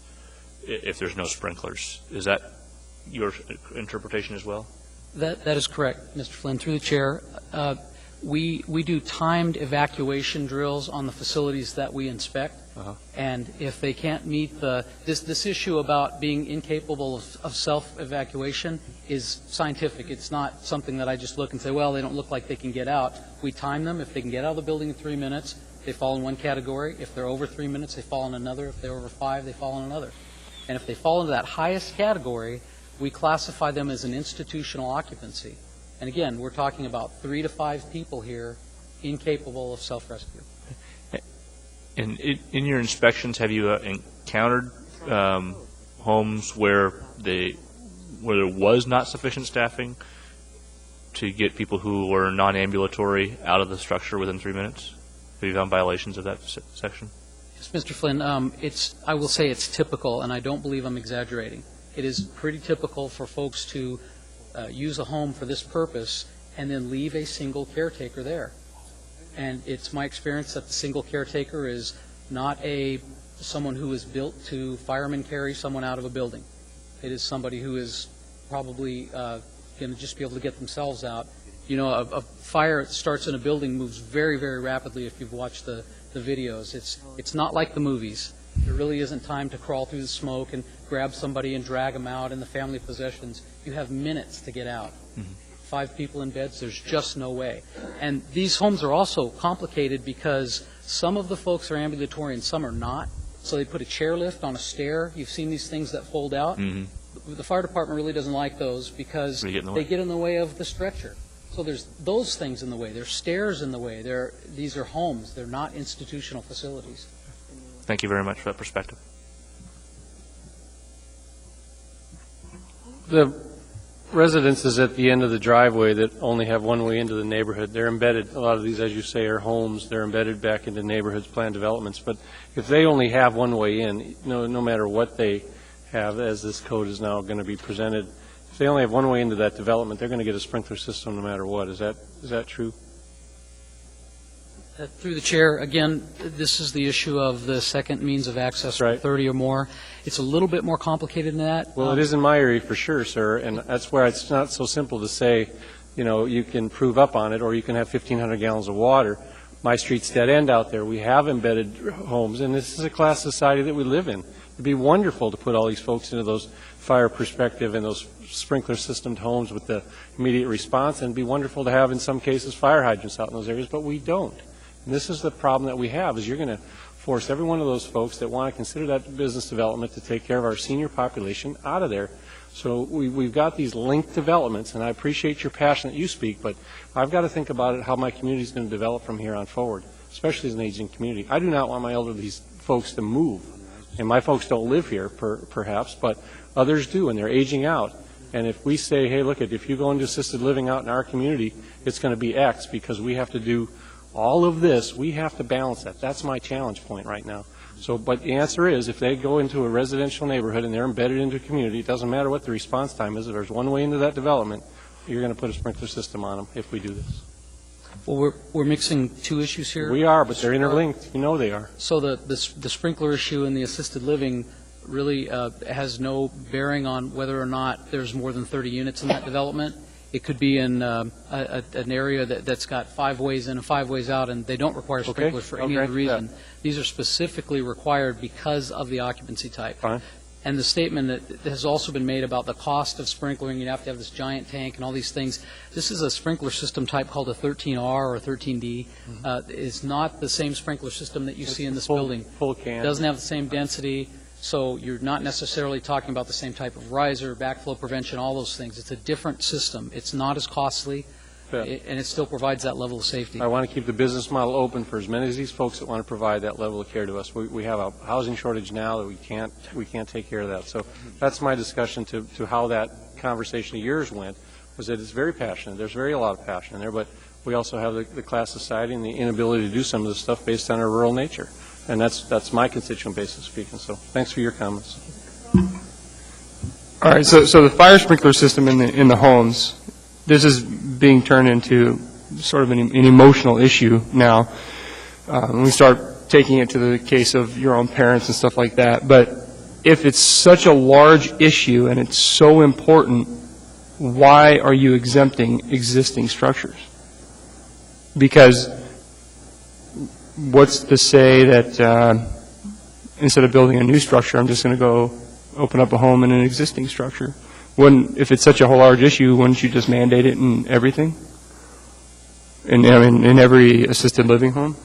G: if there's no sprinklers. Is that your interpretation as well?
K: That is correct, Mr. Flynn. Through the chair, we do timed evacuation drills on the facilities that we inspect. And if they can't meet this issue about being incapable of self-evacuation is scientific. It's not something that I just look and say, well, they don't look like they can get out. We time them. If they can get out of the building in 3 minutes, they fall in one category. If they're over 3 minutes, they fall in another. If they're over 5, they fall in another. And if they fall into that highest category, we classify them as an institutional occupancy. And again, we're talking about 3 to 5 people here incapable of self-rescue.
G: And in your inspections, have you encountered homes where there was not sufficient staffing to get people who were non-ambulatory out of the structure within 3 minutes? Have you found violations of that section?
K: Yes, Mr. Flynn, I will say it's typical, and I don't believe I'm exaggerating. It is pretty typical for folks to use a home for this purpose and then leave a single caretaker there. And it's my experience that the single caretaker is not someone who is built to fireman carry someone out of a building. It is somebody who is probably going to just be able to get themselves out. You know, a fire that starts in a building moves very, very rapidly if you've watched the videos. It's not like the movies. There really isn't time to crawl through the smoke and grab somebody and drag them out in the family possessions. You have minutes to get out. 5 people in beds, there's just no way. And these homes are also complicated because some of the folks are ambulatory and some are not. So they put a chairlift on a stair. You've seen these things that fold out. The fire department really doesn't like those because they get in the way of the stretcher. So there's those things in the way. There's stairs in the way. These are homes. They're not institutional facilities.
G: Thank you very much for that perspective.
M: The residences at the end of the driveway that only have one way into the neighborhood, they're embedded, a lot of these, as you say, are homes. They're embedded back into neighborhoods, planned developments. But if they only have one way in, no matter what they have, as this code is now going to be presented, if they only have one way into that development, they're going to get a sprinkler system no matter what. Is that true?
K: Through the chair, again, this is the issue of the second means of access for 30 or more. It's a little bit more complicated than that.
M: Well, it is in my area for sure, sir, and that's where it's not so simple to say, you can prove up on it or you can have 1,500 gallons of water. My street's dead end out there. We have embedded homes, and this is a class society that we live in. It'd be wonderful to put all these folks into those fire perspective and those sprinkler systemed homes with the immediate response, and it'd be wonderful to have, in some cases, fire hydrants out in those areas, but we don't. And this is the problem that we have, is you're going to force every one of those folks that want to consider that business development to take care of our senior population out of there. So we've got these linked developments, and I appreciate your passion that you speak, but I've got to think about it, how my community is going to develop from here on forward, especially as an aging community. I do not want my elderly folks to move, and my folks don't live here, perhaps, but others do, and they're aging out. And if we say, hey, look, if you go into assisted living out in our community, it's going to be X because we have to do all of this, we have to balance that. That's my challenge point right now. So, but the answer is, if they go into a residential neighborhood and they're embedded into a community, it doesn't matter what the response time is. If there's one way into that development, you're going to put a sprinkler system on them if we do this.
K: Well, we're mixing two issues here.
M: We are, but they're interlinked. You know they are.
K: So the sprinkler issue and the assisted living really has no bearing on whether or not there's more than 30 units in that development. It could be in an area that's got 5 ways in and 5 ways out, and they don't require sprinklers for any other reason. These are specifically required because of the occupancy type.
M: Fine.
K: And the statement that has also been made about the cost of sprinkling, you have to have this giant tank and all these things. This is a sprinkler system type called a 13R or a 13D. It's not the same sprinkler system that you see in this building.
M: Full can.
K: It doesn't have the same density, so you're not necessarily talking about the same type of riser, backflow prevention, all those things. It's a different system. It's not as costly, and it still provides that level of safety.
M: I want to keep the business model open for as many of these folks that want to provide that level of care to us. We have a housing shortage now that we can't take care of that. So that's my discussion to how that conversation of yours went, was that it's very passionate. There's a lot of passion in there, but we also have the class society and the inability to do some of this stuff based on our rural nature. And that's my constituent base speaking. So thanks for your comments.
U: All right, so the fire sprinkler system in the homes, this is being turned into sort of an emotional issue now. When we start taking it to the case of your own parents and stuff like that. But if it's such a large issue and it's so important, why are you exempting existing structures? Because what's to say that instead of building a new structure, I'm just going to go open up a home in an existing structure? If it's such a whole large issue, wouldn't you just mandate it in everything? In every assisted living home?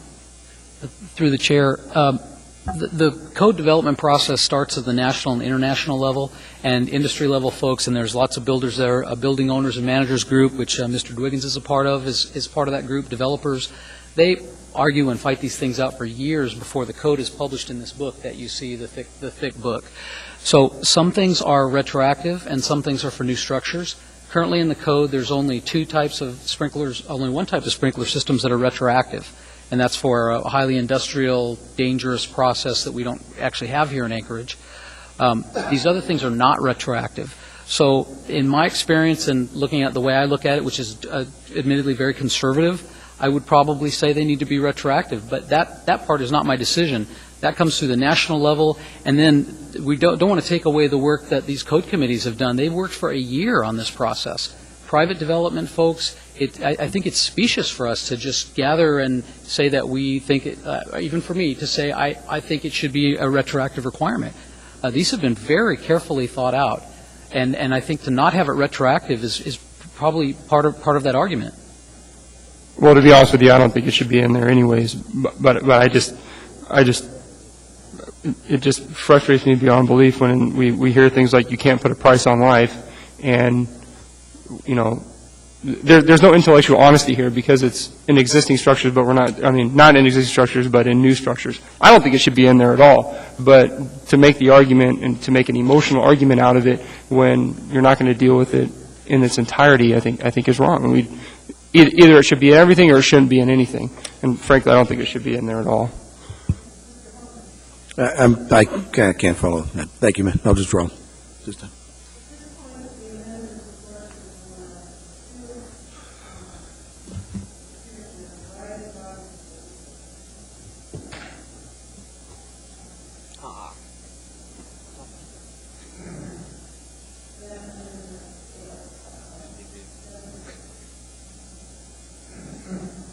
K: Through the chair, the code development process starts at the national and international level and industry level folks, and there's lots of builders there, a building owners and managers group, which Mr. Dwiggins is a part of, is part of that group, developers. They argue and fight these things out for years before the code is published in this book that you see, the thick book. So some things are retroactive and some things are for new structures. Currently in the code, there's only two types of sprinklers, only one type of sprinkler systems that are retroactive, and that's for a highly industrial, dangerous process that we don't actually have here in Anchorage. These other things are not retroactive. So in my experience and looking at the way I look at it, which is admittedly very conservative, I would probably say they need to be retroactive, but that part is not my decision. That comes through the national level, and then we don't want to take away the work that these code committees have done. They've worked for a year on this process. Private development folks, I think it's specious for us to just gather and say that we think, even for me, to say I think it should be a retroactive requirement. These have been very carefully thought out, and I think to not have it retroactive is probably part of that argument.
U: Well, to be honest with you, I don't think it should be in there anyways, but it just frustrates me beyond belief when we hear things like you can't put a price on life, and there's no intellectual honesty here because it's in existing structures, but not in existing structures, but in new structures. I don't think it should be in there at all, but to make the argument and to make an emotional argument out of it when you're not going to deal with it in its entirety, I think is wrong. Either it should be in everything or it shouldn't be in anything, and frankly, I don't think it should be in there at all.
J: I can't follow that. Thank you, man. I'll just draw.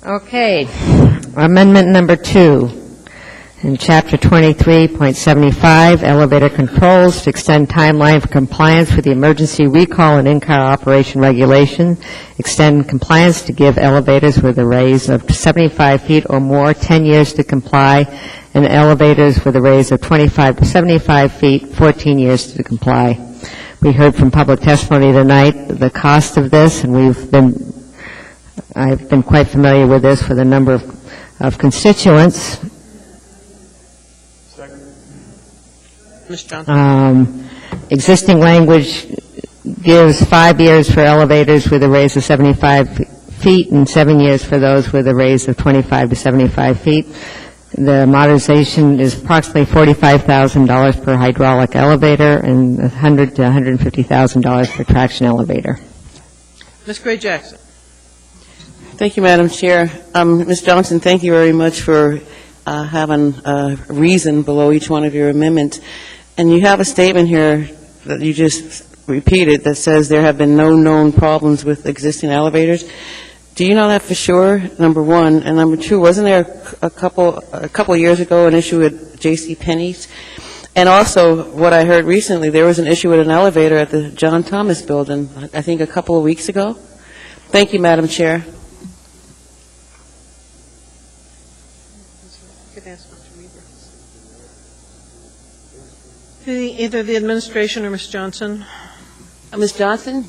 I: Okay. Amendment number 2. In Chapter 23.75, elevator controls, to extend timeline for compliance with the emergency recall and in-car operation regulation, extend compliance to give elevators with a raise of 75 feet or more 10 years to comply, and elevators with a raise of 25 to 75 feet 14 years to comply. We heard from public testimony tonight the cost of this, and I've been quite familiar with this with a number of constituents.
A: Ms. Johnson.
I: Existing language gives 5 years for elevators with a raise of 75 feet and 7 years for those with a raise of 25 to 75 feet. The modernization is approximately $45,000 per hydraulic elevator and $100,000 to $150,000 per traction elevator.
A: Ms. Gray-Jackson.
R: Thank you, Madam Chair. Ms. Johnson, thank you very much for having a reason below each one of your amendments. And you have a statement here that you just repeated that says there have been no known problems with existing elevators. Do you know that for sure, number one? And number two, wasn't there a couple of years ago an issue at J.C. Penney's? And also, what I heard recently, there was an issue with an elevator at the John Thomas building, I think a couple of weeks ago. Thank you, Madam Chair.
A: Either the administration or Ms. Johnson.
R: Ms. Johnson,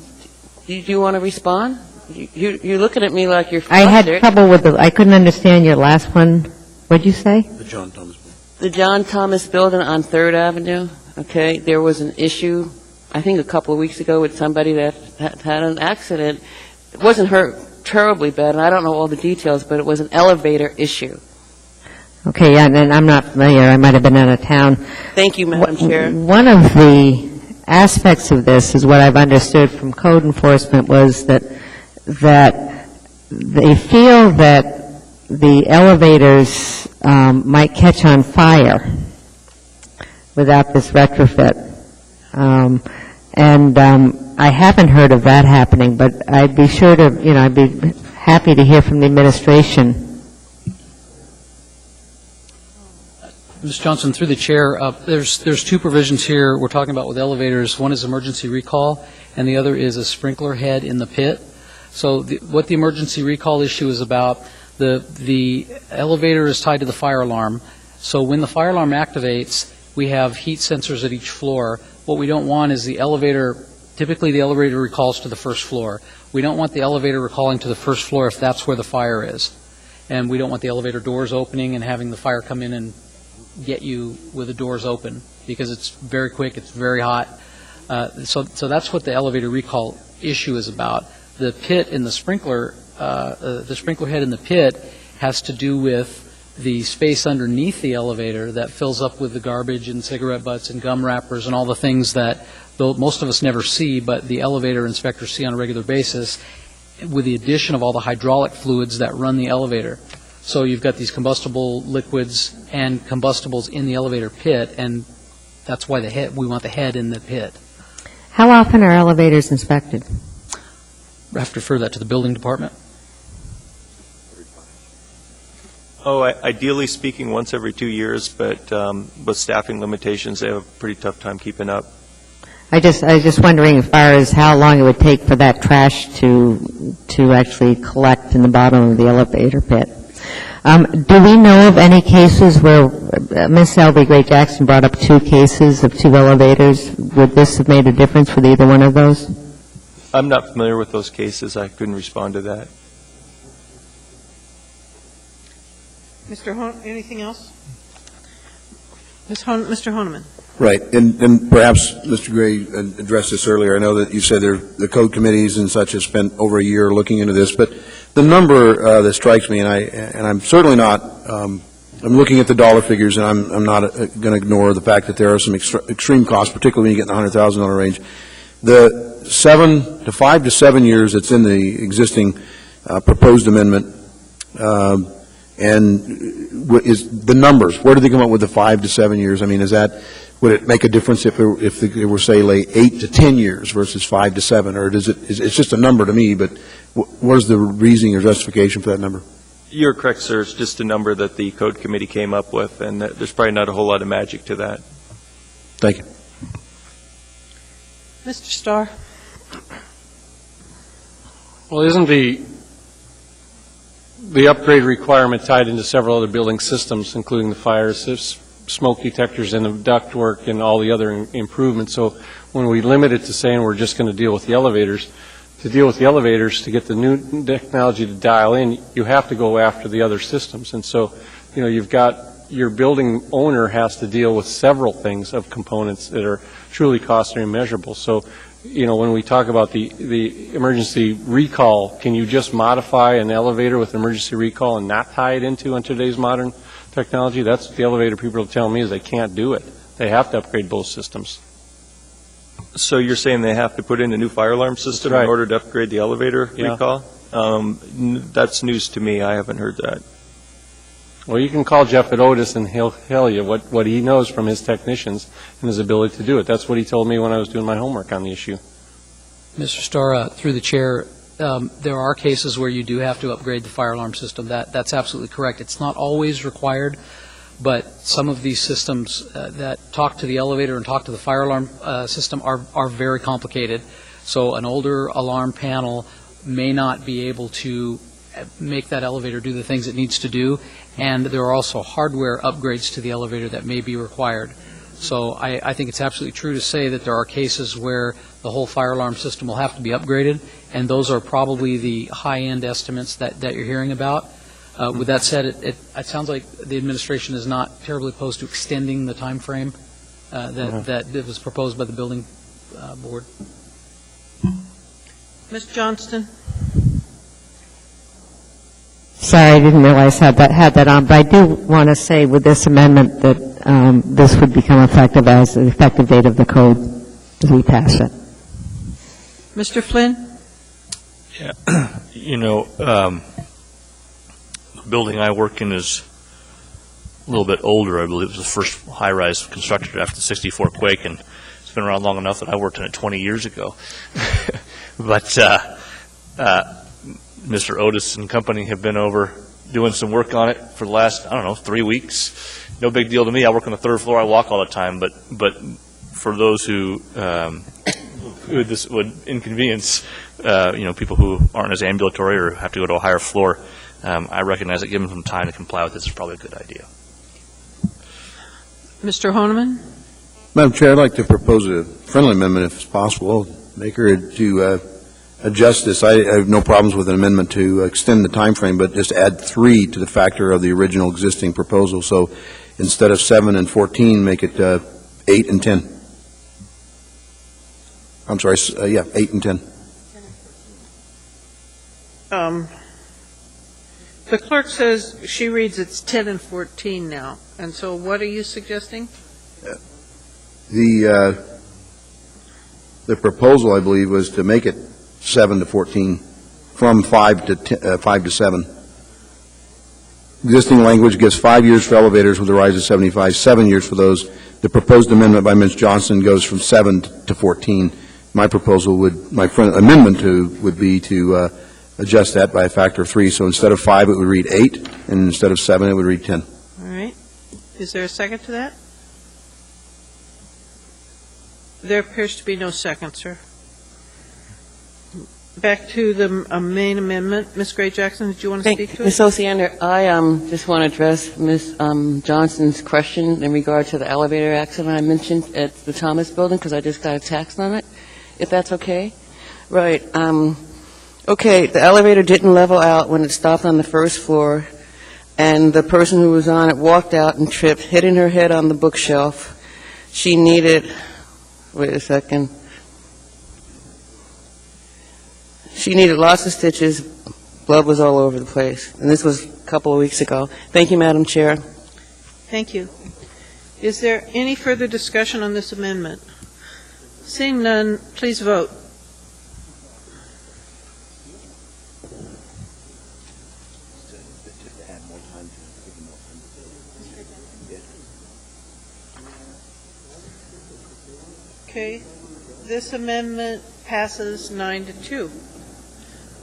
R: do you want to respond? You're looking at me like you're
I: I
R: flustered.
I: had trouble with I couldn't understand your last one. What'd you say?
J: The John Thomas building.
R: The John Thomas building on 3rd Avenue, okay, there was an issue, I think a couple of weeks ago, with somebody that had an accident. It wasn't hurt terribly bad, and I don't know all the details, but it was an elevator issue.
I: Okay, yeah, and I'm not familiar. I might have been out of town.
R: Thank you, Madam Chair.
I: One of the aspects of this is what I've understood from code enforcement was that they feel that the elevators might catch on fire without this retrofit. I haven't heard of that happening, but I'd be sure to, I'd be happy to hear from the administration.
K: Ms. Johnson, through the chair, there's two provisions here we're talking about with elevators. One is emergency recall, and the other is a sprinkler head in the pit. So what the emergency recall issue is about, the elevator is tied to the fire alarm. So when the fire alarm activates, we have heat sensors at each floor. What we don't want is the elevator, typically the elevator recalls to the first floor. We don't want the elevator recalling to the first floor if that's where the fire is. And we don't want the elevator doors opening and having the fire come in and get you with the doors open, because it's very quick, it's very hot. So that's what the elevator recall issue is about. The pit in the sprinkler head in the pit has to do with the space underneath the elevator that fills up with the garbage and cigarette butts and gum wrappers and all the things that most of us never see, but the elevator inspectors see on a regular basis, with the addition of all the hydraulic fluids that run the elevator. So you've got these combustible liquids and combustibles in the elevator pit, and that's why we want the head in the pit.
I: How often are elevators inspected?
K: I have to refer that to the building department.
N: Ideally speaking, once every 2 years, but with staffing limitations, they have a pretty tough time keeping up.
I: I just wondering as far as how long it would take for that trash to actually collect in the bottom of the elevator pit. Do we know of any cases where Ms. Selby Gray Jackson brought up 2 cases of 2 elevators? Would this have made a difference with either one of those?
N: I'm not familiar with those cases. I couldn't respond to that.
A: Anything else? Mr. Honeman.
J: Right, and perhaps Mr. Gray addressed this earlier. I know that you said the code committees and such have spent over a year looking into this, but the number that strikes me, and I'm certainly not, I'm looking at the dollar figures, and I'm not going to ignore the fact that there are some extreme costs, particularly when you get in the $100,000 range. The 5 to 7 years that's in the existing proposed amendment, and is the numbers, where do they come up with the 5 to 7 years? I mean, would it make a difference if it were, say, like 8 to 10 years versus 5 to 7, or it's just a number to me, but what is the reasoning or justification for that number?
N: You're correct, sir. It's just a number that the code committee came up with, and there's probably not a whole lot of magic to that.
J: Thank you.
A: Mr. Starr.
M: Well, isn't the upgrade requirement tied into several other building systems, including the fire smoke detectors and the ductwork and all the other improvements? So when we limit it to saying we're just going to deal with the elevators, to get the new technology to dial in, you have to go after the other systems. And so, you've got your building owner has to deal with several things of components that are truly costly and immeasurable. So, when we talk about the emergency recall, can you just modify an elevator with emergency recall and not tie it into on today's modern technology? That's what the elevator people are telling me, is they can't do it. They have to upgrade both systems.
N: So you're saying they have to put in a new fire alarm system in order to upgrade the elevator recall? That's news to me. I haven't heard that.
M: Well, you can call Jeff at Otis and he'll tell you what he knows from his technicians and his ability to do it. That's what he told me when I was doing my homework on the issue.
K: Mr. Starr, through the chair, there are cases where you do have to upgrade the fire alarm system. That's absolutely correct. It's not always required, but some of these systems that talk to the elevator and talk to the fire alarm system are very complicated. So an older alarm panel may not be able to make that elevator do the things it needs to do, and there are also hardware upgrades to the elevator that may be required. So I think it's absolutely true to say that there are cases where the whole fire alarm system will have to be upgraded, and those are probably the high-end estimates that you're hearing about. With that said, it sounds like the administration is not terribly opposed to extending the time frame that was proposed by the building board.
A: Ms. Johnston?
I: Sorry, I didn't realize I had that on, but I do want to say with this amendment that this would become effective as the effective date of the code as we pass it.
A: Mr. Flynn?
G: Yeah, the building I work in is a little bit older. I believe it was the first high-rise constructed after the '64 quake, and it's been around long enough that I worked in it 20 years ago. But Mr. Otis and company have been over doing some work on it for the last, 3 weeks. No big deal to me. I work on the third floor. I walk all the time. But for those who this would inconvenience, people who aren't as ambulatory or have to go to a higher floor, I recognize that giving them some time to comply with this is probably a good idea.
A: Mr. Honeman?
J: Madam Chair, I'd like to propose a friendly amendment, if it's possible, Maker, to adjust this. I have no problems with an amendment to extend the time frame, but just add 3 to the factor of the original existing proposal. So instead of 7 and 14, make it 8 and 10. I'm sorry, 8 and 10.
A: The clerk says she reads it's 10 and 14 now. And so what are you suggesting?
J: The proposal, I believe, was to make it 7 to 14, from 5 to 7. Existing language gives 5 years for elevators with a rise of 75, 7 years for those. The proposed amendment by Ms. Johnson goes from 7 to 14. My proposal amendment would be to adjust that by a factor of 3. So instead of 5, it would read 8, and instead of 7, it would read 10.
A: All right. Is there a second to that? There appears to be no second, sir. Back to the main amendment. Ms. Gray-Jackson, did you want to speak to it?
R: Ms. Osiander, I just want to address Ms. Johnson's question in regard to the elevator accident I mentioned at the Thomas building, because I just got a text on it, if that's okay. Right. Okay, the elevator didn't level out when it stopped on the first floor, and the person who was on it walked out and tripped, hitting her head on the bookshelf. She needed, wait a second, she needed lots of stitches. Blood was all over the place. And this was a couple of weeks ago. Thank you, Madam Chair.
A: Thank you. Is there any further discussion on this amendment? Seeing none, please vote. Okay. This amendment passes 9-2.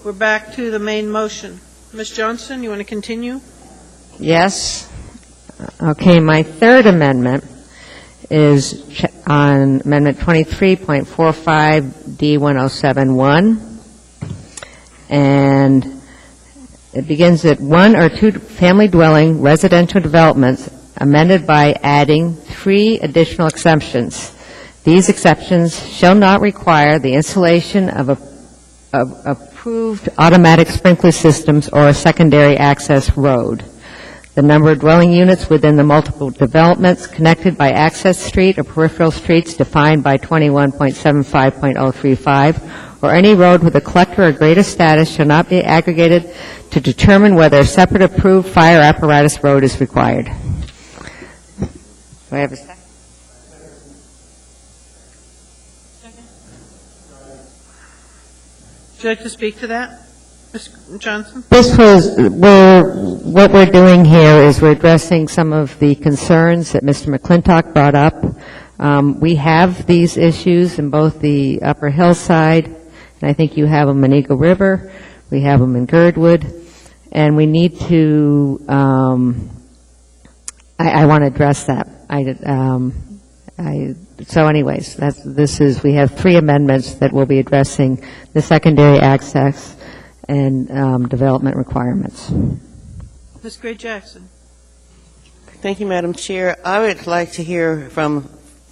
A: We're back to the main motion. Ms. Johnson, you want to continue?
I: Yes. Okay, my third amendment is on Amendment 23.45 D1071, and it begins at 1 or 2 family dwelling residential developments amended by adding 3 additional exceptions. These exceptions shall not require the installation of approved automatic sprinkler systems or a secondary access road. The number of dwelling units within the multiple developments connected by access street or peripheral streets defined by 21.75.035 or any road with a collector or greater status shall not be aggregated to determine whether a separate approved fire apparatus road is required. Do I have a second?
A: Would you like to speak to that, Ms. Johnson?
I: What we're doing here is we're addressing some of the concerns that Mr. McClintock brought up. We have these issues in both the Upper Hillside, and I think you have them in Eagle River, we have them in Girdwood, and we need to I want to address that. So anyways, we have 3 amendments that will be addressing the secondary access and development requirements.
A: Ms. Gray Jackson.
R: Thank you, Madam Chair. I would like to hear from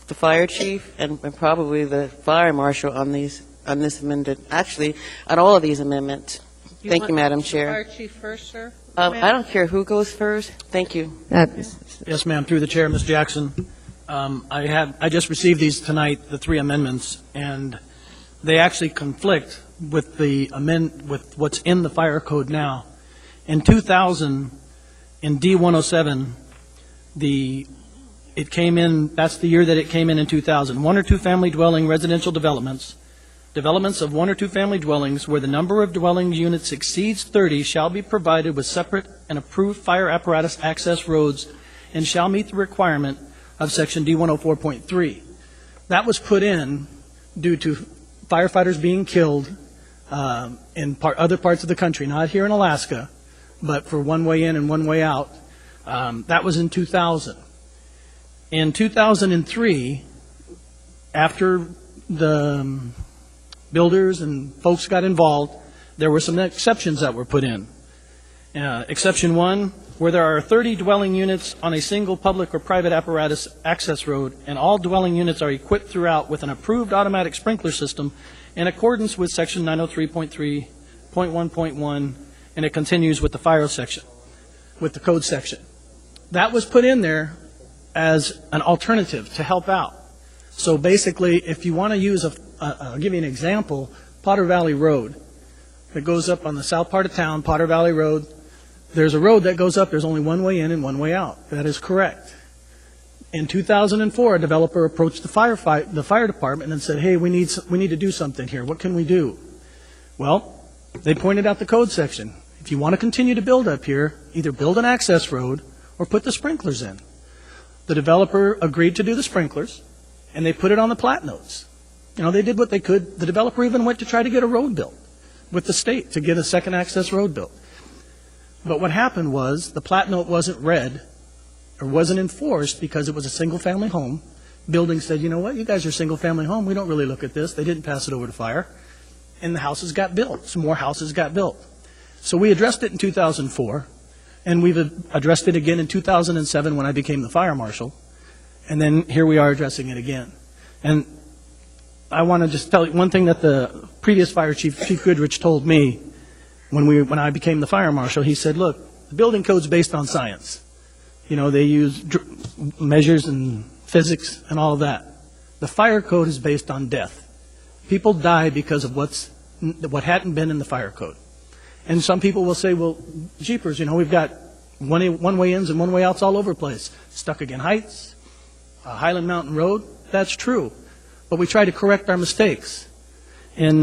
R: the fire chief and probably the fire marshal on this amended, actually, on all of these amendments. Thank you, Madam Chair.
A: Fire chief first, sir?
R: I don't care who goes first. Thank you.
K: Yes, ma'am. Through the chair, Ms. Jackson. I just received these tonight, the 3 amendments, and they actually conflict with with what's in the fire code now. In 2000, in D107, it came in. That's the year that it came in 2000. 1 or 2 family dwelling residential developments of 1 or 2 family dwellings where the number of dwelling units exceeds 30 shall be provided with separate and approved fire apparatus access roads and shall meet the requirement of Section D104.3. That was put in due to firefighters being killed in other parts of the country, not here in Alaska, but for one way in and one way out. That was in 2000. In 2003, after the builders and folks got involved, there were some exceptions that were put in. Exception 1, where there are 30 dwelling units on a single public or private apparatus access road, and all dwelling units are equipped throughout with an approved automatic sprinkler system in accordance with Section 903.3.1.1, and it continues with the fire section, with the code section. That was put in there as an alternative to help out. So basically, if you want to use I'll give you an example, Potter Valley Road that goes up on the south part of town, Potter Valley Road. There's a road that goes up, there's only one way in and one way out. That is correct. In 2004, a developer approached the fire department and said, hey, we need to do something here. What can we do? Well, they pointed out the code section. If you want to continue to build up here, either build an access road or put the sprinklers in. The developer agreed to do the sprinklers, and they put it on the plat notes. They did what they could. The developer even went to try to get a road built with the state to get a second access road built. But what happened was the plat note wasn't read or wasn't enforced because it was a single-family home. Building said, you know what, you guys are a single-family home. We don't really look at this. They didn't pass it over to fire. And the houses got built. Some more houses got built. So we addressed it in 2004, and we've addressed it again in 2007 when I became the fire marshal. And then here we are addressing it again. And I want to just tell you one thing that the previous fire chief, Chief Goodrich, told me when I became the fire marshal. He said, look, the building code's based on science. They use measures and physics and all of that. The fire code is based on death. People die because of what hadn't been in the fire code. And some people will say, well, jeepers, we've got one-way ins and one-way outs all over the place. Stuckagen Heights, Highland Mountain Road, that's true. But we try to correct our mistakes. In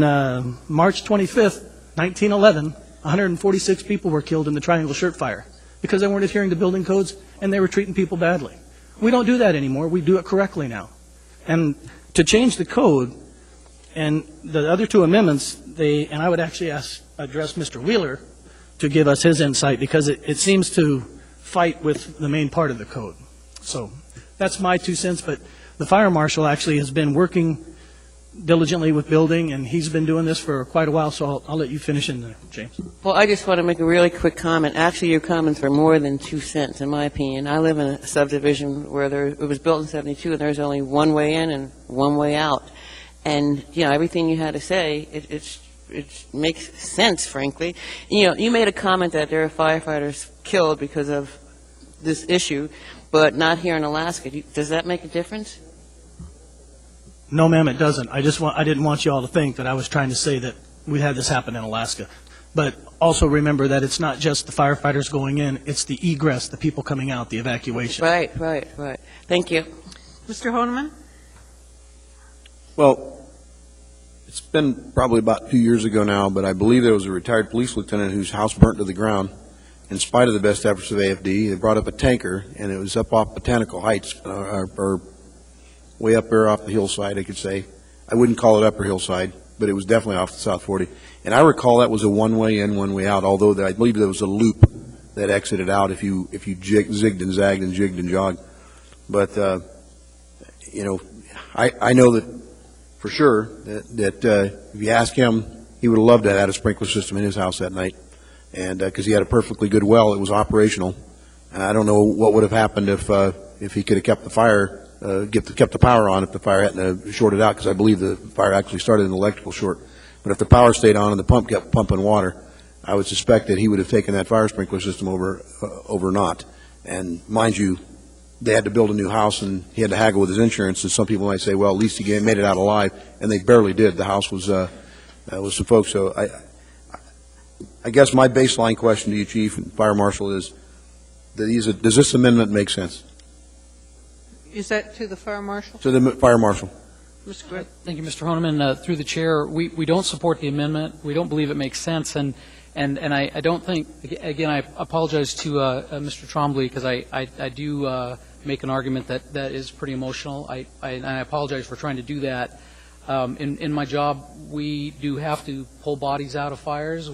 K: March 25th, 1911, 146 people were killed in the Triangle Shirt Fire because they weren't adhering to building codes and they were treating people badly. We don't do that anymore. We do it correctly now. And to change the code and the other 2 amendments, and I would actually address Mr. Wheeler to give us his insight because it seems to fight with the main part of the code. So that's my 2 cents, but the fire marshal actually has been working diligently with building, and he's been doing this for quite a while, so I'll let you finish in there, James.
R: Well, I just want to make a really quick comment. Actually, your comments are more than 2 cents, in my opinion. I live in a subdivision where it was built in 72, and there's only one way in and one way out. And, everything you had to say, it makes sense, frankly. You made a comment that there are firefighters killed because of this issue, but not here in Alaska. Does that make a difference?
K: No, ma'am, it doesn't. I didn't want you all to think that I was trying to say that we had this happen in Alaska. But also remember that it's not just the firefighters going in, it's the egress, the people coming out, the evacuation.
R: Right. Thank you.
A: Mr. Honeman?
J: Well, it's been probably about 2 years ago now, but I believe there was a retired police lieutenant whose house burnt to the ground. In spite of the best efforts of AFD, they brought up a tanker, and it was up off Botanical Heights, or way up there off the hillside, I could say. I wouldn't call it upper hillside, but it was definitely off the South 40. And I recall that was a one-way in, one-way out, although I believe there was a loop that exited out if you zigged and zagged and jigged and jogged. But I know that for sure that if you ask him, he would have loved to have had a sprinkler system in his house that night, and because he had a perfectly good well, it was operational. And I don't know what would have happened if he could have kept the fire, kept the power on if the fire hadn't shorted out, because I believe the fire actually started an electrical short. But if the power stayed on and the pump kept pumping water, I would suspect that he would have taken that fire sprinkler system over not. And mind you, they had to build a new house, and he had to haggle with his insurance. And some people might say, well, at least he made it out alive, and they barely did. The house was some folks. So I guess my baseline question to you, Chief and Fire Marshal, is does this amendment make sense?
A: Is that to the Fire Marshal?
J: To the Fire Marshal.
A: Mr. Gregg.
K: Thank you, Mr. Honeman. Through the chair, we don't support the amendment. We don't believe it makes sense, and I don't think. Again, I apologize to Mr. Trombley, because I do make an argument that is pretty emotional. I apologize for trying to do that. In my job, we do have to pull bodies out of fires.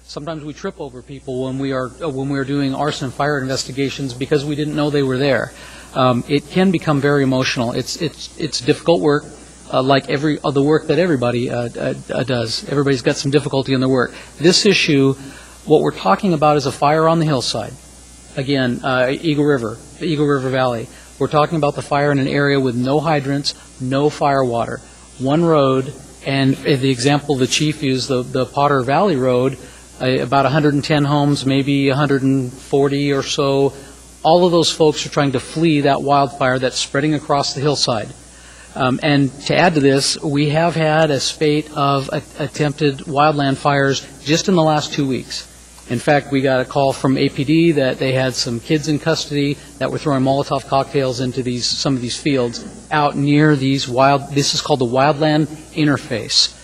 K: Sometimes we trip over people when we are doing arson and fire investigations because we didn't know they were there. It can become very emotional. It's difficult work, like the work that everybody does. Everybody's got some difficulty in their work. This issue, what we're talking about, is a fire on the hillside. Again, Eagle River Valley. We're talking about the fire in an area with no hydrants, no fire water, one road, and the example the chief used, the Potter Valley Road, about 110 homes, maybe 140 or so. All of those folks are trying to flee that wildfire that's spreading across the hillside. And to add to this, we have had a spate of attempted wildland fires just in the last 2 weeks. In fact, we got a call from APD that they had some kids in custody that were throwing Molotov cocktails into some of these fields out near this is called the wildland interface.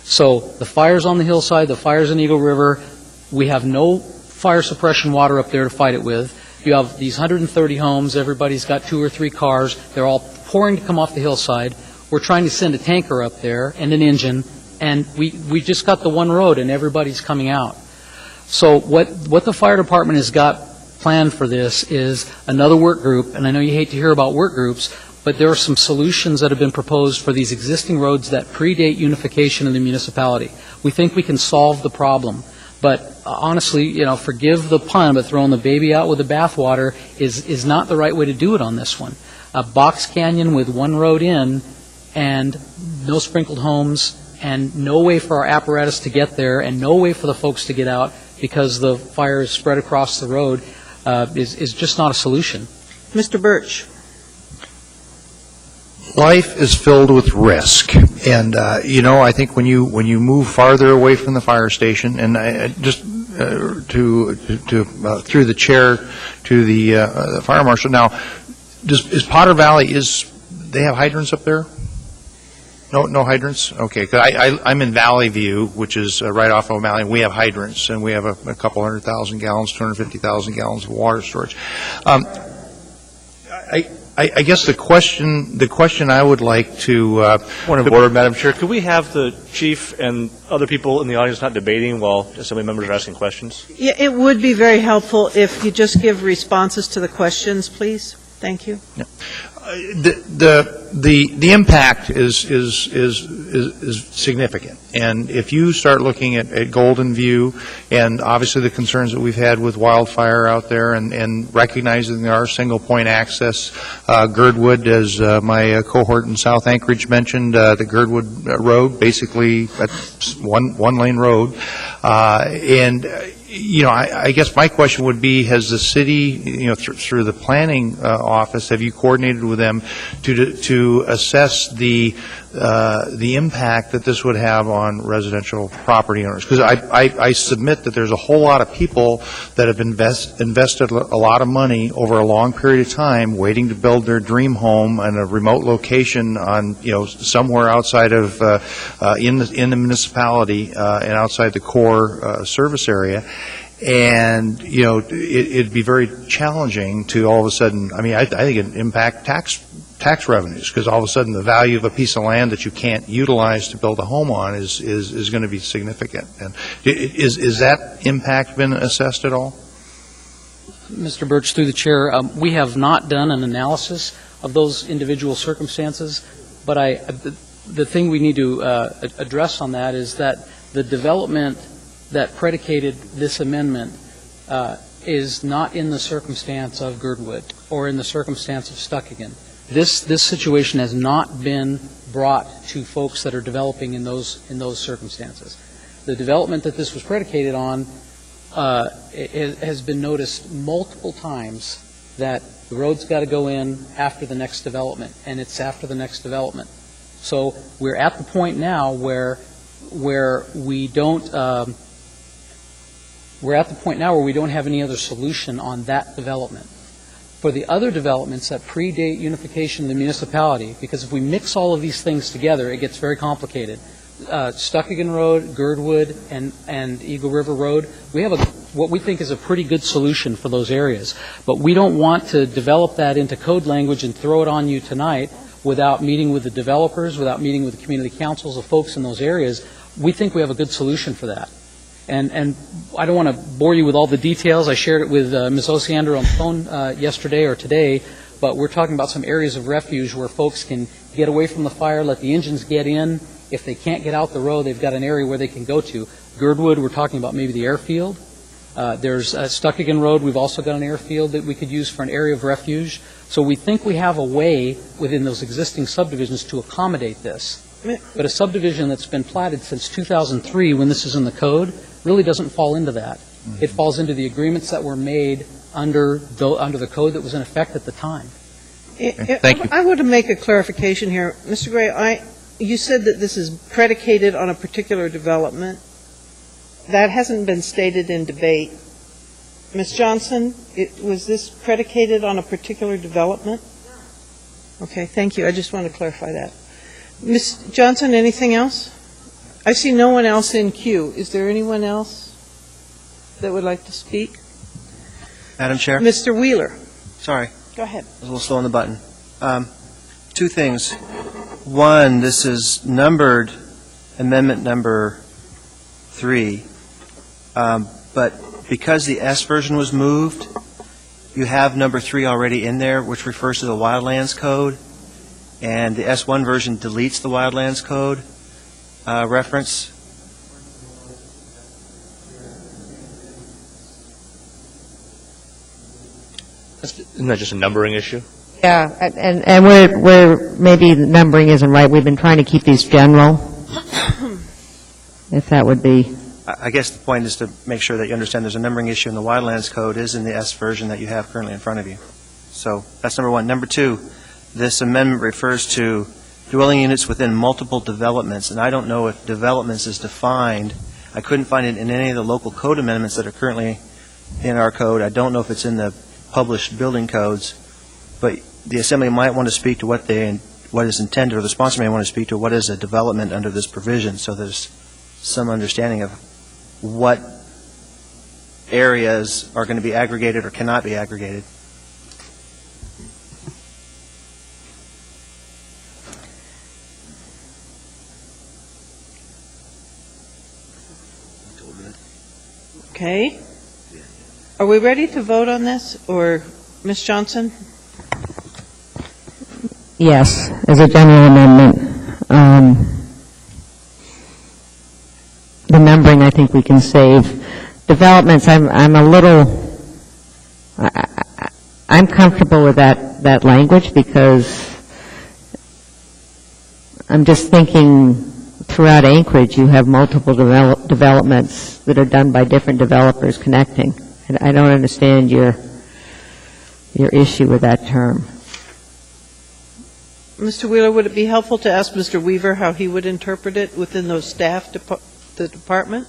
K: So the fires on the hillside, the fires in Eagle River, we have no fire suppression water up there to fight it with. You have these 130 homes, everybody's got 2 or 3 cars, they're all pouring to come off the hillside. We're trying to send a tanker up there and an engine, and we just got the one road and everybody's coming out. So what the fire department has got planned for this is another work group, and I know you hate to hear about work groups, but there are some solutions that have been proposed for these existing roads that predate unification in the municipality. We think we can solve the problem. But honestly, forgive the pun, but throwing the baby out with the bathwater is not the right way to do it on this one. A box canyon with one road in and no sprinkled homes and no way for our apparatus to get there and no way for the folks to get out because the fire is spread across the road is just not a solution.
A: Mr. Birch.
H: Life is filled with risk, and I think when you move farther away from the fire station, and just through the chair to the fire marshal. Now, is Potter Valley they have hydrants up there? No hydrants? Okay, 'cause I'm in Valley View, which is right off of Valley, and we have hydrants, and we have a couple 100,000 gallons, 250,000 gallons of water storage. I guess the question I would like to
G: point of order, Madam Chair. Could we have the chief and other people in the audience not debating while assembly members are asking questions?
A: Yeah, it would be very helpful if you just give responses to the questions, please. Thank you.
H: Yeah. The impact is significant, and if you start looking at Golden View and obviously the concerns that we've had with wildfire out there, and recognizing there are single point access, Girdwood, as my cohort in South Anchorage mentioned, the Girdwood Road, basically that's one lane road, and I guess my question would be, has the city, through the planning office, have you coordinated with them to assess the impact that this would have on residential property owners? Because I submit that there's a whole lot of people that have invested a lot of money over a long period of time waiting to build their dream home in a remote location on, somewhere outside of in the municipality and outside the core service area. And, it'd be very challenging to all of a sudden, I think it'd impact tax revenues, because all of a sudden the value of a piece of land that you can't utilize to build a home on is going to be significant. And is that impact been assessed at all?
K: Mr. Birch, through the chair, we have not done an analysis of those individual circumstances, but the thing we need to address on that is that the development that predicated this amendment is not in the circumstance of Girdwood or in the circumstance of Stuckagan. This situation has not been brought to folks that are developing in those circumstances. The development that this was predicated on has been noticed multiple times that the road's got to go in after the next development, and it's after the next development. So we're at the point now where we don't have any other solution on that development. For the other developments that predate unification of the municipality, because if we mix all of these things together, it gets very complicated. Stuckagan Road, Girdwood, and Eagle River Road, we have what we think is a pretty good solution for those areas. But we don't want to develop that into code language and throw it on you tonight without meeting with the developers, without meeting with the community councils of folks in those areas. We think we have a good solution for that. And I don't want to bore you with all the details. I shared it with Ms. Osiander on the phone yesterday or today, but we're talking about some areas of refuge where folks can get away from the fire, let the engines get in. If they can't get out the road, they've got an area where they can go to. Girdwood, we're talking about maybe the airfield. There's Stuckagan Road. We've also got an airfield that we could use for an area of refuge. So we think we have a way within those existing subdivisions to accommodate this. But a subdivision that's been platted since 2003, when this is in the code, really doesn't fall into that. Mm-hmm. It falls into the agreements that were made under the code that was in effect at the time.
A: Thank you. I want to make a clarification here. Mr. Gray, you said that this is predicated on a particular development. That hasn't been stated in debate. Ms. Johnson, was this predicated on a particular development? Okay, thank you. I just want to clarify that. Ms. Johnson, anything else? I see no one else in queue. Is there anyone else that would like to speak?
C: Madam Chair?
A: Mr. Wheeler.
C: Sorry.
A: Go ahead.
C: I was a little slow on the button. Two things. One, this is numbered amendment number 3, but because the S version was moved, you have number 3 already in there, which refers to the Wildlands Code, and the S1 version deletes the Wildlands Code reference.
G: Isn't that just a numbering issue?
I: Yeah, and we're maybe the numbering isn't right. We've been trying to keep these general, if that would be.
C: I guess the point is to make sure that you understand there's a numbering issue, and the Wildlands Code is in the S version that you have currently in front of you. So that's number one. Number two, this amendment refers to dwelling units within multiple developments, and I don't know if developments is defined. I couldn't find it in any of the local code amendments that are currently in our code. I don't know if it's in the published building codes, but the Assembly might want to speak to what is intended, or the sponsor may want to speak to what is a development under this provision, so there's some understanding of what areas are going to be aggregated or cannot be aggregated.
A: Okay. Are we ready to vote on this, or Ms. Johnson?
I: Yes, as a general amendment. The numbering, I think we can save. Developments, I'm a little, I'm comfortable with that language, because I'm just thinking throughout Anchorage you have multiple developments that are done by different developers connecting. And I don't understand your issue with that term.
A: Mr. Wheeler, would it be helpful to ask Mr. Weaver how he would interpret it within those staff, the department?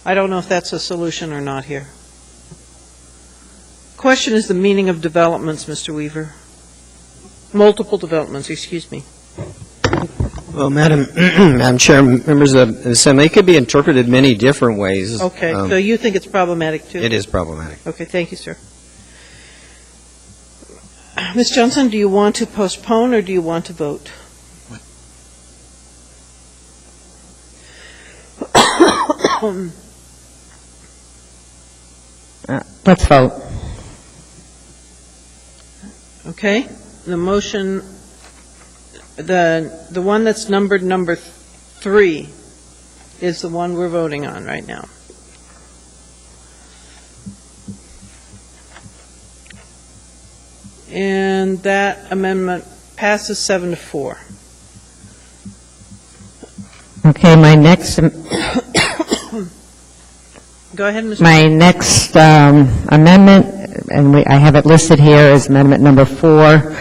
A: I don't know if that's a solution or not here. Question is the meaning of developments, Mr. Weaver. Multiple developments, excuse me.
L: Well, Madam Chair, members of the Assembly, it could be interpreted many different ways.
A: Okay, so you think it's problematic, too?
L: It is problematic.
A: Okay, thank you, sir. Ms. Johnson, do you want to postpone or do you want to vote?
I: Let's vote.
A: Okay, the motion, the one that's numbered number 3 is the one we're voting on right now. And that amendment passes 7-4.
I: Okay, my next,
A: Go ahead, Ms.
I: my next amendment, and I have it listed here as amendment number 4,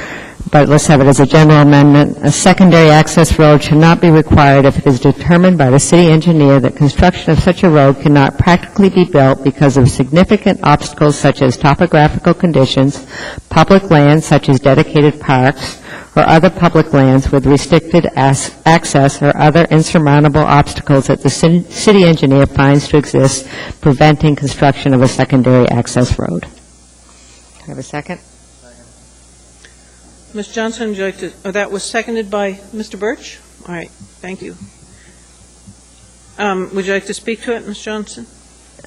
I: but let's have it as a general amendment. A secondary access road should not be required if it is determined by the city engineer that construction of such a road cannot practically be built because of significant obstacles such as topographical conditions, public lands such as dedicated parks, or other public lands with restricted access or other insurmountable obstacles that the city engineer finds to exist, preventing construction of a secondary access road. Can I have a second?
A: Ms. Johnson, would you like to, that was seconded by Mr. Birch? All right, thank you. Would you like to speak to it, Ms. Johnson?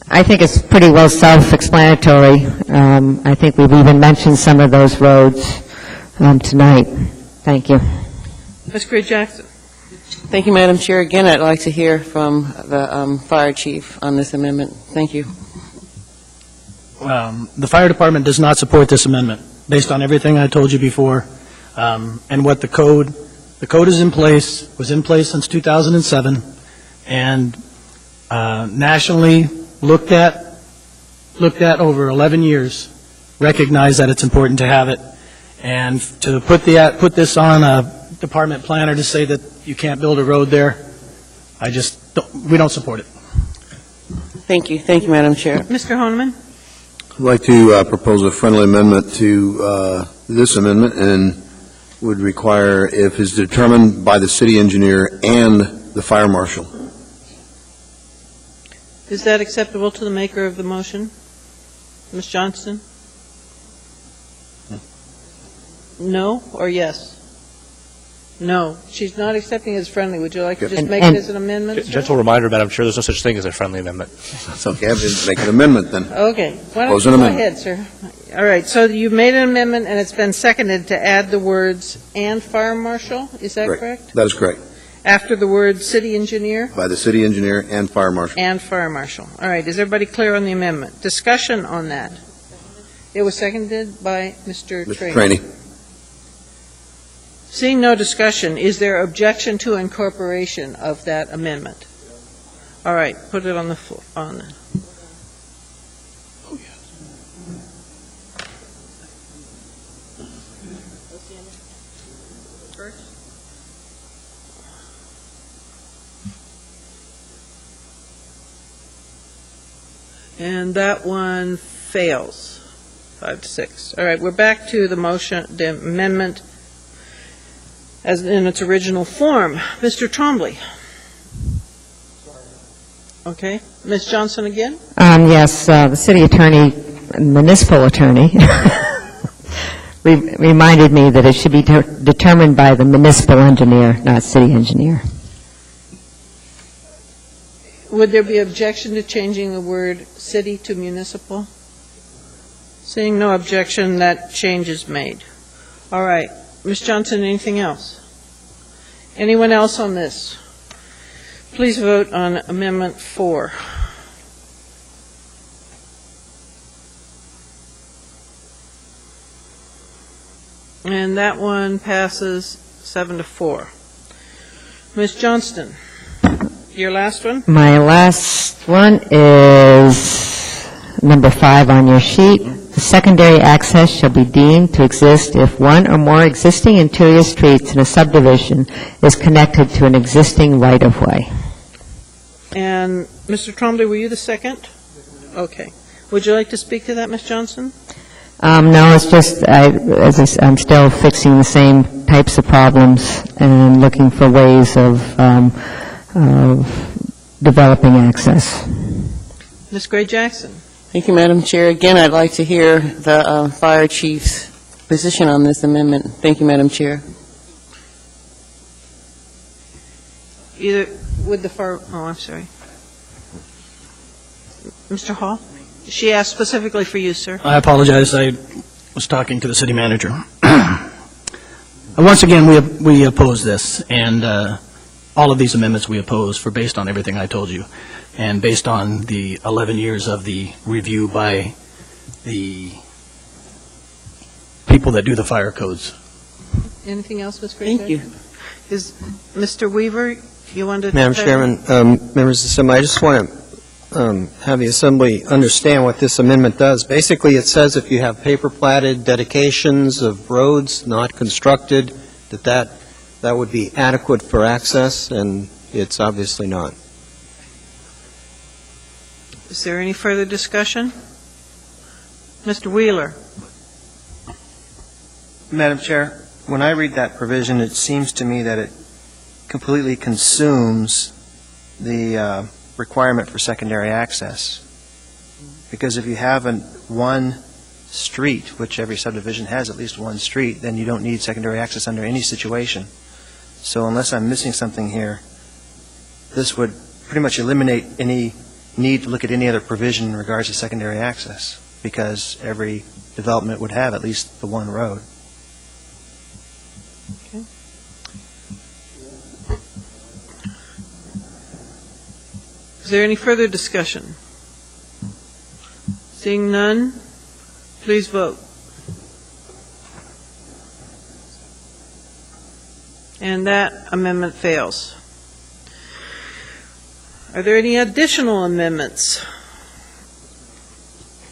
I: I think it's pretty well self-explanatory. I think we've even mentioned some of those roads tonight. Thank you.
A: Ms. Gray-Jackson.
R: Thank you, Madam Chair. Again, I'd like to hear from the fire chief on this amendment. Thank you.
V: The fire department does not support this amendment, based on everything I told you before, and what the code is in place, was in place since 2007, and nationally looked at over 11 years, recognized that it's important to have it, and to put this on a department planner to say that you can't build a road there, we don't support it.
R: Thank you. Thank you, Madam Chair.
A: Mr. Honeman?
J: I'd like to propose a friendly amendment to this amendment, and would require if is determined by the city engineer and the fire marshal.
A: Is that acceptable to the maker of the motion? Ms. Johnston? No or yes? No. She's not accepting it as friendly. Would you like to just make it as an amendment?
G: Gentle reminder, Madam Chair, there's no such thing as a friendly amendment.
J: That's okay. I have to make an amendment then.
A: Okay. Why don't
J: Close
A: you
J: an
A: go
J: amendment.
A: ahead, sir? All right. So you've made an amendment, and it's been seconded to add the words "and fire marshal." Is that correct?
J: That is correct.
A: After the word "city engineer"?
J: By the city engineer and fire marshal.
A: And fire marshal. All right. Is everybody clear on the amendment? Discussion on that. It was seconded by Mr. Trainee. Seeing no discussion, is there objection to incorporation of that amendment? All right, put it on the floor. And that one fails, 5-6. All right, we're back to the motion, the amendment as in its original form. Mr. Trombley. Okay. Ms. Johnson again?
I: Yes, the city attorney, municipal attorney, reminded me that it should be determined by the municipal engineer, not city engineer.
A: Would there be objection to changing the word city to municipal? Seeing no objection, that change is made. All right. Ms. Johnson, anything else? Anyone else on this? Please vote on Amendment 4. And that one passes 7-4. Ms. Johnston, your last one?
I: My last one is number 5 on your sheet. The secondary access shall be deemed to exist if one or more existing interior streets in a subdivision is connected to an existing right-of-way.
A: And Mr. Trombley, were you the second? Okay. Would you like to speak to that, Ms. Johnson?
I: No, it's just I'm still fixing the same types of problems and looking for ways of developing access.
A: Ms. Gray-Jackson.
R: Thank you, Madam Chair. Again, I'd like to hear the fire chief's position on this amendment. Thank you, Madam Chair.
A: Either with the fire, I'm sorry. Mr. Hall? She asked specifically for you, sir.
V: I apologize. I was talking to the city manager. Once again, we oppose this, and all of these amendments we oppose for based on everything I told you, and based on the 11 years of the review by the people that do the fire codes.
A: Anything else, Ms.
R: Thank you.
A: Is Mr. Weaver, you wanted to...
L: Madam Chairman, members of the Assembly, I just want to have the Assembly understand what this amendment does. Basically, it says if you have paper-platted dedications of roads not constructed, that would be adequate for access, and it's obviously not.
A: Is there any further discussion? Mr. Wheeler?
C: Madam Chair, when I read that provision, it seems to me that it completely consumes the requirement for secondary access. Because if you have one street, which every subdivision has at least one street, then you don't need secondary access under any situation. So unless I'm missing something here, this would pretty much eliminate any need to look at any other provision in regards to secondary access, because every development would have at least the one road.
A: Okay. Is there any further discussion? Seeing none, please vote. And that amendment fails. Are there any additional amendments?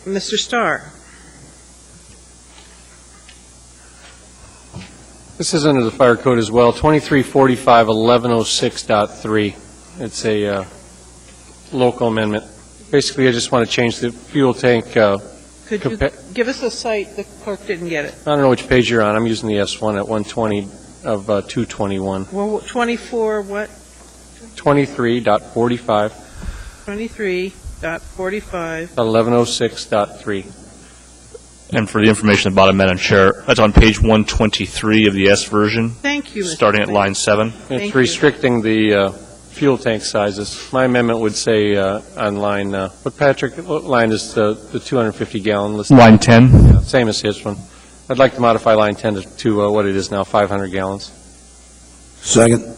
A: Mr. Starr?
M: This is under the fire code as well, 2345-1106.3. It's a local amendment. Basically, I just want to change the fuel tank.
A: Could you give us a site? The clerk didn't get it.
M: I don't know which page you're on. I'm using the S1 at 120 of 221.
A: Well, 24 what?
M: 23.45.
A: 23.45.
M: 1106.3.
G: And for the information about it, Madam Chair, that's on page 123 of the S version.
A: Thank you, Mr.
G: Starting at line 7.
M: It's restricting the fuel tank sizes. My amendment would say on line, what line is the 250-gallon list?
G: Line 10.
M: Yeah, same as his one. I'd like to modify line 10 to what it is now, 500 gallons.
J: Second.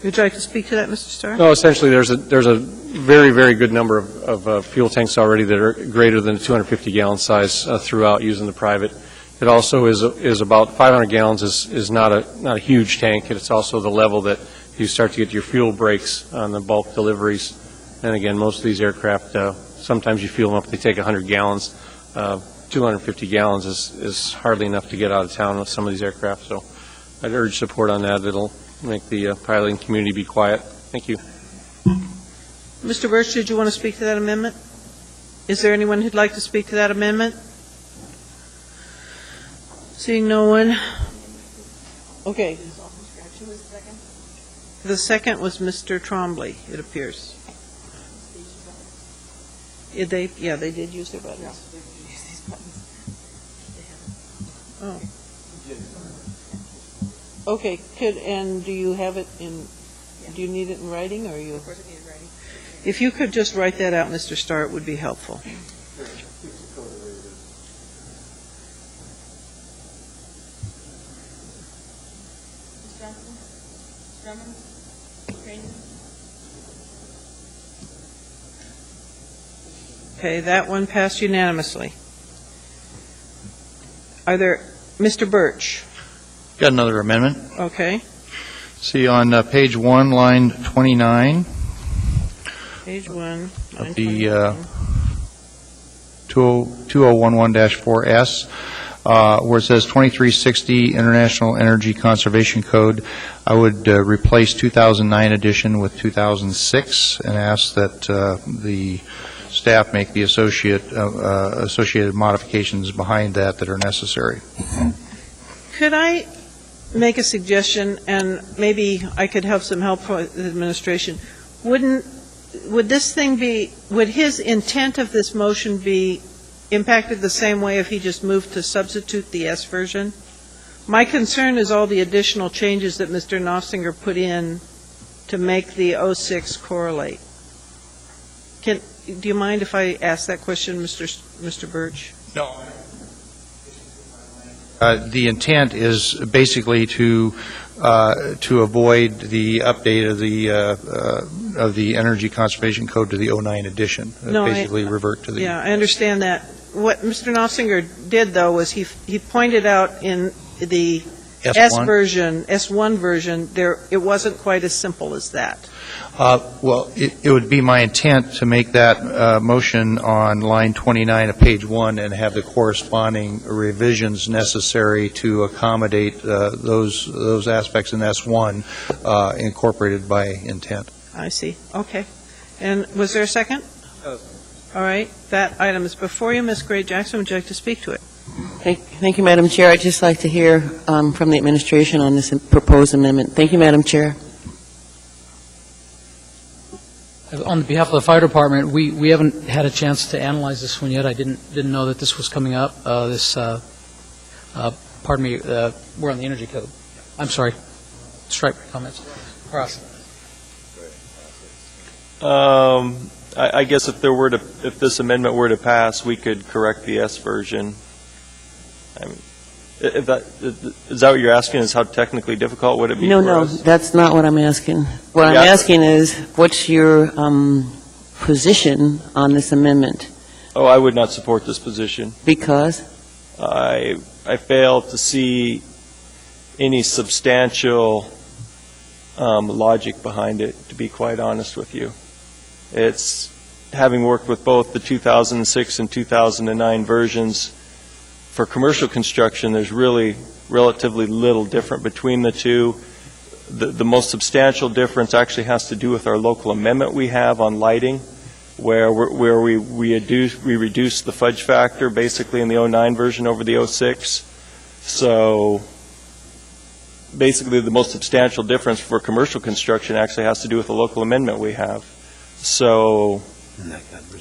A: Would you like to speak to that, Mr. Starr?
M: No, essentially, there's a very, very good number of fuel tanks already that are greater than a 250-gallon size throughout using the private. It also is about 500 gallons is not a huge tank. It's also the level that you start to get your fuel breaks on the bulk deliveries. And again, most of these aircraft, sometimes you fuel them up, they take 100 gallons. 250 gallons is hardly enough to get out of town with some of these aircraft. So I'd urge support on that. It'll make the piloting community be quiet. Thank you.
A: Mr. Birch, did you want to speak to that amendment? Is there anyone who'd like to speak to that amendment? Seeing no one. Okay. The second was Mr. Trombley, it appears. They did use their buttons. Oh. Okay, do you have it in, do you need it in writing, or you? Of course I need it in writing. If you could just write that out, Mr. Starr, it would be helpful. Okay, that one passed unanimously. Are there, Mr. Birch?
H: Got another amendment.
A: Okay.
H: See on page 1, line 29.
A: Page 1,
H: of the 2011-4S, where it says 2360 International Energy Conservation Code. I would replace 2009 edition with 2006 and ask that the staff make the associated modifications behind that are necessary.
A: Could I make a suggestion, and maybe I could have some help from the administration? Would this thing be, would his intent of this motion be impacted the same way if he just moved to substitute the S version? My concern is all the additional changes that Mr. Nossinger put in to make the 06 correlate. Do you mind if I ask that question, Mr. Birch?
H: No. The intent is basically to avoid the update of the Energy Conservation Code to the 09 edition.
A: No,
H: Basically revert to the...
A: Yeah, I understand that. What Mr. Knopfinger did, though, was he pointed out in the
H: S1?
A: S1 version, it wasn't quite as simple as that.
H: Well, it would be my intent to make that motion on line 29 of page 1 and have the corresponding revisions necessary to accommodate those aspects in S1 incorporated by intent.
A: I see. Okay. And was there a second? All right. That item is before you. Ms. Gray-Jackson, would you like to speak to it?
R: Thank you, Madam Chair. I'd just like to hear from the administration on this proposed amendment. Thank you, Madam Chair.
K: On behalf of the fire department, we haven't had a chance to analyze this one yet. I didn't know that this was coming up. Pardon me, we're on the energy code. I'm sorry. Strike my comments. Cross.
N: I guess if this amendment were to pass, we could correct the S version. I mean, is that what you're asking? Is how technically difficult would it be?
R: No, that's not what I'm asking. What I'm asking is, what's your position on this amendment?
N: Oh, I would not support this position.
R: Because?
N: I fail to see any substantial logic behind it, to be quite honest with you. It's, having worked with both the 2006 and 2009 versions, for commercial construction, there's really relatively little different between the two. The most substantial difference actually has to do with our local amendment we have on lighting, where we reduce the fudge factor basically in the 09 version over the 06. So basically the most substantial difference for commercial construction actually has to do with the local amendment we have. So,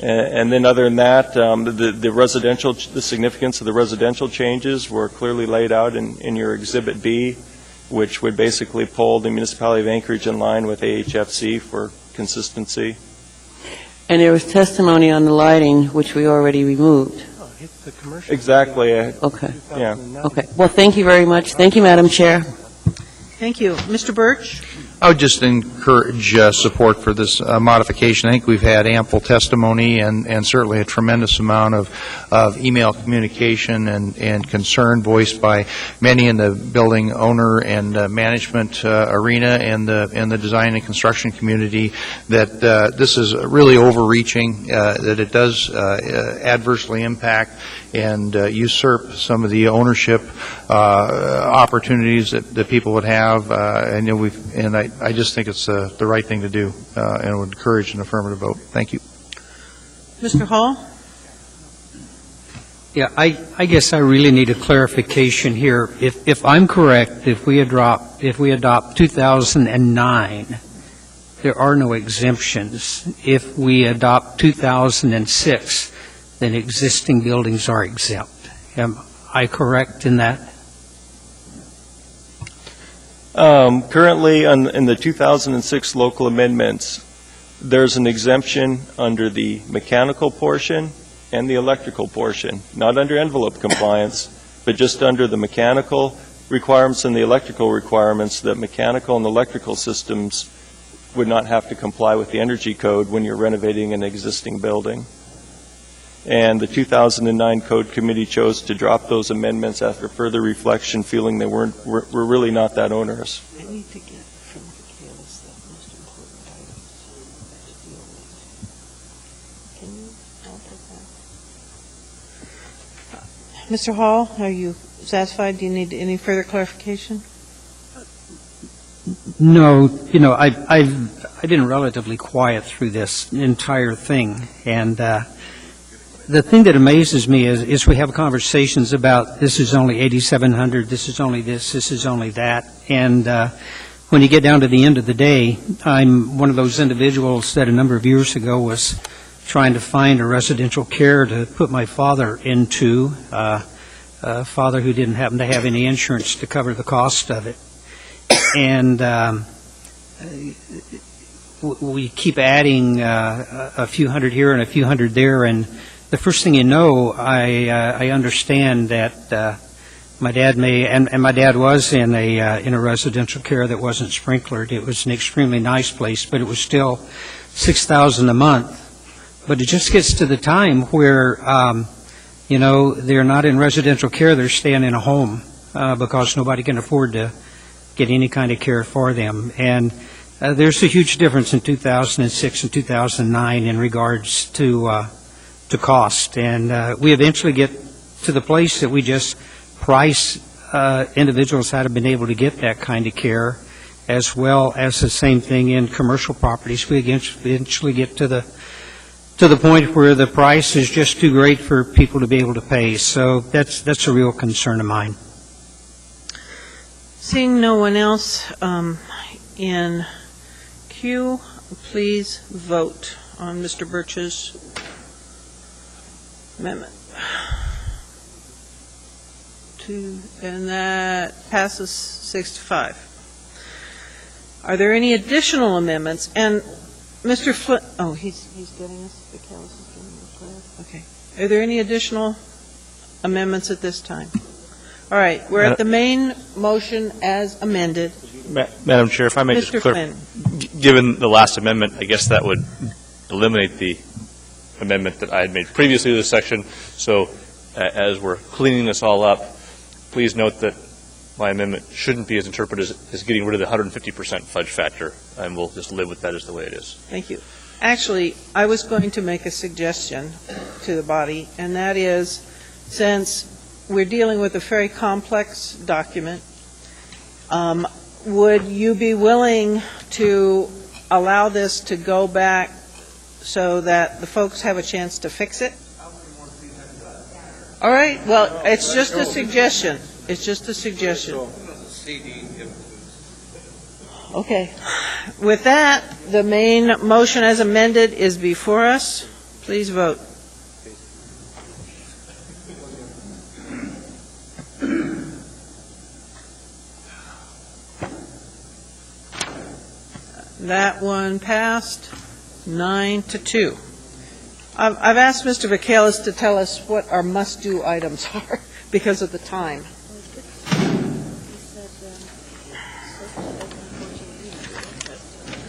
N: and then other than that, the significance of the residential changes were clearly laid out in your Exhibit B, which would basically pull the municipality of Anchorage in line with AHFC for consistency.
R: And there was testimony on the lighting, which we already removed.
N: Exactly.
R: Okay.
N: Yeah.
R: Okay. Well, thank you very much. Thank you, Madam Chair.
A: Thank you. Mr. Birch?
H: I would just encourage support for this modification. I think we've had ample testimony and certainly a tremendous amount of email communication and concern voiced by many in the building owner and management arena and the design and construction community that this is really overreaching, that it does adversely impact and usurp some of the ownership opportunities that people would have, and I just think it's the right thing to do, and would encourage an affirmative vote. Thank you.
A: Mr. Hall?
E: Yeah, I guess I really need a clarification here. If I'm correct, if we adopt 2009, there are no exemptions. If we adopt 2006, then existing buildings are exempt. Am I correct in that?
N: Currently, in the 2006 local amendments, there's an exemption under the mechanical portion and the electrical portion, not under envelope compliance, but just under the mechanical requirements and the electrical requirements. That mechanical and electrical systems would not have to comply with the energy code when you're renovating an existing building. And the 2009 Code Committee chose to drop those amendments after further reflection, feeling they were really not that onerous.
R: I need to get from Michaelis the most important items. Can you help with
A: Mr. Hall, are you satisfied? Do you need any further clarification?
E: No, I've been relatively quiet through this entire thing, and the thing that amazes me is we have conversations about this is only 8,700, this is only this is only that, and when you get down to the end of the day, I'm one of those individuals that a number of years ago was trying to find a residential care to put my father into, a father who didn't happen to have any insurance to cover the cost of it. And we keep adding a few hundred here and a few hundred there, and the first thing you know, I understand that My dad and my dad was in a residential care that wasn't sprinklered. It was an extremely nice place, but it was still $6,000 a month. But it just gets to the time where, they're not in residential care, they're staying in a home because nobody can afford to get any kind of care for them. And there's a huge difference in 2006 and 2009 in regards to cost. And we eventually get to the place that we just price individuals that have been able to get that kind of care, as well as the same thing in commercial properties. We eventually get to the point where the price is just too great for people to be able to pay. So that's a real concern of mine.
A: Seeing no one else in queue, please vote on Mr. Birch's amendment. And that passes 6-5. Are there any additional amendments? And Mr. Flynn, he's getting us. Vicalis is getting us. Okay. Are there any additional amendments at this time? All right. We're at the main motion as amended.
G: Madam Chair, if I may just clear, given the last amendment, I guess that would eliminate the amendment that I had made previously to this section. So as we're cleaning this all up, please note that my amendment shouldn't be as interpreted as getting rid of the 150% fudge factor, and we'll just live with that as the way it is.
A: Thank you. Actually, I was going to make a suggestion to the body, and that is, since we're dealing with a very complex document, would you be willing to allow this to go back so that the folks have a chance to fix it? All right, well, it's just a suggestion. It's just a suggestion. Okay. With that, the main motion as amended is before us. Please vote. That one passed 9-2. I've asked Mr. Vicalis to tell us what our must-do items are because of the time.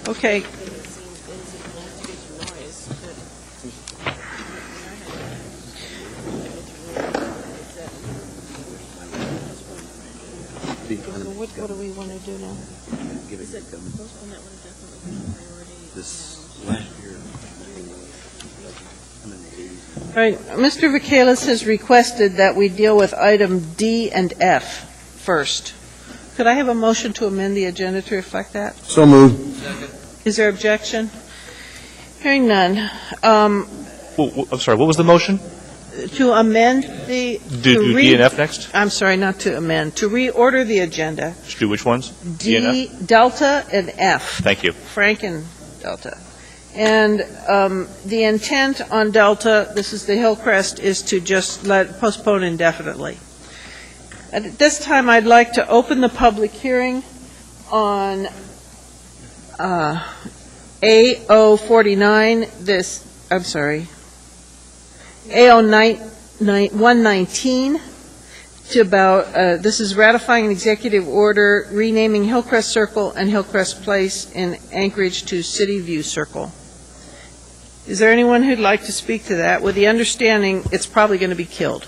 A: Okay. What do we want to do now? All right, Mr. Vicalis has requested that we deal with item D and F first. Could I have a motion to amend the agenda to reflect that?
J: So moved.
A: Is there objection? Hearing none.
G: I'm sorry, what was the motion?
A: To amend the...
G: Do D and F next?
A: I'm sorry, not to amend. To reorder the agenda.
G: Just do which ones?
A: D, Delta, and F.
G: Thank you.
A: Frank and Delta. And the intent on Delta, this is the Hillcrest, is to just postpone indefinitely. At this time, I'd like to open the public hearing on A049, A0119 to about, this is ratifying an executive order renaming Hillcrest Circle and Hillcrest Place in Anchorage to City View Circle. Is there anyone who'd like to speak to that with the understanding it's probably going to be killed?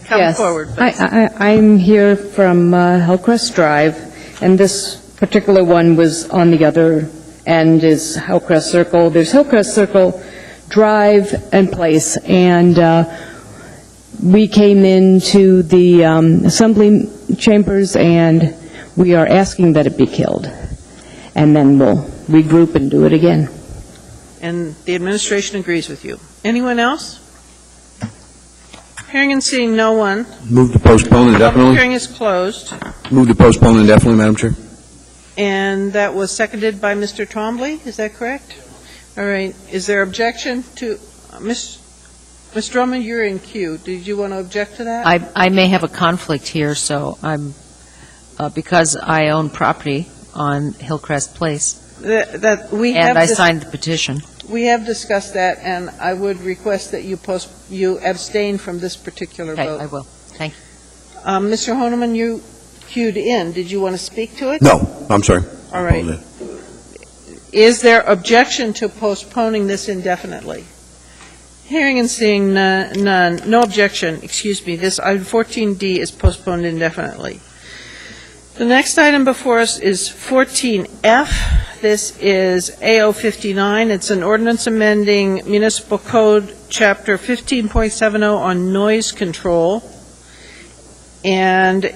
A: Come forward, please.
D: I'm here from Hillcrest Drive, and this particular one was on the other end is Hillcrest Circle. There's Hillcrest Circle Drive and Place, and we came into the assembly chambers, and we are asking that it be killed, and then we'll regroup and do it again.
A: And the administration agrees with you. Anyone else? Hearing and seeing no one.
J: Move to postpone indefinitely.
A: Public hearing is closed.
J: Move to postpone indefinitely, Madam Chair.
A: And that was seconded by Mr. Twombly, is that correct? All right. Is there objection to, Ms. Drummond, you're in queue. Did you want to object to that?
O: I may have a conflict here, so I'm, because I own property on Hillcrest Place. I signed the petition.
A: We have discussed that, and I would request that you abstain from this particular vote.
O: Okay, I will. Thank you.
A: Mr. Honeman, you queued in. Did you want to speak to it?
J: No, I'm sorry.
A: All right. Is there objection to postponing this indefinitely? Hearing and seeing none, no objection, excuse me, this item 14D is postponed indefinitely. The next item before us is 14F. This is AO 59. It's an ordinance amending Municipal Code Chapter 15.70 on noise control, and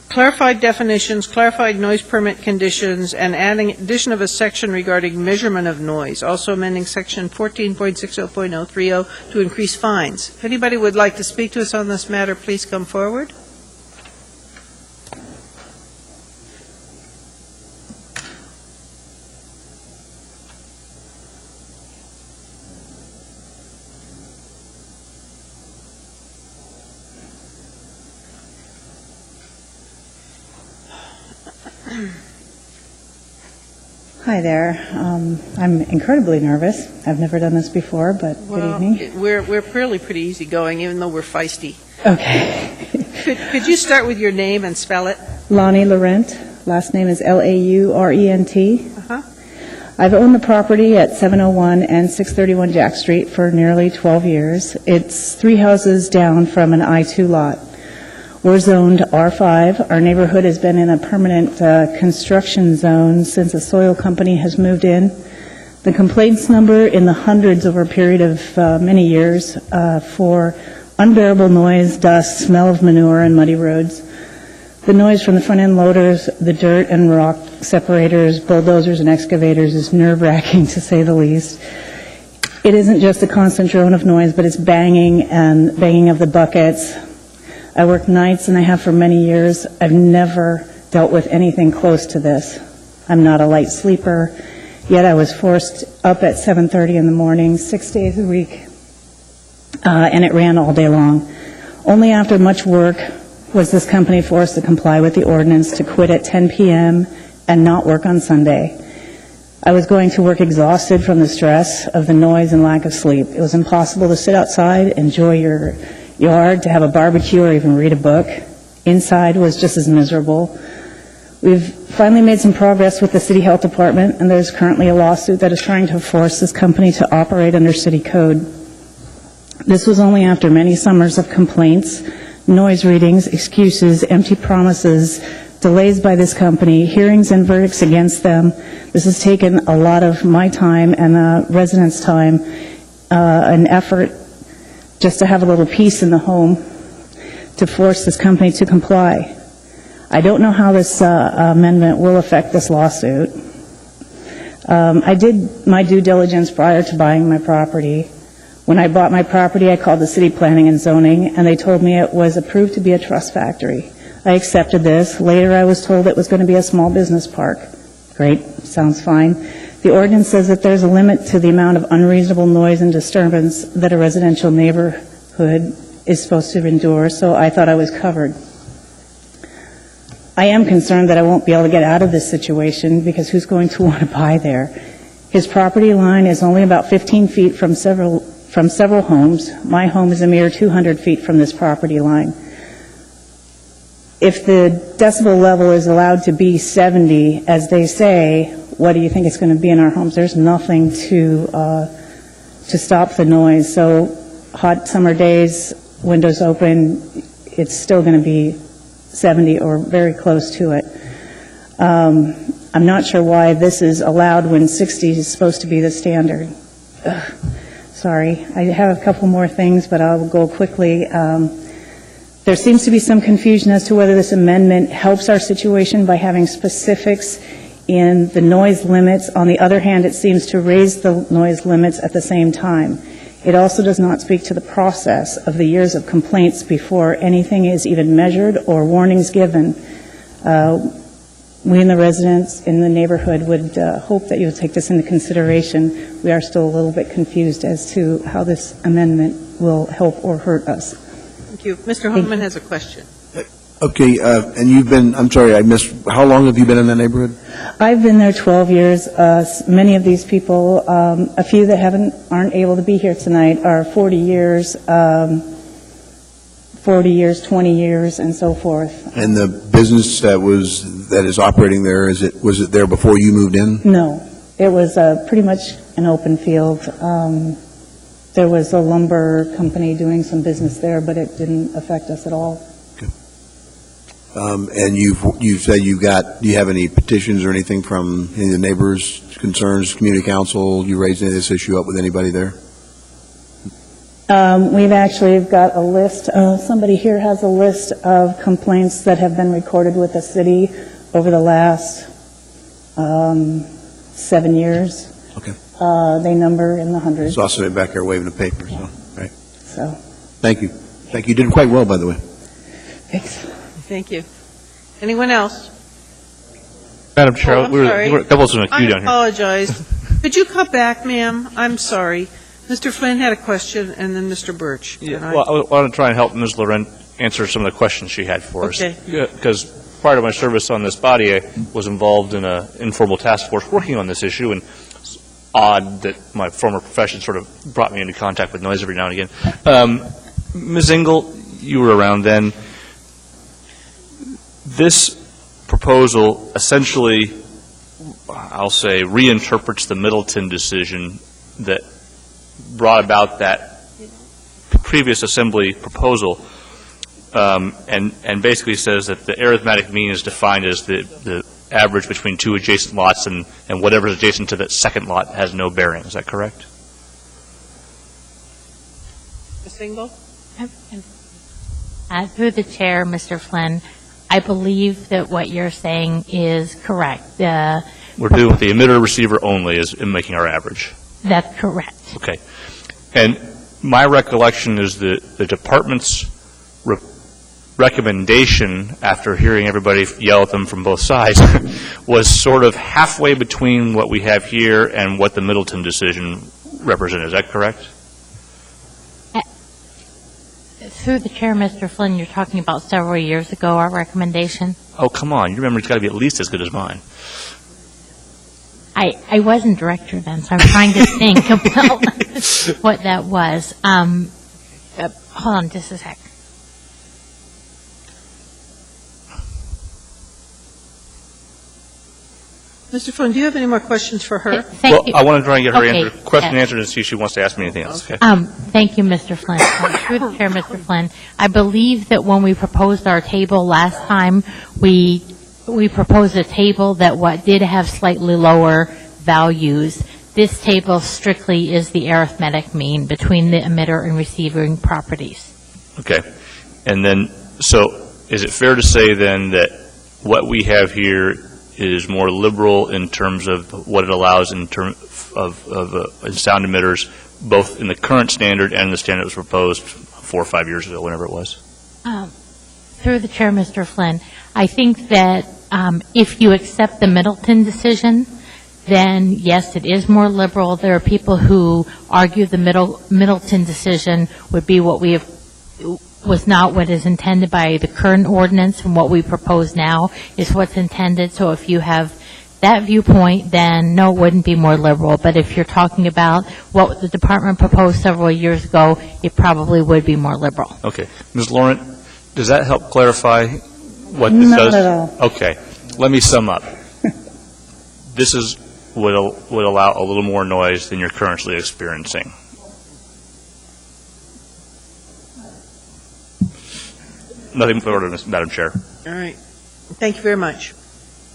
A: clarified definitions, clarified noise permit conditions, and adding addition of a section regarding measurement of noise, also amending section 14.60.030 to increase fines. If anybody would like to speak to us on this matter, please come forward.
P: Hi there. I'm incredibly nervous. I've never done this before, but good evening.
A: We're pretty easygoing, even though we're feisty.
P: Okay.
A: Could you start with your name and spell it?
P: Lonnie Laurent. Last name is Laurent.
A: Uh-huh.
P: I've owned the property at 701 and 631 Jack Street for nearly 12 years. It's 3 houses down from an I-2 lot. We're zoned R5. Our neighborhood has been in a permanent construction zone since a soil company has moved in. The complaints number in the hundreds over a period of many years for unbearable noise, dust, smell of manure, and muddy roads. The noise from the front-end loaders, the dirt and rock separators, bulldozers, and excavators is nerve-wracking, to say the least. It isn't just a constant drone of noise, but it's banging and banging of the buckets. I work nights, and I have for many years. I've never dealt with anything close to this. I'm not a light sleeper, yet I was forced up at 7:30 in the morning, 6 days a week, and it ran all day long. Only after much work was this company forced to comply with the ordinance to quit at 10 p.m. and not work on Sunday. I was going to work exhausted from the stress of the noise and lack of sleep. It was impossible to sit outside, enjoy your yard, to have a barbecue, or even read a book. Inside was just as miserable. We've finally made some progress with the City Health Department, and there's currently a lawsuit that is trying to force this company to operate under city code. This was only after many summers of complaints, noise readings, excuses, empty promises, delays by this company, hearings and verdicts against them. This has taken a lot of my time and the residents' time, an effort just to have a little peace in the home, to force this company to comply. I don't know how this amendment will affect this lawsuit. I did my due diligence prior to buying my property. When I bought my property, I called the City Planning and Zoning, and they told me it was approved to be a trust factory. I accepted this. Later, I was told it was going to be a small business park. Great, sounds fine. The ordinance says that there's a limit to the amount of unreasonable noise and disturbance that a residential neighborhood is supposed to endure, so I thought I was covered. I am concerned that I won't be able to get out of this situation, because who's going to want to buy there? His property line is only about 15 feet from several homes. My home is a mere 200 feet from this property line. If the decibel level is allowed to be 70, as they say, what do you think it's going to be in our homes? There's nothing to stop the noise. So hot summer days, windows open, it's still going to be 70 or very close to it. I'm not sure why this is allowed when 60 is supposed to be the standard. Sorry, I have a couple more things, but I'll go quickly. There seems to be some confusion as to whether this amendment helps our situation by having specifics in the noise limits. On the other hand, it seems to raise the noise limits at the same time. It also does not speak to the process of the years of complaints before anything is even measured or warnings given. We and the residents in the neighborhood would hope that you would take this into consideration. We are still a little bit confused as to how this amendment will help or hurt us.
A: Thank you. Mr. Honeman has a question.
J: Okay, and you've been, I'm sorry, I missed, how long have you been in that neighborhood?
P: I've been there 12 years. Many of these people, a few that aren't able to be here tonight, are 40 years. 40 years, 20 years, and so forth.
J: And the business that is operating there, was it there before you moved in?
P: No, it was pretty much an open field. There was a lumber company doing some business there, but it didn't affect us at all.
J: And you've said do you have any petitions or anything from any of the neighbors, concerns, community council? You raised any of this issue up with anybody there?
P: We've actually got a list, somebody here has a list of complaints that have been recorded with the city over the last 7 years.
J: Okay.
P: They number in the hundreds.
J: Saw somebody back there waving a paper, so, right.
P: So.
J: Thank you. Thank you. You did quite well, by the way.
P: Thanks.
A: Thank you. Anyone else?
G: Madam Chair,
A: I'm
G: we're
A: sorry.
G: a couple of in a queue down here.
A: I apologize. Could you come back, ma'am? I'm sorry. Mr. Flynn had a question, and then Mr. Birch.
G: Yeah, well, I want to try and help Ms. Loren answer some of the questions she had for us.
A: Okay.
G: Because prior to my service on this body, I was involved in an informal task force working on this issue, and it's odd that my former profession sort of brought me into contact with noise every now and again. Ms. Engel, you were around then. This proposal essentially, I'll say, reinterprets the Middleton decision that brought about that previous assembly proposal, and basically says that the arithmetic mean is defined as the average between two adjacent lots, and whatever is adjacent to that second lot has no bearing. Is that correct?
A: Ms. Engel?
F: Through the chair, Mr. Flynn, I believe that what you're saying is correct.
G: We're doing with the emitter receiver only is in making our average.
F: That's correct.
G: Okay. And my recollection is that the department's recommendation, after hearing everybody yell at them from both sides, was sort of halfway between what we have here and what the Middleton decision represented. Is that correct?
F: Through the chair, Mr. Flynn, you're talking about several years ago, our recommendation?
G: Oh, come on. Your memory's got to be at least as good as mine.
F: I wasn't director then, so I'm trying to think about what that was. Hold on just a sec.
A: Mr. Flynn, do you have any more questions for her?
G: Well, I want to try and get her question answered and see if she wants to ask me anything else. Okay.
F: Thank you, Mr. Flynn. Through the chair, Mr. Flynn, I believe that when we proposed our table last time, we proposed a table that did have slightly lower values. This table strictly is the arithmetic mean between the emitter and receiving properties.
G: Okay. And then, so is it fair to say then that what we have here is more liberal in terms of what it allows in terms of sound emitters, both in the current standard and the standard that was proposed 4 or 5 years ago, whenever it was?
F: Through the chair, Mr. Flynn, I think that if you accept the Middleton decision, then yes, it is more liberal. There are people who argue the Middleton decision would be was not what is intended by the current ordinance, and what we propose now is what's intended. So if you have that viewpoint, then no, it wouldn't be more liberal. But if you're talking about what the department proposed several years ago, it probably would be more liberal.
G: Okay. Ms. Laurent, does that help clarify what this does?
P: Not at all.
G: Okay. Let me sum up. This would allow a little more noise than you're currently experiencing. Nothing further, Madam Chair.
A: All right. Thank you very much.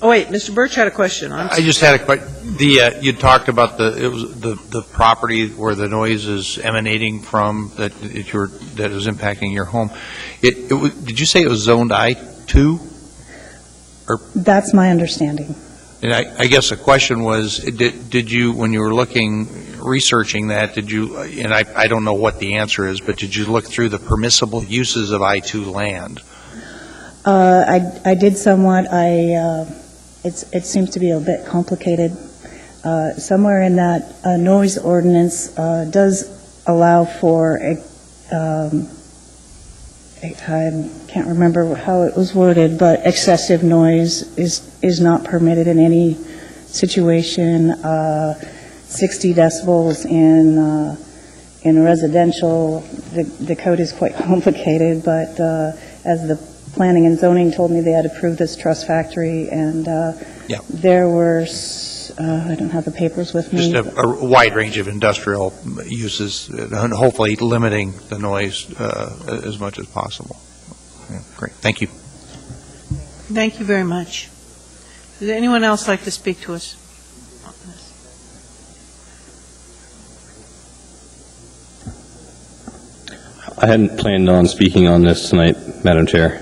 A: Oh, wait, Mr. Birch had a question.
H: I just had a question. You talked about the property where the noise is emanating from that is impacting your home. Did you say it was zoned I-2?
P: That's my understanding.
H: And I guess the question was, did you, when you were researching that, did you, and I don't know what the answer is, but did you look through the permissible uses of I-2 land?
P: I did somewhat. It seems to be a bit complicated. Somewhere in that noise ordinance does allow for I can't remember how it was worded, but excessive noise is not permitted in any situation. 60 decibels in In residential, the code is quite complicated, but as the planning and zoning told me, they had approved this truss factory, and there were, I don't have the papers with me.
H: Just a wide range of industrial uses, and hopefully limiting the noise as much as possible. Yeah, great, thank you.
A: Thank you very much. Does anyone else like to speak to us on this?
Q: I hadn't planned on speaking on this tonight, Madam Chair,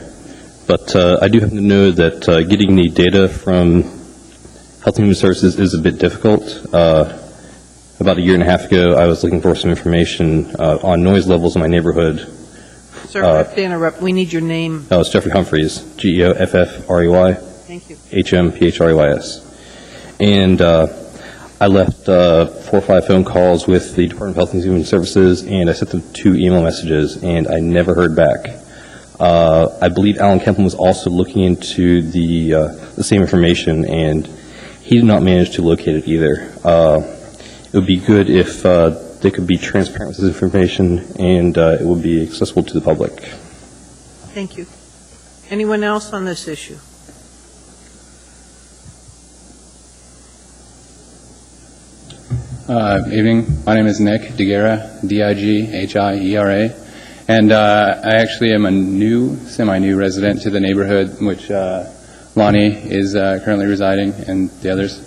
Q: but I do happen to know that getting the data from Health and Human Services is a bit difficult. About a year and a half ago, I was looking for some information on noise levels in my neighborhood.
A: Sir, I have to interrupt. We need your name.
Q: Oh, it's Jeffrey Humphreys, Geoffrey.
A: Thank you.
Q: HMPHREYS. And I left 4 or 5 phone calls with the Department of Health and Human Services, and I sent them 2 email messages, and I never heard back. I believe Alan Kemplin was also looking into the same information, and he did not manage to locate it either. It would be good if they could be transparent with this information, and it would be accessible to the public.
A: Thank you. Anyone else on this issue?
S: Evening. My name is Nick Digera, D-I-G-H-I-E-R-A, and I actually am a semi-new resident to the neighborhood, which Lonnie is currently residing, and the others.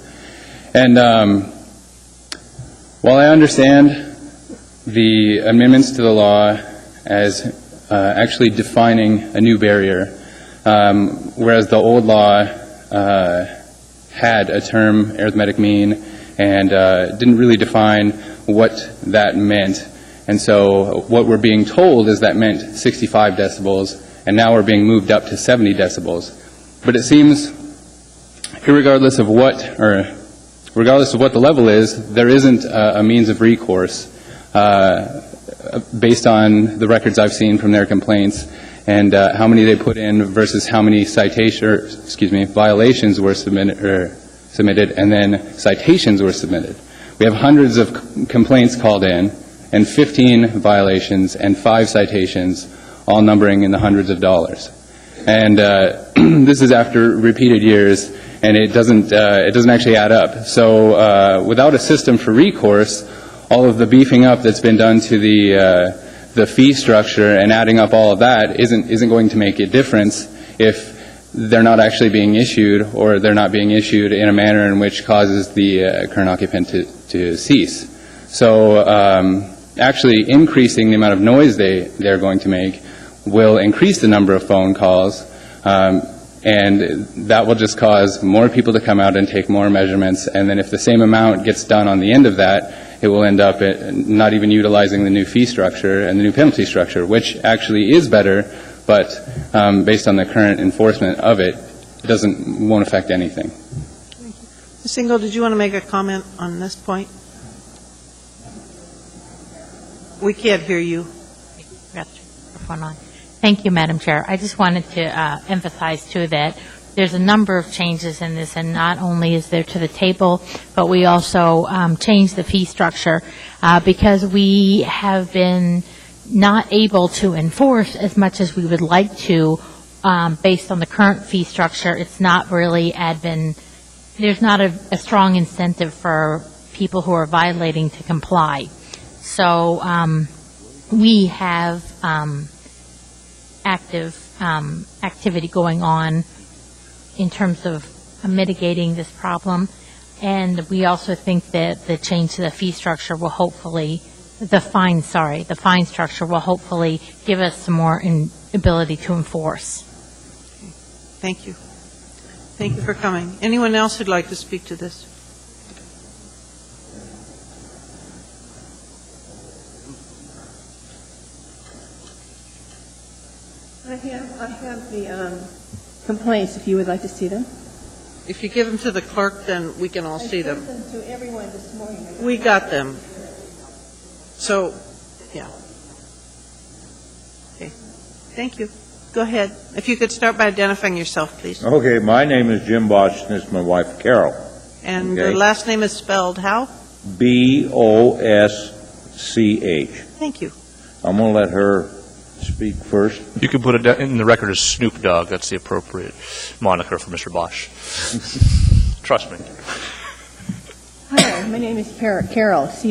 S: And while I understand the amendments to the law as actually defining a new barrier, whereas the old law had a term, arithmetic mean, and didn't really define what that meant. And so what we're being told is that meant 65 decibels, and now we're being moved up to 70 decibels. But it seems, regardless of what the level is, there isn't a means of recourse based on the records I've seen from their complaints and how many they put in versus how many violations were submitted, and then citations were submitted. We have hundreds of complaints called in, and 15 violations and 5 citations, all numbering in the hundreds of dollars. And this is after repeated years, and it doesn't actually add up. So without a system for recourse, all of the beefing up that's been done to the fee structure and adding up all of that isn't going to make a difference if they're not actually being issued, or they're not being issued in a manner in which causes the current occupant to cease. So actually increasing the amount of noise they're going to make will increase the number of phone calls, and that will just cause more people to come out and take more measurements, and then if the same amount gets done on the end of that, it will end up not even utilizing the new fee structure and the new penalty structure, which actually is better, but based on the current enforcement of it, won't affect anything.
A: Ms. Single, did you want to make a comment on this point? We can't hear you.
F: Thank you, Madam Chair. I just wanted to emphasize, too, that there's a number of changes in this, and not only is there to the table, but we also changed the fee structure because we have been not able to enforce as much as we would like to based on the current fee structure. It's not really there's not a strong incentive for people who are violating to comply. So we have active activity going on in terms of mitigating this problem, and we also think that the change to the fee structure will hopefully the fine structure will hopefully give us some more ability to enforce.
A: Thank you. Thank you for coming. Anyone else who'd like to speak to this?
T: I have the complaints, if you would like to see them.
A: If you give them to the clerk, then we can all see them.
T: I sent them to everyone this morning.
A: We got them. So, yeah. Okay. Thank you. Go ahead. If you could start by identifying yourself, please.
X: Okay, my name is Jim Bosch, and this is my wife, Carol.
A: And
X: okay.
A: the last name is spelled how?
X: B-O-S-C-H.
A: Thank you.
X: I'm going to let her speak first.
G: You can put it in the record as Snoop Dogg. That's the appropriate moniker for Mr. Bosch. Trust me.
T: Hi, my name is Carol, Carole, Bosch.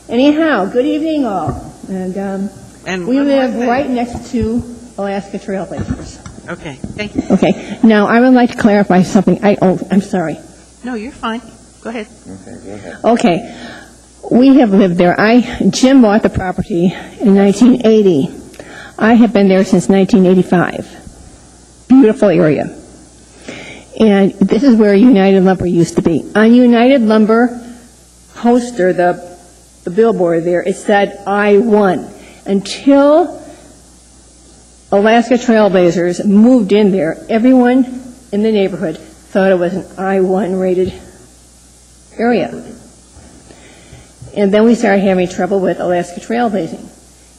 T: Anyhow, good evening all. And we live right next to Alaska Trailblazers.
A: Okay, thank you.
T: Okay, now I would like to clarify something. I'm sorry.
A: No, you're fine. Go ahead.
X: Okay, go ahead.
T: Okay, we have lived there. Jim bought the property in 1980. I have been there since 1985. Beautiful area. And this is where United Lumber used to be. On United Lumber poster, the billboard there, it said I-1. Until Alaska Trailblazers moved in there, everyone in the neighborhood thought it was an I-1 rated area. And then we started having trouble with Alaska Trailblazing.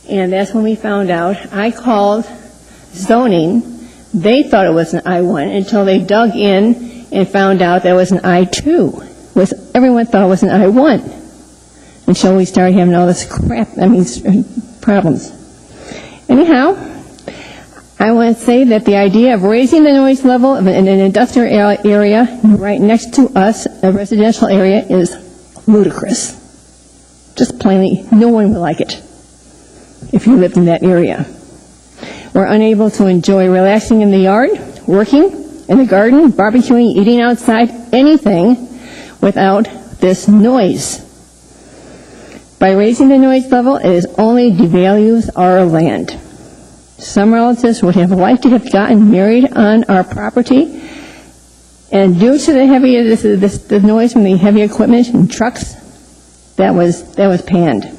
T: And that's when we found out. I called zoning. They thought it was an I-1 until they dug in and found out that it was an I-2. Everyone thought it was an I-1 until we started having all this problems. Anyhow, I want to say that the idea of raising the noise level in an industrial area right next to us, a residential area, is ludicrous. Just plainly, no one would like it if you lived in that area. We're unable to enjoy relaxing in the yard, working in the garden, barbecuing, eating outside, anything without this noise. By raising the noise level, it is only devalues our land. Some relatives would have liked to have gotten married on our property, and due to the noise from the heavy equipment and trucks, that was panned.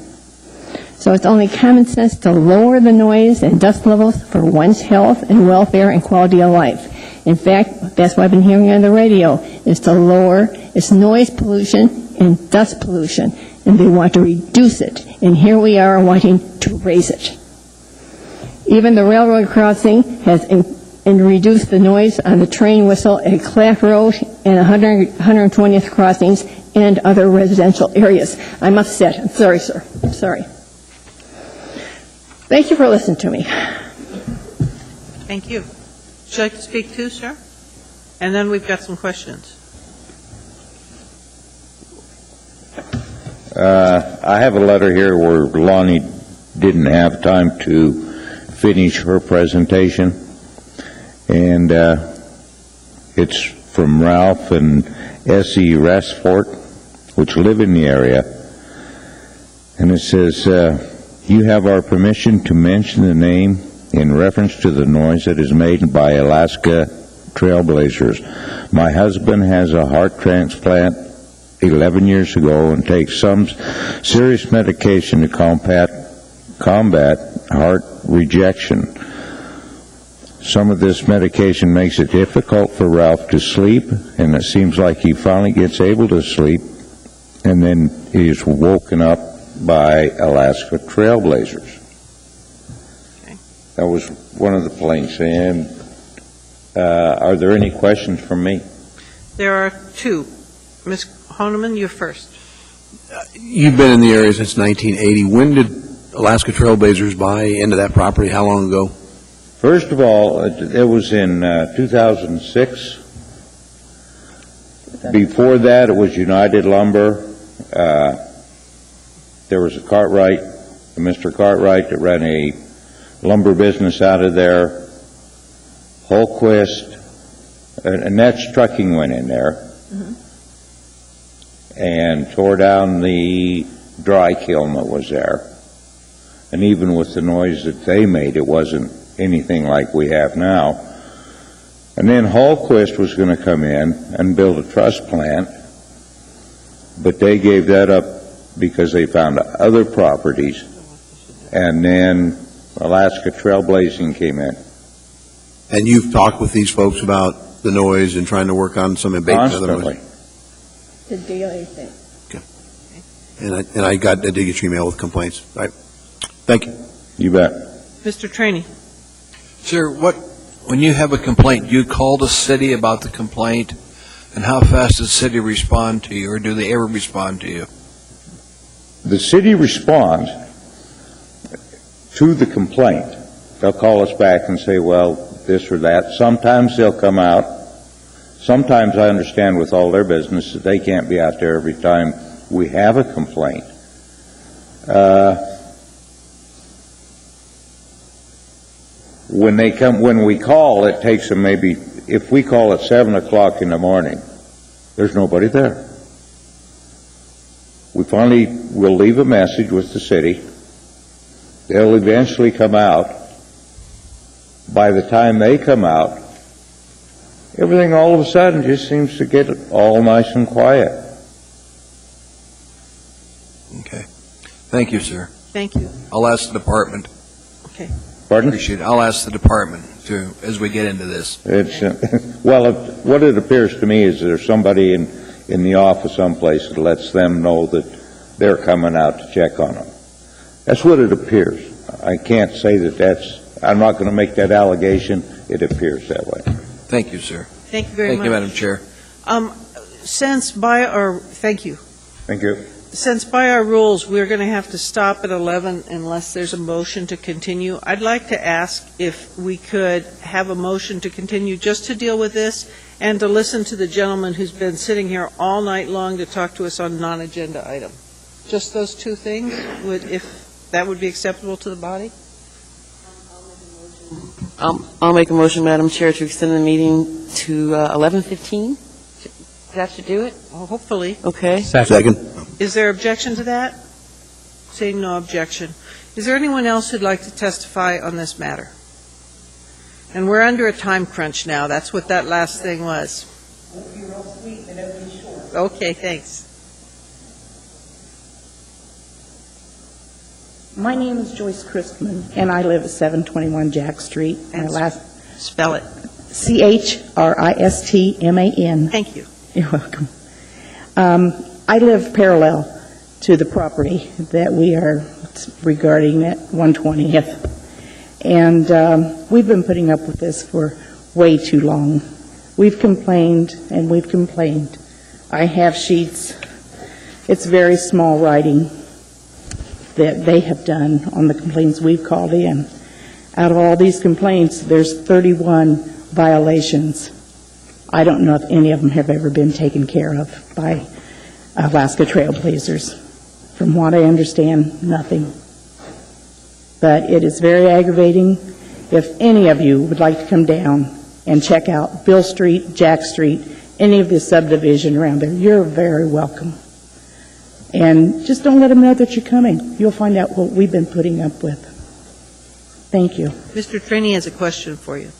T: So it's only common sense to lower the noise and dust levels for one's health and welfare and quality of life. In fact, that's what I've been hearing on the radio, is to lower its noise pollution and dust pollution, and they want to reduce it. And here we are wanting to raise it. Even the railroad crossing has reduced the noise on the train whistle at Clack Road and 120th crossings and other residential areas. I'm upset. I'm sorry, sir. I'm sorry. Thank you for listening to me.
A: Thank you. Would you like to speak too, sir? And then we've got some questions.
X: I have a letter here where Lonnie didn't have time to finish her presentation, and it's from Ralph and S.E. Rasfort, which live in the area, and it says, you have our permission to mention the name in reference to the noise that is made by Alaska Trailblazers. My husband has a heart transplant 11 years ago and takes some serious medication to combat heart rejection. Some of this medication makes it difficult for Ralph to sleep, and it seems like he finally gets able to sleep, and then he is woken up by Alaska Trailblazers.
A: Okay.
X: That was one of the plaintiffs. And are there any questions from me?
A: There are two. Ms. Honeman, you're first.
J: You've been in the area since 1980. When did Alaska Trailblazers buy into that property? How long ago?
X: First of all, it was in 2006. Before that, it was United Lumber. There was a Mr. Cartwright, that ran a lumber business out of there. Holquist, and Nets Trucking went in there and tore down the dry kiln that was there. And even with the noise that they made, it wasn't anything like we have now. And then Holquist was going to come in and build a truss plant, but they gave that up because they found other properties, and then Alaska Trailblazing came in.
J: And you've talked with these folks about the noise and trying to work on some abatement of the noise?
X: Constantly.
T: The daily thing.
J: Okay. And I did get your email with complaints. All right. Thank you.
X: You bet.
A: Mr. Trainee.
B: Sir, when you have a complaint, do you call the city about the complaint, and how fast does the city respond to you, or do they ever respond to you?
X: The city responds to the complaint. They'll call us back and say, well, this or that. Sometimes they'll come out. Sometimes I understand with all their business that they can't be out there every time we have a complaint. When we call, it takes them maybe, if we call at 7 o'clock in the morning, there's nobody there. We'll leave a message with the city. They'll eventually come out. By the time they come out, everything all of a sudden just seems to get all nice and quiet.
B: Okay. Thank you, sir.
A: Thank you.
B: I'll ask the department.
A: Okay.
X: Pardon?
B: Appreciate it. I'll ask the department to, as we get into this.
X: Well, what it appears to me is there's somebody in the office someplace that lets them know that they're coming out to check on them. That's what it appears. I can't say I'm not going to make that allegation. It appears that way.
B: Thank you, sir.
A: Thank you very much.
B: Thank you, Madam Chair.
A: Thank you.
X: Thank you.
A: Since by our rules, we're going to have to stop at 11 unless there's a motion to continue, I'd like to ask if we could have a motion to continue just to deal with this and to listen to the gentleman who's been sitting here all night long to talk to us on non-agenda item. Just those two things, if that would be acceptable to the body?
R: I'll make a motion, Madam Chair, to extend the meeting to 11:15. That should do it?
A: Oh, hopefully.
R: Okay.
B: Second.
A: Is there objection to that? Seeing no objection. Is there anyone else who'd like to testify on this matter? And we're under a time crunch now. That's what that last thing was. Okay, thanks.
P: My name is Joyce Christman, and I live at 721 Jack Street.
A: Spell it.
P: Christman.
A: Thank you.
P: You're welcome. I live parallel to the property that we are regarding at 120th. And we've been putting up with this for way too long. We've complained and we've complained. I have sheets. It's very small writing that they have done on the complaints we've called in. Out of all these complaints, there's 31 violations. I don't know if any of them have ever been taken care of by Alaska Trailblazers. From what I understand, nothing. But it is very aggravating. If any of you would like to come down and check out Bill Street, Jack Street, any of the subdivision around there, you're very welcome. And just don't let them know that you're coming. You'll find out what we've been putting up with. Thank you.
A: Mr. Trini has a question for you.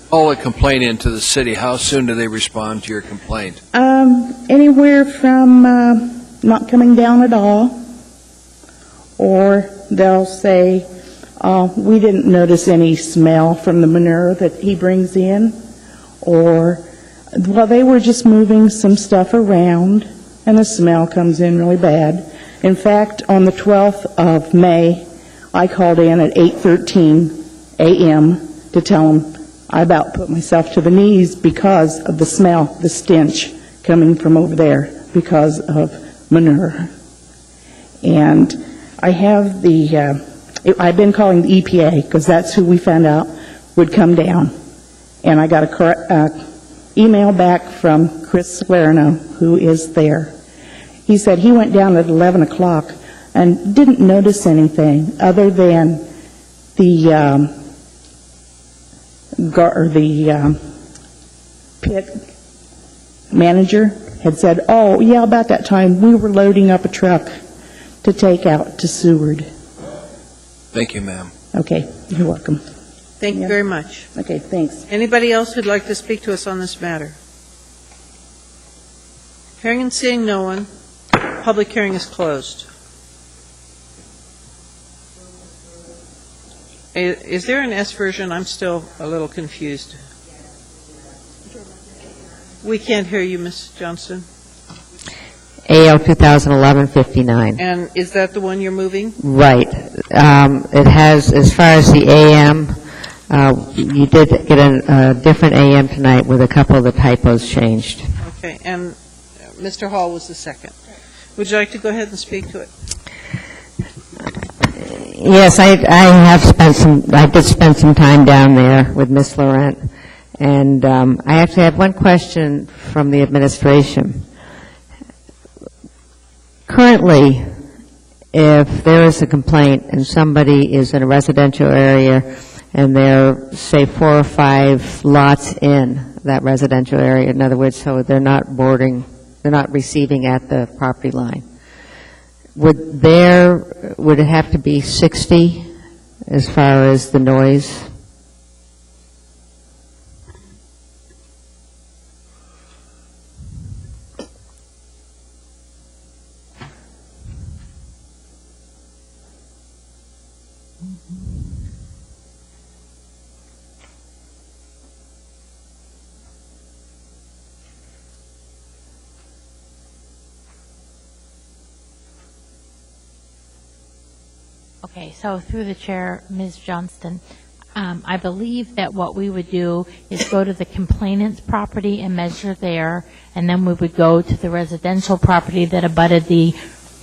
B: Call a complaint into the city. How soon do they respond to your complaint?
P: Anywhere from not coming down at all, or they'll say, we didn't notice any smell from the manure that he brings in, or, well, they were just moving some stuff around, and the smell comes in really bad. In fact, on the 12th of May, I called in at 8:13 a.m. to tell them I about put myself to the knees because of the smell, the stench coming from over there because of manure. And I have I've been calling the EPA because that's who we found out would come down. And I got a email back from Chris Salerno, who is there. He said he went down at 11 o'clock and didn't notice anything other than the pit manager had said, oh, yeah, about that time we were loading up a truck to take out to Seward.
B: Thank you, ma'am.
P: Okay, you're welcome.
A: Thank you very much.
P: Okay, thanks.
A: Anybody else who'd like to speak to us on this matter? Hearing and seeing no one, public hearing is closed. Is there an S version? I'm still a little confused. We can't hear you, Ms. Johnston.
I: AL 2011-59.
A: And is that the one you're moving?
I: Right. It has, as far as the AM, you did get a different AM tonight with a couple of the typos changed.
A: Okay, and Mr. Hall was the second. Would you like to go ahead and speak to it?
I: Yes, I did spend some time down there with Ms. Laurent, and I actually have one question from the administration. Currently, if there is a complaint and somebody is in a residential area and they're, say, 4 or 5 lots in that residential area, in other words, so they're not receiving at the property line, would it have to be 60 as far as the noise?
F: Okay, so through the chair, Ms. Johnston, I believe that what we would do is go to the complainant's property and measure there, and then we would go to the residential property that abutted the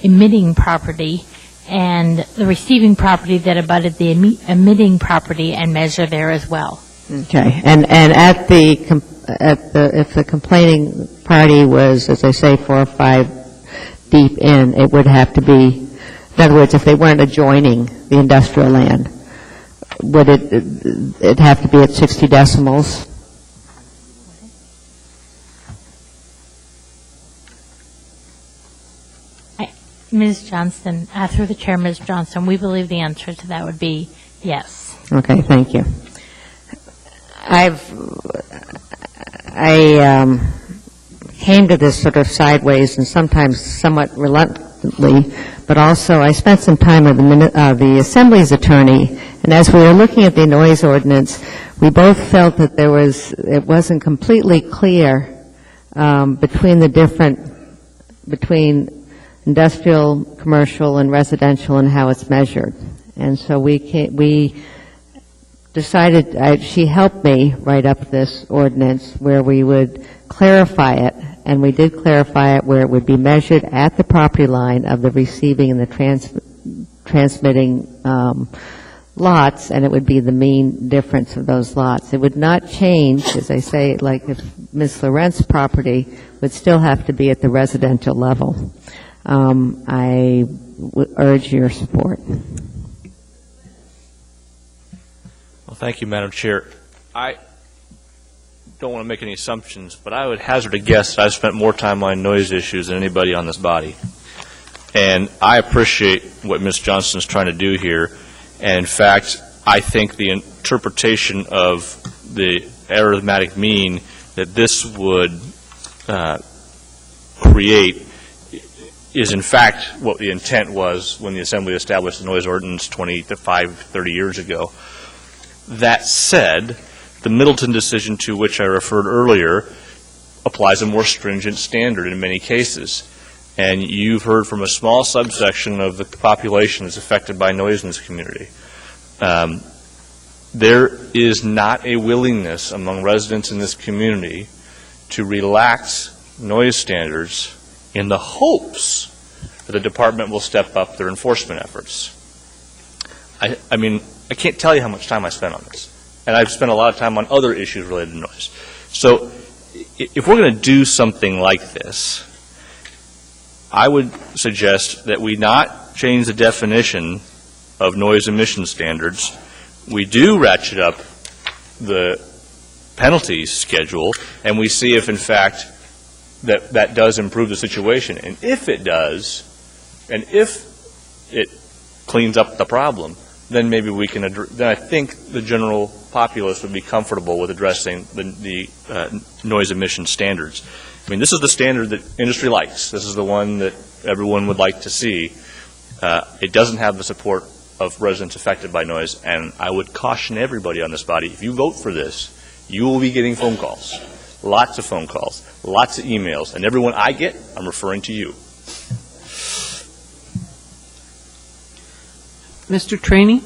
F: emitting property and the receiving property that abutted the emitting property and measure there as well.
I: Okay, and if the complaining party was, as I say, 4 or 5 deep in, it would have to be, in other words, if they weren't adjoining the industrial land, would it have to be at 60 decibels?
F: Ms. Johnston, through the chair, Ms. Johnston, we believe the answer to that would be yes.
I: Okay, thank you. I came to this sort of sideways and sometimes somewhat reluctantly, but also I spent some time with the Assembly's attorney, and as we were looking at the noise ordinance, we both felt that it wasn't completely clear between industrial, commercial, and residential and how it's measured. And so we decided, she helped me write up this ordinance where we would clarify it, and we did clarify it where it would be measured at the property line of the receiving and the transmitting lots, and it would be the mean difference of those lots. It would not change, as I say, like if Ms. Laurent's property would still have to be at the residential level. I would urge your support.
G: Well, thank you, Madam Chair. I don't want to make any assumptions, but I would hazard a guess that I've spent more time on noise issues than anybody on this body. And I appreciate what Ms. Johnston is trying to do here. And in fact, I think the interpretation of the arithmetic mean that this would create is in fact what the intent was when the Assembly established the noise ordinance 30 years ago. That said, the Middleton decision to which I referred earlier applies a more stringent standard in many cases. And you've heard from a small subsection of the population that's affected by noise in this community. There is not a willingness among residents in this community to relax noise standards in the hopes that the department will step up their enforcement efforts. I mean, I can't tell you how much time I spent on this. And I've spent a lot of time on other issues related to noise. So if we're going to do something like this, I would suggest that we not change the definition of noise emission standards. We do ratchet up the penalties schedule, and we see if, in fact, that does improve the situation. And if it does, and if it cleans up the problem, then maybe we can, then I think the general populace would be comfortable with addressing the noise emission standards. I mean, this is the standard that industry likes. This is the one that everyone would like to see. It doesn't have the support of residents affected by noise, and I would caution everybody on this body, if you vote for this, you will be getting phone calls, lots of phone calls, lots of emails, and everyone I get, I'm referring to you.
L: Mr. Training?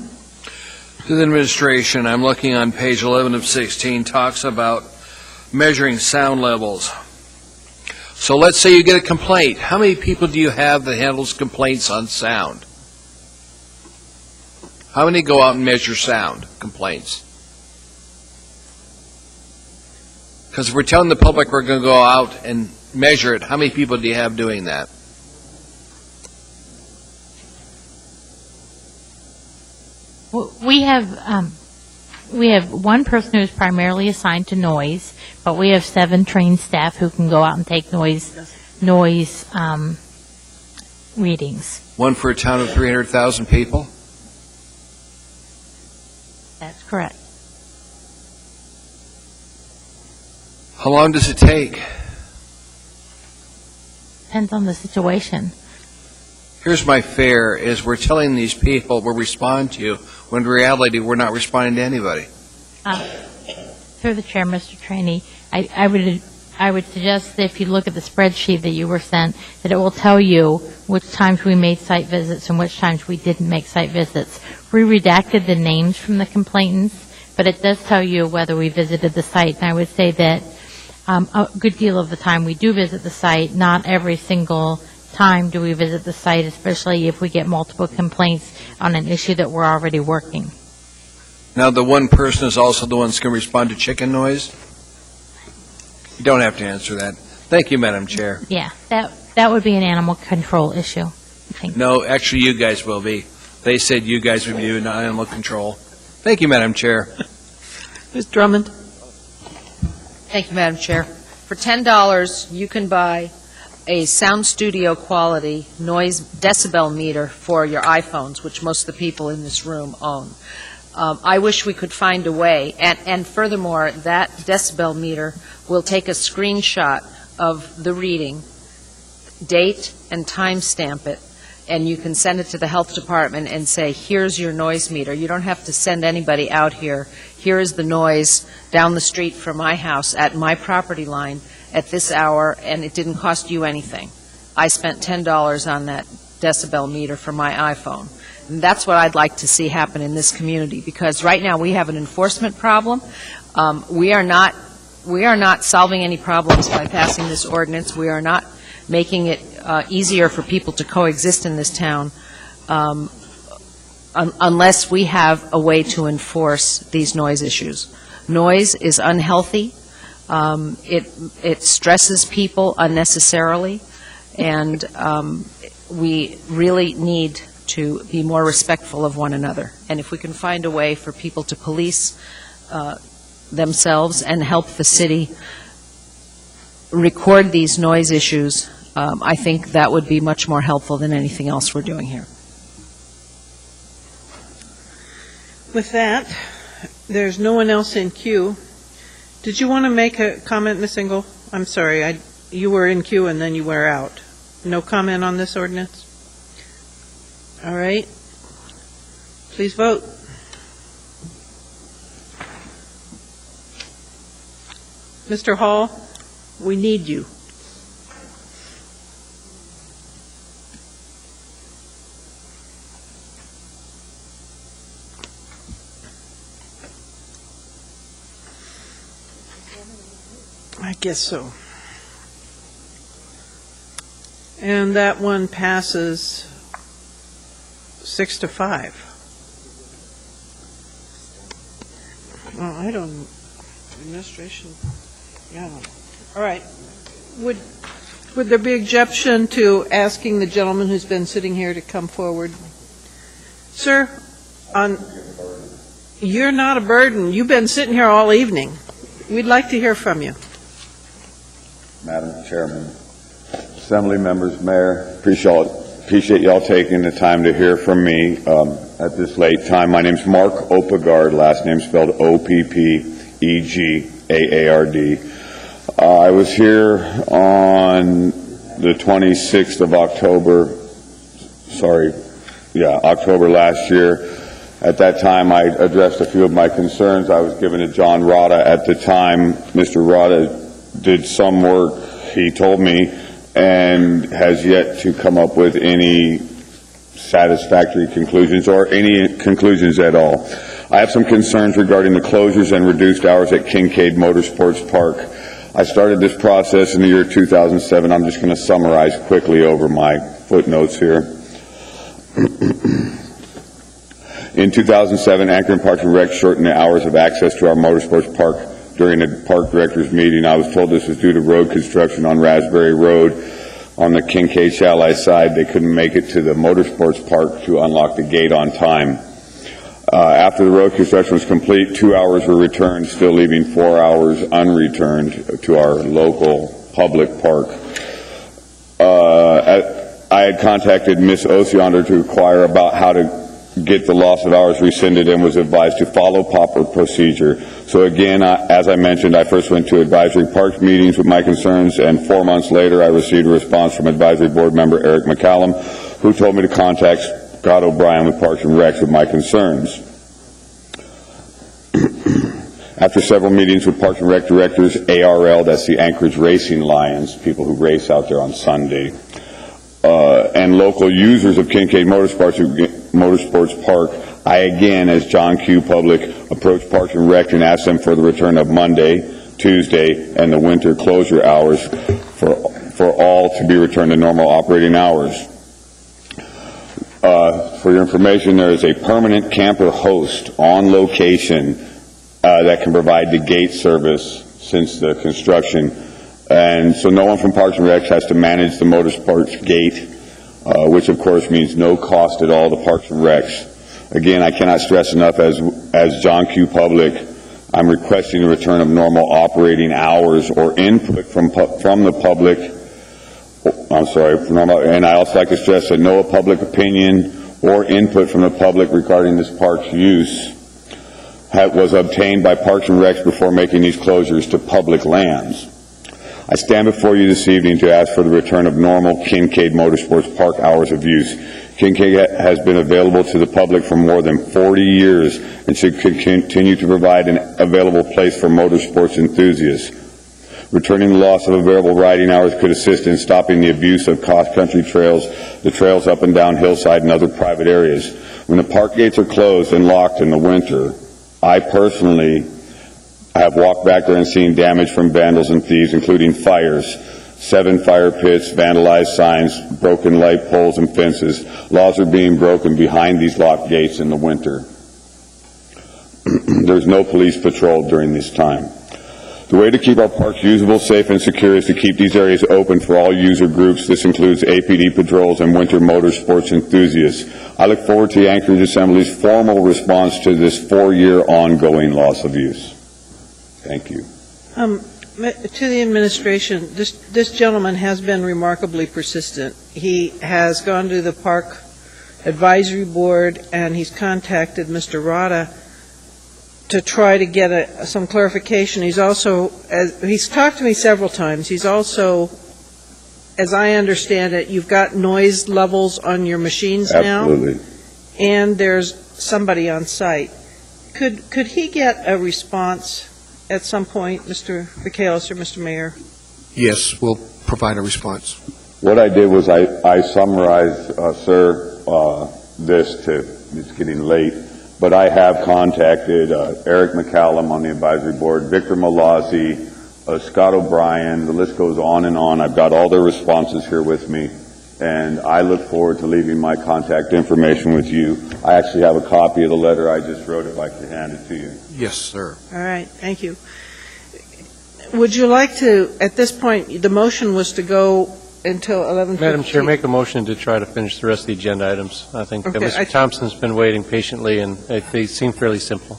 B: To the administration, I'm looking on page 11 of 16, talks about measuring sound levels. So let's say you get a complaint. How many people do you have that handles complaints on sound? How many go out and measure sound complaints? Because if we're telling the public we're going to go out and measure it, how many people do you have doing that?
F: We have one person who is primarily assigned to noise, but we have 7 trained staff who can go out and take noise readings.
B: One for a town of 300,000 people?
F: That's correct.
B: How long does it take?
F: Depends on the situation.
B: Here's my fear, is we're telling these people we'll respond to you, when in reality we're not responding to anybody.
F: Through the chair, Mr. Trainee, I would suggest that if you look at the spreadsheet that you were sent, that it will tell you which times we made site visits and which times we didn't make site visits. We redacted the names from the complainants, but it does tell you whether we visited the site. And I would say that a good deal of the time we do visit the site. Not every single time do we visit the site, especially if we get multiple complaints on an issue that we're already working.
B: Now, the one person is also the one that's going to respond to chicken noise? You don't have to answer that. Thank you, Madam Chair.
F: Yeah, that would be an animal control issue, I think.
B: No, actually, you guys will be. They said you guys would be doing animal control. Thank you, Madam Chair.
A: Ms. Drummond?
O: Thank you, Madam Chair. For $10, you can buy a sound studio quality noise decibel meter for your iPhones, which most of the people in this room own. I wish we could find a way, and furthermore, that decibel meter will take a screenshot of the reading, date and time stamp it, and you can send it to the health department and say, here's your noise meter. You don't have to send anybody out here. Here is the noise down the street from my house at my property line at this hour, and it didn't cost you anything. I spent $10 on that decibel meter for my iPhone. And that's what I'd like to see happen in this community, because right now we have an enforcement problem. We are not solving any problems by passing this ordinance. We are not making it easier for people to coexist in this town unless we have a way to enforce these noise issues. Noise is unhealthy. It stresses people unnecessarily, and we really need to be more respectful of one another. And if we can find a way for people to police themselves and help the city record these noise issues, I think that would be much more helpful than anything else we're doing here.
A: With that, there's no one else in queue. Did you want to make a comment, Ms. Engel? I'm sorry, you were in queue and then you were out. No comment on this ordinance? All right. Please vote. Mr. Hall, we need you. I guess so. And that one passes 6-5. Well, I don't, administration, yeah. All right. Would there be objection to asking the gentleman who's been sitting here to come forward? Sir, you're not a burden. You've been sitting here all evening. We'd like to hear from you.
L: Madam Chairman, Assembly members, Mayor, appreciate y'all taking the time to hear from me at this late time. My name's Mark Oppegaard, last name spelled O-P-P-E-G-A-A-R-D. I was here on the 26th of October, October last year. At that time, I addressed a few of my concerns. I was given to John Rada at the time. Mr. Rada did some work, he told me, and has yet to come up with any satisfactory conclusions or any conclusions at all. I have some concerns regarding the closures and reduced hours at Kincaid Motorsports Park. I started this process in the year 2007. I'm just going to summarize quickly over my footnotes here. In 2007, Akron Parks and Rec shortened the hours of access to our motorsports park during a park directors meeting. I was told this was due to road construction on Raspberry Road on the Kincaid Chalet side. They couldn't make it to the motorsports park to unlock the gate on time. After the road construction was complete, 2 hours were returned, still leaving 4 hours unreturned to our local public park. I had contacted Ms. Osiander to inquire about how to get the loss of hours rescinded and was advised to follow proper procedure. So again, as I mentioned, I first went to advisory parks meetings with my concerns, and 4 months later I received a response from advisory board member Eric McCallum, who told me to contact Scott O'Brien with Parks and Recs with my concerns. After several meetings with Parks and Rec directors, ARL, that's the Anchorage Racing Lions, people who race out there on Sunday, and local users of Kincaid Motorsports Park, I again, as John Q. Public, approached Parks and Rec and asked them for the return of Monday, Tuesday, and the winter closure hours for all to be returned to normal operating hours. For your information, there is a permanent camper host on location that can provide the gate service since the construction. And so no one from Parks and Rec has to manage the motorsports gate, which of course means no cost at all to Parks and Recs. Again, I cannot stress enough, as John Q. Public, I'm requesting the return of normal operating hours or input from the public. I'm sorry, and I also like to stress that no public opinion or input from the public regarding this park's use was obtained by Parks and Recs before making these closures to public lands. I stand before you this evening to ask for the return of normal Kincaid Motorsports Park hours of use. Kincaid has been available to the public for more than 40 years and should continue to provide an available place for motorsports enthusiasts. Returning the loss of available riding hours could assist in stopping the abuse of cross-country trails, the trails up and down hillside and other private areas. When the park gates are closed and locked in the winter, I personally have walked back there and seen damage from vandals and thieves, including fires, 7 fire pits, vandalized signs, broken light poles and fences. Laws are being broken behind these locked gates in the winter. There's no police patrol during this time. The way to keep our parks usable, safe, and secure is to keep these areas open for all user groups. This includes APD patrols and winter motorsports enthusiasts. I look forward to the Anchorage Assembly's formal response to this 4-year ongoing loss of use. Thank you.
A: To the administration, this gentleman has been remarkably persistent. He has gone to the Park Advisory Board, and he's contacted Mr. Rada to try to get some clarification. He's also, he's talked to me several times. He's also, as I understand it, you've got noise levels on your machines now.
L: Absolutely.
A: And there's somebody on site. Could he get a response at some point, Mr. Michaelis or Mr. Mayor?
C: Yes, we'll provide a response.
L: What I did was I summarized, sir, it's getting late, but I have contacted Eric McCallum on the advisory board, Victor Malazzi, Scott O'Brien, the list goes on and on. I've got all their responses here with me, and I look forward to leaving my contact information with you. I actually have a copy of the letter I just wrote if I could hand it to you.
C: Yes, sir.
A: All right, thank you. Would you like to, at this point, the motion was to go until 11:15.
M: Madam Chair, make a motion to try to finish the rest of the agenda items. I think
A: Okay,
M: Mr. Thompson's been waiting patiently, and they seem fairly simple.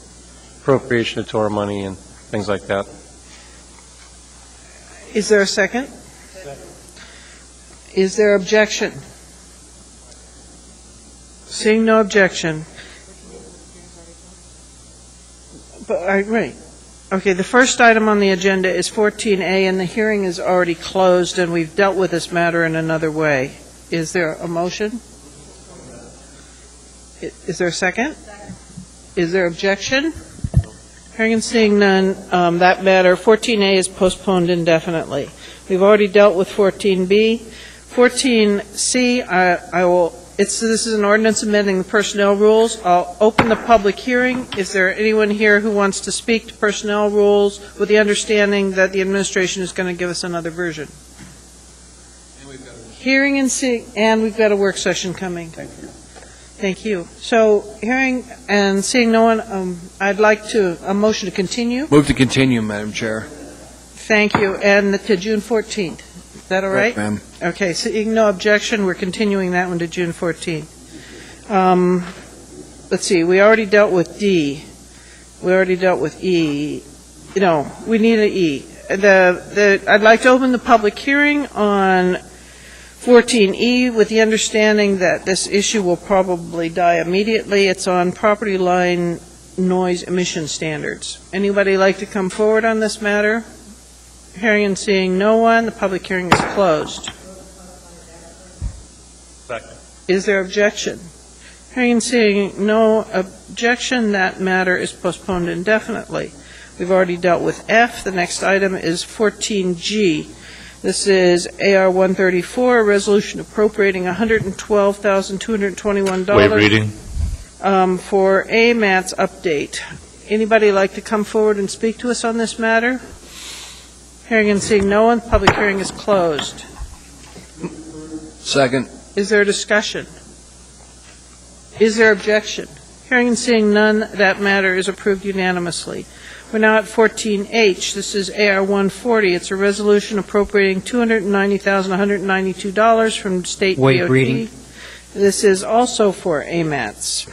M: Appropriation of TOR money and things like that.
A: Is there a second? Is there objection? Seeing no objection. Right. Okay, the first item on the agenda is 14A, and the hearing is already closed, and we've dealt with this matter in another way. Is there a motion? Is there a second? Is there objection? Hearing and seeing none, that matter, 14A, is postponed indefinitely. We've already dealt with 14B. 14C, this is an ordinance amending the personnel rules. I'll open the public hearing. Is there anyone here who wants to speak to personnel rules with the understanding that the administration is going to give us another version? Hearing and seeing, and we've got a work session coming.
L: Thank you.
A: Thank you. So, hearing and seeing no one, I'd like a motion to continue.
B: Move to continue, Madam Chair.
A: Thank you, and to June 14th. Is that all right?
B: Correct, ma'am.
A: Okay, seeing no objection, we're continuing that one to June 14th. Let's see, we already dealt with D. We already dealt with E. No, we need an E. I'd like to open the public hearing on 14E with the understanding that this issue will probably die immediately. It's on property line noise emission standards. Anybody like to come forward on this matter? Hearing and seeing no one, the public hearing is closed.
G: Second.
A: Is there objection? Hearing and seeing no objection, that matter is postponed indefinitely. We've already dealt with F. The next item is 14G. This is AR 134, a resolution appropriating $112,221.
G: Waive reading.
A: For AMAT's update. Anybody like to come forward and speak to us on this matter? Hearing and seeing no one, public hearing is closed.
B: Second.
A: Is there discussion? Is there objection? Hearing and seeing none, that matter is approved unanimously. We're now at 14H. This is AR 140. It's a resolution appropriating $290,192 from state DOT.
E: Waive reading.
A: This is also for AMATs.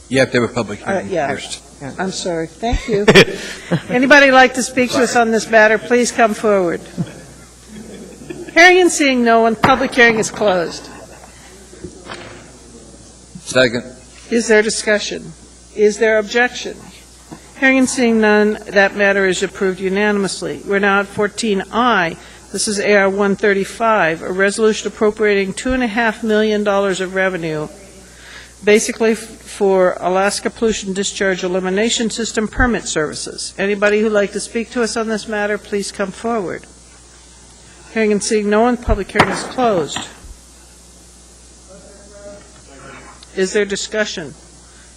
B: You have to have a public hearing
A: Yeah.
B: first.
A: I'm sorry. Thank you. Anybody like to speak to us on this matter, please come forward. Hearing and seeing no one, public hearing is closed.
B: Second.
A: Is there discussion? Is there objection? Hearing and seeing none, that matter is approved unanimously. We're now at 14I. This is AR 135, a resolution appropriating $2.5 million of revenue, basically for Alaska Pollution Discharge Elimination System permit services. Anybody who'd like to speak to us on this matter, please come forward. Hearing and seeing no one, public hearing is closed. Is there discussion?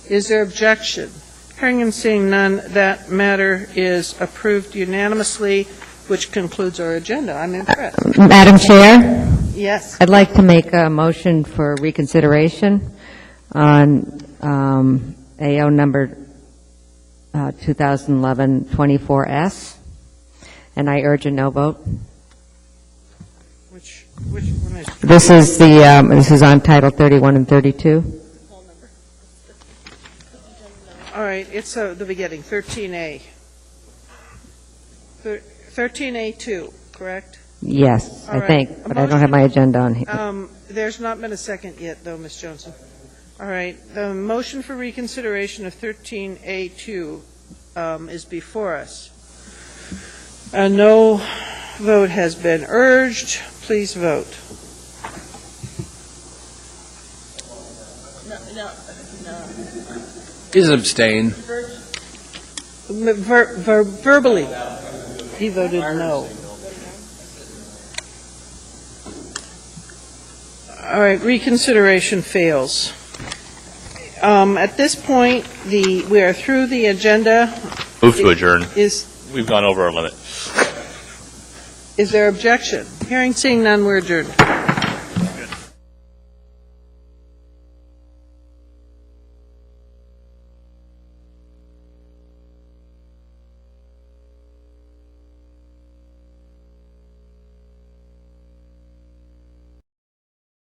A: Is there objection? Hearing and seeing none, that matter is approved unanimously, which concludes our agenda. I'm impressed.
I: Madam Chair?
A: Yes.
I: I'd like to make a motion for reconsideration on AO number 2011-24S, and I urge a no vote.
A: Which one is?
I: This is this is on Title 31 and 32.
A: All right, it's the beginning, 13A. 13A2, correct?
I: Yes,
A: All
I: I
A: right.
I: think, but I don't have my agenda on here.
A: There's not been a second yet, though, Ms. Johnson. All right, the motion for reconsideration of 13A2 is before us. A no vote has been urged. Please vote. No.
B: He's abstain.
A: Verbally, he voted no. All right, reconsideration fails. At this point, we are through the agenda.
G: Move to adjourn.
A: We've
G: gone over our limit.
A: Is there objection? Hearing, seeing none, we're adjourned.